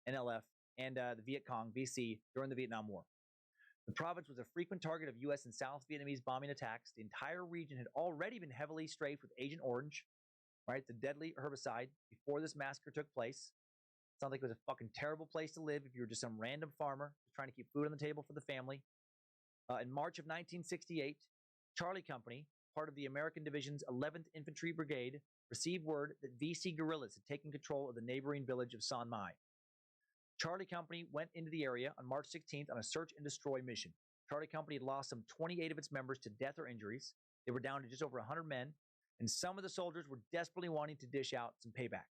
NLF, and the Viet Cong, VC, during the Vietnam War. The province was a frequent target of U.S. and South Vietnamese bombing attacks. The entire region had already been heavily strafed with Agent Orange, right, the deadly herbicide, before this massacre took place. Sounds like it was a fucking terrible place to live if you were just some random farmer trying to keep food on the table for the family. In March of 1968, Charlie Company, part of the American Division's 11th Infantry Brigade, received word that VC guerrillas had taken control of the neighboring village of San Mai. Charlie Company went into the area on March 16th on a search and destroy mission. Charlie Company had lost some 28 of its members to death or injuries. They were down to just over 100 men, and some of the soldiers were desperately wanting to dish out some payback.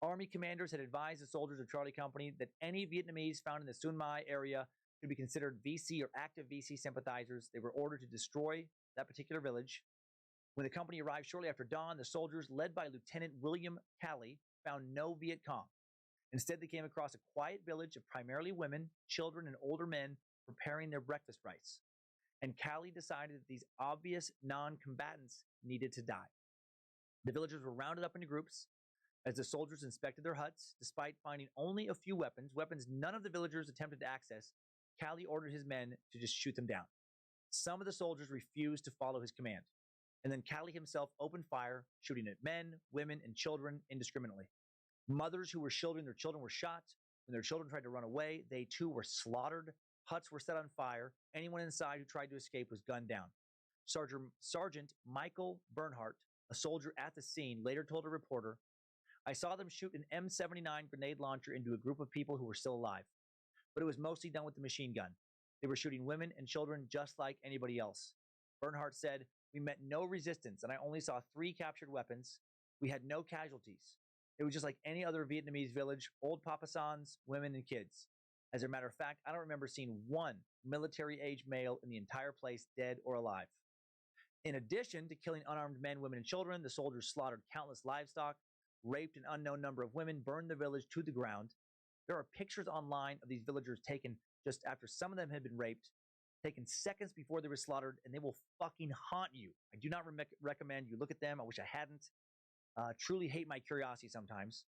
Army commanders had advised the soldiers of Charlie Company that any Vietnamese found in the Sun Mai area could be considered VC or active VC sympathizers. They were ordered to destroy that particular village. When the company arrived shortly after dawn, the soldiers, led by Lieutenant William Calley, found no Viet Cong. Instead, they came across a quiet village of primarily women, children, and older men preparing their breakfast rice. And Calley decided that these obvious non-combatants needed to die. The villagers were rounded up into groups as the soldiers inspected their huts. Despite finding only a few weapons none of the villagers attempted to access, Calley ordered his men to just shoot them down. Some of the soldiers refused to follow his command, and then Calley himself opened fire, shooting at men, women, and children indiscriminately. Mothers who were shielding their children were shot. When their children tried to run away, they too were slaughtered. Huts were set on fire. Anyone inside who tried to escape was gunned down. Sergeant Michael Bernhardt, a soldier at the scene, later told a reporter, "I saw them shoot an M79 grenade launcher into a group of people who were still alive, but it was mostly done with the machine gun. They were shooting women and children just like anybody else." Bernhardt said, "We met no resistance, and I only saw 3 captured weapons. We had no casualties. It was just like any other Vietnamese village, old papasans, women, and kids. As a matter of fact, I don't remember seeing one military-age male in the entire place, dead or alive." In addition to killing unarmed men, women, and children, the soldiers slaughtered countless livestock, raped an unknown number of women, burned the village to the ground. There are pictures online of these villagers taken just after some of them had been raped, taken seconds before they were slaughtered, and they will fucking haunt you. I do not recommend you look at them. I wish I hadn't. Truly hate my curiosity sometimes.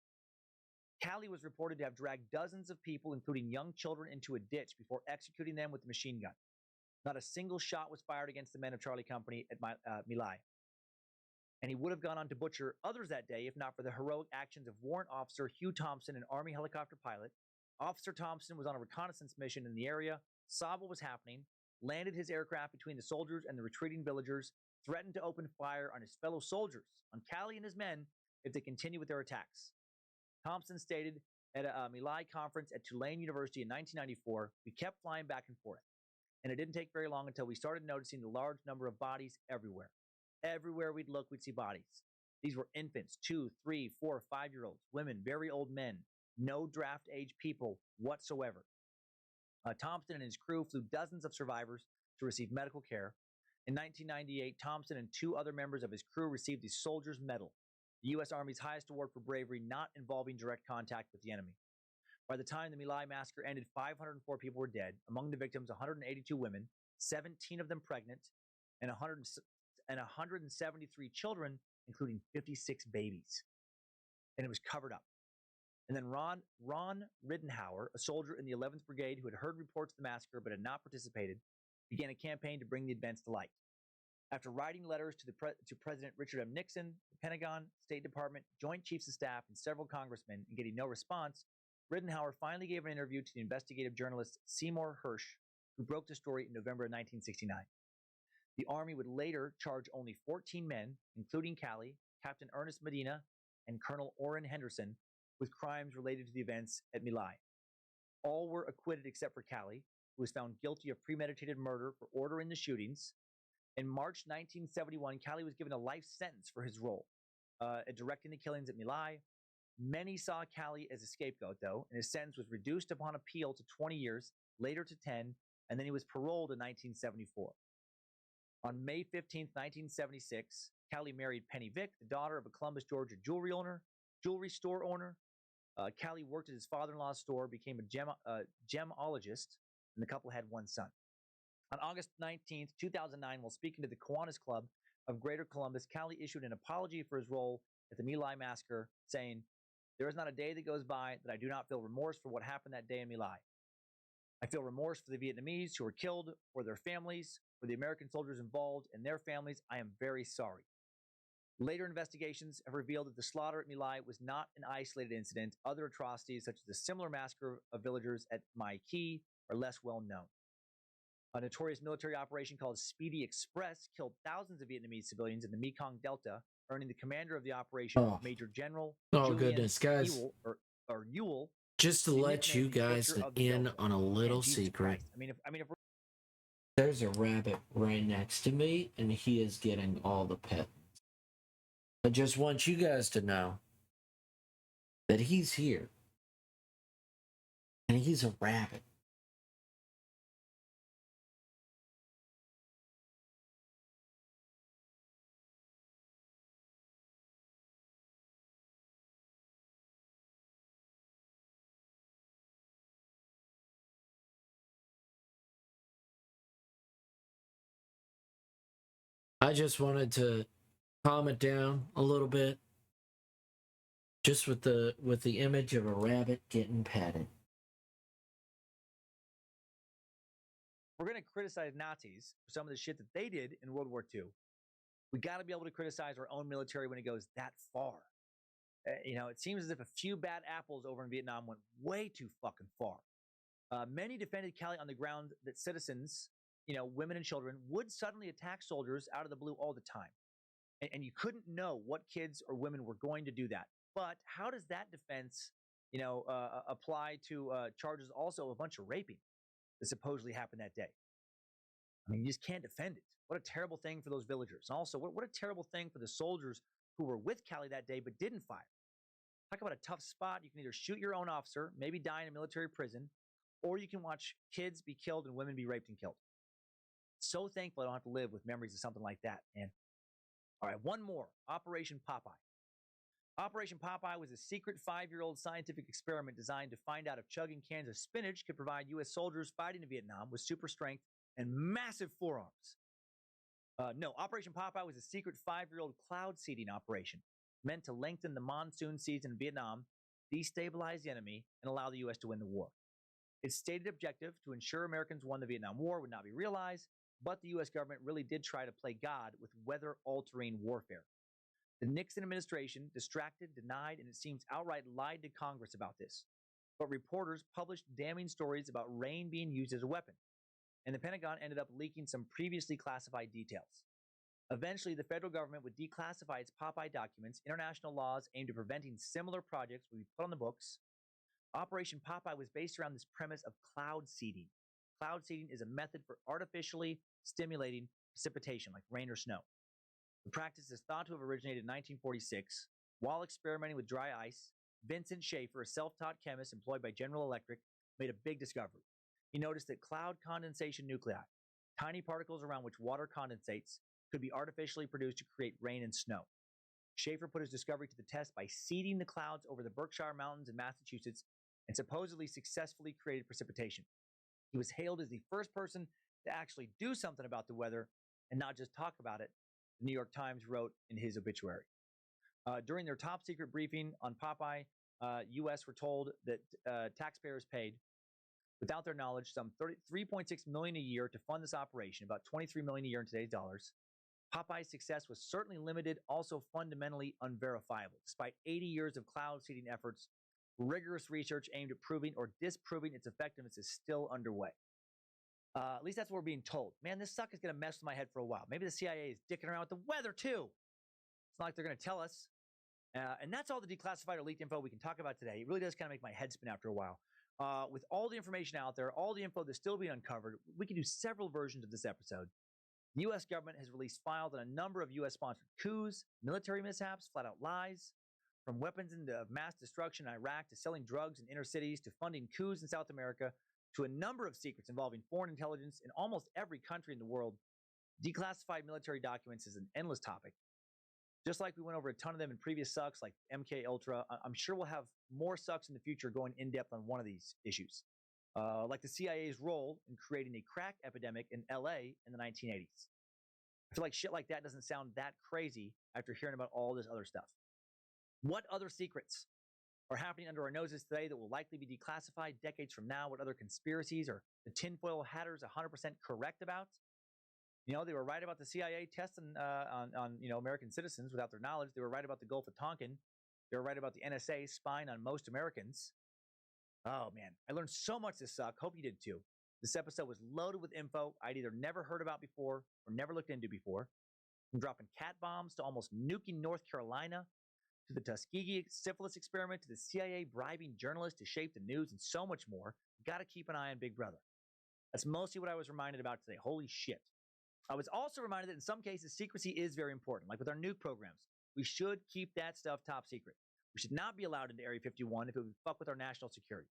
Calley was reported to have dragged dozens of people, including young children, into a ditch before executing them with the machine gun. Not a single shot was fired against the men of Charlie Company at My Lai. And he would have gone on to butcher others that day if not for the heroic actions of Warrant Officer Hugh Thompson, an Army helicopter pilot. Officer Thompson was on a reconnaissance mission in the area, saw what was happening, landed his aircraft between the soldiers and the retreating villagers, threatened to open fire on his fellow soldiers, on Calley and his men, if they continue with their attacks. Thompson stated at a My Lai conference at Tulane University in 1994, "We kept flying back and forth, and it didn't take very long until we started noticing the large number of bodies everywhere. Everywhere we'd look, we'd see bodies. These were infants, 2, 3, 4, 5-year-olds, women, very old men, no draft age people whatsoever." Thompson and his crew flew dozens of survivors to receive medical care. In 1998, Thompson and 2 other members of his crew received the Soldier's Medal, the U.S. Army's highest award for bravery not involving direct contact with the enemy. By the time the My Lai massacre ended, 504 people were dead. Among the victims, 182 women, 17 of them pregnant, and 173 children, including 56 babies. And it was covered up. And then Ron Riddenhauer, a soldier in the 11th Brigade who had heard reports of the massacre but had not participated, began a campaign to bring the events to light. After writing letters to President Richard M. Nixon, the Pentagon, State Department, Joint Chiefs of Staff, and several congressmen, and getting no response, Riddenhauer finally gave an interview to the investigative journalist Seymour Hersh, who broke the story in November of 1969. The Army would later charge only 14 men, including Calley, Captain Ernest Medina, and Colonel Orrin Henderson, with crimes related to the events at My Lai. All were acquitted except for Calley, who was found guilty of premeditated murder for ordering the shootings. In March 1971, Calley was given a life sentence for his role at directing the killings at My Lai. Many saw Calley as a scapegoat, though, and his sentence was reduced upon appeal to 20 years, later to 10, and then he was paroled in 1974. On May 15, 1976, Calley married Penny Vick, the daughter of a Columbus, Georgia jewelry store owner. Calley worked at his father-in-law's store, became a gemologist, and the couple had 1 son. On August 19, 2009, while speaking to the Kiwanis Club of Greater Columbus, Calley issued an apology for his role at the My Lai massacre, saying, "There is not a day that goes by that I do not feel remorse for what happened that day in My Lai. I feel remorse for the Vietnamese who were killed, for their families, for the American soldiers involved and their families. I am very sorry." Later investigations have revealed that the slaughter at My Lai was not an isolated incident. Other atrocities, such as the similar massacre of villagers at Mai Key, are less well known. A notorious military operation called Speedy Express killed thousands of Vietnamese civilians in the Mekong Delta, earning the commander of the operation, Major General Oh, Julian goodness, guys. Ewell Just to let you guys in on a little secret. If there's a rabbit right next to me, and he is getting all the pets. I just want you guys to know that he's here. And he's a rabbit. I just wanted to calm it down a little bit, just with the image of a rabbit getting petted. We're going to criticize Nazis for some of the shit that they did in World War II. We got to be able to criticize our own military when it goes that far. It seems as if a few bad apples over in Vietnam went way too fucking far. Many defended Cali on the ground that citizens, women and children, would suddenly attack soldiers out of the blue all the time. And you couldn't know what kids or women were going to do that. But how does that defense, apply to charges also of a bunch of raping that supposedly happened that day? I mean, you just can't defend it. What a terrible thing for those villagers. And also, what a terrible thing for the soldiers who were with Cali that day but didn't fire. Talk about a tough spot. You can either shoot your own officer, maybe die in a military prison, or you can watch kids be killed and women be raped and killed. So thankful I don't have to live with memories of something like that, man. All right, one more. Operation Popeye. Operation Popeye was a secret 5-year-old scientific experiment designed to find out if chugging cans of spinach could provide U.S. soldiers fighting in Vietnam with super strength and massive forearms. No, Operation Popeye was a secret 5-year-old cloud seeding operation meant to lengthen the monsoon season in Vietnam, destabilize the enemy, and allow the U.S. to win the war. Its stated objective, to ensure Americans won the Vietnam War, would not be realized, but the U.S. government really did try to play God with weather-altering warfare. The Nixon administration distracted, denied, and it seems outright lied to Congress about this. But reporters published damning stories about rain being used as a weapon, and the Pentagon ended up leaking some previously classified details. Eventually, the federal government would declassify its Popeye documents. International laws aimed at preventing similar projects would be put on the books. Operation Popeye was based around this premise of cloud seeding. Cloud seeding is a method for artificially stimulating precipitation, like rain or snow. The practice is thought to have originated in 1946. While experimenting with dry ice, Vincent Schaefer, a self-taught chemist employed by General Electric, made a big discovery. He noticed that cloud condensation nuclei, tiny particles around which water condensates, could be artificially produced to create rain and snow. Schaefer put his discovery to the test by seeding the clouds over the Berkshire Mountains in Massachusetts and supposedly successfully created precipitation. He was hailed as the first person to actually do something about the weather and not just talk about it, the New York Times wrote in his obituary. During their top secret briefing on Popeye, U.S. were told that taxpayers paid, without their knowledge, some $3.6 million a year to fund this operation, about $23 million a year in today's dollars. Popeye's success was certainly limited, also fundamentally unverifiable. Despite 80 years of cloud seeding efforts, rigorous research aimed at proving or disproving its effectiveness is still underway. At least that's what we're being told. Man, this suck is going to mess with my head for a while. Maybe the CIA is dicking around with the weather, too. It's not like they're going to tell us. And that's all the declassified or leaked info we can talk about today. It really does kind of make my head spin after a while. With all the information out there, all the info that's still being uncovered, we can do several versions of this episode. The U.S. government has released files on a number of U.S.-sponsored coups, military mishaps, flat-out lies, from weapons of mass destruction in Iraq to selling drugs in inner cities to funding coups in South America to a number of secrets involving foreign intelligence in almost every country in the world. Declassified military documents is an endless topic. Just like we went over a ton of them in previous sucks like MK Ultra, I'm sure we'll have more sucks in the future going in depth on one of these issues. Like the CIA's role in creating a crack epidemic in LA in the 1980s. I feel like shit like that doesn't sound that crazy after hearing about all this other stuff. What other secrets are happening under our noses today that will likely be declassified decades from now? What other conspiracies are the tinfoil hatters 100% correct about? They were right about the CIA testing on American citizens without their knowledge. They were right about the Gulf of Tonkin. They were right about the NSA spying on most Americans. Oh, man. I learned so much this suck. Hope you did too. This episode was loaded with info I'd either never heard about before or never looked into before. From dropping cat bombs to almost nuking North Carolina, to the Tuskegee syphilis experiment, to the CIA bribing journalists to shape the news, and so much more. You got to keep an eye on Big Brother. That's mostly what I was reminded about today. Holy shit. I was also reminded that in some cases, secrecy is very important, like with our nuke programs. We should keep that stuff top secret. We should not be allowed into Area 51 if it would fuck with our national security.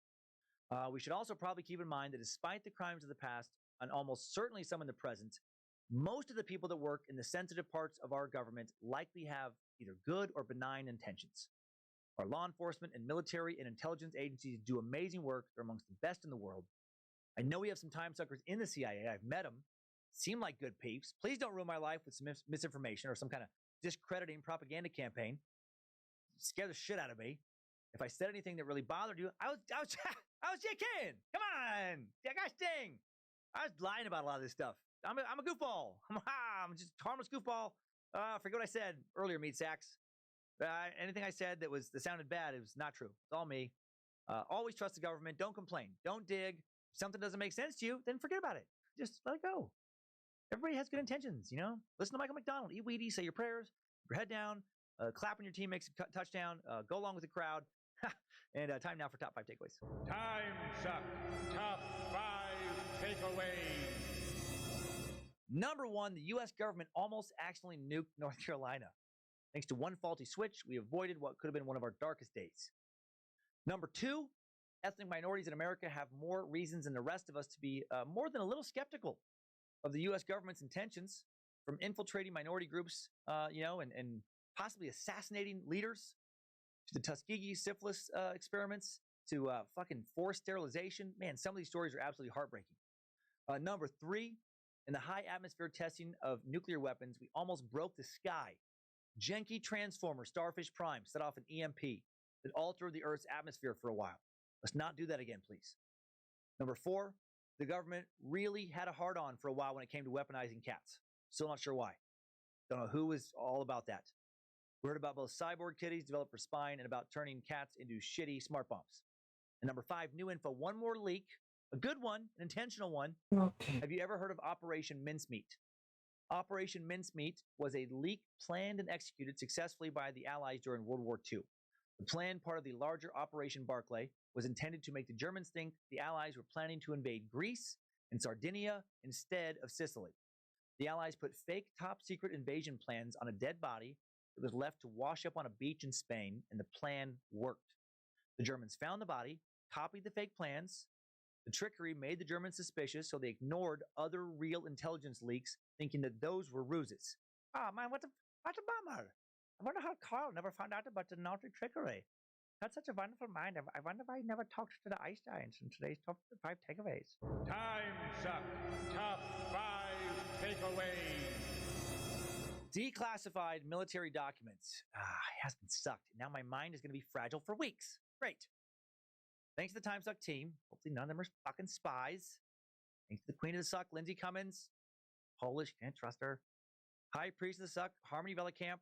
We should also probably keep in mind that despite the crimes of the past, and almost certainly some in the present, most of the people that work in the sensitive parts of our government likely have either good or benign intentions. Our law enforcement and military and intelligence agencies do amazing work. They're amongst the best in the world. I know we have some time suckers in the CIA. I've met them. Seem like good peeps. Please don't ruin my life with some misinformation or some kind of discrediting propaganda campaign. Scare the shit out of me. If I said anything that really bothered you, I was just kidding. Come on, gosh dang. I was lying about a lot of this stuff. I'm a goofball. I'm just a harmless goofball. Forget what I said earlier, meat sacks. Anything I said that sounded bad, it was not true. It's all me. Always trust the government. Don't complain. Don't dig. If something doesn't make sense to you, then forget about it. Just let it go. Everybody has good intentions, you know? Listen to Michael McDonald. Eat Wheaties, say your prayers, keep your head down, clap when your team makes a touchdown, go along with the crowd. And time now for top 5 takeaways. Time suck. Top 5 takeaways. Number 1, the U.S. government almost accidentally nuked North Carolina. Thanks to one faulty switch, we avoided what could have been one of our darkest days. Number 2, ethnic minorities in America have more reasons than the rest of us to be more than a little skeptical of the U.S. government's intentions, from infiltrating minority groups, and possibly assassinating leaders, to the Tuskegee syphilis experiments, to fucking forced sterilization. Man, some of these stories are absolutely heartbreaking. Number 3, in the high atmosphere testing of nuclear weapons, we almost broke the sky. Janky transformer Starfish Prime set off an EMP that altered the Earth's atmosphere for a while. Let's not do that again, please. Number 4, the government really had a hard-on for a while when it came to weaponizing cats. Still not sure why. Don't know who was all about that. We heard about both cyborg kitties developed for spying and about turning cats into shitty smart bombs. And number 5, new info. One more leak. A good one, an intentional one. Okay. Have you ever heard of Operation Mincemeat? Operation Mincemeat was a leak planned and executed successfully by the Allies during World War II. The plan, part of the larger Operation Barclay, was intended to make the Germans think the Allies were planning to invade Greece and Sardinia instead of Sicily. The Allies put fake top-secret invasion plans on a dead body that was left to wash up on a beach in Spain, and the plan worked. The Germans found the body, copied the fake plans. The trickery made the Germans suspicious, so they ignored other real intelligence leaks, thinking that those were ruses. Oh man, what a bummer. I wonder how Carl never found out about the naughty trickery. That's such a wonderful mind. I wonder why he never talked to the Einsteins in today's top 5 takeaways. Time suck. Top 5 takeaways. Declassified military documents. It has been sucked. Now my mind is going to be fragile for weeks. Great. Thanks to the Time Suck team. Hopefully none of them are fucking spies. Thanks to the Queen of the Suck, Lindsay Cummins. Polish, can't trust her. High Priest of the Suck, Harmony Velicamp.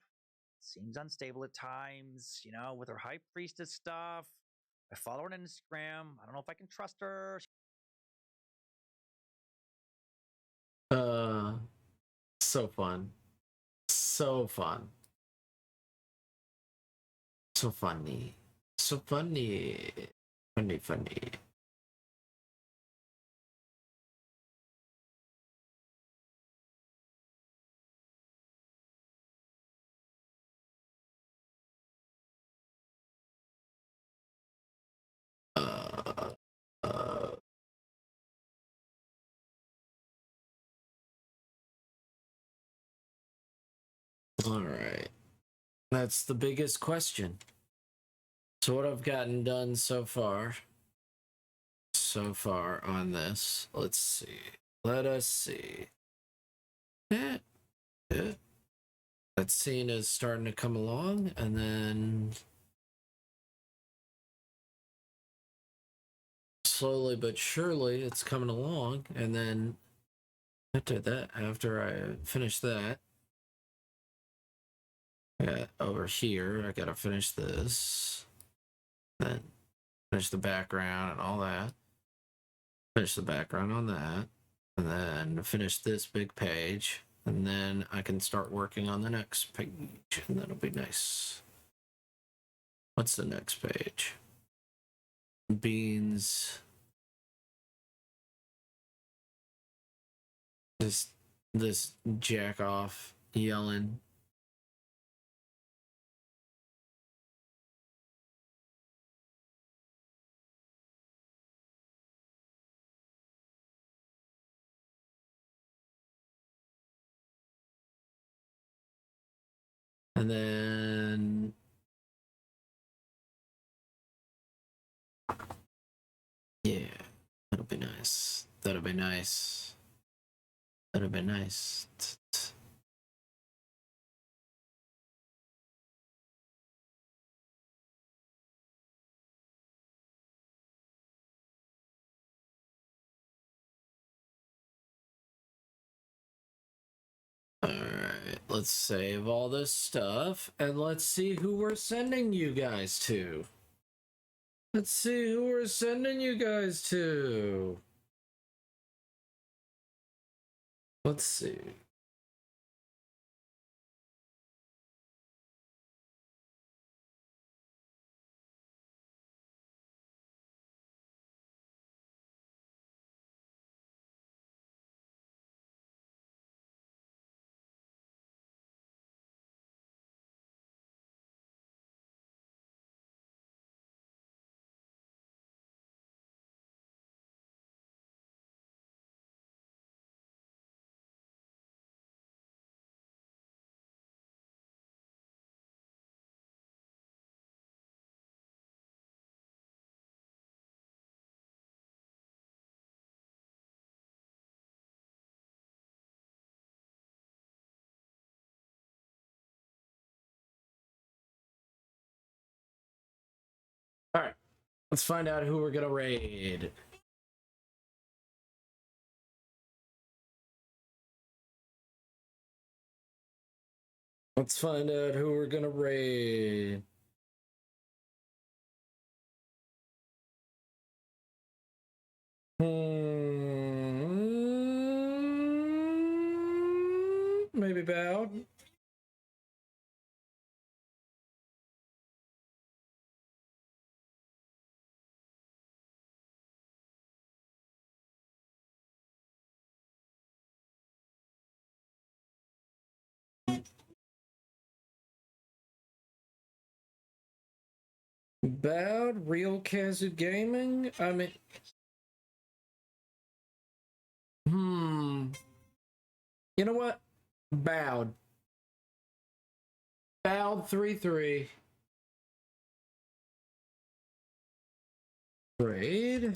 Seems unstable at times, with her High Priestess stuff. I follow her on Instagram. I don't know if I can trust her. So fun. So fun. So funny. So funny. Funny. All right. That's the biggest question. So what I've gotten done so far on this, let's see. Let us see. That scene is starting to come along, and then slowly but surely it's coming along, and then after I finish that, over here I gotta finish this, then finish the background and all that, finish the background on that, and then finish this big page, and then I can start working on the next page, and that'll be nice. What's the next page? Beans. This jack off yelling. And then yeah, that'll be nice. That'll be nice. That'll be nice. Alright, let's save all this stuff and let's see who we're sending you guys to. Let's see who we're sending you guys to. Let's see. All right, let's find out who we're gonna raid. Let's find out who we're gonna raid. Maybe Bowed. Bowed, Real Kazu Gaming. I mean, you know what? Bowed. Bowed 3-3. Raid.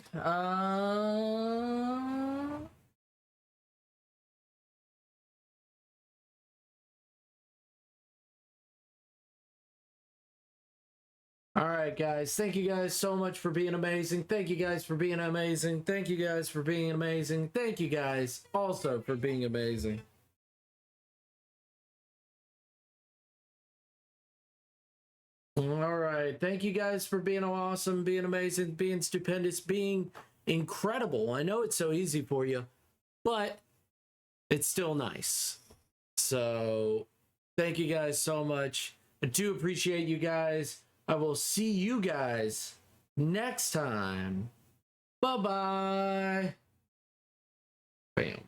All right, guys. Thank you guys so much for being amazing. Thank you guys for being amazing. Thank you guys for being amazing. Thank you guys also for being amazing. All right. Thank you guys for being awesome, being amazing, being stupendous, being incredible. I know it's so easy for you, but it's still nice. So thank you guys so much. I do appreciate you guys. I will see you guys next time. Bye-bye. Bam.